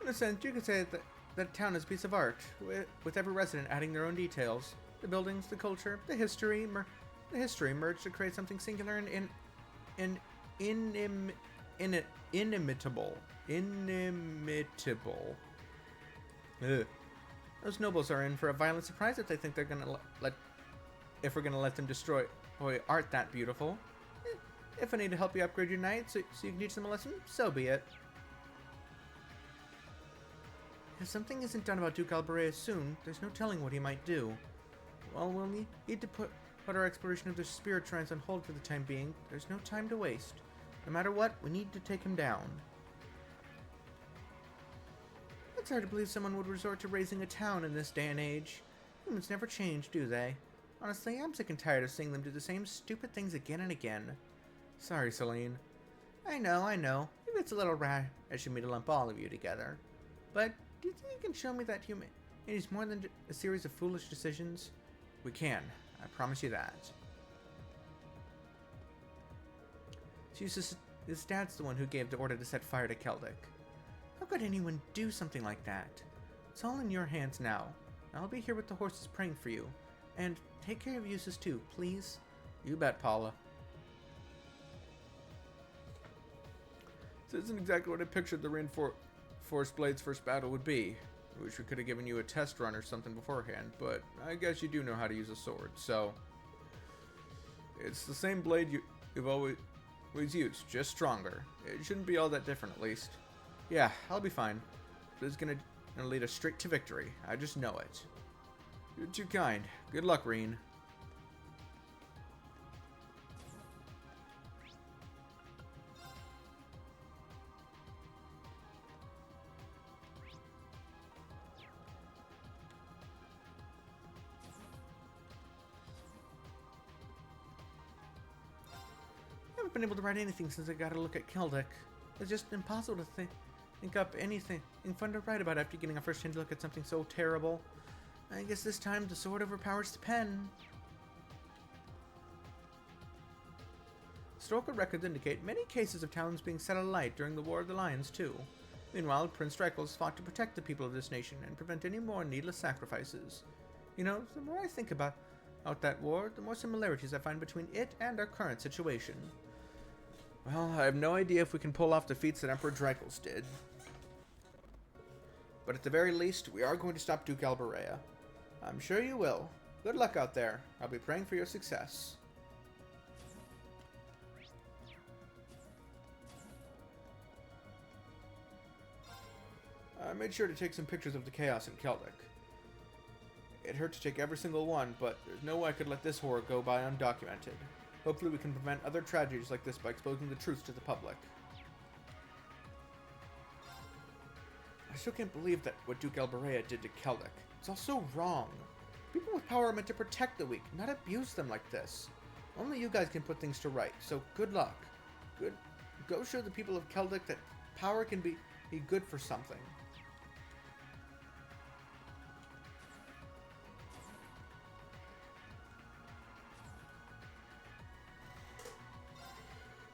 In a sense, you could say that town is a piece of art, with every resident adding their own details. The buildings, the culture, the history merge to create something singular and inimitable. Ugh. Those nobles are in for a violent surprise if they think they're gonna if we're gonna let them destroy art that beautiful. If I need to help you upgrade your knight so you can teach them a lesson, so be it. If something isn't done about Duke Alberea soon, there's no telling what he might do. Well, we'll need to put our exploration of the spirit shrines on hold for the time being. There's no time to waste. No matter what, we need to take him down. It's hard to believe someone would resort to raising a town in this day and age. Humans never change, do they? Honestly, I'm sick and tired of seeing them do the same stupid things again and again. Sorry, Celine. I know. Maybe it's a little rash of me to lump all of you together. But do you think you can show me that humanity is more than a series of foolish decisions? We can. I promise you that. His dad's the one who gave the order to set fire to Keldic. How could anyone do something like that? It's all in your hands now. I'll be here with the horses praying for you. And take care of Eustace too, please. You bet, Paula. This isn't exactly what I pictured the Reinforced Blade's first battle would be. I wish we could have given you a test run or something beforehand, but I guess you do know how to use a sword, so... It's the same blade you've always used, just stronger. It shouldn't be all that different, at least. Yeah, I'll be fine. It's gonna lead us straight to victory. I just know it. You're too kind. Good luck, Reen. I haven't been able to write anything since I got a look at Keldek. It's just impossible to think up anything fun to write about after getting a first-hand look at something so terrible. I guess this time the sword overpowers the pen. Historical records indicate many cases of towns being set alight during the War of the Lions, too. Meanwhile, Prince Dreckles fought to protect the people of this nation and prevent any more needless sacrifices. You know, the more I think about that war, the more similarities I find between it and our current situation. Well, I have no idea if we can pull off the feats that Emperor Dreckles did. But at the very least, we are going to stop Duke Alberea. I'm sure you will. Good luck out there. I'll be praying for your success. I made sure to take some pictures of the chaos in Keldek. It hurt to take every single one, but there's no way I could let this horror go by undocumented. Hopefully we can prevent other tragedies like this by exposing the truth to the public. I still can't believe that what Duke Alberea did to Keldek. It's all so wrong. People with power are meant to protect the weak, not abuse them like this. Only you guys can put things to right, so good luck. Go show the people of Keldek that power can be good for something.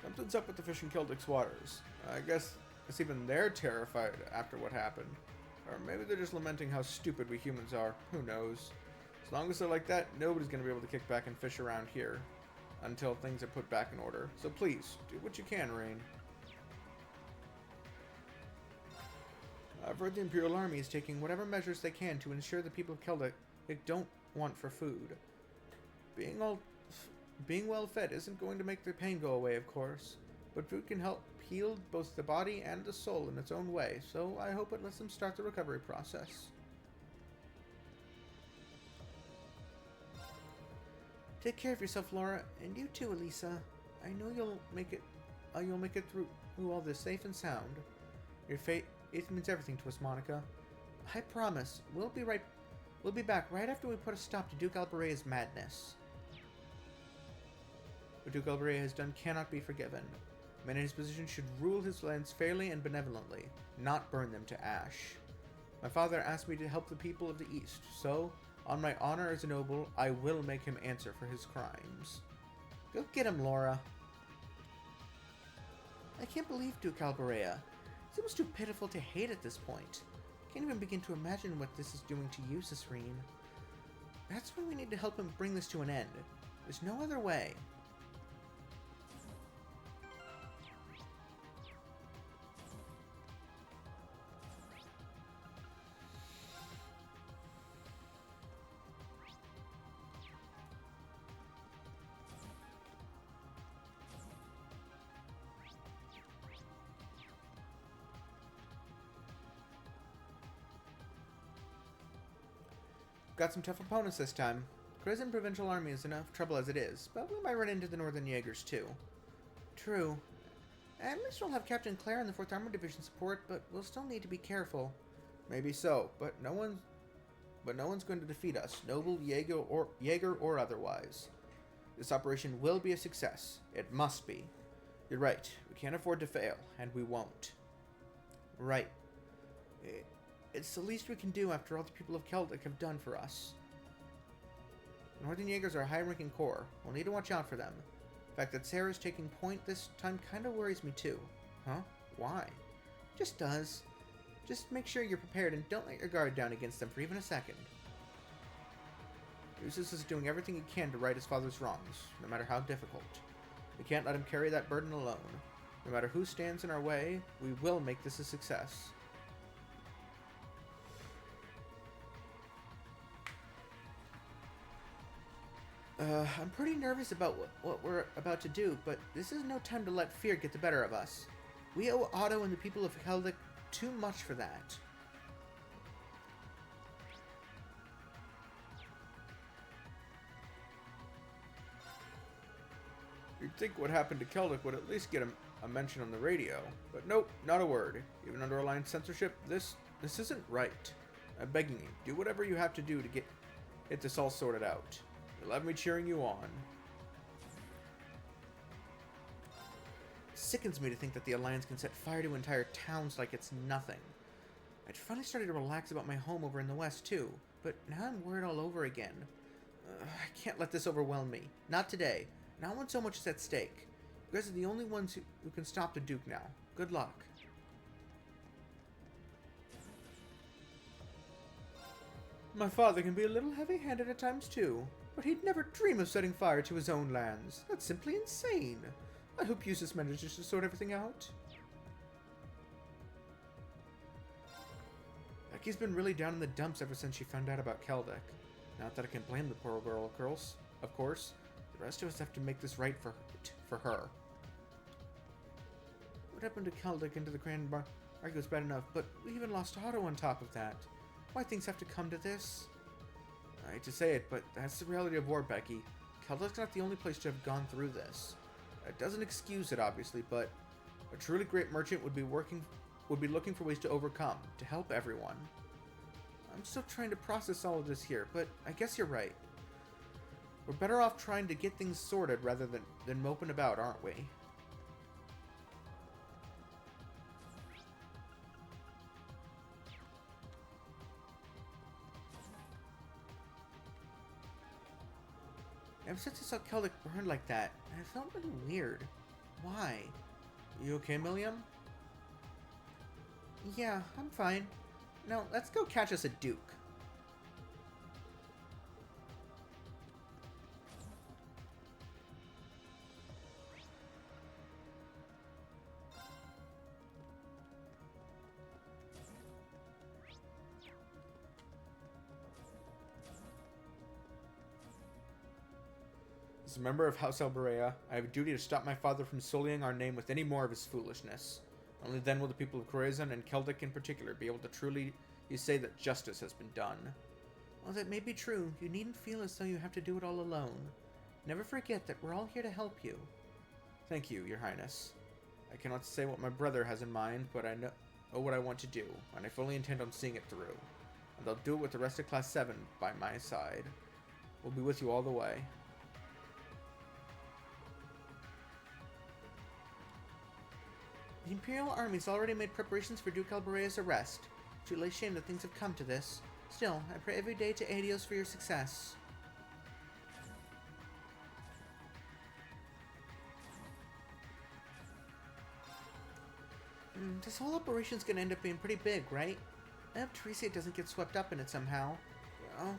Something's up with the fish in Keldek's waters. I guess even they're terrified after what happened. Or maybe they're just lamenting how stupid we humans are. Who knows? As long as they're like that, nobody's going to be able to kick back and fish around here until things are put back in order. So please, do what you can, Rain. I've heard the Imperial Army is taking whatever measures they can to ensure the people of Keldek don't want for food. Being well fed isn't going to make the pain go away, of course, but food can help heal both the body and the soul in its own way, so I hope it lets them start the recovery process. Take care of yourself, Laura, and you too, Elisa. I know you'll make it through all this safe and sound. Your fate, it means everything to us, Monica. I promise, we'll be back right after we put a stop to Duke Alberea's madness. What Duke Alberea has done cannot be forgiven. A man in his position should rule his lands fairly and benevolently, not burn them to ash. My father asked me to help the people of the East, so, on my honor as a noble, I will make him answer for his crimes. Go get him, Laura. I can't believe Duke Alberea. It's almost too pitiful to hate at this point. I can't even begin to imagine what this is doing to you, Cicrene. That's when we need to help him bring this to an end. There's no other way. Got some tough opponents this time. Crimson Provincial Army is enough trouble as it is, but we might run into the Northern Jaegers too. True. At least we'll have Captain Claire and the 4th Armored Division support, but we'll still need to be careful. Maybe so, but no one's going to defeat us, noble Jaeger or otherwise. This operation will be a success. It must be. You're right. We can't afford to fail, and we won't. Right. It's the least we can do after all the people of Keldek have done for us. The Northern Jaegers are a high-ranking corps. We'll need to watch out for them. The fact that Sarah's taking point this time kind of worries me too. Huh? Why? Just does. Just make sure you're prepared and don't let your guard down against them for even a second. Lucius is doing everything he can to right his father's wrongs, no matter how difficult. We can't let him carry that burden alone. No matter who stands in our way, we will make this a success. I'm pretty nervous about what we're about to do, but this is no time to let fear get the better of us. We owe Otto and the people of Keldic too much for that. You'd think what happened to Keldic would at least get a mention on the radio, but nope, not a word. Even under Alliance censorship, this isn't right. I'm begging you, do whatever you have to do to get this all sorted out. You'll have me cheering you on. It sickens me to think that the Alliance can set fire to entire towns like it's nothing. I'd finally started to relax about my home over in the West too, but now I'm worried all over again. I can't let this overwhelm me. Not today. Not when so much is at stake. You guys are the only ones who can stop the Duke now. Good luck. My father can be a little heavy-handed at times too, but he'd never dream of setting fire to his own lands. That's simply insane. I hope Eustace manages to sort everything out. Becky's been really down in the dumps ever since she found out about Keldic. Not that I can blame the poor girl, of course. The rest of us have to make this right for her. What happened to Keldic and to the Grand Argo was bad enough, but we even lost Otto on top of that. Why things have to come to this? I hate to say it, but that's the reality of war, Becky. Keldic's not the only place to have gone through this. It doesn't excuse it, obviously, but a truly great merchant would be looking for ways to overcome, to help everyone. I'm still trying to process all of this here, but I guess you're right. We're better off trying to get things sorted rather than moping about, aren't we? Ever since I saw Keldic burn like that, I felt really weird. Why? You okay, Milliam? Yeah, I'm fine. Now, let's go catch us a Duke. As a member of House Alberea, I have a duty to stop my father from sullying our name with any more of his foolishness. Only then will the people of Corazon and Keldic in particular be able to truly say that justice has been done. While that may be true, you needn't feel as though you have to do it all alone. Never forget that we're all here to help you. Thank you, Your Highness. I cannot say what my brother has in mind, but I know what I want to do, and I fully intend on seeing it through. And I'll do it with the rest of Class 7 by my side. We'll be with you all the way. The Imperial Army's already made preparations for Duke Alberea's arrest. Truly a shame that things have come to this. Still, I pray every day to Adios for your success. This whole operation's gonna end up being pretty big, right? I hope Teresa doesn't get swept up in it somehow.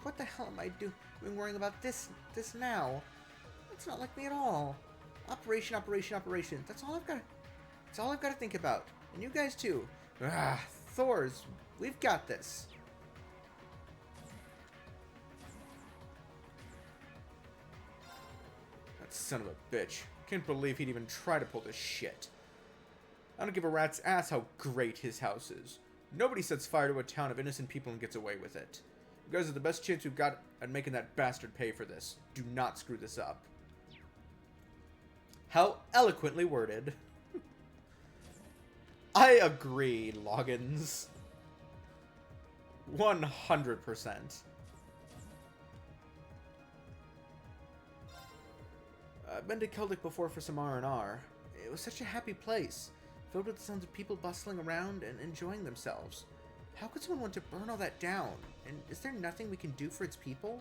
What the hell am I doing worrying about this now? It's not like me at all. Operation. That's all I've got to think about. And you guys too. Thors, we've got this. That son of a bitch. Can't believe he'd even try to pull this shit. I don't give a rat's ass how great his house is. Nobody sets fire to a town of innocent people and gets away with it. You guys are the best chance we've got at making that bastard pay for this. Do not screw this up. How eloquently worded. I agree, Loggins. 100%. I've been to Keldic before for some R&R. It was such a happy place, filled with the sounds of people bustling around and enjoying themselves. How could someone want to burn all that down? And is there nothing we can do for its people?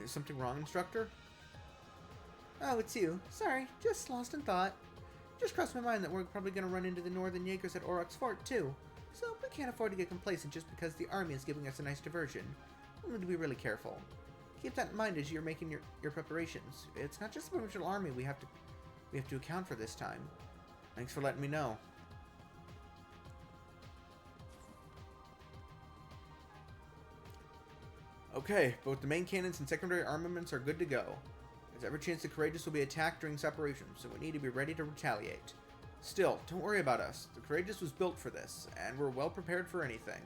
Is something wrong, instructor? Oh, it's you. Sorry, just lost in thought. Just crossed my mind that we're probably going to run into the Northern Jaegers at Aurochs Fort, too. So we can't afford to get complacent just because the army is giving us a nice diversion. We'll need to be really careful. Keep that in mind as you're making your preparations. It's not just the provincial army we have to account for this time. Thanks for letting me know. Okay, both the main cannons and secondary armaments are good to go. There's every chance the Courageous will be attacked during separation, so we need to be ready to retaliate. Still, don't worry about us. The Courageous was built for this, and we're well prepared for anything.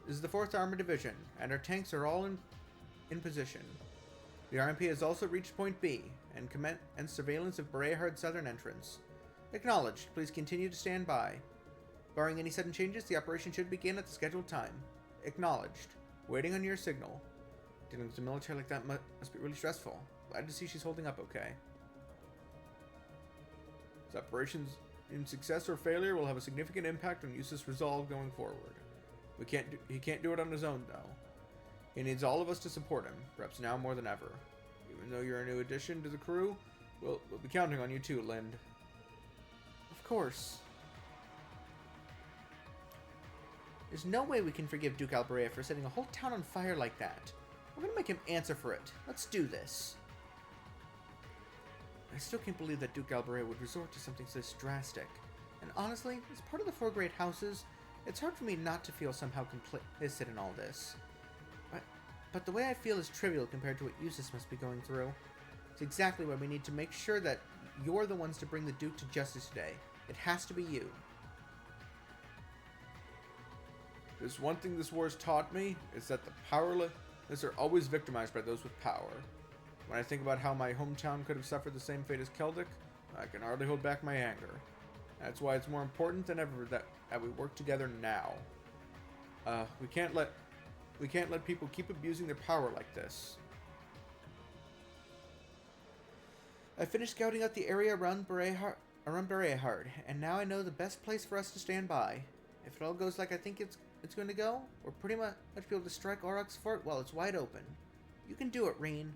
This is the 4th Armored Division, and our tanks are all in position. The RMP has also reached Point B, and commenced surveillance of Berehard's southern entrance. Acknowledged. Please continue to stand by. Barring any sudden changes, the operation should begin at the scheduled time. Acknowledged. Waiting on your signal. Dealing with the military like that must be really stressful. Glad to see she's holding up okay. This operation's in success or failure will have a significant impact on Eustace's resolve going forward. He can't do it on his own, though. He needs all of us to support him, perhaps now more than ever. Even though you're a new addition to the crew, we'll be counting on you too, Lind. Of course. There's no way we can forgive Duke Alberea for setting a whole town on fire like that. We're gonna make him answer for it. Let's do this. I still can't believe that Duke Alberea would resort to something so drastic. And honestly, as part of the 4 great houses, it's hard for me not to feel somehow complicit in all this. But the way I feel is trivial compared to what Eustace must be going through. It's exactly why we need to make sure that you're the ones to bring the Duke to justice today. It has to be you. There's one thing this war's taught me, is that the powerless are always victimized by those with power. When I think about how my hometown could have suffered the same fate as Keldic, I can hardly hold back my anger. That's why it's more important than ever that we work together now. We can't let people keep abusing their power like this. I finished scouting out the area around Berehard, and now I know the best place for us to stand by. If it all goes like I think it's going to go, we're pretty much be able to strike Auroch's fort while it's wide open. You can do it, Reen.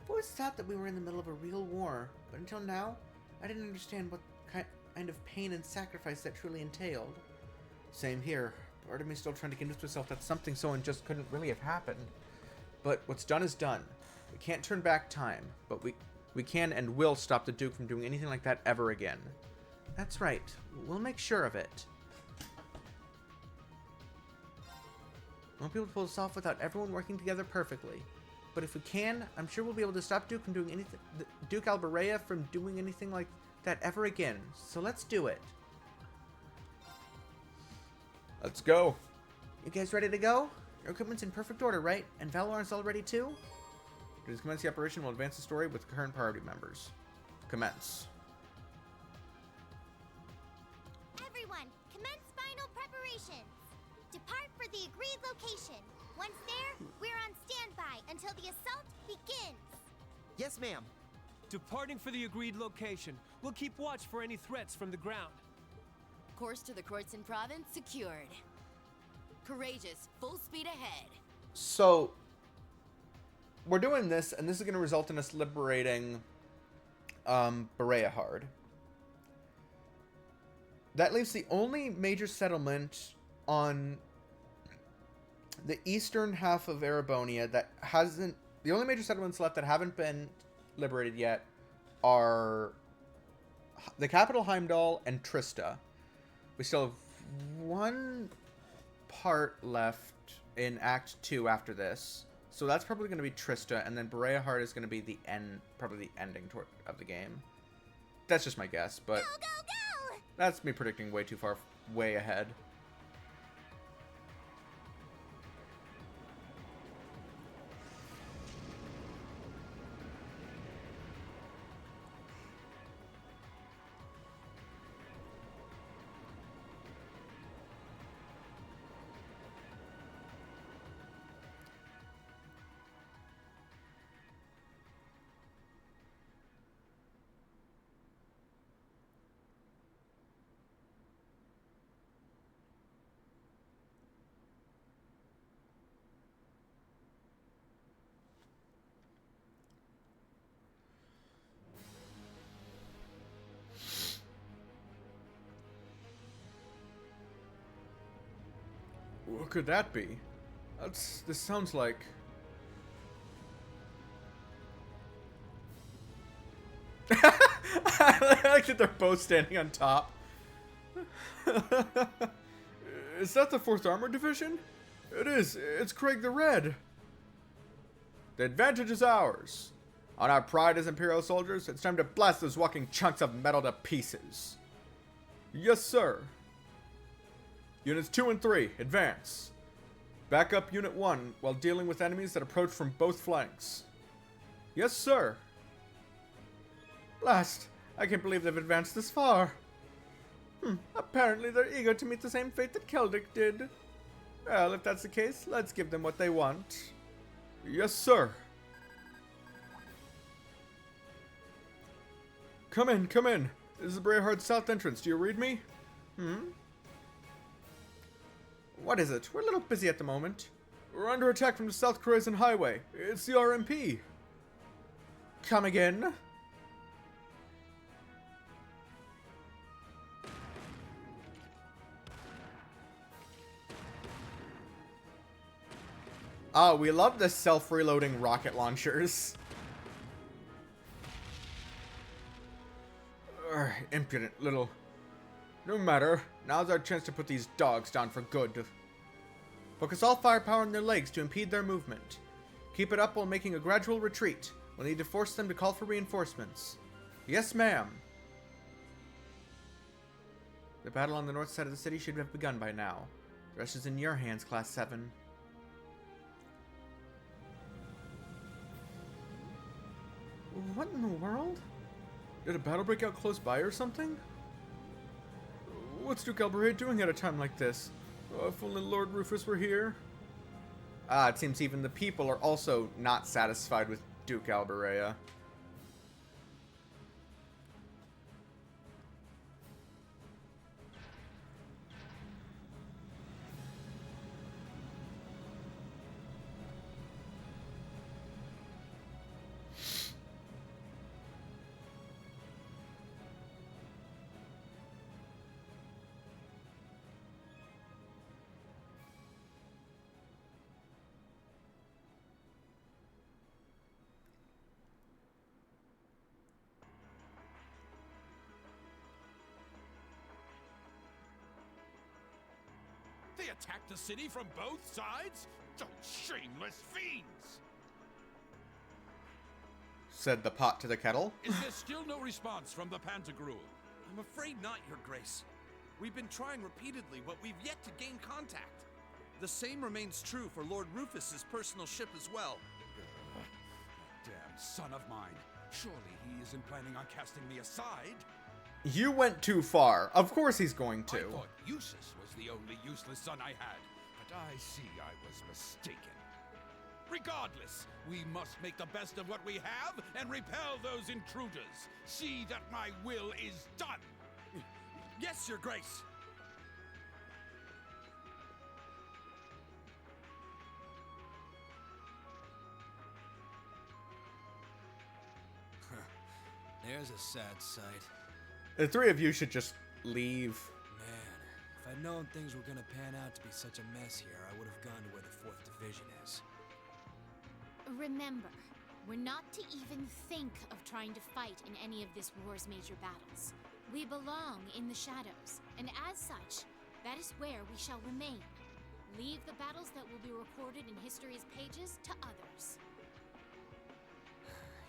I've always thought that we were in the middle of a real war, but until now, I didn't understand what kind of pain and sacrifice that truly entailed. Same here. Part of me still trying to convince myself that something so unjust couldn't really have happened. But what's done is done. We can't turn back time, but we can and will stop the Duke from doing anything like that ever again. That's right. We'll make sure of it. We won't be able to pull this off without everyone working together perfectly. But if we can, I'm sure we'll be able to stop Duke from doing anything. Duke Alberea from doing anything like that ever again. So let's do it. Let's go. You guys ready to go? Your equipment's in perfect order, right? And Valor's all ready too? Please commence the operation. We'll advance the story with current priority members. Commence. Everyone, commence final preparations. Depart for the agreed location. Once there, we're on standby until the assault begins. Yes, ma'am. Departing for the agreed location. We'll keep watch for any threats from the ground. Course to the Kortsen province secured. Courageous, full speed ahead. So, we're doing this, and this is going to result in us liberating Berehard. That leaves the only major settlement on the eastern half of Erebonia that hasn't... The only major settlements left that haven't been liberated yet are the capital Heimdall and Trista. We still have one part left in Act 2 after this. So that's probably going to be Trista, and then Berehard is going to be the end, probably the ending of the game. That's just my guess, but Go! That's me predicting way too far, way ahead. What could that be? This sounds like... I like that they're both standing on top. Is that the 4th Armored Division? It is. It's Craig the Red. The advantage is ours. On our pride as Imperial soldiers, it's time to blast those walking chunks of metal to pieces. Yes, sir. Units 2 and 3, advance. Back up Unit 1 while dealing with enemies that approach from both flanks. Yes, sir. Blast! I can't believe they've advanced this far. Apparently they're eager to meet the same fate that Keldic did. Well, if that's the case, let's give them what they want. Yes, sir. Come in, come in. This is Brayhard's south entrance. Do you read me? What is it? We're a little busy at the moment. We're under attack from the South Croatian Highway. It's the RMP. Come again? Oh, we love the self-reloading rocket launchers. Impudent little... No matter. Now's our chance to put these dogs down for good. Focus all firepower on their legs to impede their movement. Keep it up while making a gradual retreat. We'll need to force them to call for reinforcements. Yes, ma'am. The battle on the north side of the city should have begun by now. The rest is in your hands, Class 7. What in the world? Did a battle break out close by or something? What's Duke Alberay doing at a time like this? If only Lord Rufus were here. It seems even the people are also not satisfied with Duke Alberea. They attacked the city from both sides? Those shameless fiends! Said the pot to the kettle. Is there still no response from the Pantagruel? I'm afraid not, Your Grace. We've been trying repeatedly, but we've yet to gain contact. The same remains true for Lord Rufus's personal ship as well. Damn son of mine. Surely he isn't planning on casting me aside? You went too far. Of course he's going to. I thought Eustace was the only useless son I had, but I see I was mistaken. Regardless, we must make the best of what we have and repel those intruders. See that my will is done. Yes, Your Grace. There's a sad sight. The three of you should just leave. Man, if I'd known things were gonna pan out to be such a mess here, I would have gone to where the 4th Division is. Remember, we're not to even think of trying to fight in any of this war's major battles. We belong in the shadows, and as such, that is where we shall remain. Leave the battles that will be recorded in history's pages to others.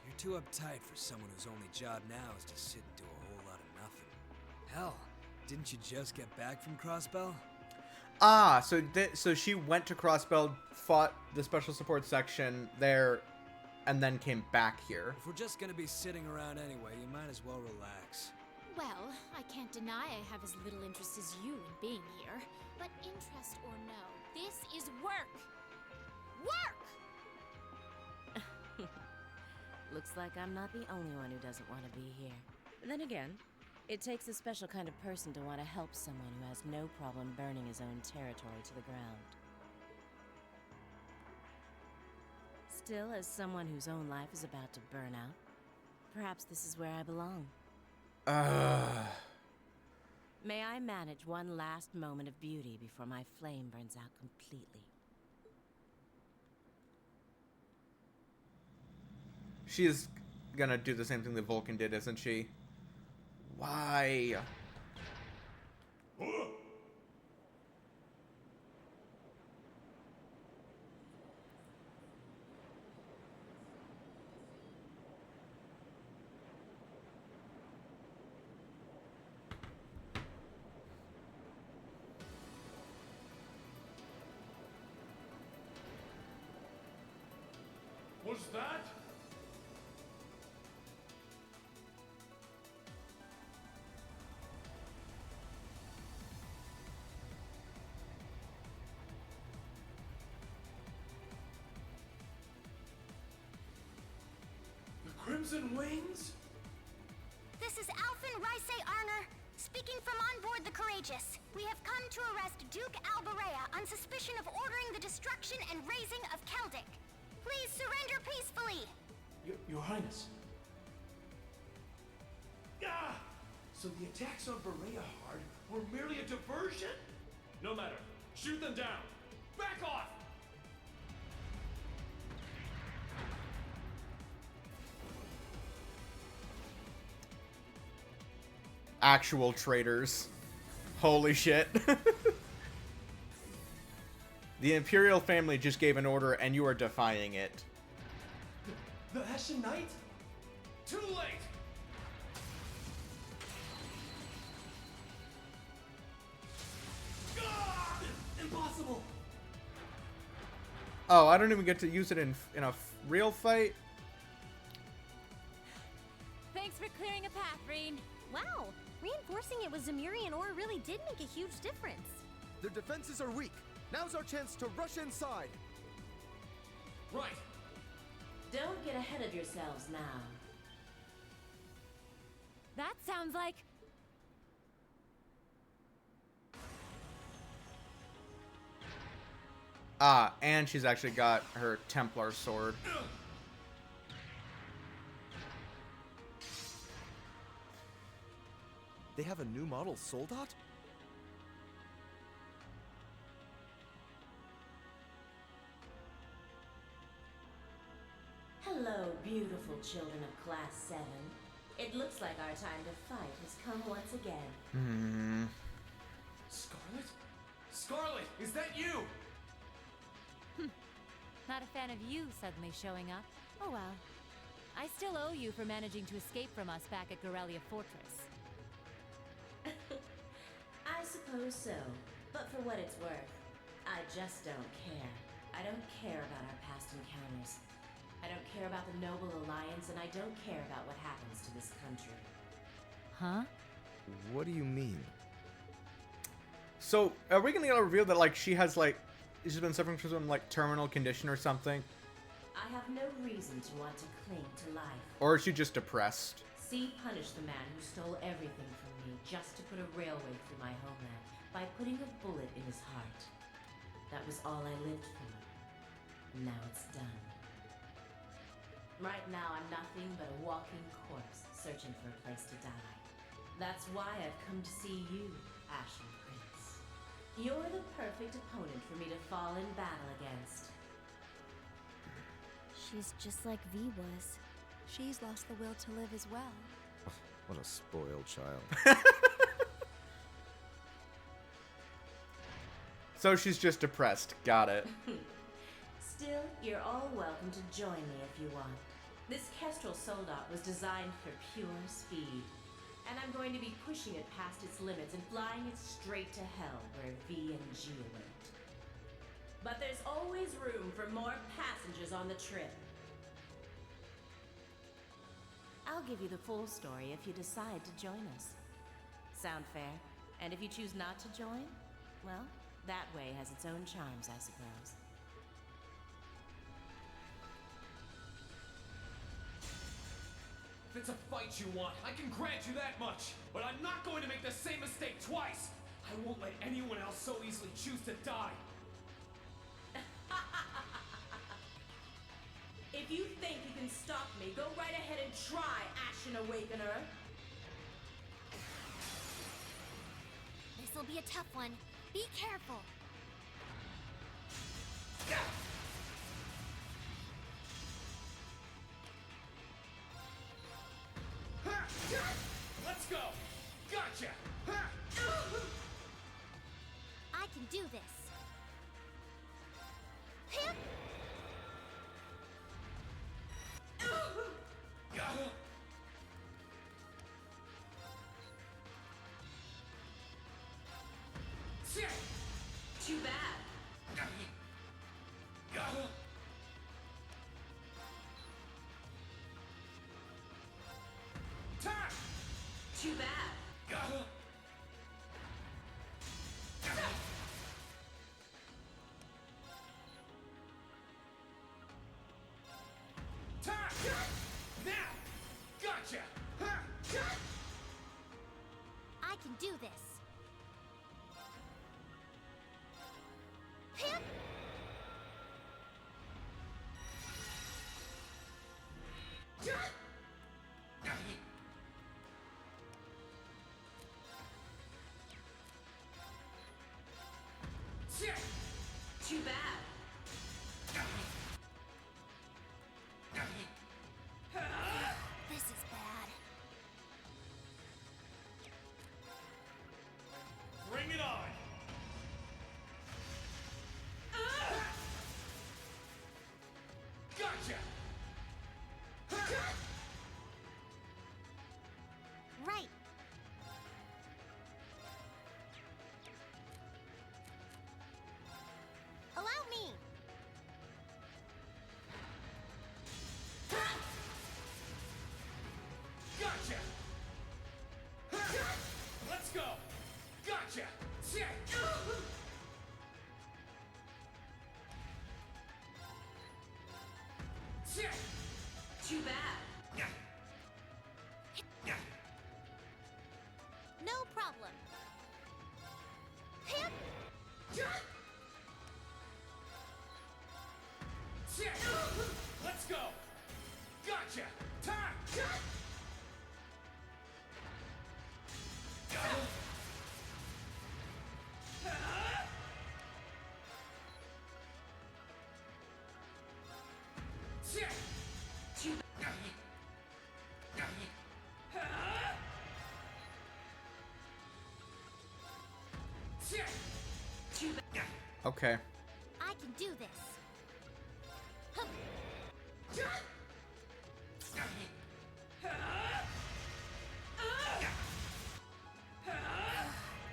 You're too uptight for someone whose only job now is to sit and do a whole lot of nothing. Hell, didn't you just get back from Crossbell? So she went to Crossbell, fought the special support section there, and then came back here. If we're just gonna be sitting around anyway, you might as well relax. Well, I can't deny I have as little interest as you in being here. But interest or no, this is work! Work! Looks like I'm not the only one who doesn't want to be here. Then again, it takes a special kind of person to want to help someone who has no problem burning his own territory to the ground. Still, as someone whose own life is about to burn out, perhaps this is where I belong. May I manage one last moment of beauty before my flame burns out completely? She is gonna do the same thing that Vulcan did, isn't she? Why? Was that? The Crimson Wings? This is Alphen Rice Arner, speaking from on board the Courageous. We have come to arrest Duke Alberea on suspicion of ordering the destruction and razing of Keldic. Please surrender peacefully. Your Highness. Ah! So the attacks on Berea Hard were merely a diversion? No matter. Shoot them down. Back off! Actual traitors. Holy shit. The Imperial family just gave an order and you are defying it. The Ashen Knight? Too late! Impossible! Oh, I don't even get to use it in a real fight? Thanks for clearing a path, Reen. Wow, reinforcing it with Zemurian ore really did make a huge difference. Their defenses are weak. Now's our chance to rush inside. Right. Don't get ahead of yourselves now. That sounds like... Ah, and she's actually got her Templar sword. They have a new model Soldat? Hello, beautiful children of Class 7. It looks like our time to fight has come once again. Scarlet? Scarlet, is that you? Not a fan of you suddenly showing up. Oh well. I still owe you for managing to escape from us back at Gorelia Fortress. I suppose so. But for what it's worth, I just don't care. I don't care about our past encounters. I don't care about the Noble Alliance, and I don't care about what happens to this country. Huh? What do you mean? So, are we gonna get a reveal that, like, she has, like, she's been suffering from some, like, terminal condition or something? I have no reason to want to cling to life. Or is she just depressed? See punish the man who stole everything from me just to put a railway through my homeland by putting a bullet in his heart. That was all I lived for. Now it's done. Right now I'm nothing but a walking corpse searching for a place to die. That's why I've come to see you, Ashen Prince. You're the perfect opponent for me to fall in battle against. She's just like V was. She's lost the will to live as well. What a spoiled child. So she's just depressed. Got it. Still, you're all welcome to join me if you want. This Kestrel Soldat was designed for pure speed, and I'm going to be pushing it past its limits and flying it straight to hell where V and G await. But there's always room for more passengers on the trip. I'll give you the full story if you decide to join us. Sound fair? And if you choose not to join, well, that way has its own charms, I suppose. If it's a fight you want, I can grant you that much. But I'm not going to make the same mistake twice. I won't let anyone else so easily choose to die. If you think you can stop me, go right ahead and try, Ashen Awakener. will be a tough one. Be careful. Let's go! Gotcha! I can do this. Him! Too bad. Too bad. Now! Gotcha! I can do this. Him! Too bad. This is bad. Bring it on! Gotcha! Right. Allow me. Gotcha! Let's go! Gotcha! Too bad. No problem. Him! Let's go! Gotcha! Time! Too Too bad. Okay. I can do this. Hup.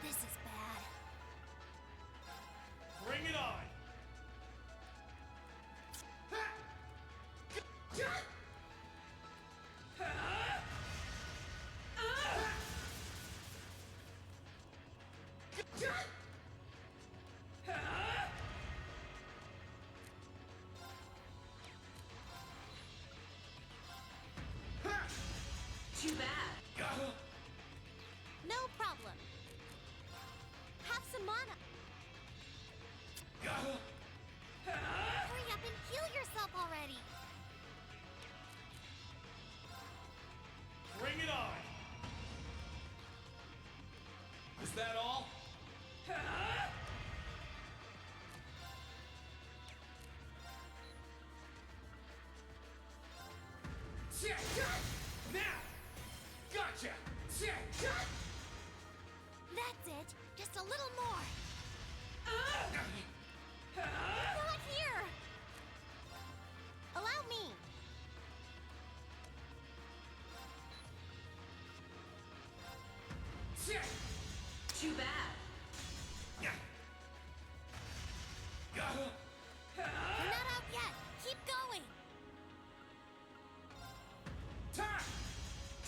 This is bad. Bring it on! Too bad. No problem. Have some mana. Hurry up and heal yourself already. Bring it on! Is that all? Now! Gotcha! That's it. Just a little more. Not here. Allow me. Too bad. You're not out yet. Keep going.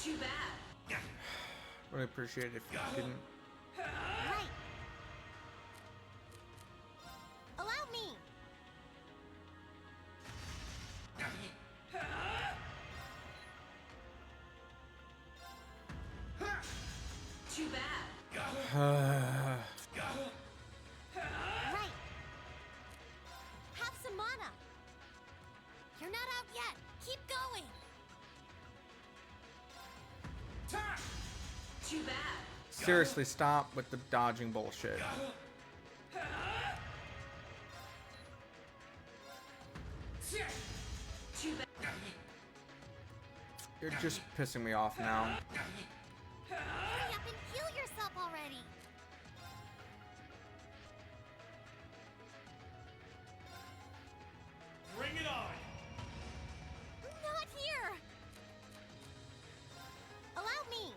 Too bad. Would appreciate it if you didn't. Right. Allow me. Too bad. Right. Have some mana. You're not out yet. Keep going. Too bad. Seriously, stop with the dodging bullshit. You're just pissing me off now. Hurry up and heal yourself already. Bring it on! Not here! Allow me!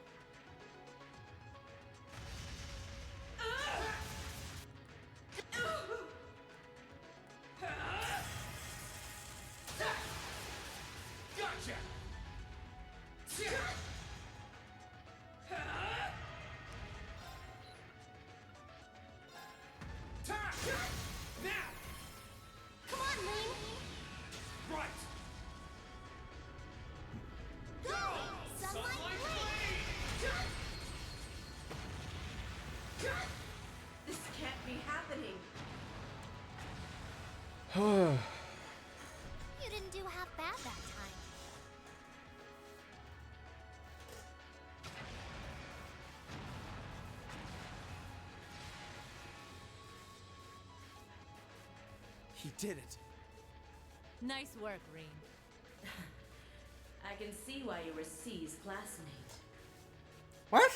Gotcha! Now! Come on, Lane! Right! Go! Sunlight Blade! This can't be happening. You didn't do half bad that time. He did it. Nice work, Rean. I can see why you were C's classmate. What?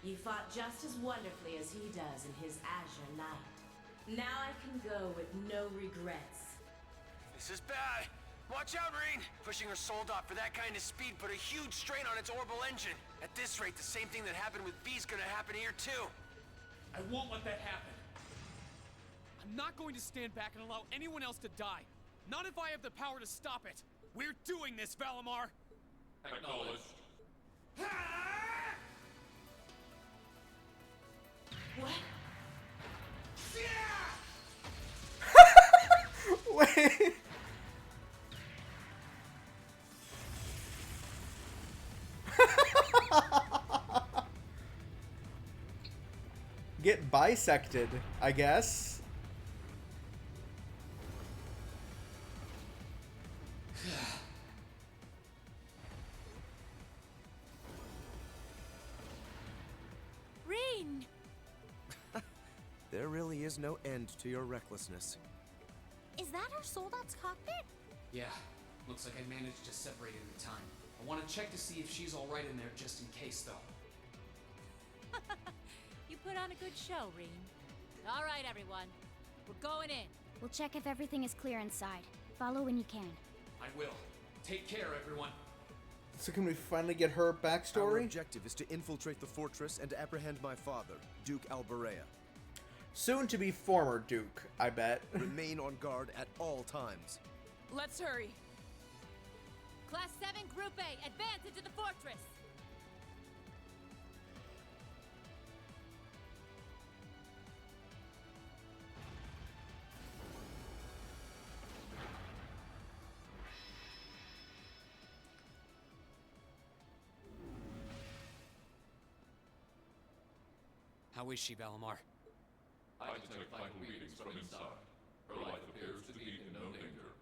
You fought just as wonderfully as he does in his Azure Knight. Now I can go with no regrets. This is bad. Watch out, Rain! Pushing her Soldat for that kind of speed put a huge strain on its orbital engine. At this rate, the same thing that happened with B's gonna happen here too. I won't let that happen. I'm not going to stand back and allow anyone else to die. Not if I have the power to stop it. We're doing this, Valimar! Acknowledged. What? Wait. Get bisected, I guess. Rean! There really is no end to your recklessness. Is that our Soldat's cockpit? Yeah, looks like I managed to separate it in time. I want to check to see if she's all right in there just in case, though. You put on a good show, Rean. All right, everyone. We're going in. We'll check if everything is clear inside. Follow when you can. I will. Take care, everyone. So can we finally get her Our backstory? objective is to infiltrate the fortress and apprehend my father, Duke Alberea. Soon to be former Duke, I bet. Remain on guard at all times. Let's hurry. Class 7, Group A, advance into the fortress! How is she, Valimar? I detect vital readings from inside. Her life appears to be in no danger.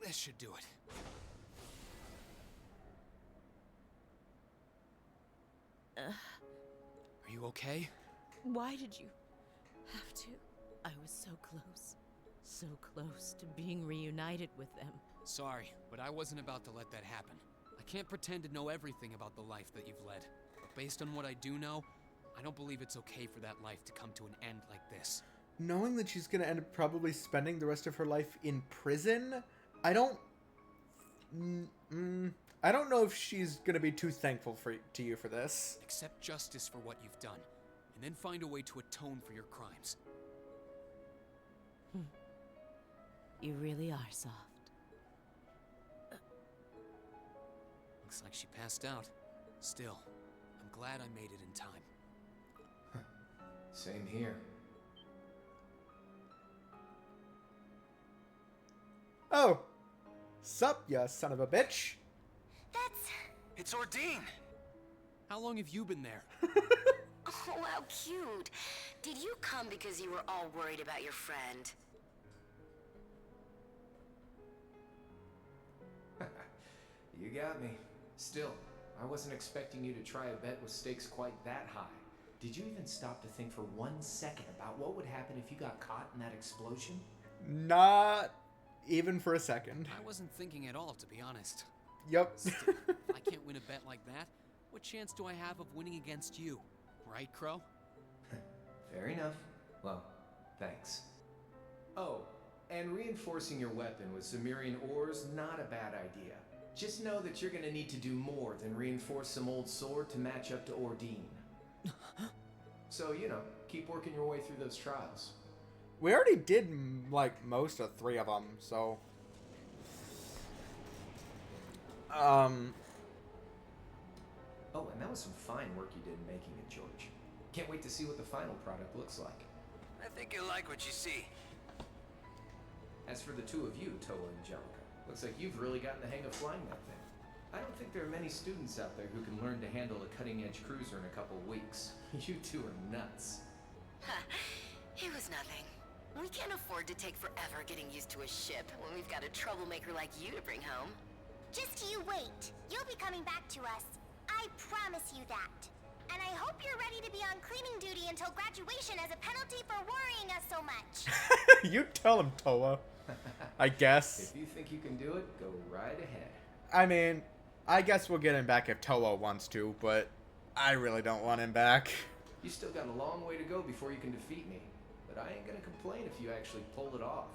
This should do it. Are you okay? Why did you have to? I was so close. So close to being reunited with them. Sorry, but I wasn't about to let that happen. I can't pretend to know everything about the life that you've led. But based on what I do know, I don't believe it's okay for that life to come to an end like this. Knowing that she's gonna end up probably spending the rest of her life in prison, I don't know if she's gonna be too thankful to you for this. Accept justice for what you've done, and then find a way to atone for your crimes. You really are soft. Looks like she passed out. Still, I'm glad I made it in time. Same here. Oh. Sup, ya son of a bitch. It's Ordine! How long have you been there? Oh, how cute. Did you come because you were all worried about your friend? You You got me. Still, I wasn't expecting you to try a bet with stakes quite that high. Did you even stop to think for 1 second about what would happen if you got caught in that explosion? Not even for a second. I wasn't thinking at all, to be honest. Yep. Still, if I can't win a bet like that, what chance do I have of winning against you? Right, Crow? Fair enough. Well, thanks. Oh, and reinforcing your weapon with Zemirian ores, not a bad idea. Just know that you're gonna need to do more than reinforce some old sword to match up to Ordine. So, keep working your way through those trials. We already did, like, most of 3 of them, so... Oh, and that was some fine work you did making it, George. Can't wait to see what the final product looks like. I think you'll like what you see. As for the two of you, Toa and Angelica, looks like you've really gotten the hang of flying that thing. I don't think there are many students out there who can learn to handle a cutting-edge cruiser in a couple weeks. You two are nuts. It was nothing. We can't afford to take forever getting used to a ship when we've got a troublemaker like you to bring home. Just you wait. You'll be coming back to us. I promise you that. And I hope you're ready to be on cleaning duty until graduation as a penalty for worrying us so much. You tell him, Toa. I guess. If you think you can do it, go right ahead. I mean, I guess we'll get him back if Toa wants to, but I really don't want him back. You still got a long way to go before you can defeat me, but I ain't gonna complain if you actually pull it off.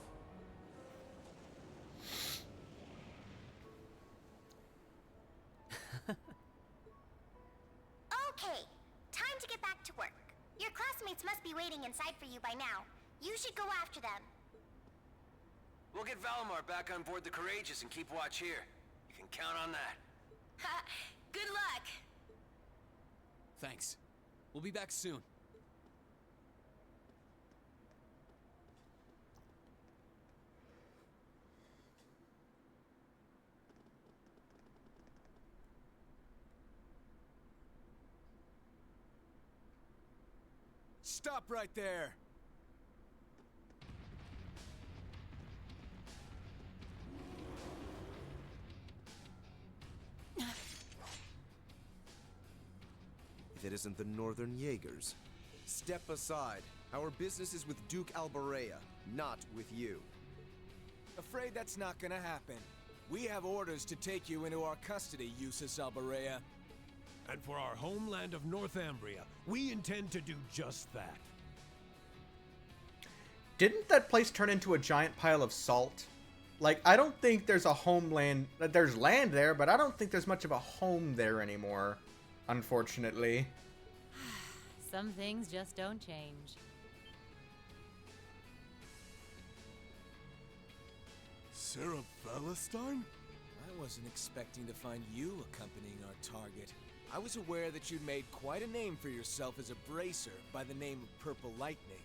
Okay, time to get back to work. Your classmates must be waiting inside for you by now. You should go after them. We'll get Valimar back on board the Courageous and keep watch here. You can count on that. Good luck! Thanks. We'll be back soon. Stop right there! If it isn't the Northern Jaegers. Step aside. Our business is with Duke Alberea, not with you. Afraid that's not gonna happen. We have orders to take you into our custody, Usus Alberea. And for our homeland of Northumbria, we intend to do just that. Didn't that place turn into a giant pile of salt? Like, I don't think there's a homeland... There's land there, but I don't think there's much of a home there anymore, unfortunately. Some things just don't change. Sarah Valentine? I wasn't expecting to find you accompanying our target. I was aware that you'd made quite a name for yourself as a bracer by the name of Purple Lightning.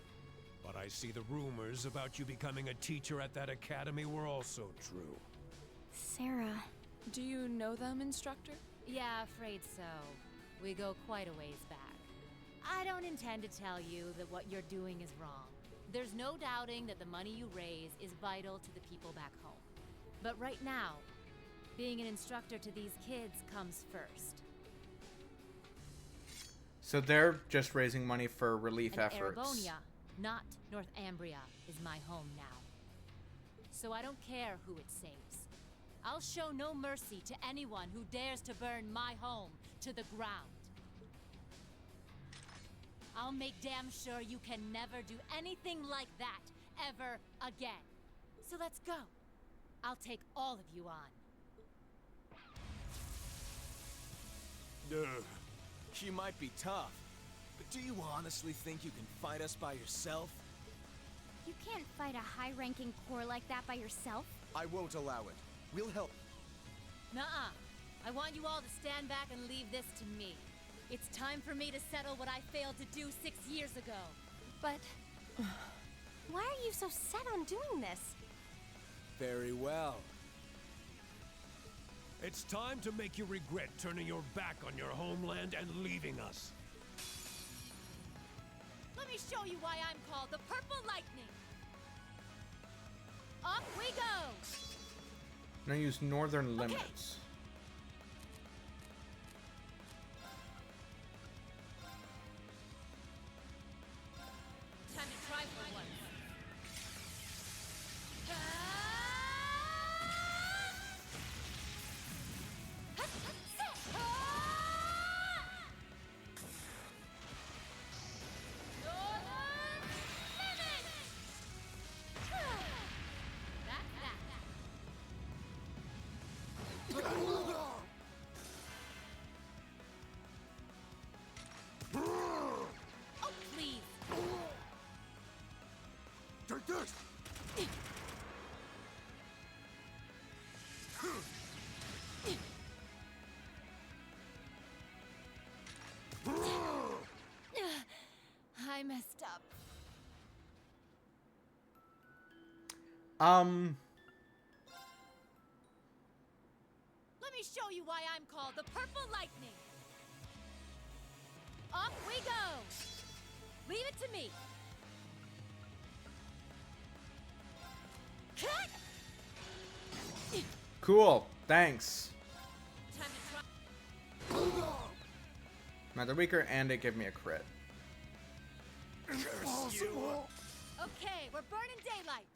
But I see the rumors about you becoming a teacher at that academy were also true. Sarah. Do you know them, instructor? Yeah, afraid so. We go quite a ways back. I don't intend to tell you that what you're doing is wrong. There's no doubting that the money you raise is vital to the people back home. But right now, being an instructor to these kids comes first. So they're just raising money for relief efforts. Erebonia, not Northumbria, is my home now. So I don't care who it saves. I'll show no mercy to anyone who dares to burn my home to the ground. I'll make damn sure you can never do anything like that ever again. So let's go. I'll take all of you on. She might be tough, but do you honestly think you can fight us by yourself? You can't fight a high-ranking corps like that by yourself. I won't allow it. We'll help. Nuh-uh. I want you all to stand back and leave this to me. It's time for me to settle what I failed to do 6 years ago. But why are you so set on doing this? Very well. It's time to make you regret turning your back on your homeland and leaving us. Let me show you why I'm called the Purple Lightning. Up we go! Now use northern limits. Oh, please. Take this! I messed up. Let me show you why I'm called the Purple Lightning. Off we go. Leave it to me. Cool. Thanks. Time to try. Another weaker, and it gave me a crit. Impossible! Okay, we're burning daylight.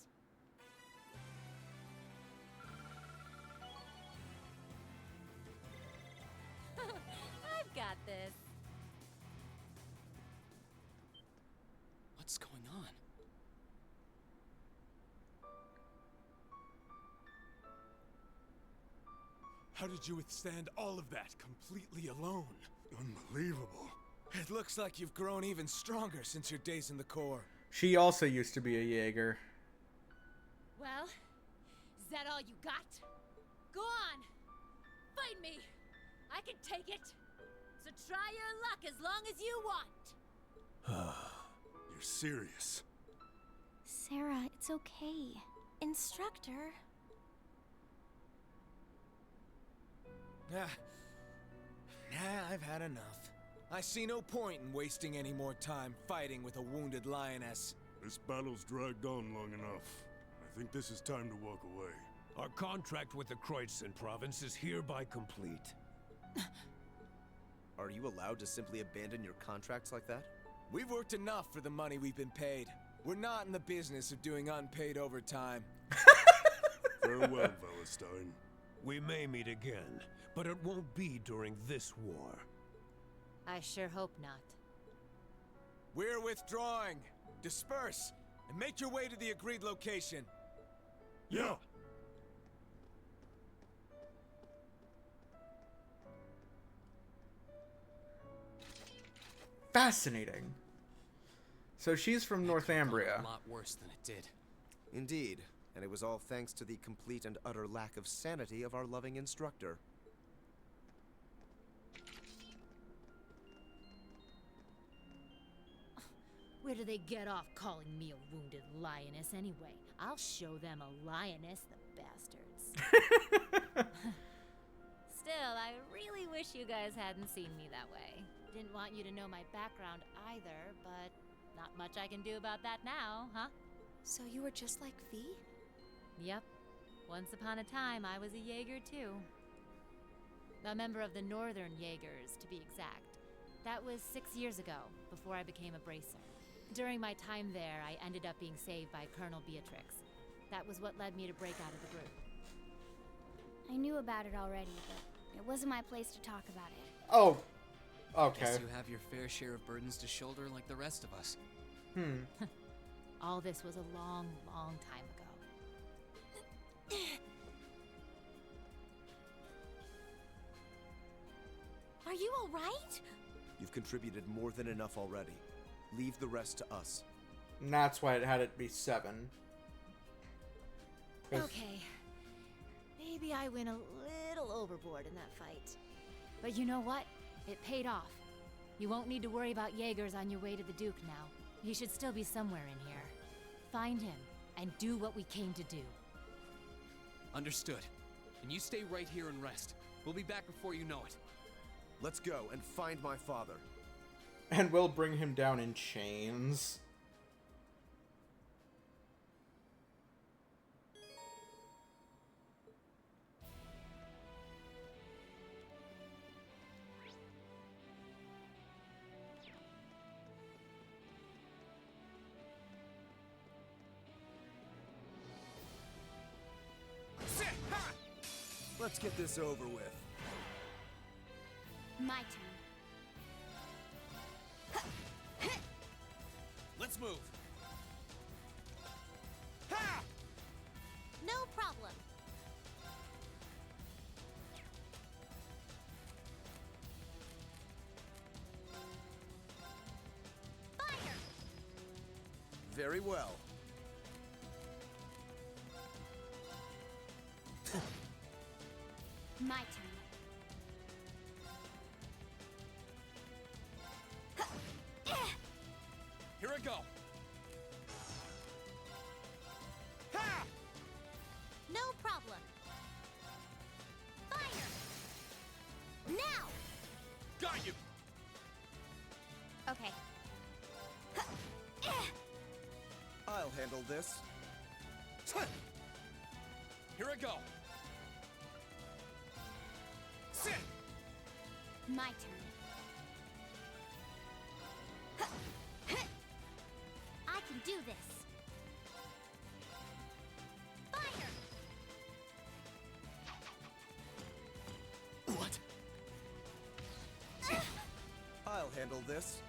I've got this. What's going on? How did you withstand all of that completely alone? Unbelievable. It looks like you've grown even stronger since your days in the Corps. She also used to be a Jaeger. Well, is that all you got? Go on. Fight me. I can take it. So try your luck as long as you want. You're serious? Sarah, it's okay. Instructor. I've had enough. I see no point in wasting any more time fighting with a wounded lioness. This battle's dragged on long enough. I think this is time to walk away. Our contract with the Kreutzen province is hereby complete. Are you allowed to simply abandon your contracts like that? We've worked enough for the money we've been paid. We're not in the business of doing unpaid overtime. Farewell, Valentine. We may meet again, but it won't be during this war. I sure hope not. We're withdrawing. Disperse, and make your way to the agreed location. Yeah! Fascinating. So she's from Northumbria. A lot worse than it did. Indeed, and it was all thanks to the complete and utter lack of sanity of our loving instructor. Where do they get off calling me a wounded lioness anyway? I'll show them a lioness, the bastards. Still, I really wish you guys hadn't seen me that way. Didn't want you to know my background either, but not much I can do about that now, huh? So you were just like V? Yep. Once upon a time, I was a Jaeger too. A member of the Northern Jaegers, to be exact. That was 6 years ago, before I became a bracer. During my time there, I ended up being saved by Colonel Beatrix. That was what led me to break out of the group. I knew about it already, but it wasn't my place to talk about it. Oh, okay. Guess you have your fair share of burdens to shoulder like the rest of us. All this was a long, long time ago. Are you all right? You've contributed more than enough already. Leave the rest to us. And that's why it had it be 7. Okay. Maybe I went a little overboard in that fight. But you know what? It paid off. You won't need to worry about Jaegers on your way to the Duke now. He should still be somewhere in here. Find him, and do what we came to do. Understood. And you stay right here and rest. We'll be back before you know it. Let's go and find my father. And we'll bring him down in chains. Let's get this over with. My turn. Let's move. No problem. Very well. My turn. Here I go. No problem. Fire! Now! Got you. Okay. I'll handle this. Here I go. Sit. My turn. I can do this. Fire! What? I'll handle this.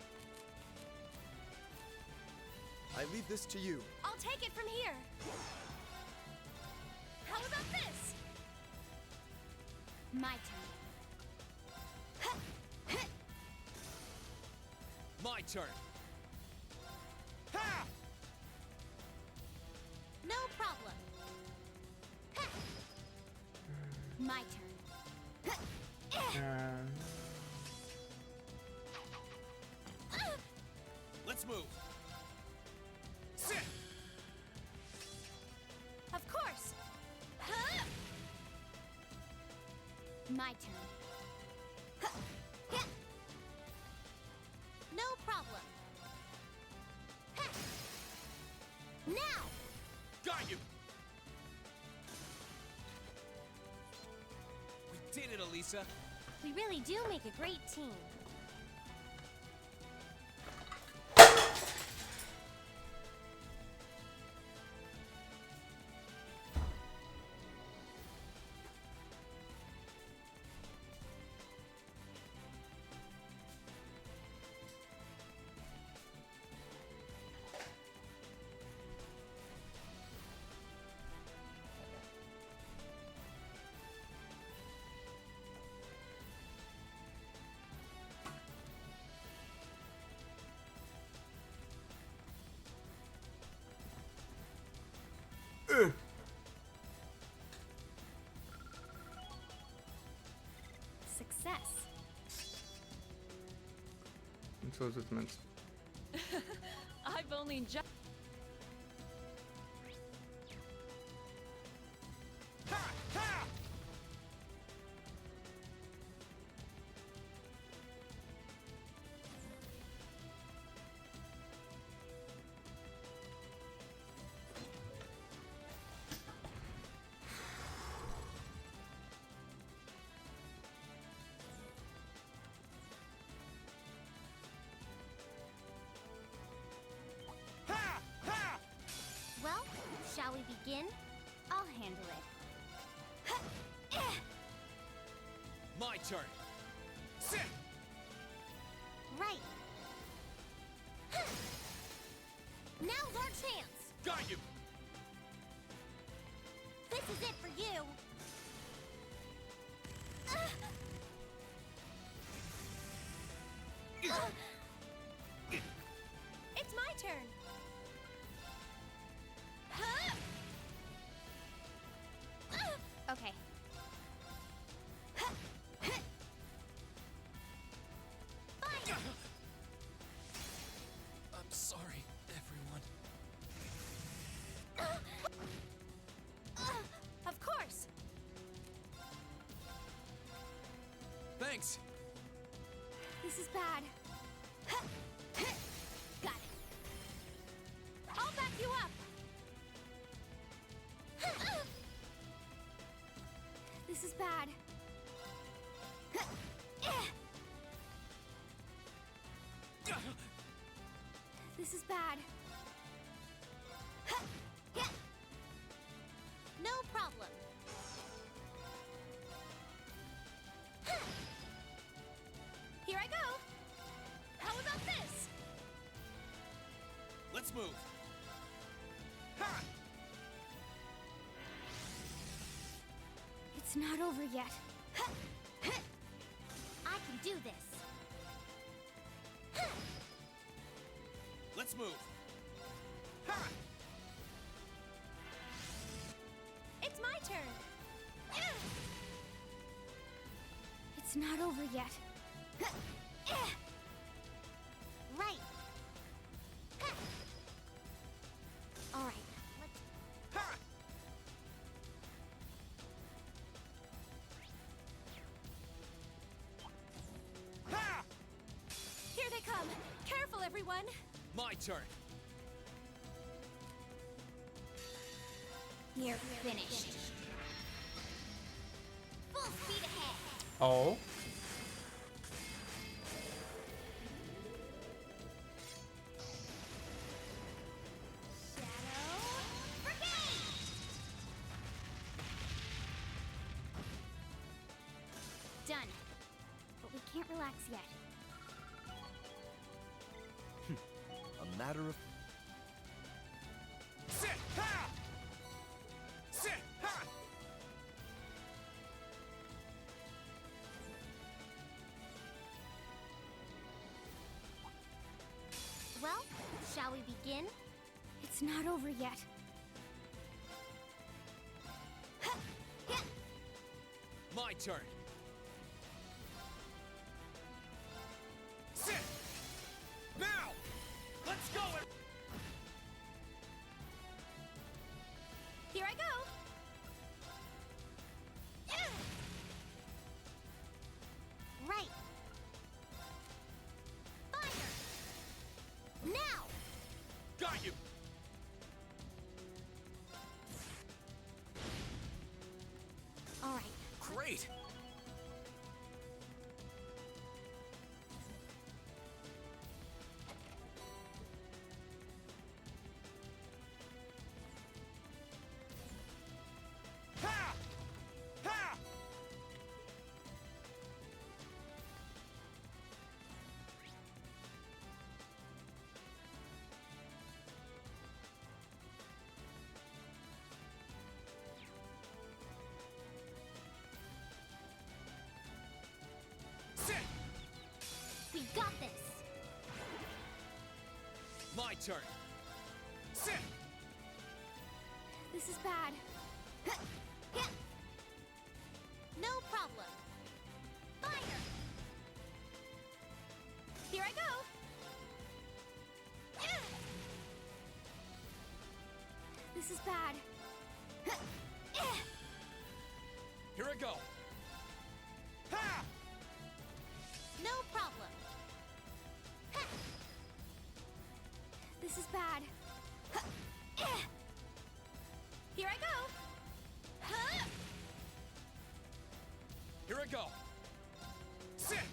I leave this to you. I'll take it from here. How about this? My turn. My turn. No problem. My turn. Let's move. Sit. Of course. My turn. No problem. Now! Got you. We did it, Elisa. We really do make a great team. Success. And so is its mince. I've only just. Well, shall we begin? I'll handle it. My turn. Sit. Right. Now large hands. Got you. This is it for you. It's my turn. Okay. Fire! I'm sorry, everyone. Of course. Thanks. This is bad. Got it. I'll back you up. This is bad. This is bad. No problem. Here I go. How about this? Let's move. It's not over yet. I can do this. Let's move. It's my turn. It's not over yet. Right. All right. Here they come! Careful, everyone! My turn. You're finished. Full speed ahead. Oh. Done. But we can't relax yet. A matter of... Sit! Ha! Sit! Ha! Well, shall we begin? It's not over yet. My turn. Sit! Now! Let's go! Here I go. Right. Fire. Now. Got you! All right. Great! Ha! Ha! Sit! We got this. My turn. Sit! This is bad. No problem. Fire. Here I go. This is bad. Here I go. Ha! No problem. This is bad. Here I go. Here I go. Sit!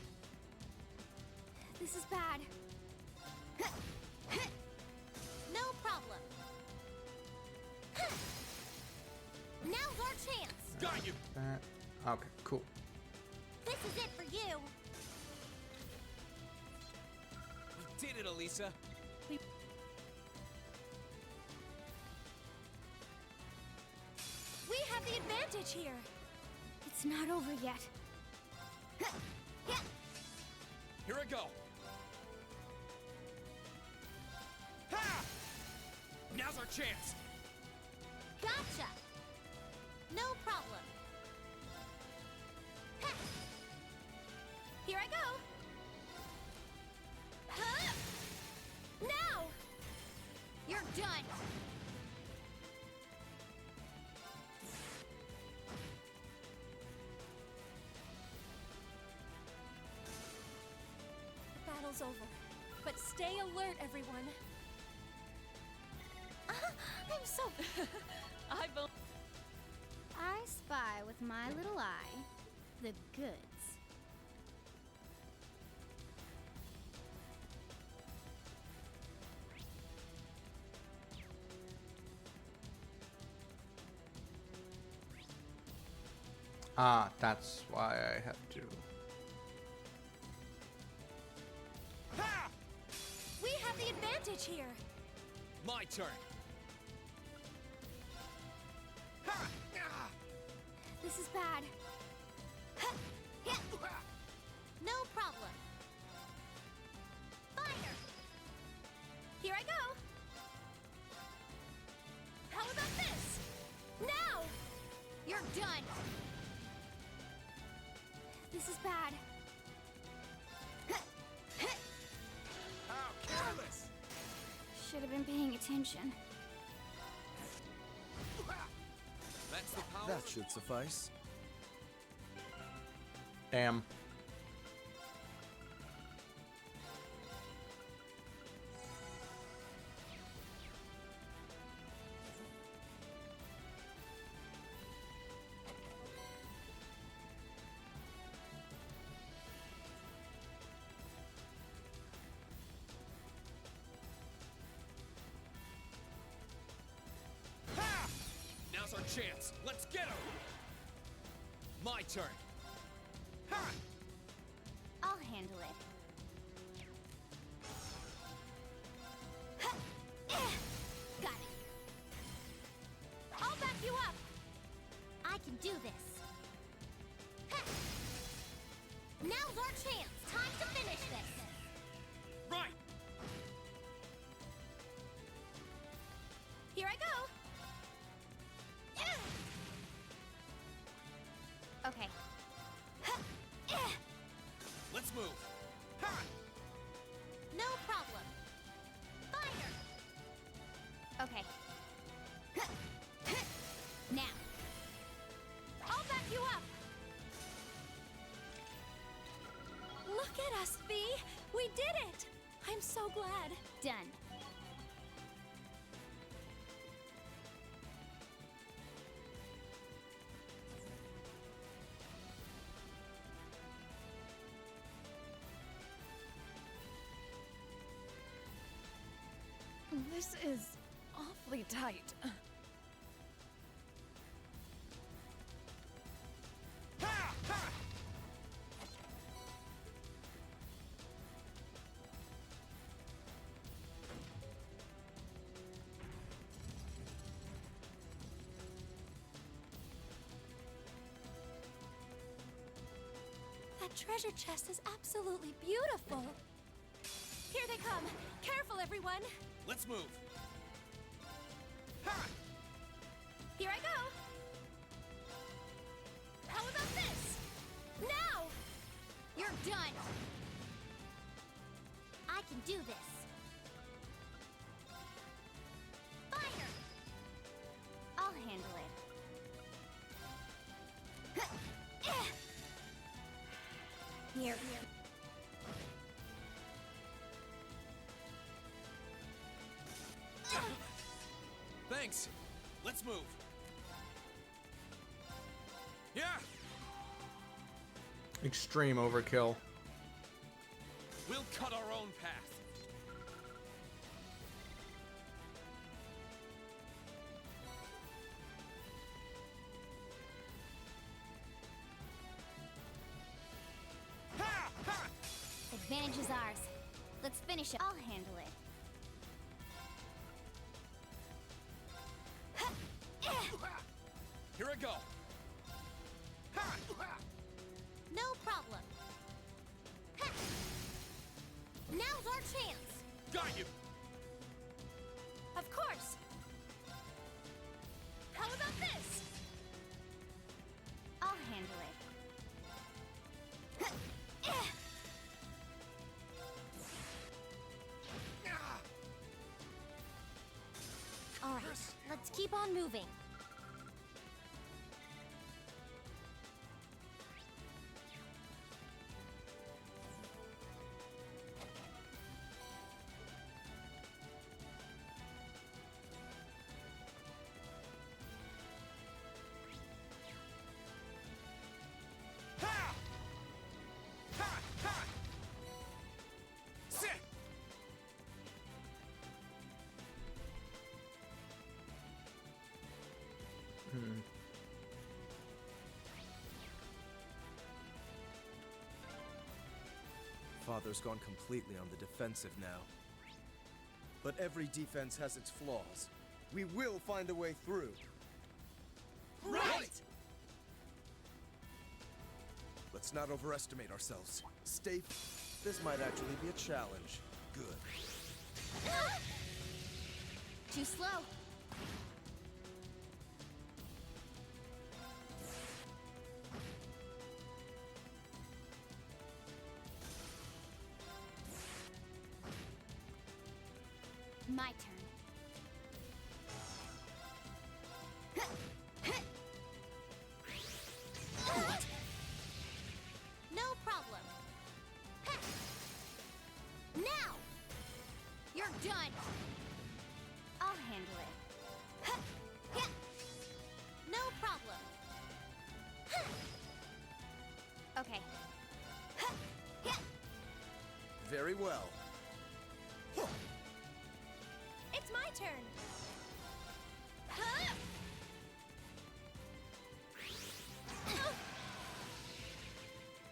This is bad. No problem. Now's our chance. Got you! Okay, cool. This is it for you. We did it, Elisa! We have the advantage here. It's not over yet. Here I go! Ha! Now's our chance! Gotcha. No problem. Here I go. Now! You're done. The battle's over. But stay alert, everyone. I'm so... I spy with my little eye the goods. Ah, that's why I have to. Ha! We have the advantage here. My turn. Ha! This is bad. No problem. Fire! Here I go. How about this? Now! You're done! This is bad. How careless! Should have been paying attention. That's the power. That should suffice. Damn. Now's our chance. Let's get him. My turn. I'll handle it. Got it. I'll back you up. I can do this. Now's our chance. Time to finish this. Right. Here I go. Okay. Let's move. No problem. Fire. Okay. Now. I'll back you up. Look at us, V! We did it! I'm so glad. Done. This is awfully tight. That treasure chest is absolutely beautiful. Here they come. Careful, everyone. Let's move. Here I go. How about this? Now! You're done. I can do this. Fire! I'll handle it. Here. Thanks. Let's move. Yeah. Extreme overkill. We'll cut our own path. Advantage is ours. Let's finish it. I'll handle it. Here I go. No problem. Now's our chance. Got you. Of course. How about this? I'll handle it. All right, let's keep on moving. Father's gone completely on the defensive now. But every defense has its flaws. We will find a way through. Right! Let's not overestimate ourselves. Stay. This might actually be a challenge. Good. Too slow. My turn. What? No problem. Now! You're done! I'll handle it. No problem. Okay. Very well. It's my turn.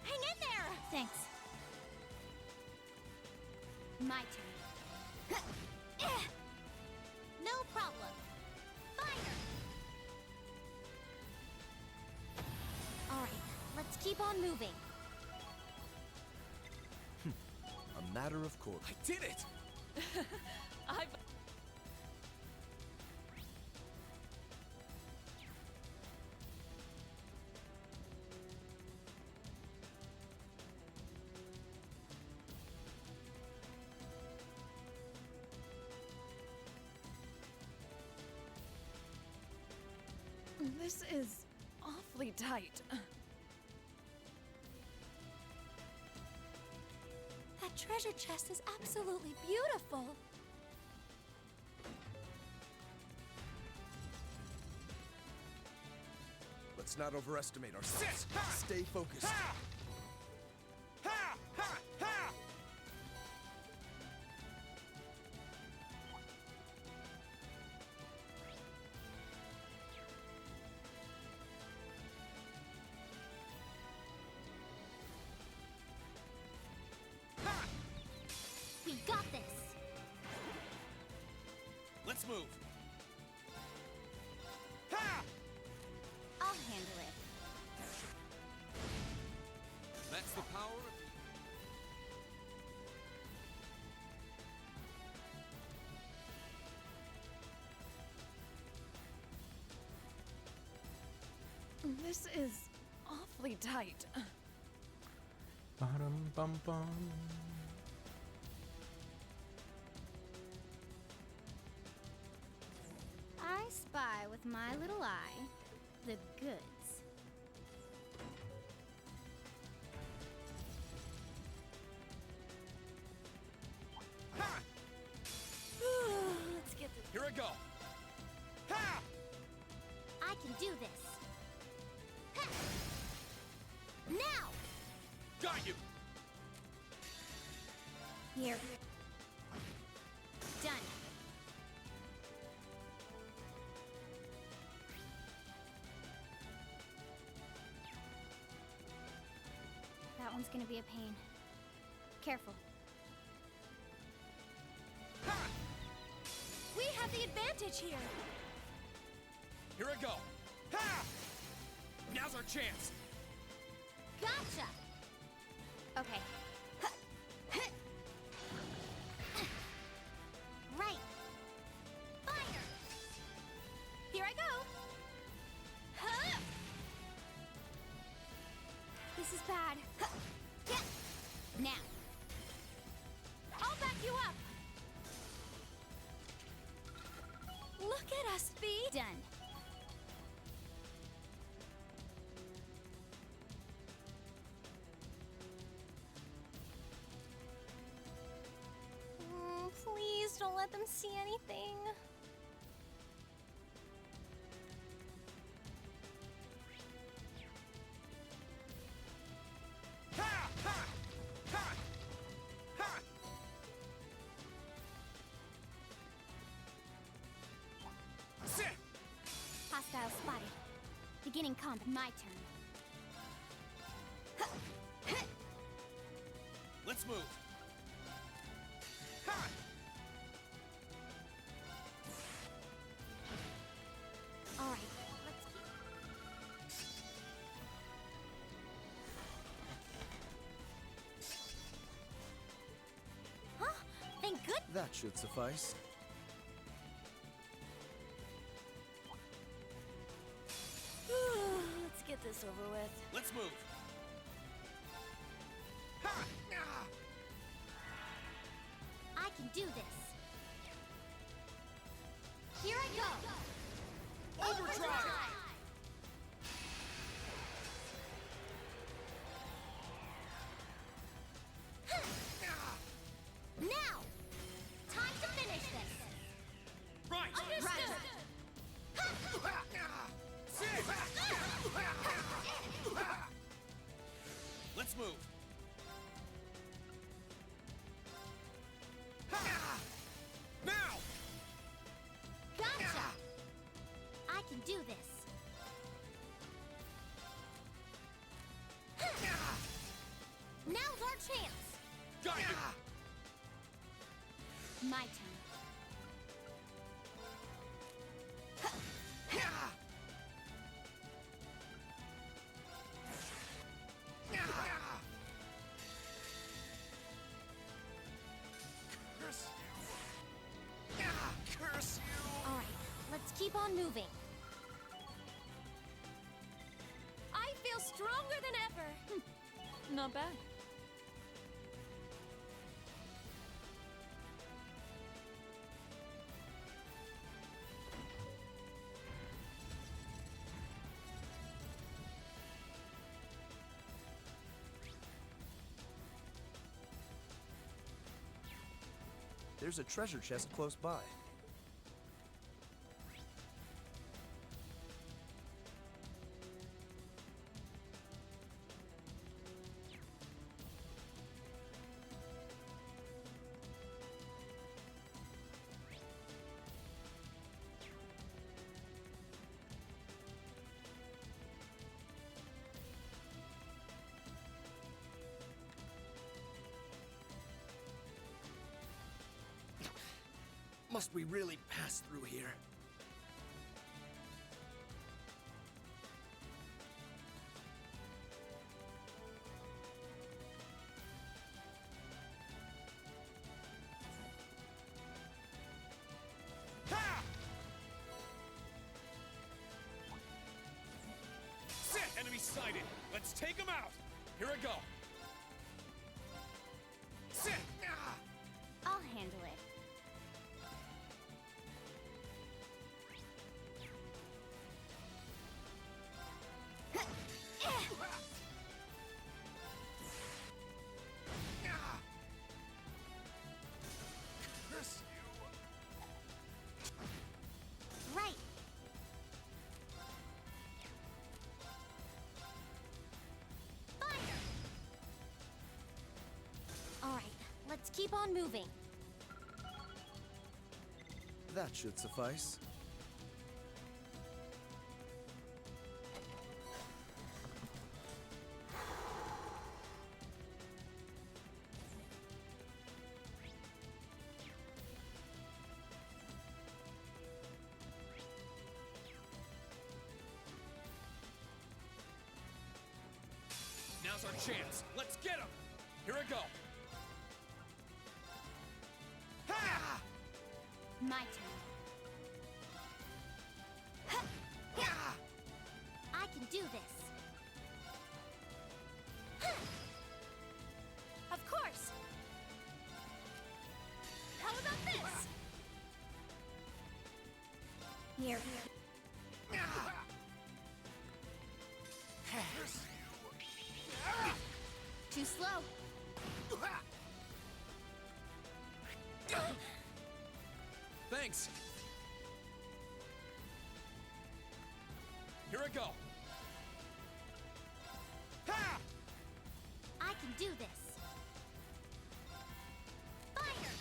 Hang in there! Thanks. My turn. No problem. Fire! Alright, let's keep on moving. A matter of course. I did it! I've... This is awfully tight. That treasure chest is absolutely beautiful. Let's not overestimate ourselves. Stay focused. We got this. Let's move. I'll handle it. That's the power of... This is awfully tight. Bum bum bum. I spy with my little eye the goods. Let's get this. Here I go. I can do this. Now! Got you. Here. Done. That one's gonna be a pain. Careful. We have the advantage here. Here I go. Now's our chance. Gotcha. Okay. Right. Fire. Here I go. This is bad. Now. I'll back you up. Look at us, Speed. Done. Please don't let them see anything. Hostile spotted. Beginning combat. My turn. Let's move. All right, let's keep... Huh? Thank goodness. That should suffice. Let's get this over with. Let's move. I can do this. Overdrive! Now! Time to finish this! Right! Understood! Let's move. Now! Gotcha! I can do this. Now's our chance! Got you! My turn. Curse you! Alright, let's keep on moving. I feel stronger than ever. Not bad. There's a treasure chest close by. Must we really pass through here? Sit! Enemy sighted! Let's take him out! Here I go! Sit! I'll handle it. Curse Right. Fire! Alright, let's keep on moving. That should suffice. Now's our chance. Let's get him! Here I go! My turn. I can do this. Of course. How about this? Here. Too slow. Thanks! Here I go! I can do this. Fire!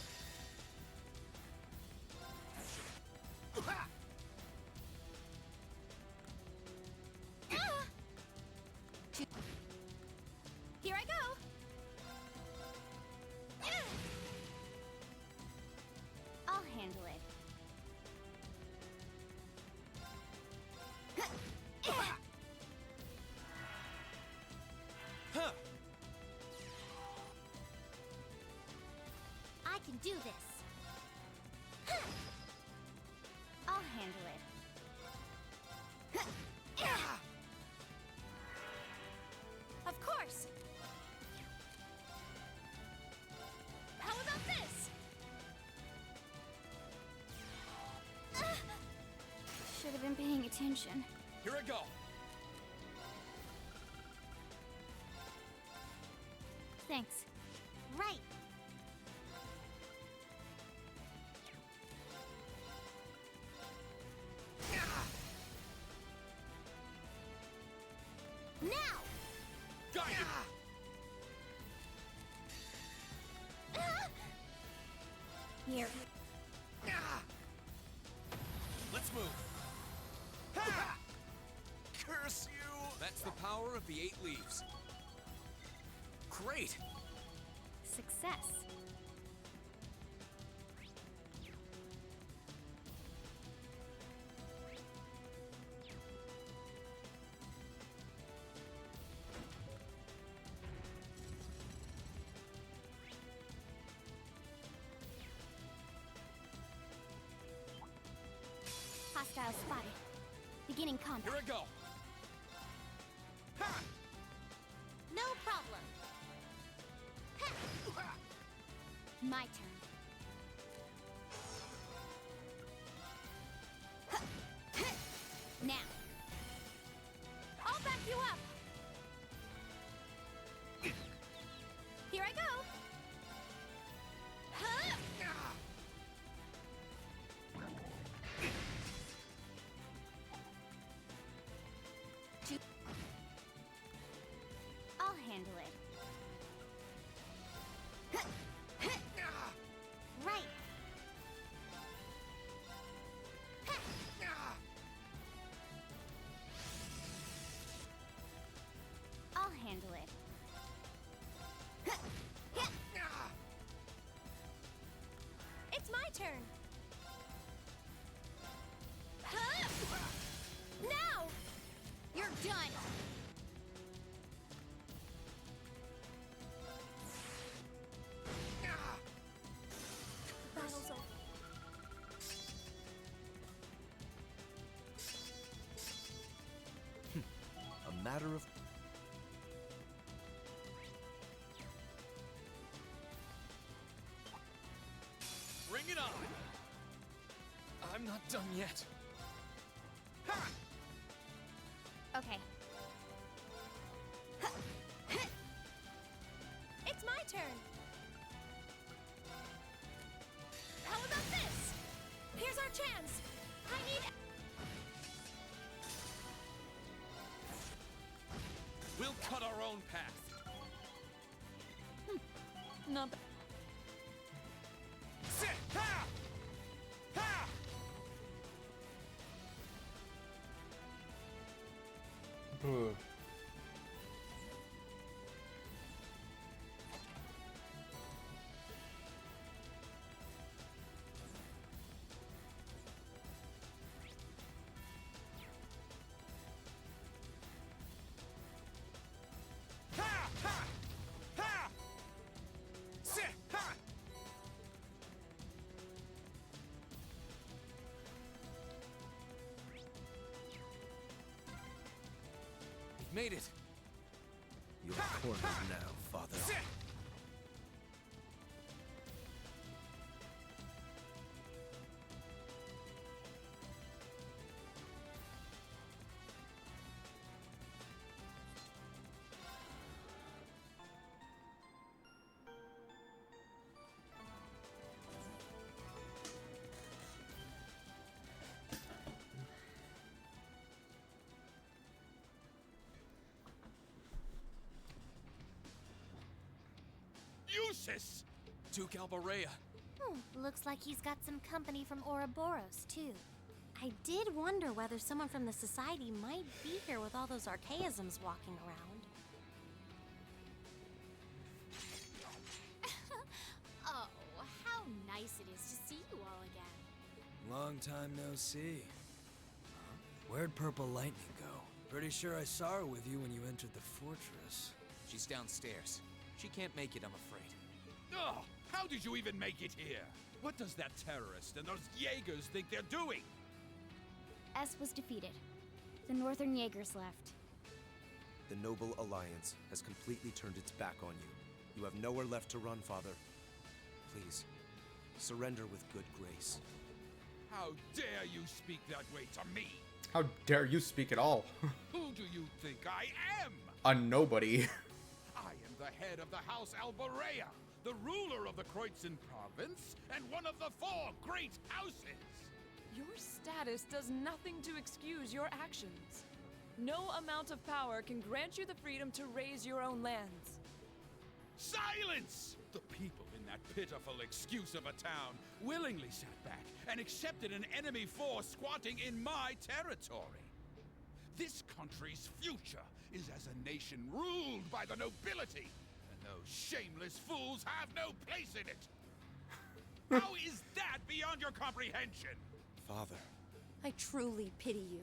Here I go. I'll handle it. Huh! I can do this. I'll handle it. Of course. How about this? Should have been paying attention. Here I go. Thanks. Right. Now! Got it! Here. Let's move. Curse you! That's the power of the 8 leaves. Great! Success. Hostile spotted. Beginning combat. Here I go. No problem. My turn. Now. I'll back you up. Here I go. I'll handle it. Right. I'll handle it. It's my turn. Now! You're done. Battle's over. A matter of... Bring it on! I'm not done yet. Okay. It's my turn. How about this? Here's our chance. I need... We'll cut our own path. Not bad. Sit! Ha! Ha! Ugh. Ha! Ha! Ha! Sit! Ha! We've made it. You're cornered now, Father. Sit! Useless! Duke Alborea. Looks like he's got some company from Ouroboros, too. I did wonder whether someone from the Society might be here with all those archaisms walking around. Oh, how nice it is to see you all again. Long time no see. Where'd Purple Lightning go? Pretty sure I saw her with you when you entered the fortress. She's downstairs. She can't make it, I'm afraid. Oh, how did you even make it here? What does that terrorist and those Jaegers think they're doing? S was defeated. The Northern Jaegers left. The Noble Alliance has completely turned its back on you. You have nowhere left to run, Father. Please, surrender with good grace. How dare you speak that way to me? How dare you speak at all? Who do you think I am? A nobody. I am the head of the House Alborea, the ruler of the Kreutzen province, and one of the 4 great houses. Your status does nothing to excuse your actions. No amount of power can grant you the freedom to raise your own lands. Silence! The people in that pitiful excuse of a town willingly sat back and accepted an enemy force squatting in my territory. This country's future is as a nation ruled by the nobility, and those shameless fools have no place in it. How is that beyond your comprehension? Father. I truly pity you.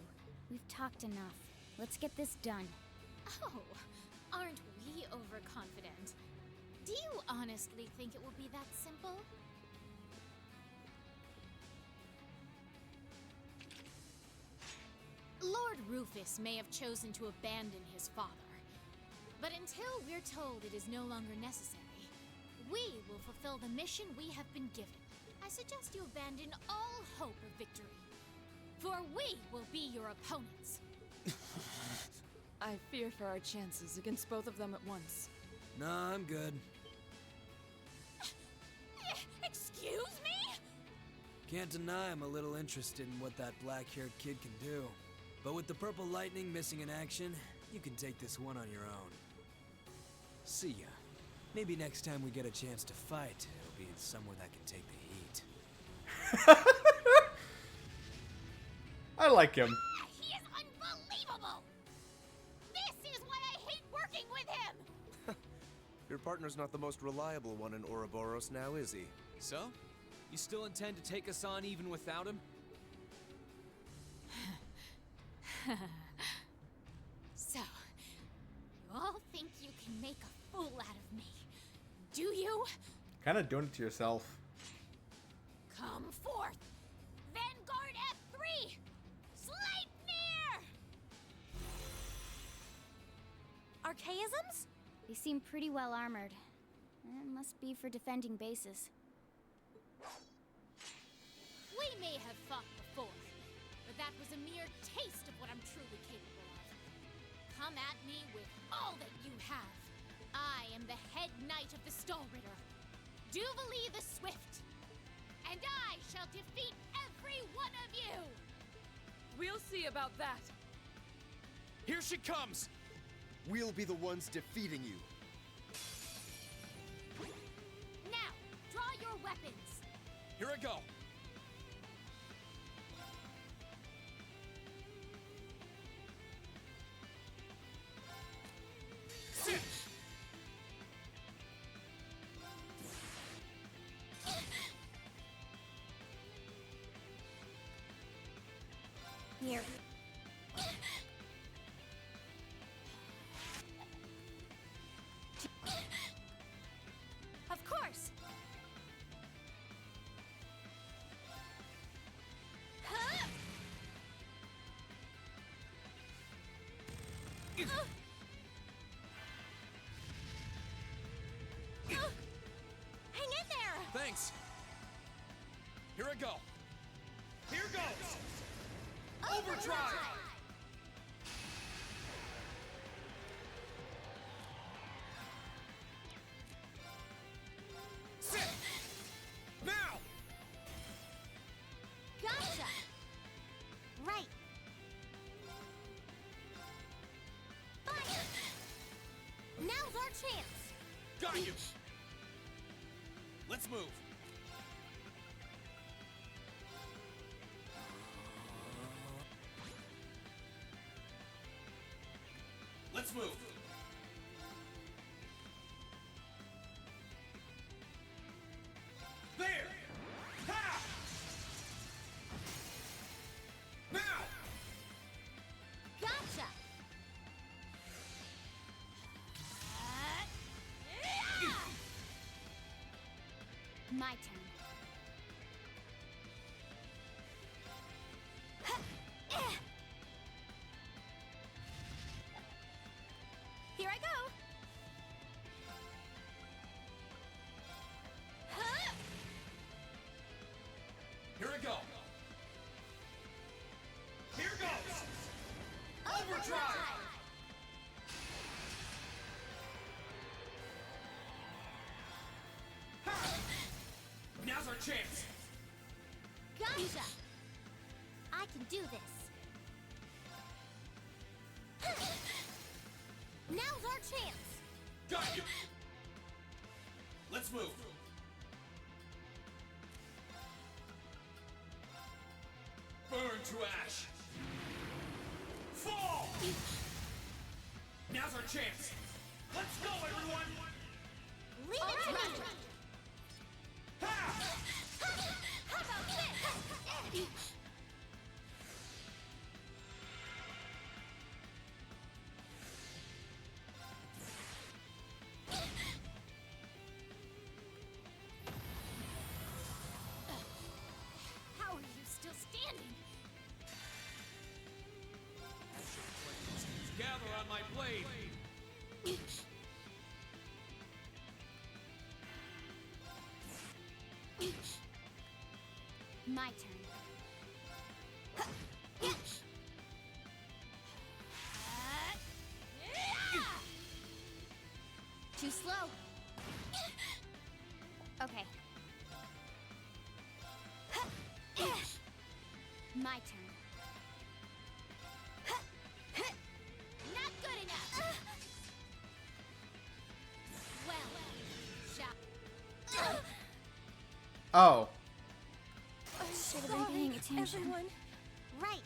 We've talked enough. Let's get this done. Oh, aren't we overconfident? Do you honestly think it will be that simple? Lord Rufus may have chosen to abandon his father, but until we're told it is no longer necessary, we will fulfill the mission we have been given. I suggest you abandon all hope of victory, for we will be your opponents. I fear for our chances against both of them at once. Nah, I'm good. Excuse me? Can't deny I'm a little interested in what that black-haired kid can do. But with the purple lightning missing in action, you can take this one on your own. See ya. Maybe next time we get a chance to fight, it'll be in somewhere that can take the heat. I like him. He is unbelievable! This is why I hate working with him! Your partner's not the most reliable one in Ouroboros now, is he? So? You still intend to take us on even without him? So, you all think you can make a fool out of me, do you? Kind of doing it to yourself. Come forth! Vanguard F3! Sleipnir! Archaisms? They seem pretty well armored. It must be for defending bases. We may have fought before, but that was a mere taste of what I'm truly capable of. Come at me with all that you have. I am the head knight of the Stallritter, Duvalie the Swift, and I shall defeat every one of you! We'll see about that. Here she comes! We'll be the ones defeating you. Now, draw your weapons! Here I go. Here. Of course! Huh? Hang in there! Thanks. Here I go. Here goes! Overdrive! Sit! Now! Gotcha! Right. Fire! Now's our chance! Got you! Let's move. Let's move. There! Ha! Now! Gotcha! My turn. Here I go! Here I go. Here goes! chance! Gotcha! I can do this. Now's our chance! Got you! Let's move! Burn to ash! Fall! Now's our chance! Let's go, everyone! Leave it to me! Ha! How about this? How are you still standing? Gather on my blade! My turn. Too slow. Okay. My turn. Not good enough. Well, shall. Oh, Should have been paying attention. Everyone. Right.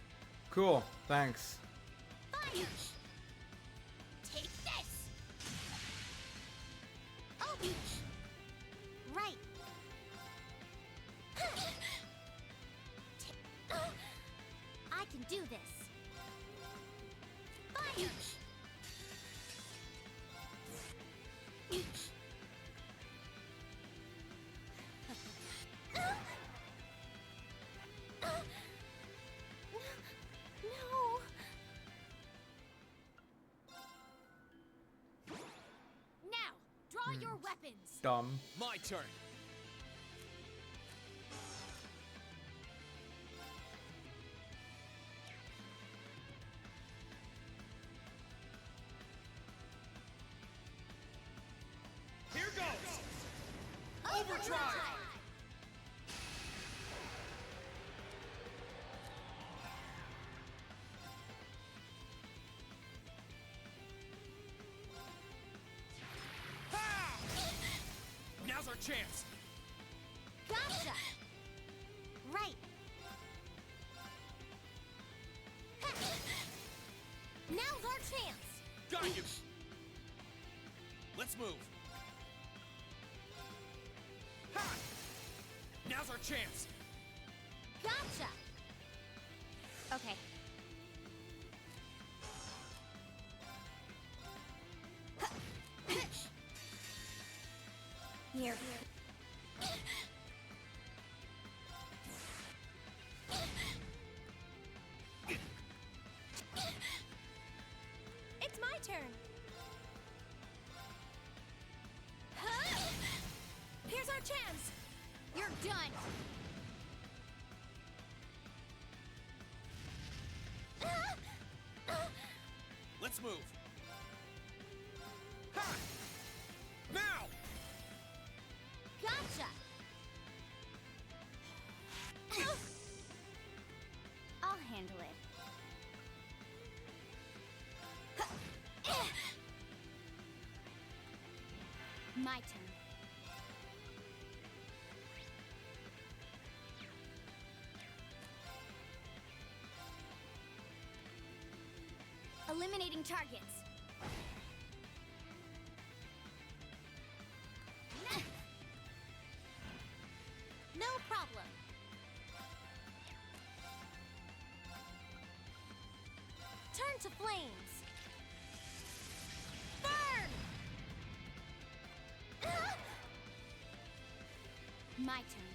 cool. Thanks. Fire. Take this. Oh. Right. I can do this. Fire. No. Now, draw your weapons. Dumb. My turn! Here goes! Overdrive! Ha! Now's our chance! Gotcha. Right. Now's our chance. Got you! Let's move! Ha! Now's our chance! Gotcha. Okay. Here. It's my turn. Here's our chance. You're done. Let's move! Ha! Now! Gotcha. I'll handle it. My turn. Eliminating targets. No problem. Turn to flames. Burn! My turn.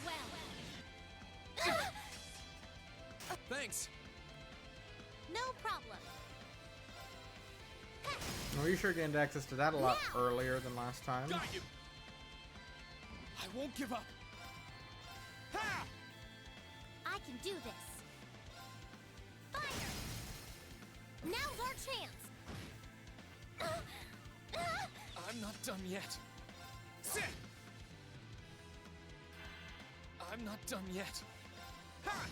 Well. Thanks! No problem. Well, you sure gained access to that a lot earlier than last time. Got you! I won't give up! Ha! I can do this. Fire! Now's our chance. not done yet. Sit! I'm not done yet. Ha!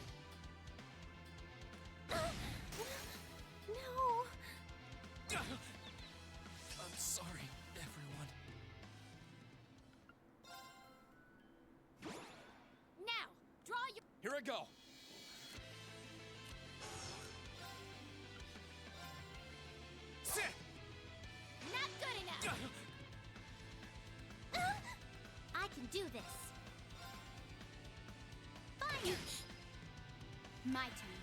No. I'm sorry, everyone. Now, draw your. Here I go. Sit! Not good enough. I can do this. Fire! My turn.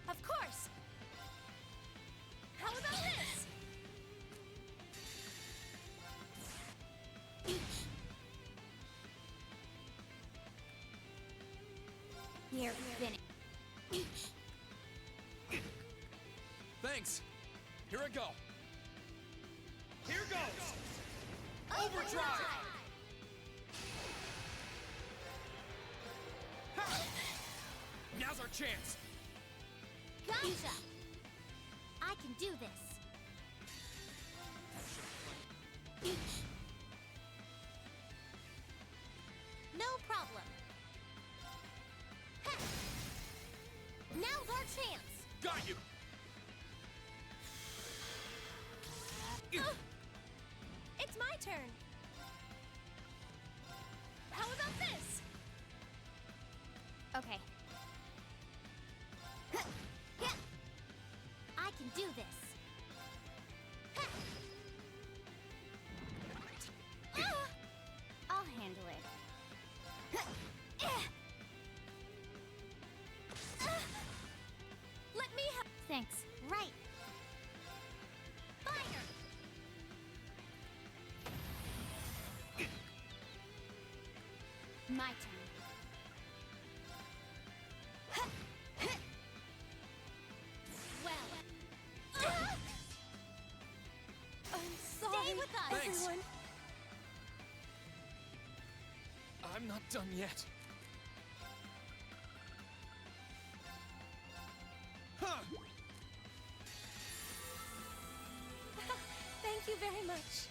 Of course. How about this? You're finished. Thanks. Here I go. Here goes. Overdrive! Ha! Now's our chance. Gotcha! I can do this. No problem. Ha! Now's our chance. Got you. It's my turn. How about this? Okay. I can do this. I'll handle it. Let me help. Thanks. Right. Fire! My turn. Well. I'm sorry. Stay with us, Thanks. everyone. I'm not done yet. Huh! Thank you very much.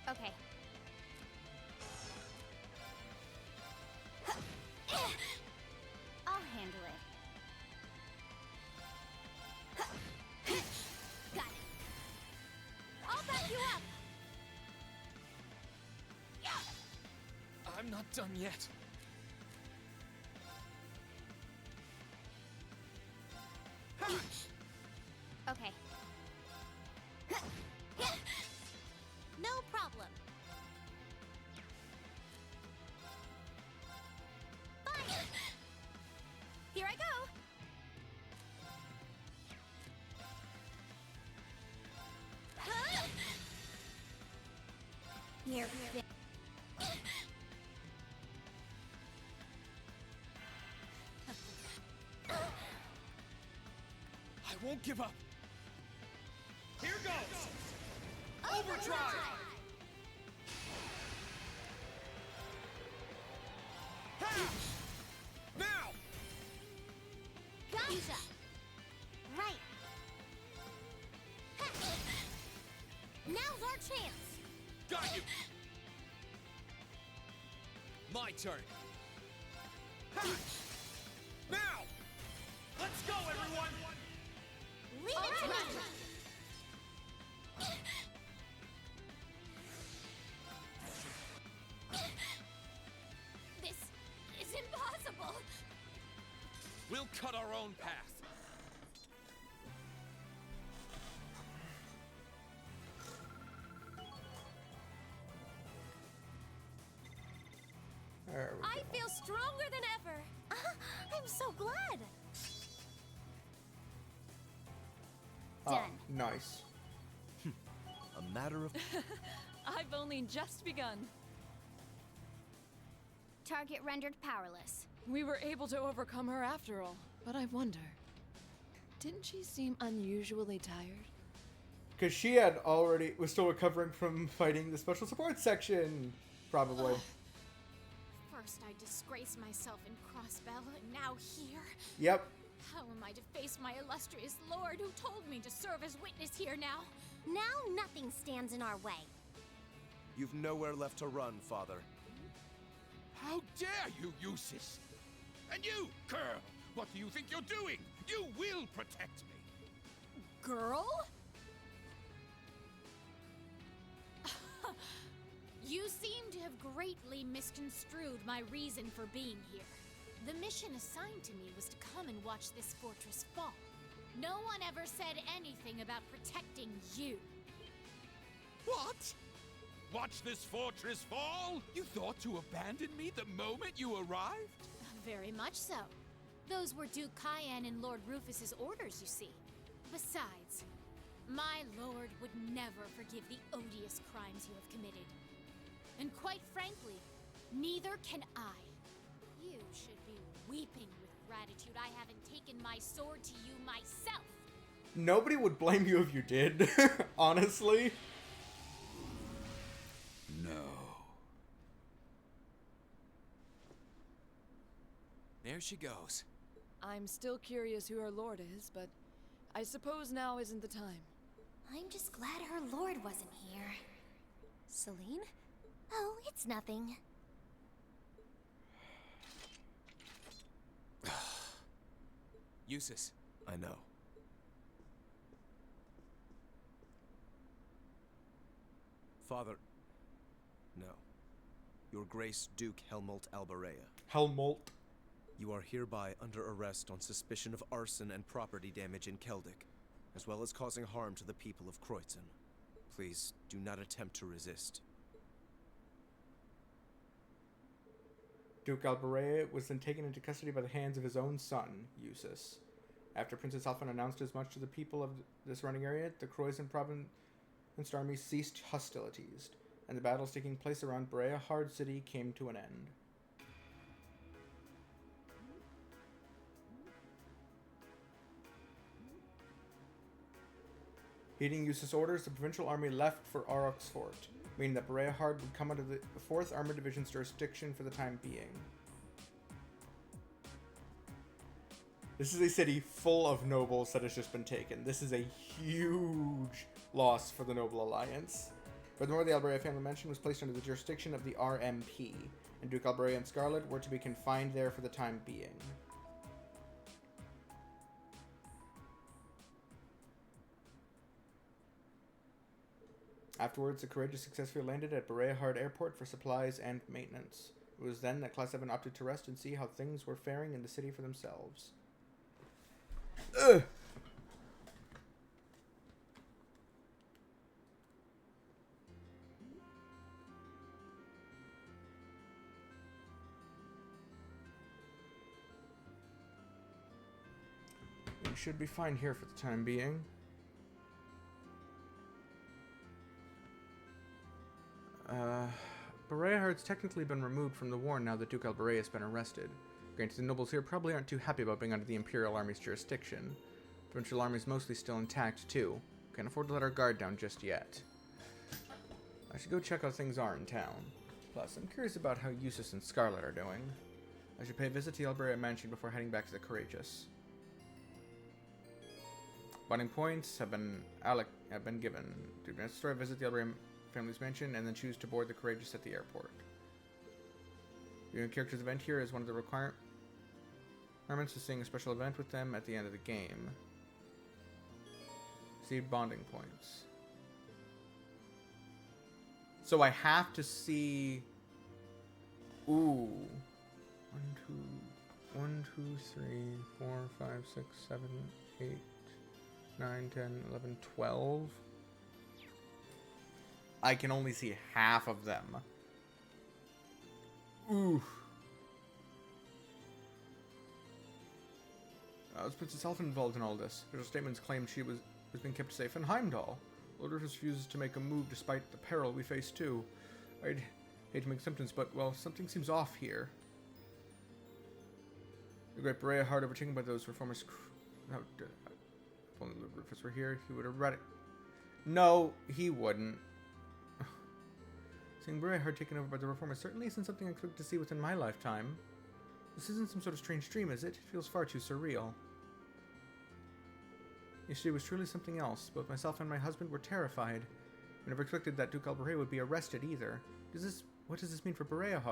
Okay. I'll handle it. Got it. I'll back you up. I'm not done yet. Okay. No problem. Fire! Here I go. Huh? You're I won't give up. Here goes. Overdrive! Ha! Now! Gotcha. Right. Ha! Now's our chance. Got you. My turn. Ha! Now! Let's go, everyone! Leave it to me. This is impossible. We'll cut our own path. There we I go. feel stronger than ever. I'm so glad. Oh, nice. A matter of... I've only just begun. Target rendered powerless. We were able to overcome her after all, but I wonder, Didn't she seem unusually tired? Because she was still recovering from fighting the special support section, probably. First I disgraced myself in Crossbell, and now here? Yep. How am I to face my illustrious lord who told me to serve as witness here now? Now nothing stands in our way. You've nowhere left to run, Father. How dare you, Eustace! And you, girl! What do you think you're doing? You will protect me! Girl? You seem to have greatly misconstrued my reason for being here. The mission assigned to me was to come and watch this fortress fall. No one ever said anything about protecting you. What? Watch this fortress fall? You thought to abandon me the moment you arrived? Very much so. Those were Duke Cayenne and Lord Rufus's orders, you see. Besides, my lord would never forgive the odious crimes you have committed. And quite frankly, neither can I. You should be weeping with gratitude I haven't taken my sword to you myself. Nobody would blame you if you did, honestly. No. There she goes. I'm still curious who her lord is, but I suppose now isn't the time. I'm just glad her lord wasn't here. Celine? Oh, it's nothing. Eustace. I know. Father... No. Your Grace Duke Helmult Alberea. Helmult. You are hereby under arrest on suspicion of arson and property damage in Keldic, as well as causing harm to the people of Kreutzen. Please, do not attempt to resist. Duke Alberea was then taken into custody by the hands of his own son, Eustace. After Princess Alphen announced as much to the people of this running area, the Kreutzen province army ceased hostilities, and the battles taking place around Berea Hard City came to an end. Heeding Eustace's orders, the provincial army left for Aurochs Fort, meaning that Berea Hard would come under the 4th Armored Division's jurisdiction for the time being. This is a city full of nobles that has just been taken. This is a huge loss for the Noble Alliance. Furthermore, the Alberea family mansion was placed under the jurisdiction of the RMP, and Duke Alberea and Scarlet were to be confined there for the time being. Afterwards, the Courageous successfully landed at Berea Hard Airport for supplies and maintenance. It was then that Class 7 opted to rest and see how things were faring in the city for themselves. Ugh. We should be fine here for the time being. Berea Hard's technically been removed from the war now that Duke Alberea has been arrested. Granted, the nobles here probably aren't too happy about being under the Imperial Army's jurisdiction. The provincial army's mostly still intact, too. Can't afford to let our guard down just yet. I should go check how things are in town. Plus, I'm curious about how Eustace and Scarlet are doing. I should pay a visit to the Alberea mansion before heading back to the Courageous. Bonding points have been given. To be necessary, visit the Alberea family's mansion and then choose to board the Courageous at the airport. Viewing a character's event here is one of the requirements to seeing a special event with them at the end of the game. See bonding points. So I have to see... Ooh. 1, 2, 3, 4, 5, 6, 7, 8, 9, 10, 11, 12. I can only see half of them. Ooh. Was Princess Alphen involved in all this? Her statements claimed she was being kept safe in Heimdall. Lord refuses to make a move despite the peril we face too. I'd hate to make assumptions, but, well, something seems off here. The Great Berea Hard overtaken by those reformers... only Rufus were here, he would have read it. No, he wouldn't. Seeing Berea taken over by the Reformers certainly isn't something I expect to see within my lifetime. This isn't some sort of strange dream, is it? It feels far too surreal. Yesterday was truly something else. Both myself and my husband were terrified. We never expected that Duke Alberay would be arrested either. What does this mean for Berea?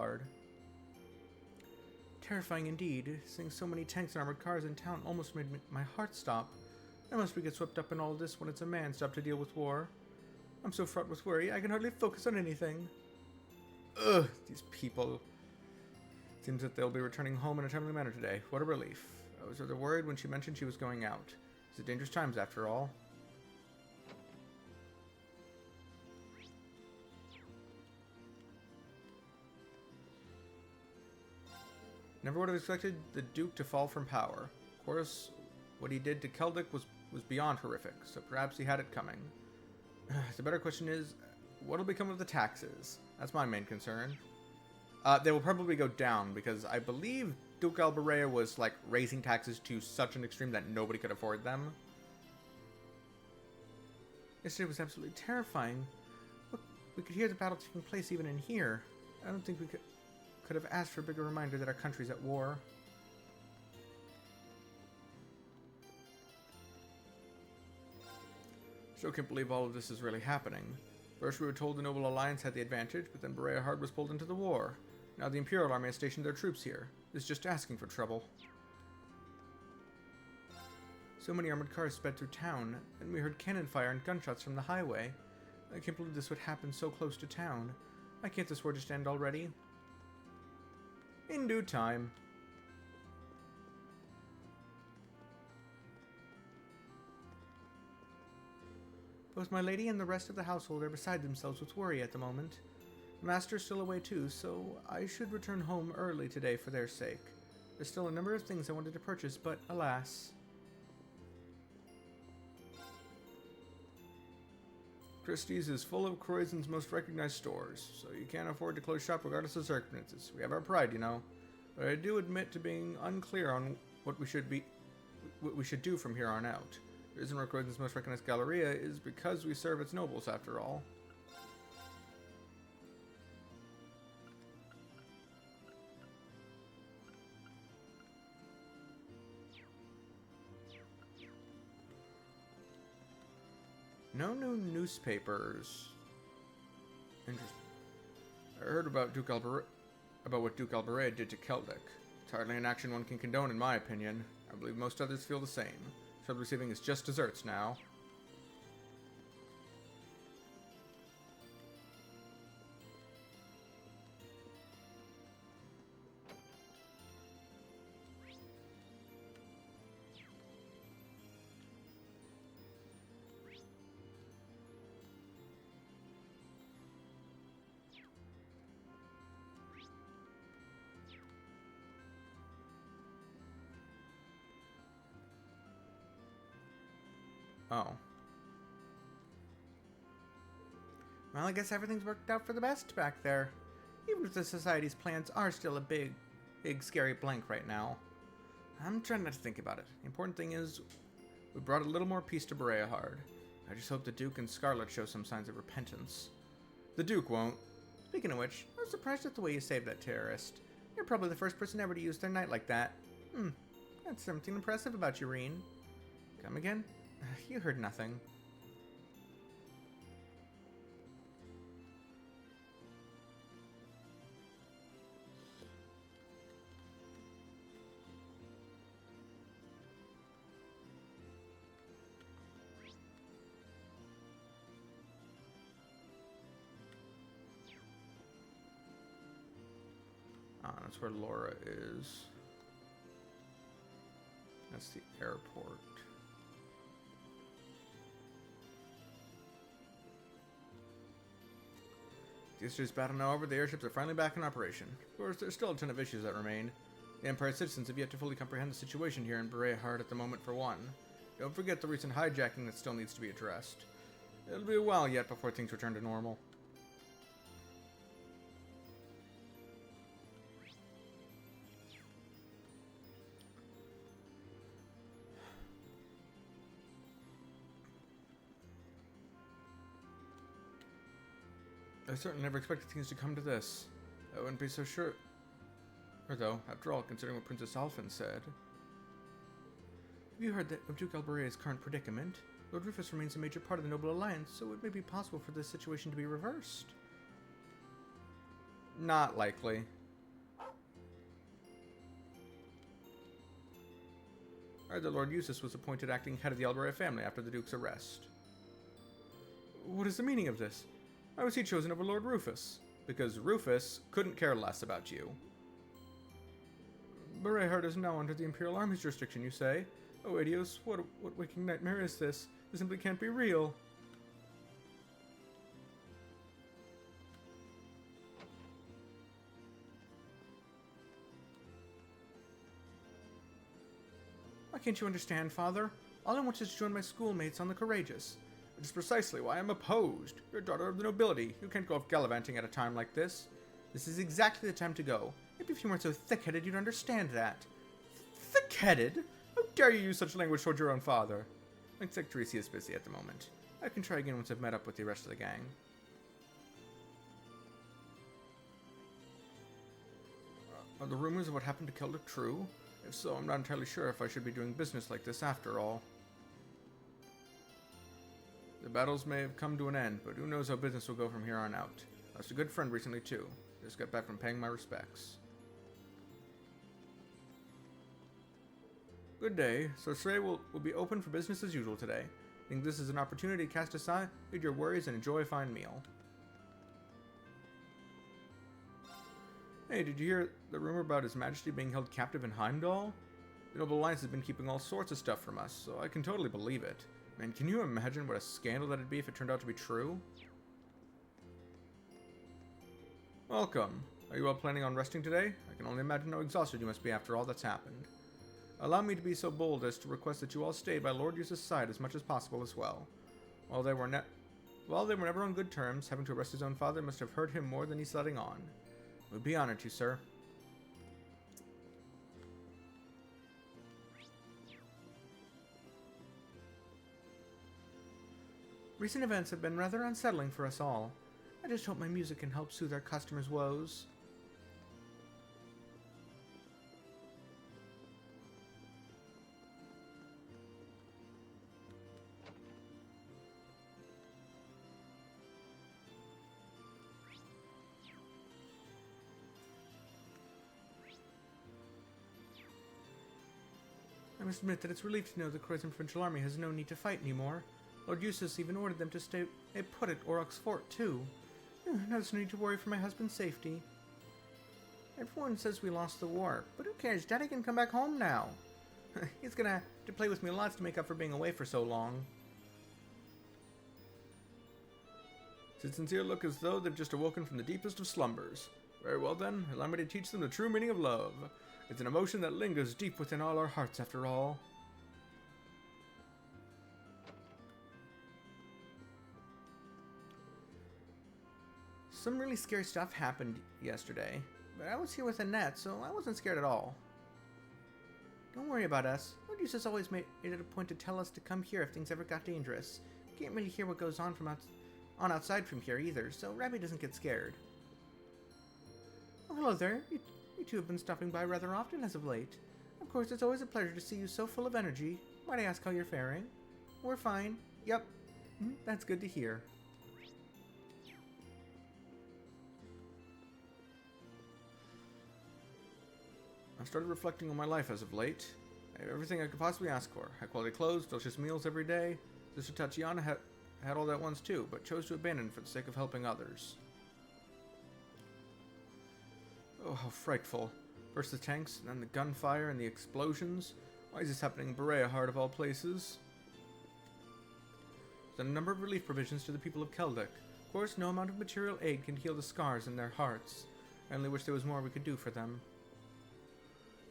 Terrifying indeed. Seeing so many tanks and armored cars in town almost made my heart stop. How must we get swept up in all this when it's a man's job to deal with war? I'm so fraught with worry, I can hardly focus on anything. Ugh, these people. Seems that they'll be returning home in a timely manner today. What a relief. I was rather worried when she mentioned she was going out. It's dangerous times after all. Never would have expected the Duke to fall from power. Of course, what he did to Keldick was beyond horrific, so perhaps he had it coming. The better question is, what will become of the taxes? That's my main concern. They will probably go down, because I believe Duke Alberea was, like, raising taxes to such an extreme that nobody could afford them. Yesterday was absolutely terrifying. Look, we could hear the battle taking place even in here. I don't think we could have asked for a bigger reminder that our country's at war. Still can't believe all of this is really happening. First we were told the Noble Alliance had the advantage, but then Berea was pulled into the war. Now the Imperial Army has stationed their troops here. This is just asking for trouble. So many armored cars sped through town, and we heard cannon fire and gunshots from the highway. I can't believe this would happen so close to town. Why can't this war just end already? In due time. Both my lady and the rest of the household are beside themselves with worry at the moment. The master's still away too, so I should return home early today for their sake. There's still a number of things I wanted to purchase, but alas. Christie's is full of Croydon's most recognized stores, so you can't afford to close shop regardless of circumstances. We have our pride, you know. But I do admit to being unclear on what we should do from here on out. The reason we're Croydon's most recognized galleria is because we serve its nobles, after all. No new newspapers. Interesting. I heard about what Duke Alberea did to Keldick. It's hardly an action one can condone, in my opinion. I believe most others feel the same. Trouble receiving is just desserts now. Oh. Well, I guess everything's worked out for the best back there. Even if the Society's plans are still a big, scary blank right now. I'm trying not to think about it. The important thing is, we brought a little more peace to Berea. I just hope the Duke and Scarlet show some signs of repentance. The Duke won't. Speaking of which, I was surprised at the way you saved that terrorist. You're probably the first person ever to use their knight like that. That's something impressive about you, Reen. Come again? You heard nothing. Ah, that's where Laura is. That's the airport. Yesterday's battle now over, the airships are finally back in operation. Of course, there's still a ton of issues that remain. The Empire's citizens have yet to fully comprehend the situation here in Berea at the moment, for one. Don't forget the recent hijacking that still needs to be addressed. It'll be a while yet before things return to normal. I certainly never expected things to come to this. I wouldn't be so sure. Or though, after all, considering what Princess Alphen said. Have you heard of Duke Alberea's current predicament? Lord Rufus remains a major part of the Noble Alliance, so it may be possible for this situation to be reversed. Not likely. I heard that Lord Eustace was appointed acting head of the Alberea family after the Duke's arrest. What is the meaning of this? Why was he chosen over Lord Rufus? Because Rufus couldn't care less about you. Berehard is now under the Imperial Army's jurisdiction, you say? Oh, Adios, what waking nightmare is this? This simply can't be real. Why can't you understand, Father? All I want is to join my schoolmates on the Courageous. Which is precisely why I'm opposed. You're a daughter of the nobility. You can't go off gallivanting at a time like this. This is exactly the time to go. Maybe if you weren't so thick-headed, you'd understand that. Thick-headed? How dare you use such language toward your own father? Looks like Teresa is busy at the moment. I can try again once I've met up with the rest of the gang. Are the rumors of what happened to Keldrick true? If so, I'm not entirely sure if I should be doing business like this after all. The battles may have come to an end, but who knows how business will go from here on out. I lost a good friend recently, too. Just got back from paying my respects. Good day. Sorcerer will be open for business as usual today. I think this is an opportunity to cast aside your worries and enjoy a fine meal. Hey, did you hear the rumor about His Majesty being held captive in Heimdall? The Noble Alliance has been keeping all sorts of stuff from us, so I can totally believe it. Man, can you imagine what a scandal that'd be if it turned out to be true? Welcome. Are you all planning on resting today? I can only imagine how exhausted you must be after all that's happened. Allow me to be so bold as to request that you all stay by Lord Eustace's side as much as possible as well. While they were never on good terms, having to arrest his own father must have hurt him more than he's letting on. We'd be honored to, sir. Recent events have been rather unsettling for us all. I just hope my music can help soothe our customers' woes. I must admit that it's a relief to know the Croatian Provincial Army has no need to fight anymore. Lord Eustace even ordered them to stay put at Aurochs Fort, too. Now there's no need to worry for my husband's safety. Everyone says we lost the war, but who cares? Daddy can come back home now. He's gonna have to play with me lots to make up for being away for so long. His sincere look as though they've just awoken from the deepest of slumbers. Very well then, allow me to teach them the true meaning of love. It's an emotion that lingers deep within all our hearts after all. Some really scary stuff happened yesterday, but I was here with Annette, so I wasn't scared at all. Don't worry about us. Lord Eustace always made it a point to tell us to come here if things ever got dangerous. You can't really hear what goes on outside from here either, so Rabbi doesn't get scared. Oh, hello there. You two have been stopping by rather often as of late. Of course, it's always a pleasure to see you so full of energy. Might I ask how you're faring? We're fine. Yep. That's good to hear. I've started reflecting on my life as of late. I have everything I could possibly ask for. High quality clothes, delicious meals every day. Sister Tatiana had all that once too, but chose to abandon for the sake of helping others. Oh, how frightful. First the tanks, and then the gunfire and the explosions. Why is this happening in Berea, heart of all places? There's a number of relief provisions to the people of Keldrick. Of course, no amount of material aid can heal the scars in their hearts. I only wish there was more we could do for them.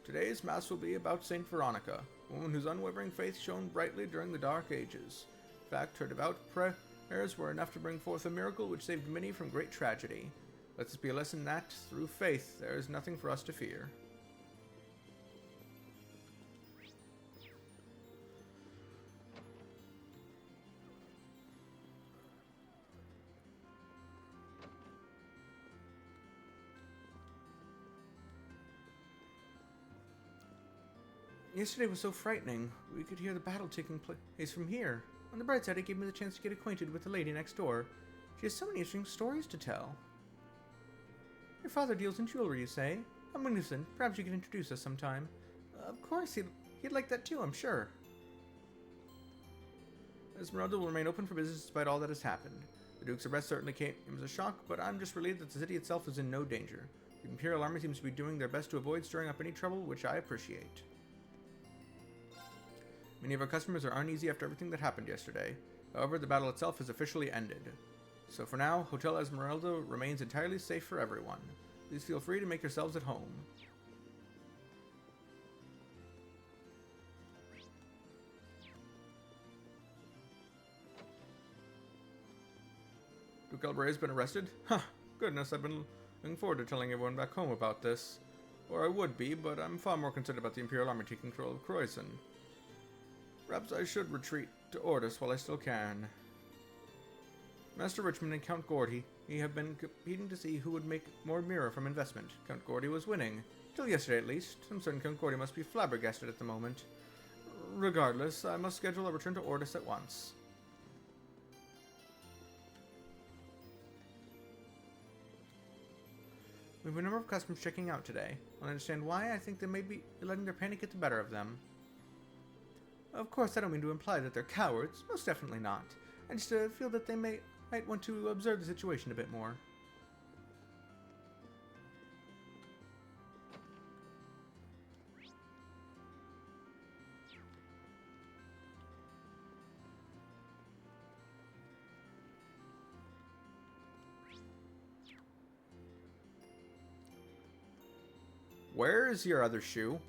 Today's Mass will be about Saint Veronica, a woman whose unwavering faith shone brightly during the Dark Ages. In fact, her devout prayers were enough to bring forth a miracle which saved many from great tragedy. Let this be a lesson that, through faith, there is nothing for us to fear. Yesterday was so frightening. We could hear the battle taking place from here. On the bright side, it gave me the chance to get acquainted with the lady next door. She has so many interesting stories to tell. Your father deals in jewelry, you say? How magnificent. Perhaps you could introduce us sometime. Of course, he'd like that too, I'm sure. Esmeralda will remain open for business despite all that has happened. The Duke's arrest certainly came as a shock, but I'm just relieved that the city itself is in no danger. The Imperial Army seems to be doing their best to avoid stirring up any trouble, which I appreciate. Many of our customers are uneasy after everything that happened yesterday. However, the battle itself has officially ended. So for now, Hotel Esmeralda remains entirely safe for everyone. Please feel free to make yourselves at home. Duke Elbray has been arrested? Huh, goodness, I've been looking forward to telling everyone back home about this. Or I would be, but I'm far more concerned about the Imperial Army taking control of Croissant. Perhaps I should retreat to Ordis while I still can. Master Richmond and Count Gordy have been competing to see who would make more mirror from investment. Count Gordy was winning. Till yesterday at least. I'm certain Count Gordy must be flabbergasted at the moment. Regardless, I must schedule a return to Ordis at once. We have a number of customers checking out today. I'll understand why. I think they may be letting their panic get the better of them. Of course, I don't mean to imply that they're cowards. Most definitely not. I just feel that they might want to observe the situation a bit more. Where is your other shoe?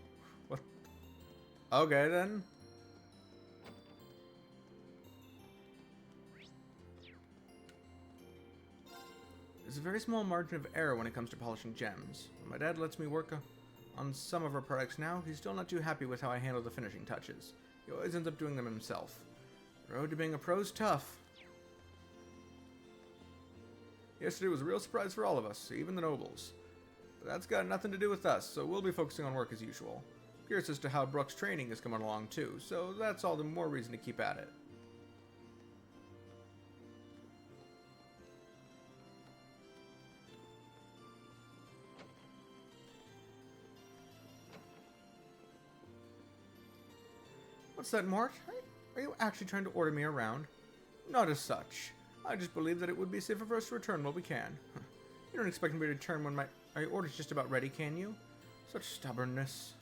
What? Okay, then. There's a very small margin of error when it comes to polishing gems. When my dad lets me work on some of our products now, he's still not too happy with how I handle the finishing touches. He always ends up doing them himself. The road to being a pro's tough. Yesterday was a real surprise for all of us, even the nobles. But that's got nothing to do with us, so we'll be focusing on work as usual. Curious as to how Brooke's training is coming along too, so that's all the more reason to keep at it. What's that, Mort? Are you actually trying to order me around? Not as such. I just believe that it would be safer for us to return while we can. You don't expect me to return when my order's just about ready, can you? Such stubbornness.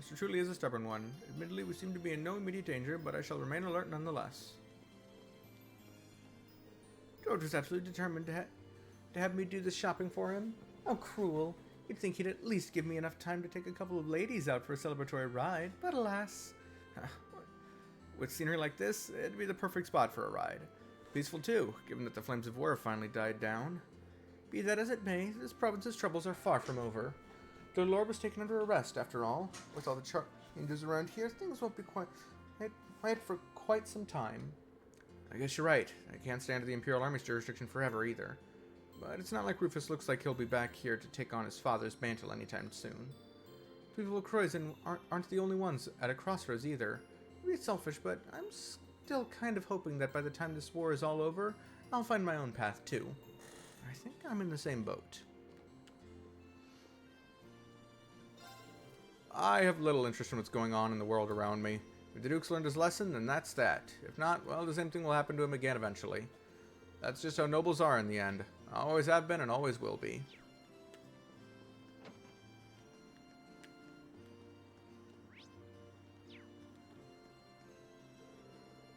Mr. Truly is a stubborn one. Admittedly, we seem to be in no immediate danger, but I shall remain alert nonetheless. George was absolutely determined to have me do this shopping for him. How cruel. You'd think he'd at least give me enough time to take a couple of ladies out for a celebratory ride, but alas. With scenery like this, it'd be the perfect spot for a ride. Peaceful too, given that the flames of war have finally died down. Be that as it may, this province's troubles are far from over. The Lord was taken under arrest, after all. With all the changes around here, things won't be quiet for quite some time. I guess you're right. I can't stay under the Imperial Army's jurisdiction forever either. But it's not like Rufus looks like he'll be back here to take on his father's mantle anytime soon. People of Croissant aren't the only ones at a crossroads either. Maybe it's selfish, but I'm still kind of hoping that by the time this war is all over, I'll find my own path too. I think I'm in the same boat. I have little interest in what's going on in the world around me. If the Duke's learned his lesson, then that's that. If not, well, the same thing will happen to him again eventually. That's just how nobles are in the end. Always have been and always will be.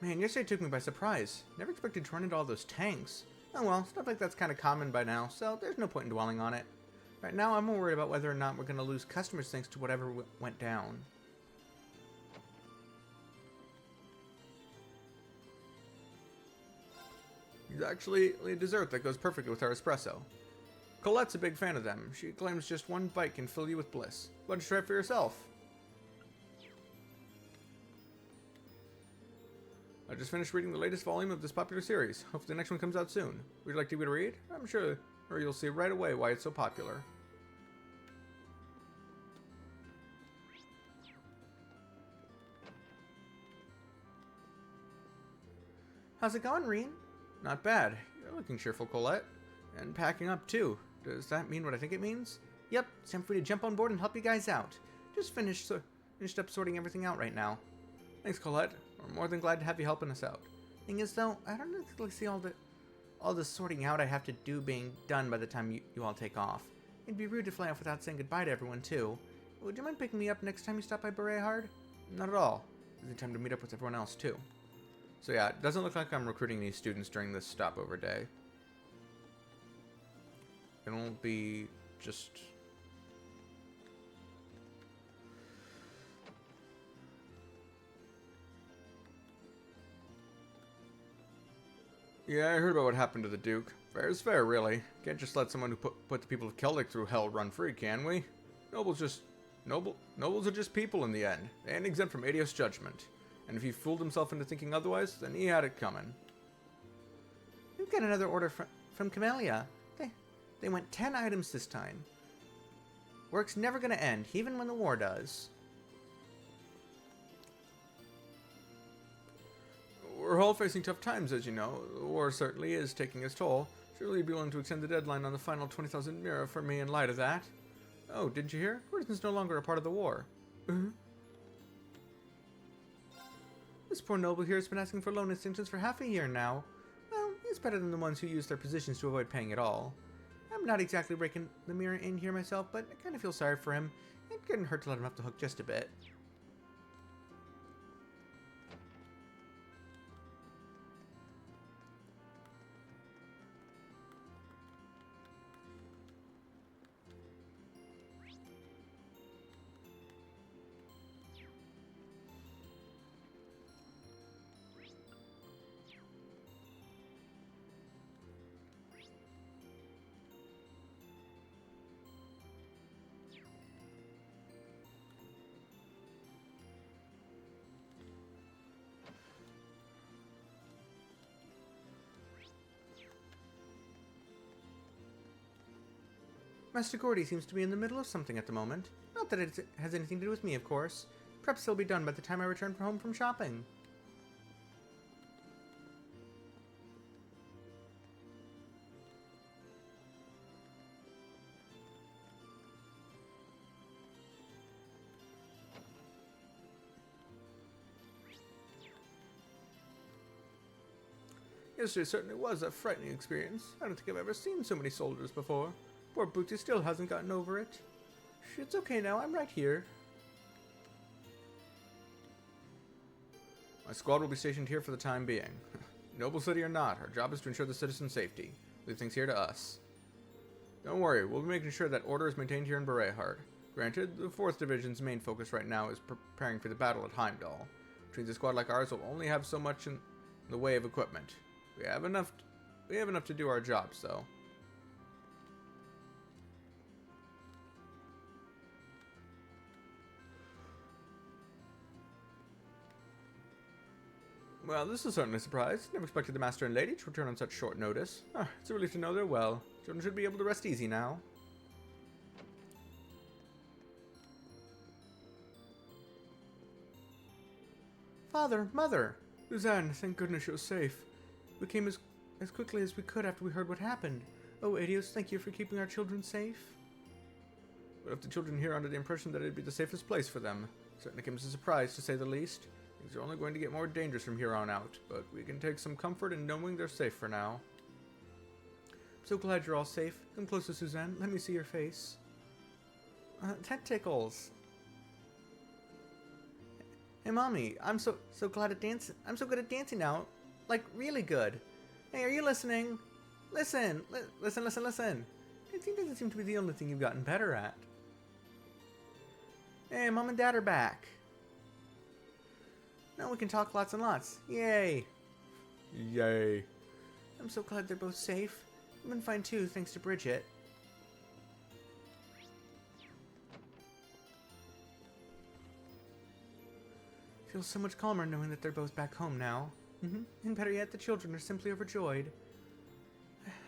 Man, yesterday took me by surprise. Never expected to run into all those tanks. Oh well, stuff like that's kind of common by now, so there's no point in dwelling on it. Right now, I'm more worried about whether or not we're going to lose customers thanks to whatever went down. It's actually a dessert that goes perfectly with our espresso. Colette's a big fan of them. She claims just one bite can fill you with bliss. Why don't you try it for yourself? I just finished reading the latest volume of this popular series. Hopefully the next one comes out soon. Would you like to give it a read? I'm sure you'll see right away why it's so popular. How's it going, Reen? Not bad. You're looking cheerful, Colette. And packing up, too. Does that mean what I think it means? Yep, it's time for me to jump on board and help you guys out. Just finished up sorting everything out right now. Thanks, Colette. We're more than glad to have you helping us out. Thing is, though, I don't really see all the sorting out I have to do being done by the time you all take off. It'd be rude to fly off without saying goodbye to everyone, too. Would you mind picking me up next time you stop by Beret Hard? Not at all. It's the time to meet up with everyone else, too. So yeah, it doesn't look like I'm recruiting these students during this stopover day. It'll be just... Yeah, I heard about what happened to the Duke. Fair is fair, really. Can't just let someone who put the people of Keldic through hell run free, can we? Nobles are just people in the end. They ain't exempt from Adios judgment. And if he fooled himself into thinking otherwise, then he had it coming. We've got another order from Camellia. They went 10 items this time. Work's never gonna end, even when the war does. We're all facing tough times, as you know. The war certainly is taking its toll. Surely you'd be willing to extend the deadline on the final 20,000 mira for me in light of that. Oh, didn't you hear? Courtesan's no longer a part of the war. This poor noble here has been asking for loan extensions for half a year now. Well, he's better than the ones who use their positions to avoid paying it all. I'm not exactly breaking the mirror in here myself, but I kind of feel sorry for him. It couldn't hurt to let him off the hook just a bit. Master Gordy seems to be in the middle of something at the moment. Not that it has anything to do with me, of course. Perhaps he'll be done by the time I return home from shopping. Yesterday certainly was a frightening experience. I don't think I've ever seen so many soldiers before. Poor Booty still hasn't gotten over it. It's okay now, I'm right here. My squad will be stationed here for the time being. Noble city or not, our job is to ensure the citizens' safety. Leave things here to us. Don't worry, we'll be making sure that order is maintained here in Bereihard. Granted, the 4th Division's main focus right now is preparing for the battle at Heimdall. Which means a squad like ours will only have so much in the way of equipment. We have enough to do our jobs, though. Well, this is certainly a surprise. Never expected the Master and Lady to return on such short notice. It's a relief to know they're well. Children should be able to rest easy now. Father, Mother! Suzanne, thank goodness you're safe. We came as quickly as we could after we heard what happened. Oh, Adios, thank you for keeping our children safe. We left the children here under the impression that it'd be the safest place for them. Certainly came as a surprise, to say the least. Things are only going to get more dangerous from here on out, but we can take some comfort in knowing they're safe for now. I'm so glad you're all safe. Come closer, Suzanne. Let me see your face. That tickles. Hey, Mommy, I'm so glad at dancing. I'm so good at dancing now. Like, really good. Hey, are you listening? Listen. Listen. Dancing doesn't seem to be the only thing you've gotten better at. Hey, Mom and Dad are back. Now we can talk lots and lots. Yay. Yay. I'm so glad they're both safe. I've been fine too, thanks to Bridget. Feels so much calmer knowing that they're both back home now. And better yet, the children are simply overjoyed.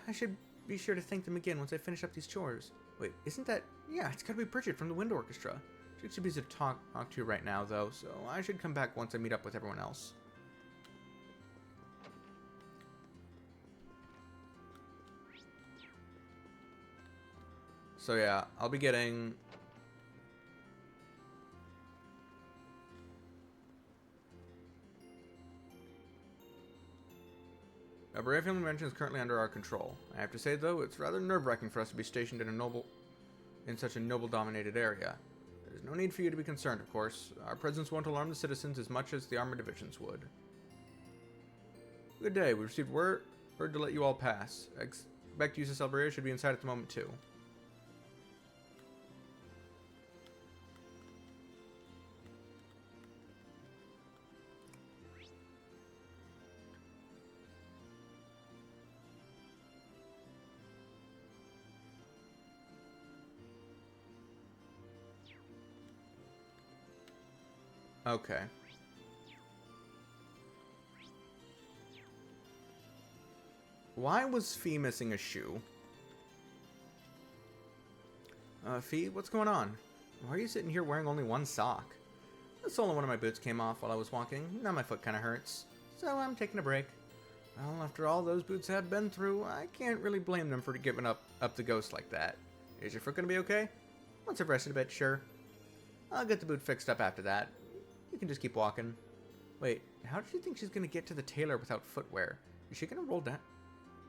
I should be sure to thank them again once I finish up these chores. Wait, isn't that... Yeah, it's gotta be Bridget from the Wind Orchestra. She's too busy to talk to right now, though, so I should come back once I meet up with everyone else. So yeah, I'll be getting... A Berea family mansion is currently under our control. I have to say, though, it's rather nerve-wracking for us to be stationed in such a noble-dominated area. There's no need for you to be concerned, of course. Our presence won't alarm the citizens as much as the armored divisions would. Good day. We received word to let you all pass. I expect USS Berea should be inside at the moment, too. Okay. Why was Fee missing a shoe? Fee, what's going on? Why are you sitting here wearing only one sock? The sole of one of my boots came off while I was walking. Now my foot kind of hurts. So I'm taking a break. Well, after all those boots have been through, I can't really blame them for giving up the ghost like that. Is your foot gonna be okay? Once I've rested a bit, sure. I'll get the boot fixed up after that. You can just keep walking. Wait, how does she think she's gonna get to the tailor without footwear? Is she gonna roll down?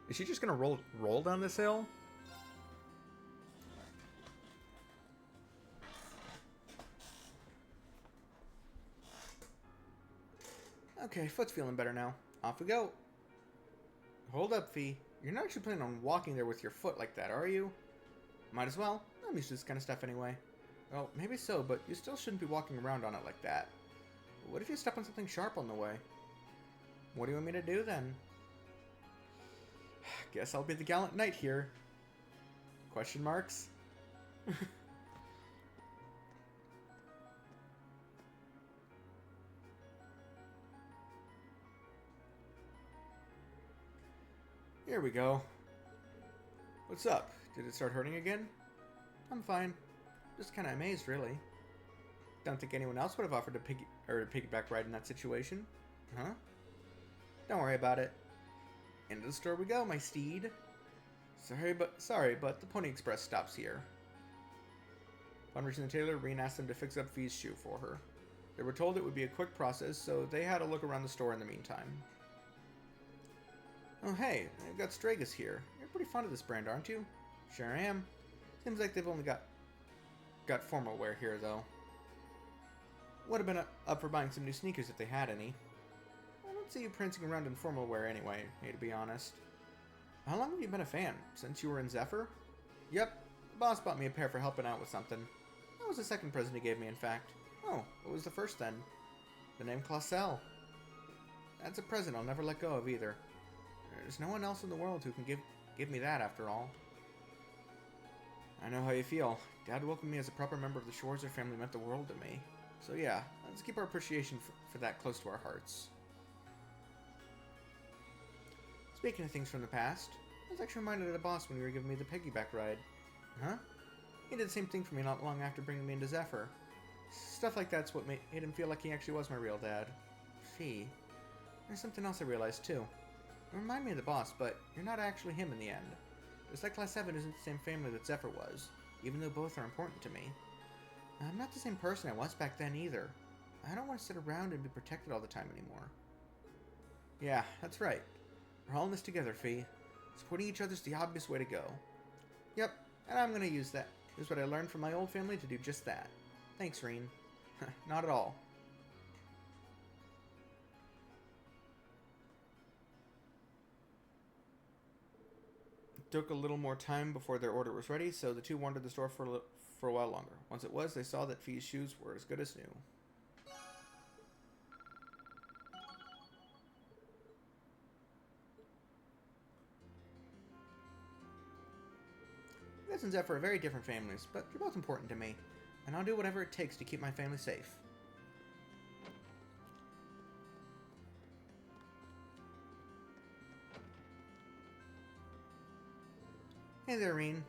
Is she just gonna roll down this hill? Okay, foot's feeling better now. Off we go. Hold up, Fee. You're not actually planning on walking there with your foot like that, are you? Might as well. I'm used to this kind of stuff anyway. Well, maybe so, but you still shouldn't be walking around on it like that. What if you step on something sharp on the way? What do you want me to do then? Guess I'll be the gallant knight here. Question marks? Here we go. What's up? Did it start hurting again? I'm fine. Just kind of amazed, really. Don't think anyone else would have offered a piggyback ride in that situation. Huh? Don't worry about it. Into the store we go, my steed. Sorry, but the Pony Express stops here. Upon reaching the tailor, Reen asked them to fix up Fee's shoe for her. They were told it would be a quick process, so they had a look around the store in the meantime. Oh hey, I've got Stragus here. You're pretty fond of this brand, aren't you? Sure I am. Seems like they've only got formal wear here, though. Would have been up for buying some new sneakers if they had any. I don't see you prancing around in formal wear anyway, to be honest. How long have you been a fan? Since you were in Zephyr? Yep, the boss bought me a pair for helping out with something. That was the second present he gave me, in fact. Oh, what was the first then? The name Clausel. That's a present I'll never let go of either. There's no one else in the world who can give me that, after all. I know how you feel. Dad welcomed me as a proper member of the Schwarzer family meant the world to me. So yeah, let's keep our appreciation for that close to our hearts. Speaking of things from the past, I was actually reminded of the boss when you were giving me the piggyback ride. Huh? He did the same thing for me not long after bringing me into Zephyr. Stuff like that's what made him feel like he actually was my real dad. Fee. There's something else I realized too. You remind me of the boss, but you're not actually him in the end. Just like Class 7 isn't the same family that Zephyr was, even though both are important to me. I'm not the same person I was back then either. I don't want to sit around and be protected all the time anymore. Yeah, that's right. We're all in this together, Fee. Supporting each other's the obvious way to go. Yep, and I'm gonna use what I learned from my old family to do just that. Thanks, Reen. Not at all. It took a little more time before their order was ready, so the two wandered the store for a while longer. Once it was, they saw that Fee's shoes were as good as new. Gus and Zephyr are very different families, but they're both important to me, and I'll do whatever it takes to keep my family safe. Hey there, Reen.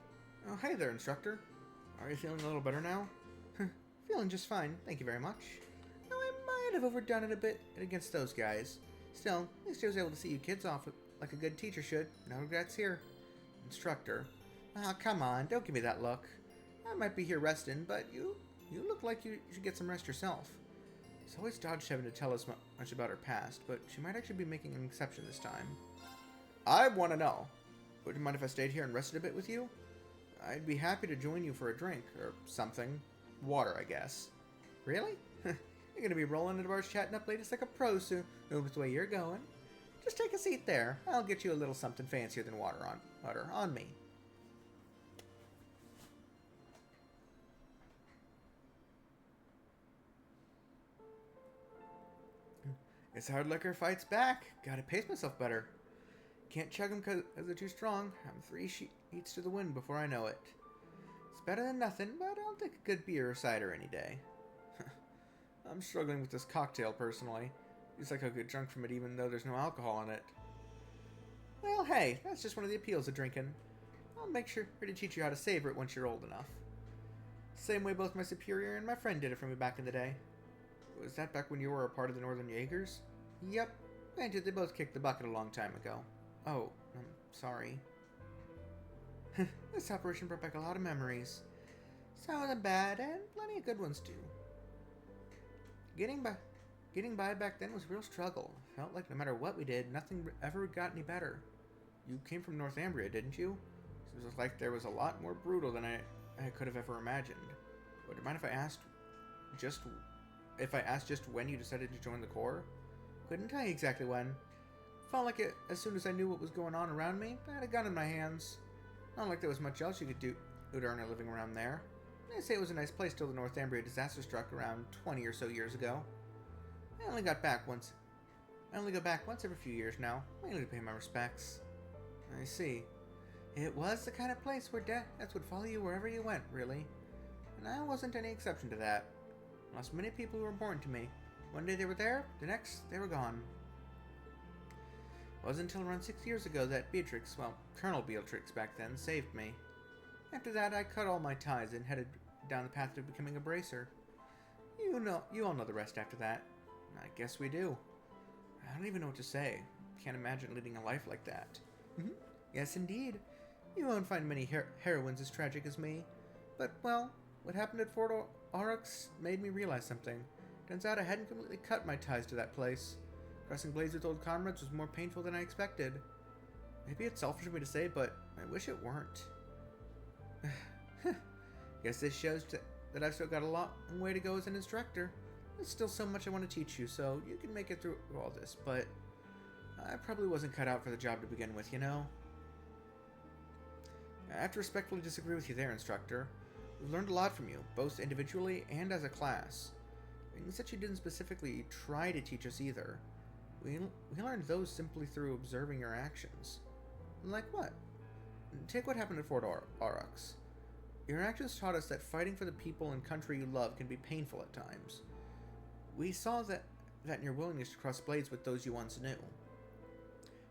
Oh, hey there, instructor. Are you feeling a little better now? Feeling just fine, thank you very much. Though I might have overdone it a bit against those guys. Still, at least I was able to see you kids off like a good teacher should. No regrets here. Instructor. Oh, come on, don't give me that look. I might be here resting, but you look like you should get some rest yourself. She's always dodged having to tell us much about her past, but she might actually be making an exception this time. I want to know. Would you mind if I stayed here and rested a bit with you? I'd be happy to join you for a drink, or something. Water, I guess. Really? You're gonna be rolling into bars chatting up ladies like a pro soon, with the way you're going. Just take a seat there. I'll get you a little something fancier than water on me. It's hard liquor fights back. Gotta pace myself better. Can't chug them because they're too strong. I'm 3 sheets to the wind before I know it. It's better than nothing, but I'll take a good beer or cider any day. I'm struggling with this cocktail, personally. Feels like I'll get drunk from it even though there's no alcohol in it. Well, hey, that's just one of the appeals of drinking. I'll make sure to teach you how to savor it once you're old enough. Same way both my superior and my friend did it for me back in the day. Was that back when you were a part of the Northern Jaegers? Yep. Granted, they both kicked the bucket a long time ago. Oh, I'm sorry. This operation brought back a lot of memories. Some of them bad, and plenty of good ones too. Getting by back then was a real struggle. Felt like no matter what we did, nothing ever got any better. You came from Northumbria, didn't you? It was like there was a lot more brutal than I could have ever imagined. Would you mind if I asked just when you decided to join the Corps? Couldn't tell you exactly when. Felt like it as soon as I knew what was going on around me. I had a gun in my hands. Not like there was much else you could do to earn a living around there. They say it was a nice place till the Northumbria disaster struck around 20 or so years ago. I only go back once every few years now, mainly to pay my respects. I see. It was the kind of place where death would follow you wherever you went, really. And I wasn't any exception to that. Lost many people who were important to me. One day they were there, the next they were gone. It wasn't until around 6 years ago that Colonel Beatrix back then, saved me. After that, I cut all my ties and headed down the path to becoming a bracer. You all know the rest after that. I guess we do. I don't even know what to say. Can't imagine leading a life like that. Yes, indeed. You won't find many heroines as tragic as me. But, well, what happened at Fort Oryx made me realize something. Turns out I hadn't completely cut my ties to that place. Crossing blades with old comrades was more painful than I expected. Maybe it's selfish of me to say, but I wish it weren't. Guess this shows that I've still got a long way to go as an instructor. There's still so much I want to teach you, so you can make it through all this, but I probably wasn't cut out for the job to begin with, you know? I have to respectfully disagree with you there, instructor. We've learned a lot from you, both individually and as a class. Things that you didn't specifically try to teach us either. We learned those simply through observing your actions. Like what? Take what happened at Fort Oryx. Your actions taught us that fighting for the people and country you love can be painful at times. We saw that in your willingness to cross blades with those you once knew.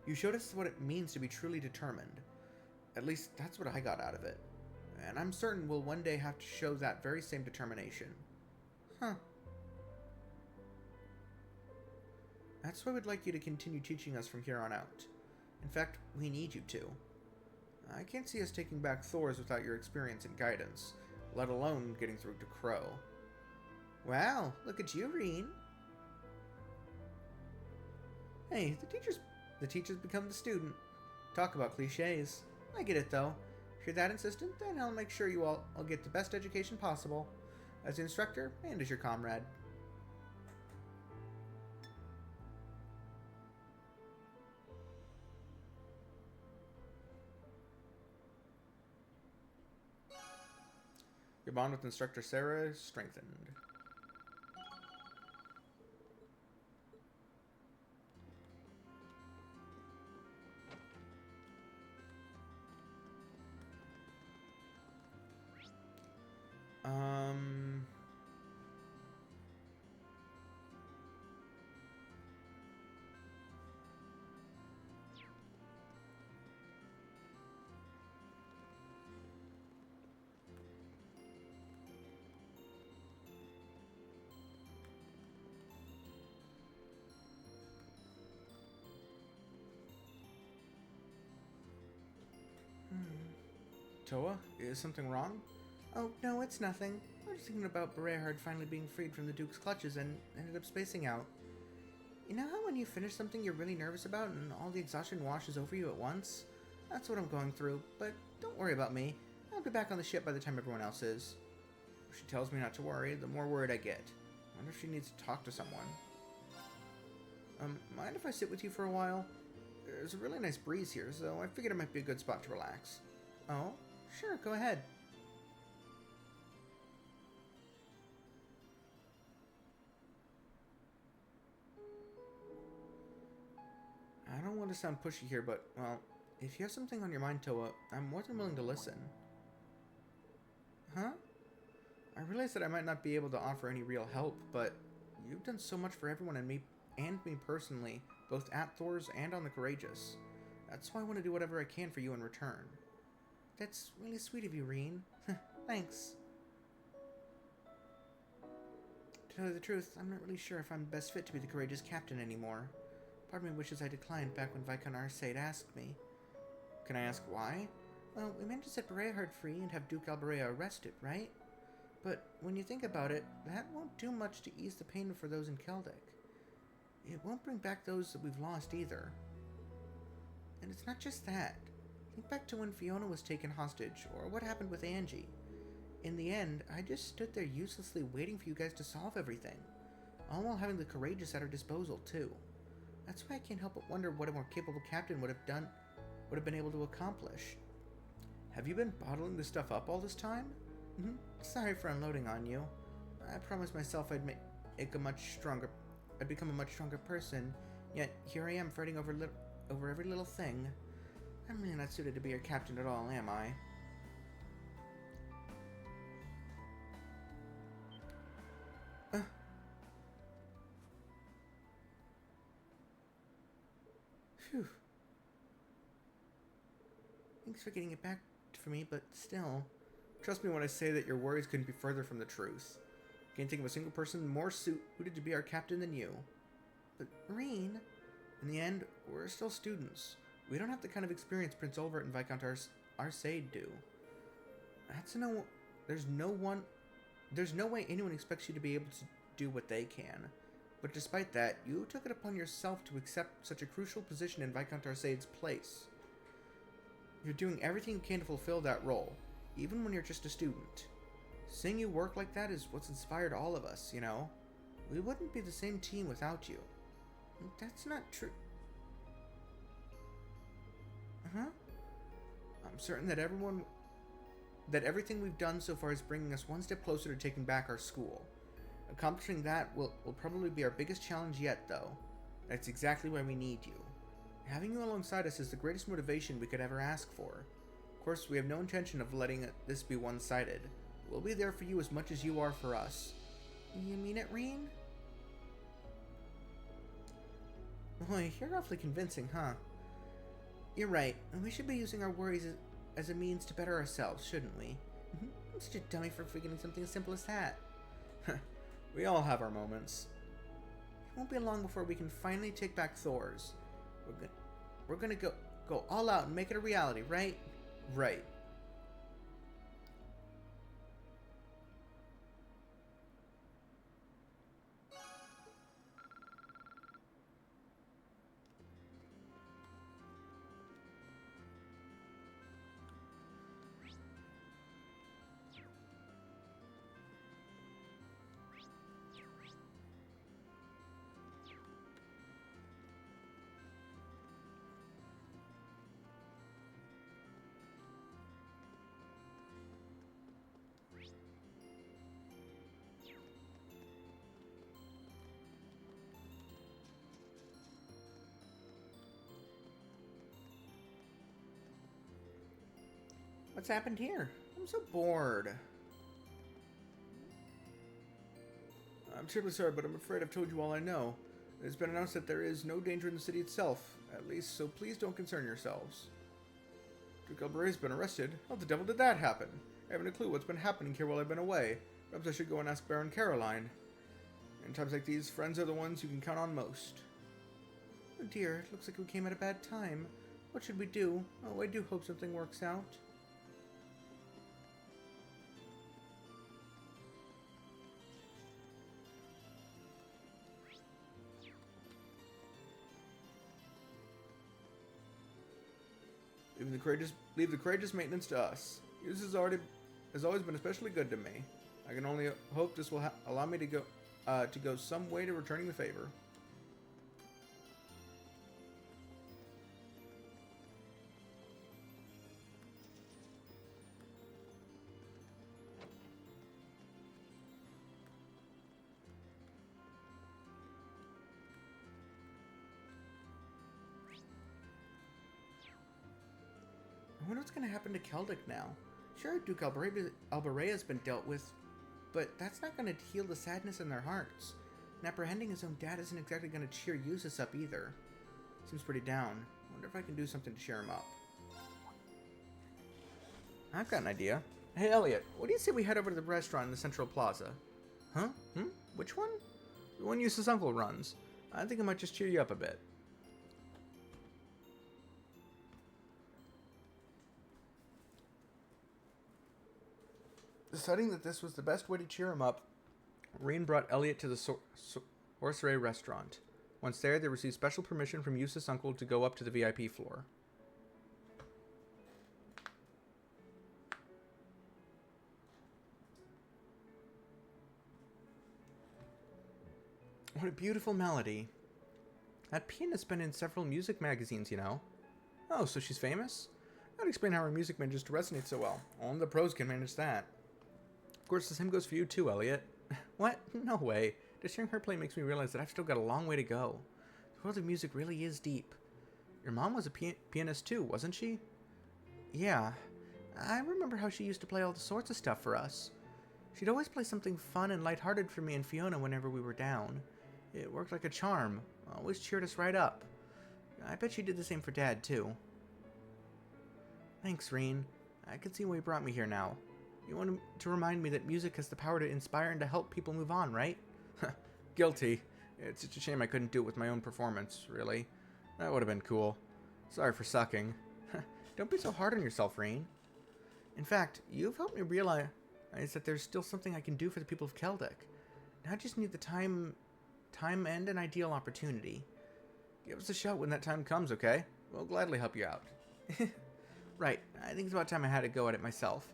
You showed us what it means to be truly determined. At least that's what I got out of it. And I'm certain we'll one day have to show that very same determination. Huh. That's why we'd like you to continue teaching us from here on out. In fact, we need you to. I can't see us taking back Thor's without your experience and guidance, let alone getting through to Crow. Wow, look at you, Reen. Hey, the teacher's become the student. Talk about cliches. I get it, though. If you're that insistent, then I'll make sure you all get the best education possible, as the instructor and as your comrade. Your bond with Instructor Sarah is strengthened. Toa, is something wrong? Oh, no, it's nothing. I was thinking about Berehard finally being freed from the Duke's clutches and ended up spacing out. You know how when you finish something you're really nervous about and all the exhaustion washes over you at once? That's what I'm going through, but don't worry about me. I'll be back on the ship by the time everyone else is. If she tells me not to worry, the more worried I get. I wonder if she needs to talk to someone. Mind if I sit with you for a while? There's a really nice breeze here, so I figured it might be a good spot to relax. Oh, sure, go ahead. I don't want to sound pushy here, but, well, if you have something on your mind, Toa, I'm more than willing to listen. Huh? I realize that I might not be able to offer any real help, but you've done so much for everyone and me personally, both at Thor's and on the Courageous. That's why I want to do whatever I can for you in return. That's really sweet of you, Reen. Thanks. To tell you the truth, I'm not really sure if I'm best fit to be the Courageous captain anymore. Part of me wishes I declined back when Viscount Arcade asked me. Can I ask why? Well, we meant to set Berehard free and have Duke Alberea arrested, right? But when you think about it, that won't do much to ease the pain for those in Keldek. It won't bring back those that we've lost either. And it's not just that. Think back to when Fiona was taken hostage, or what happened with Angie. In the end, I just stood there uselessly waiting for you guys to solve everything, all while having the Courageous at our disposal, too. That's why I can't help but wonder what a more capable captain would have been able to accomplish. Have you been bottling this stuff up all this time? Sorry for unloading on you. I promised myself I'd become a much stronger person, yet here I am fretting over every little thing. I'm really not suited to be your captain at all, am I? Phew. Thanks for getting it back for me, but still. Trust me when I say that your worries couldn't be further from the truth. Can't think of a single person more suited to be our captain than you. But, Reen, in the end, we're still students. We don't have the kind of experience Prince Olvert and Viscount Arcade do. There's no way anyone expects you to be able to do what they can. But despite that, you took it upon yourself to accept such a crucial position in Viscount Arcade's place. You're doing everything you can to fulfill that role, even when you're just a student. Seeing you work like that is what's inspired all of us, you know? We wouldn't be the same team without you. That's not true. I'm certain that everything we've done so far is bringing us one step closer to taking back our school. Accomplishing that will probably be our biggest challenge yet, though. That's exactly why we need you. Having you alongside us is the greatest motivation we could ever ask for. Of course, we have no intention of letting this be one-sided. We'll be there for you as much as you are for us. You mean it, Reen? Boy, you're awfully convincing, huh? You're right, and we should be using our worries as a means to better ourselves, shouldn't we? I'm such a dummy for forgetting something as simple as that. We all have our moments. It won't be long before we can finally take back Thor's. We're gonna go all out and make it a reality, right? Right. What's happened here? I'm so bored. I'm terribly sorry, but I'm afraid I've told you all I know. It has been announced that there is no danger in the city itself, at least, so please don't concern yourselves. Duke Alberea's been arrested. How the devil did that happen? I haven't a clue what's been happening here while I've been away. Perhaps I should go and ask Baron Caroline. In times like these, friends are the ones you can count on most. Oh dear, it looks like we came at a bad time. What should we do? Oh, I do hope something works out. Leave the courageous maintenance to us. Yus has always been especially good to me. I can only hope this will allow me to go some way to returning the favor. I wonder what's going to happen to Keldic now. Sure, Duke Alberea has been dealt with, but that's not going to heal the sadness in their hearts. And apprehending his own dad isn't exactly going to cheer Eustace up either. Seems pretty down. Wonder if I can do something to cheer him up. I've got an idea. Hey, Elliot, what do you say we head over to the restaurant in the Central Plaza? Huh? Which one? The one Eustace's uncle runs. I think it might just cheer you up a bit. Deciding that this was the best way to cheer him up, Reen brought Elliot to the Sorcerer restaurant. Once there, they received special permission from Eustace's uncle to go up to the VIP floor. What a beautiful melody. That pianist's been in several music magazines, you know. Oh, so she's famous? That'd explain how her music manages to resonate so well. Only the pros can manage that. Of course, the same goes for you too, Elliot. What? No way. Just hearing her play makes me realize that I've still got a long way to go. The world of music really is deep. Your mom was a pianist too, wasn't she? Yeah. I remember how she used to play all the sorts of stuff for us. She'd always play something fun and lighthearted for me and Fiona whenever we were down. It worked like a charm. Always cheered us right up. I bet she did the same for Dad too. Thanks, Reen. I can see why you brought me here now. You wanted to remind me that music has the power to inspire and to help people move on, right? Guilty. It's such a shame I couldn't do it with my own performance, really. That would have been cool. Sorry for sucking. Don't be so hard on yourself, Reen. In fact, you've helped me realize that there's still something I can do for the people of Keldic. Now I just need the time and an ideal opportunity. Give us a shout when that time comes, okay? We'll gladly help you out. Right, I think it's about time I had to go at it myself.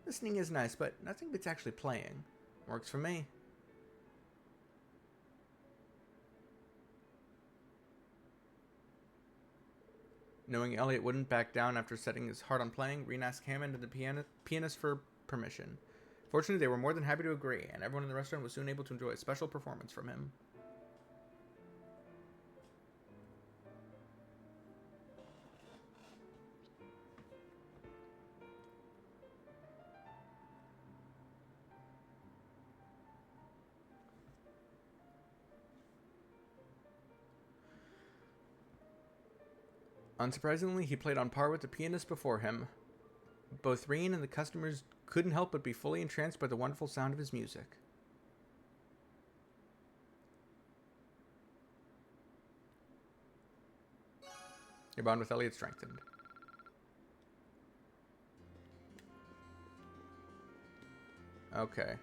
Listening is nice, but nothing beats actually playing. Works for me. Knowing Elliot wouldn't back down after setting his heart on playing, Reen asked Hammond and the pianist for permission. Fortunately, they were more than happy to agree, and everyone in the restaurant was soon able to enjoy a special performance from him. Unsurprisingly, he played on par with the pianist before him. Both Reen and the customers couldn't help but be fully entranced by the wonderful sound of his music. Your bond with Elliot strengthened. Okay.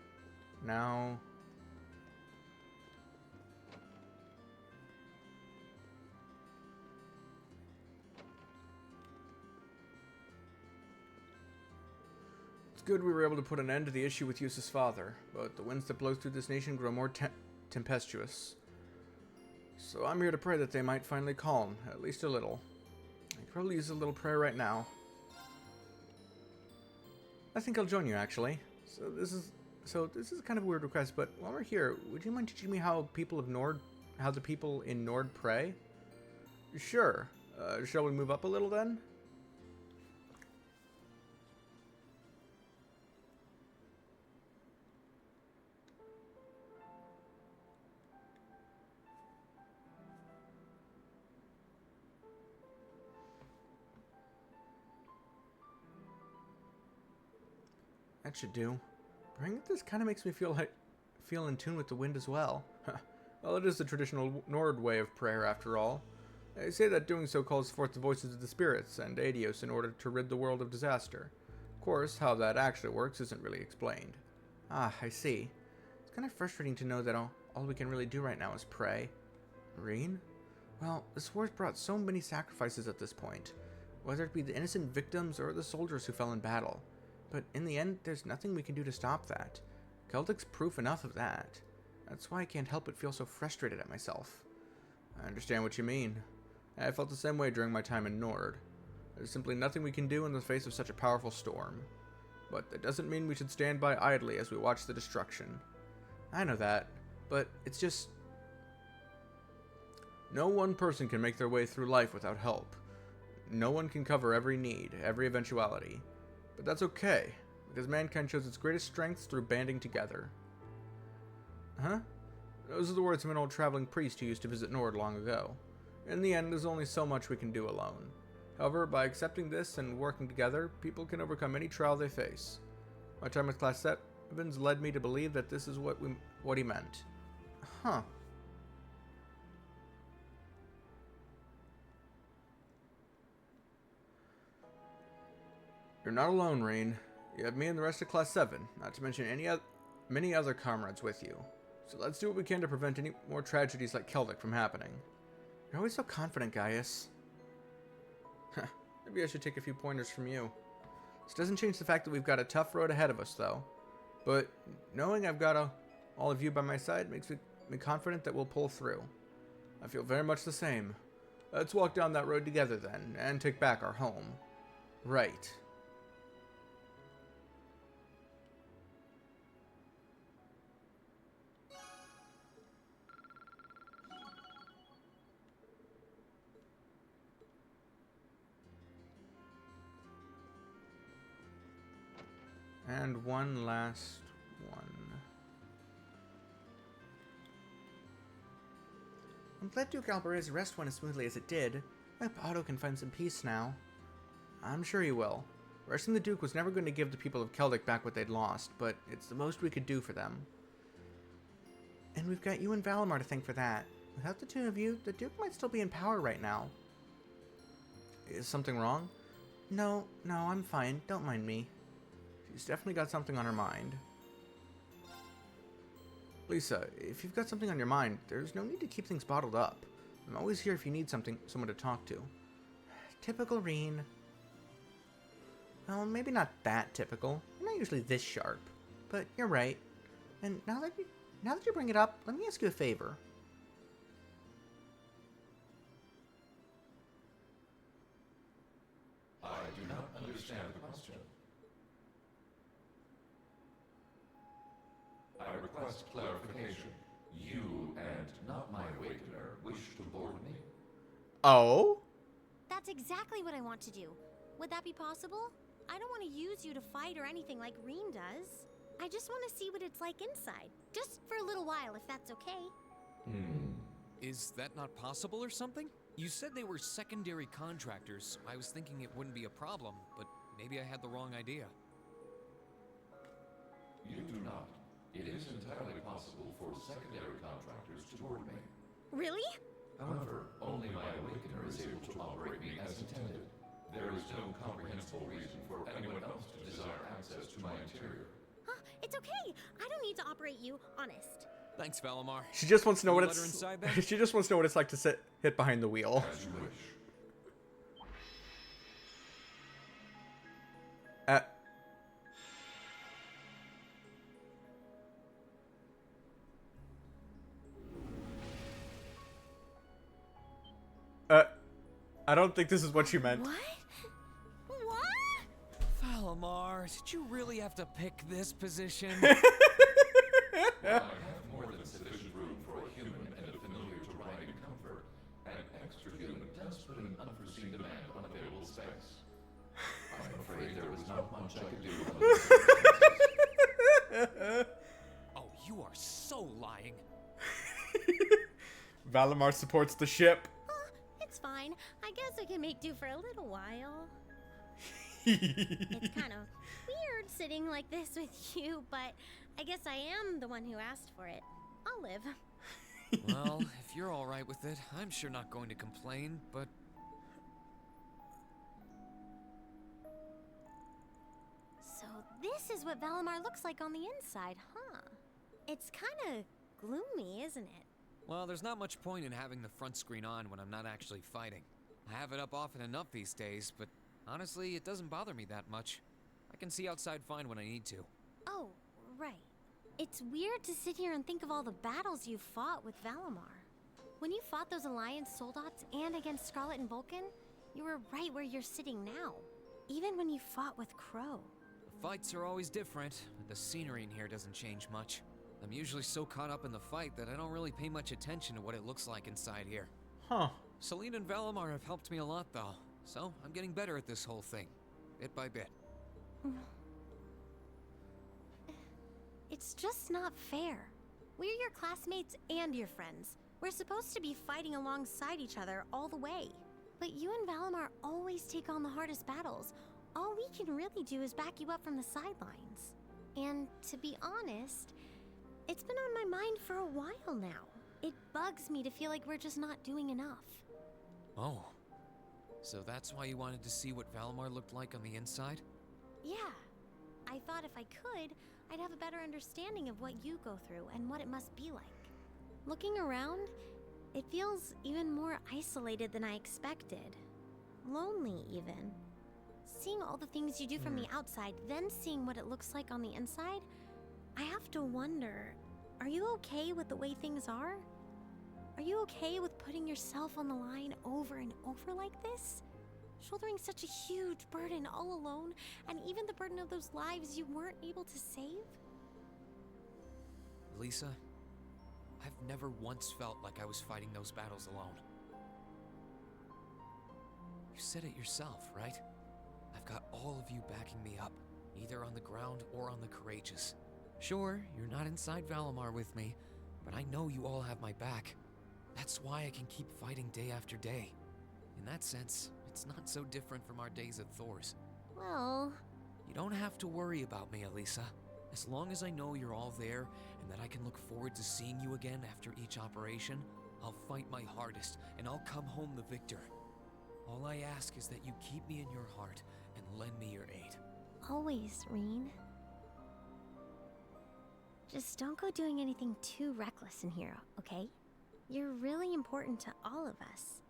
Now... good we were able to put an end to the issue with Eustace's father, but the winds that blow through this nation grow more tempestuous. So I'm here to pray that they might finally calm, at least a little. I could probably use a little prayer right now. I think I'll join you, actually. So this is kind of a weird request, but while we're here, would you mind teaching me how the people in Nord pray? Sure. Shall we move up a little then? That should do. Praying at this kind of makes me feel in tune with the wind as well. Well, it is the traditional Nord way of prayer, after all. They say that doing so calls forth the voices of the spirits and Adios in order to rid the world of disaster. Of course, how that actually works isn't really explained. Ah, I see. It's kind of frustrating to know that all we can really do right now is pray. Reen? Well, this war's brought so many sacrifices at this point. whether it be the innocent victims or the soldiers who fell in battle. But in the end, there's nothing we can do to stop that. Celtic's proof enough of that. That's why I can't help but feel so frustrated at myself. I understand what you mean. I felt the same way during my time in Nord. There's simply nothing we can do in the face of such a powerful storm. But that doesn't mean we should stand by idly as we watch the destruction. I know that, but it's just... No one person can make their way through life without help. No one can cover every need, every eventuality. But that's okay, because mankind shows its greatest strengths through banding together. Huh? Those are the words of an old traveling priest who used to visit Nord long ago. In the end, there's only so much we can do alone. However, by accepting this and working together, people can overcome any trial they face. My time with Class 7's led me to believe that this is what he meant. Huh. You're not alone, Rain. You have me and the rest of Class 7, not to mention many other comrades with you. So let's do what we can to prevent any more tragedies like Celtic from happening. You're always so confident, Gaius. Maybe I should take a few pointers from you. This doesn't change the fact that we've got a tough road ahead of us, though. But knowing I've got all of you by my side makes me confident that we'll pull through. I feel very much the same. Let's walk down that road together, then, and take back our home. Right. And one last one. I'm glad Duke Albare's arrest went as smoothly as it did. I hope Otto can find some peace now. I'm sure he will. Arresting the Duke was never going to give the people of Celtic back what they'd lost, but it's the most we could do for them. And we've got you and Valimar to thank for that. Without the two of you, the Duke might still be in power right now. Is something wrong? No, I'm fine. Don't mind me. She's definitely got something on her mind. Lisa, if you've got something on your mind, there's no need to keep things bottled up. I'm always here if you need someone to talk to. Typical Reen. Well, maybe not that typical. I'm not usually this sharp. But you're right. And now that you bring it up, let me ask you a favor. I do not understand the question. I request clarification. You and not my awakener wish to board me? Oh? That's exactly what I want to do. Would that be possible? I don't want to use you to fight or anything like Reen does. I just want to see what it's like inside. Just for a little while, if that's okay. Is that not possible or something? You said they were secondary contractors. I was thinking it wouldn't be a problem, but maybe I had the wrong idea. You do not. It is entirely possible for secondary contractors to board me. Really? However, only my awakener is able to operate me as intended. There is no comprehensible reason for anyone else to desire access to my interior. Huh? It's okay. I don't need to operate you, honest. Thanks, Valimar. She just wants to know Can what you let her it's. inside, then? She just wants to know what it's like to hit behind the wheel. As you wish. I don't think this is what you meant. What? Valimar, did you really have to pick this position? I have more than sufficient room for a human and a familiar to ride in comfort. An extra human does put an unforeseen demand on available space. I'm afraid there was not much I could do under the circumstances. Oh, you are so lying. Valimar supports the ship. It's fine. I guess I can make do for a little while. It's kind of weird sitting like this with you, but I guess I am the one who asked for it. I'll live. Well, if you're all right with it, I'm sure not going to complain, but... So this is what Valimar looks like on the inside, huh? It's kind of gloomy, isn't it? Well, there's not much point in having the front screen on when I'm not actually fighting. I have it up often enough these days, but honestly, it doesn't bother me that much. I can see outside fine when I need to. Oh, right. It's weird to sit here and think of all the battles you fought with Valimar. When you fought those Alliance soldats and against Scarlet and Vulcan, you were right where you're sitting now. Even when you fought with Crow. The fights are always different, but the scenery in here doesn't change much. I'm usually so caught up in the fight that I don't really pay much attention to what it looks like inside here. Huh. Celine and Valimar have helped me a lot, though, so I'm getting better at this whole thing, bit by bit. It's just not fair. We're your classmates and your friends. We're supposed to be fighting alongside each other all the way. But you and Valimar always take on the hardest battles. All we can really do is back you up from the sidelines. And to be honest, it's been on my mind for a while now. It bugs me to feel like we're just not doing enough. Oh. So that's why you wanted to see what Valimar looked like on the inside? Yeah. I thought if I could, I'd have a better understanding of what you go through and what it must be like. Looking around, it feels even more isolated than I expected. Lonely, even. Seeing all the things you do from the outside, then seeing what it looks like on the inside, I have to wonder, are you okay with the way things are? Are you okay with putting yourself on the line over and over like this? Shouldering such a huge burden all alone, and even the burden of those lives you weren't able to save? Lisa, I've never once felt like I was fighting those battles alone. You said it yourself, right? I've got all of you backing me up, either on the ground or on the courageous. Sure, you're not inside Valimar with me, but I know you all have my back. That's why I can keep fighting day after day. In that sense, it's not so different from our days at Thor's. Well... You don't have to worry about me, Elisa. As long as I know you're all there, and that I can look forward to seeing you again after each operation, I'll fight my hardest, and I'll come home the victor. All I ask is that you keep me in your heart, and lend me your aid. Always, Reen. Just don't go doing anything too reckless in here, okay? You're really important to all of us.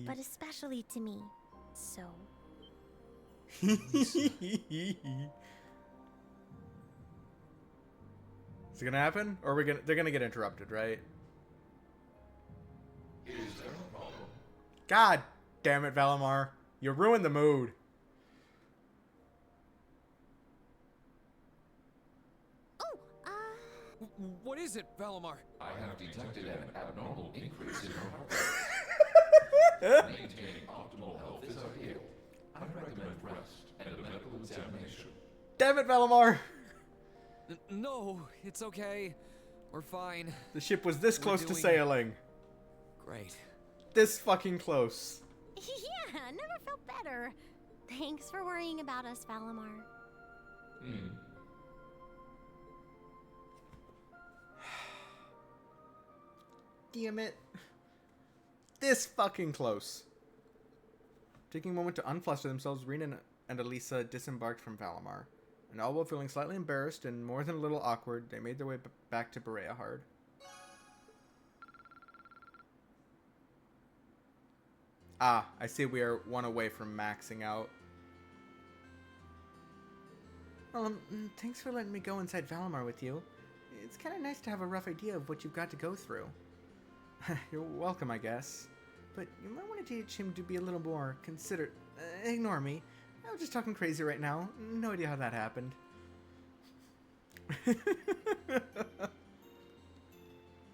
But especially to me. So... Is it gonna happen? Or they're gonna get interrupted, right? Is there a problem? God damn it, Valimar. You ruined the mood. What is it, Valimar? I have detected an abnormal increase in your heart rate. Maintaining optimal health is ideal. I recommend rest and a medical examination. Damn it, Valimar! No, it's okay. We're fine. The ship was this close to sailing. Great. This fucking close. Yeah, never felt better. Thanks for worrying about us, Valimar. Damn it. This fucking close. Taking a moment to unfluster themselves, Reen and Elisa disembarked from Valimar. And all while feeling slightly embarrassed and more than a little awkward, they made their way back to Bereahard. Ah, I see we are one away from maxing out. Well, thanks for letting me go inside Valimar with you. It's kind of nice to have a rough idea of what you've got to go through. You're welcome, I guess. But you might want to teach him to be a little more considerate. Ignore me. I'm just talking crazy right now. No idea how that happened.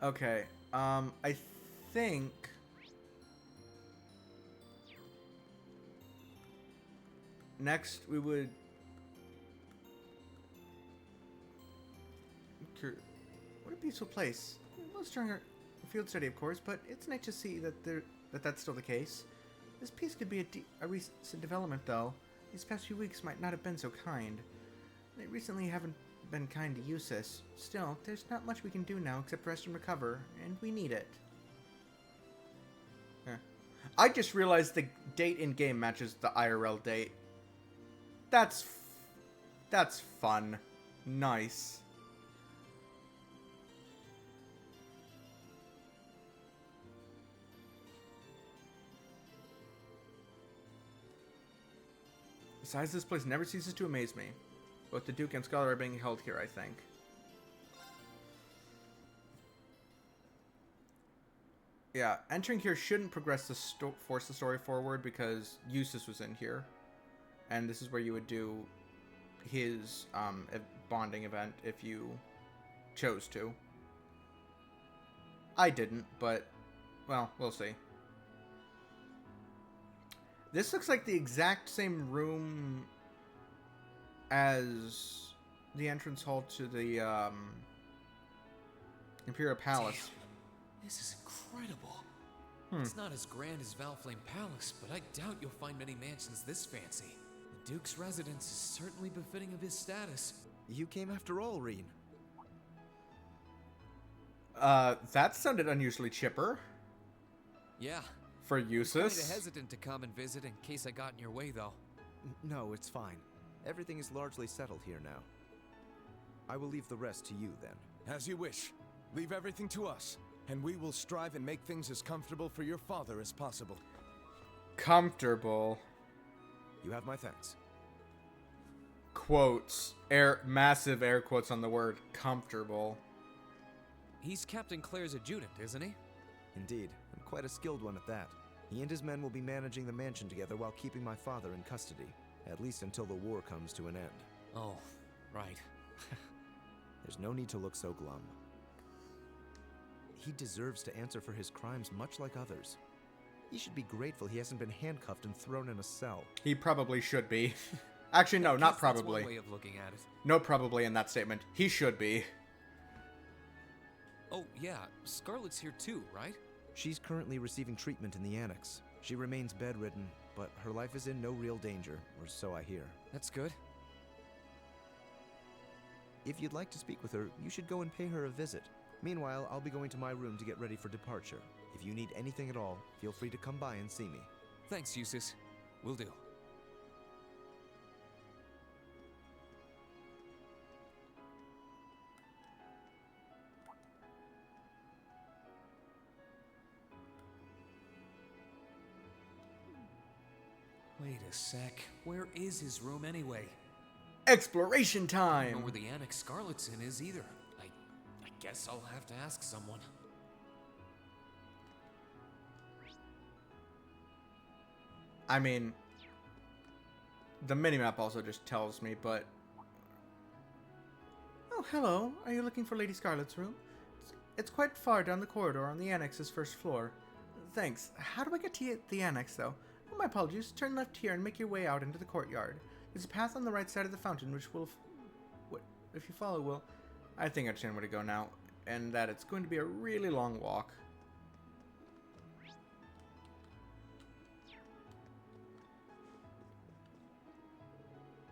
Okay, I think... Next, we would... What a peaceful place. Most during our field study, of course, but it's nice to see that that's still the case. This peace could be a recent development, though. These past few weeks might not have been so kind. They recently haven't been kind to Eustace. Still, there's not much we can do now except rest and recover, and we need it. I just realized the date in-game matches the IRL date. That's fun. Nice. size of this place never ceases to amaze me. Both the Duke and Scholar are being held here, I think. Yeah, entering here shouldn't progress the force the story forward because Eustace was in here. And this is where you would do his bonding event if you chose to. I didn't, but, well, we'll see. This looks like the exact same room as the entrance hall to the Imperial Palace. Damn, this is incredible. Hmm. It's not as grand as Valflame Palace, but I doubt you'll find many mansions this fancy. The Duke's residence is certainly befitting of his status. You came after all, Reen. That sounded unusually chipper. Yeah. For Eustace. I'm kinda hesitant to come and visit in case I got in your way, though. No, it's fine. Everything is largely settled here now. I will leave the rest to you, then. As you wish. Leave everything to us, and we will strive and make things as comfortable for your father as possible. Comfortable. You have my thanks. Quotes. Massive air quotes on the word comfortable. He's Captain Claire's adjutant, isn't he? Indeed, and quite a skilled one at that. He and his men will be managing the mansion together while keeping my father in custody, at least until the war comes to an end. Oh, right. There's no need to look so glum. He deserves to answer for his crimes much like others. He should be grateful he hasn't been handcuffed and thrown in a cell. He probably should be. Actually, no, not probably. That's one way of looking at it. No probably in that statement. He should be. Oh, yeah. Scarlet's here too, right? She's currently receiving treatment in the annex. She remains bedridden, but her life is in no real danger, or so I hear. That's good. If you'd like to speak with her, you should go and pay her a visit. Meanwhile, I'll be going to my room to get ready for departure. If you need anything at all, feel free to come by and see me. Thanks, Eustace. Will do. Wait a sec. Where is his room anyway? Exploration I don't time! know where the Annex Scarlet's in is either. I guess I'll have to ask someone. I mean, the minimap also just tells me, but... Oh, hello. Are you looking for Lady Scarlet's room? It's quite far down the corridor on the Annex's first floor. Thanks. How do I get to the Annex, though? Oh, my apologies. Turn left here and make your way out into the courtyard. There's a path on the right side of the fountain, which will... if you follow, will... I think I understand where to go now, and that it's going to be a really long walk.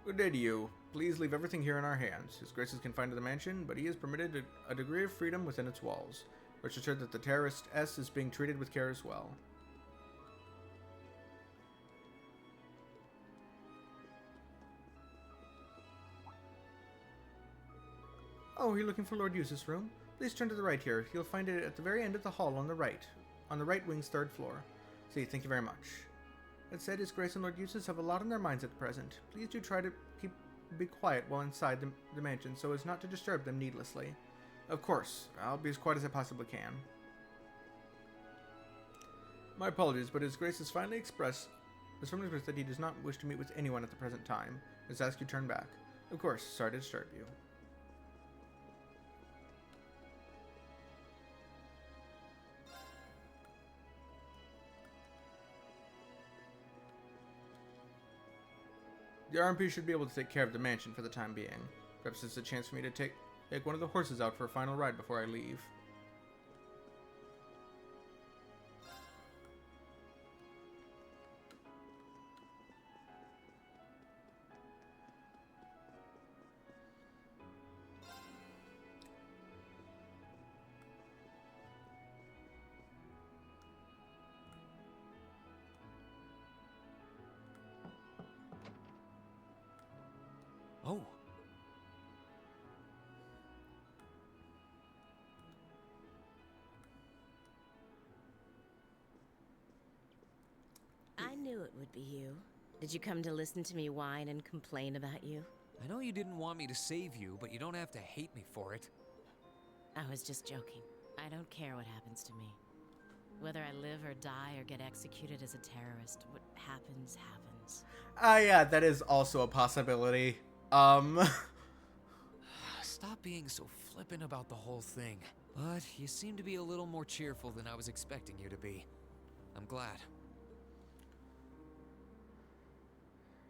Good day to you. Please leave everything here in our hands. His Grace is confined to the mansion, but he is permitted a degree of freedom within its walls. Rest assured that the terrorist S is being treated with care as well. Oh, you're looking for Lord Eustace's room? Please turn to the right here. You'll find it at the very end of the hall on the right wing's third floor. See, thank you very much. That said, His Grace and Lord Eustace have a lot on their minds at present. Please do try to be quiet while inside the mansion so as not to disturb them needlessly. Of course, I'll be as quiet as I possibly can. My apologies, but His Grace has firmly expressed that he does not wish to meet with anyone at the present time. Let's ask you to turn back. Of course, sorry to disturb you. The RMP should be able to take care of the mansion for the time being. Perhaps it's a chance for me to take one of the horses out for a final ride before I leave. Oh. I knew it would be you. Did you come to listen to me whine and complain about you? I know you didn't want me to save you, but you don't have to hate me for it. I was just joking. I don't care what happens to me. Whether I live or die or get executed as a terrorist, what happens, happens. Yeah, that is also a possibility. Stop being so flippant about the whole thing. But you seem to be a little more cheerful than I was expecting you to be. I'm glad.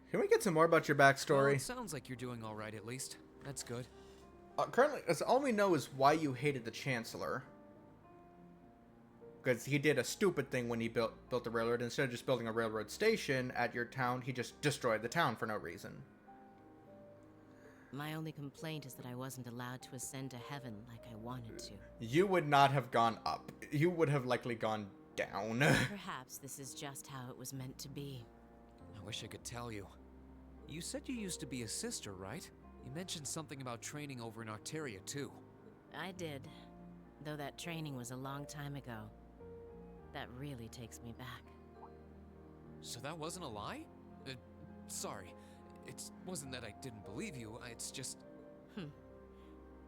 Can we get some more about your backstory? Well, it sounds like you're doing all right, at least. That's good. Currently, all we know is why you hated the Chancellor. Because he did a stupid thing when he built the railroad. Instead of just building a railroad station at your town, he just destroyed the town for no reason. My only complaint is that I wasn't allowed to ascend to heaven like I wanted to. You would not have gone up. You would have likely gone down. Perhaps this is just how it was meant to be. I wish I could tell you. You said you used to be a sister, right? You mentioned something about training over in Arteria, too. I did, though that training was a long time ago. That really takes me back. So that wasn't a lie? Sorry. It wasn't that I didn't believe you, it's just...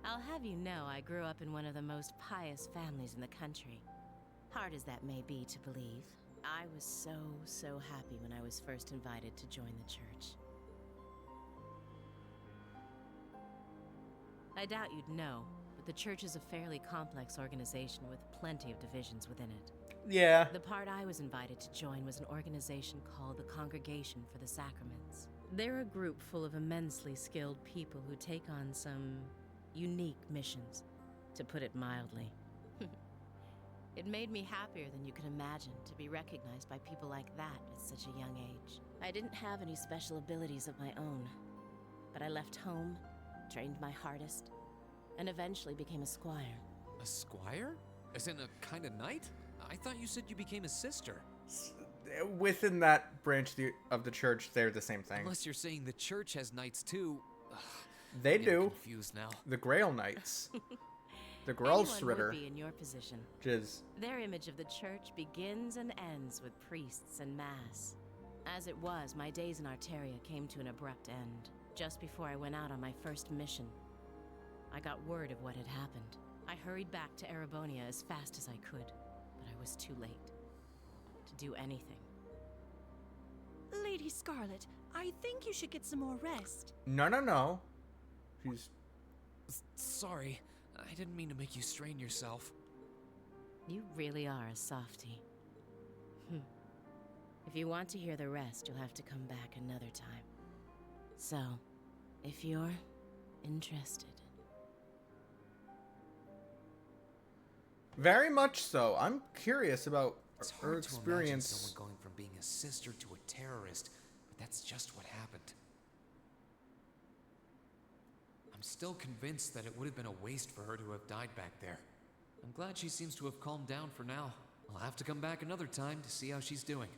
I'll have you know I grew up in one of the most pious families in the country. Hard as that may be to believe, I was so happy when I was first invited to join the church. I doubt you'd know, but the church is a fairly complex organization with plenty of divisions within it. Yeah. The part I was invited to join was an organization called the Congregation for the Sacraments. They're a group full of immensely skilled people who take on some unique missions, to put it mildly. It made me happier than you could imagine to be recognized by people like that at such a young age. I didn't have any special abilities of my own, but I left home, trained my hardest, and eventually became a squire. A squire? As in a kind of knight? I thought you said you became a sister. Within that branch of the church, they're the same thing. Unless you're saying the church has knights too. They I'm getting do. Confused now. The Grail Knights. The Anyone Gralsritter. would be in your position. Jizz. Their image of the church begins and ends with priests and mass. As it was, my days in Arteria came to an abrupt end, just before I went out on my first mission. I got word of what had happened. I hurried back to Erebonia as fast as I could, but I was too late to do anything. Lady Scarlet, I think you should get some more rest. No. She's... Sorry, I didn't mean to make you strain yourself. You really are a softie. If you want to hear the rest, you'll have to come back another time. So, if you're interested. Very much so. I'm curious about It's her hard to imagine experience. someone going from being a sister to a terrorist, but that's just what happened. I'm still convinced that it would have been a waste for her to have died back there. I'm glad she seems to have calmed down for now. I'll have to come back another time to see how she's doing.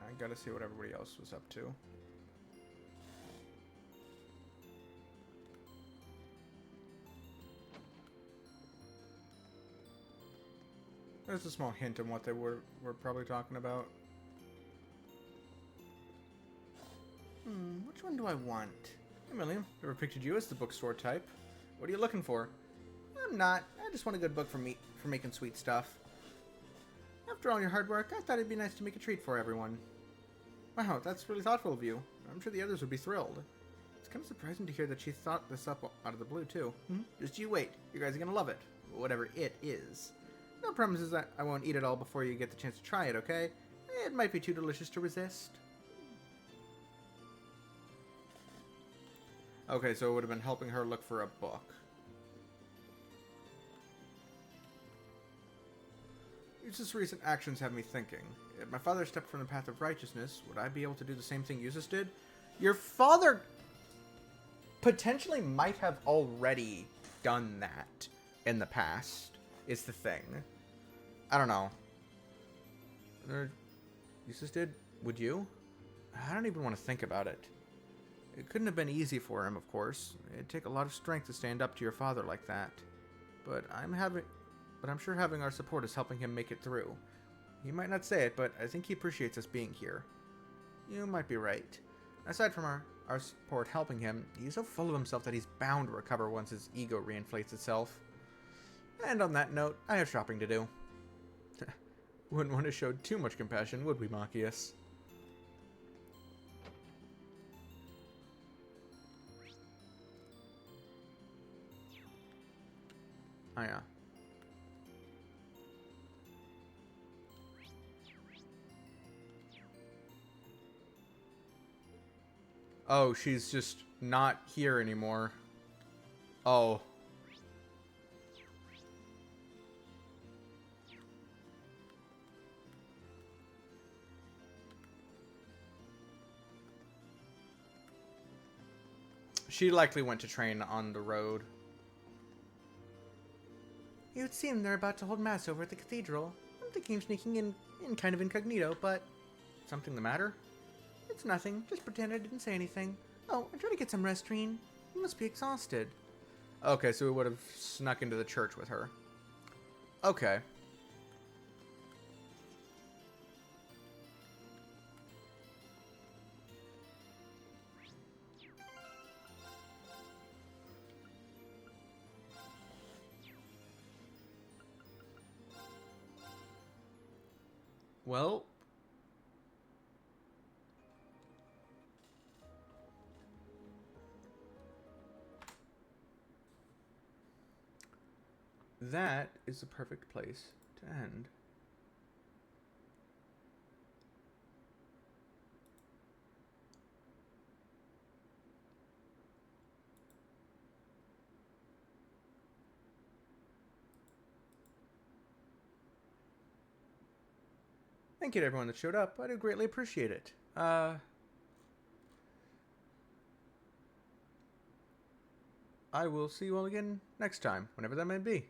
I gotta see what everybody else was up to. There's a small hint on what they were probably talking about. Which one do I want? Hey, William, never pictured you as the bookstore type. What are you looking for? I'm not. I just want a good book for making sweet stuff. After all your hard work, I thought it'd be nice to make a treat for everyone. Wow, that's really thoughtful of you. I'm sure the others would be thrilled. It's kind of surprising to hear that she thought this up out of the blue, too. Just you wait. You guys are gonna love it. Whatever it is. No promises that I won't eat it all before you get the chance to try it, okay? It might be too delicious to resist. Okay, so it would have been helping her look for a book. Yusa's recent actions have me thinking. If my father stepped from the path of righteousness, would I be able to do the same thing Yusa's did? Your father potentially might have already done that in the past, is the thing. I don't know. Yusa's did? Would you? I don't even want to think about it. It couldn't have been easy for him, of course. It'd take a lot of strength to stand up to your father like that. But I'm sure having our support is helping him make it through. He might not say it, but I think he appreciates us being here. You might be right. Aside from our support helping him, he's so full of himself that he's bound to recover once his ego reinflates itself. And on that note, I have shopping to do. Wouldn't want to show too much compassion, would we, Machias? Oh, yeah. Oh, she's just not here anymore. Oh. She likely went to train on the road. It would seem they're about to hold mass over at the cathedral. I'm thinking of sneaking in kind of incognito, but... Something the matter? It's nothing. Just pretend I didn't say anything. Oh, I'm trying to get some rest, Reen. You must be exhausted. Okay, so we would have snuck into the church with her. Okay. Well... that is the perfect place to end. Thank you to everyone that showed up. I do greatly appreciate it. I will see you all again next time, whenever that may be.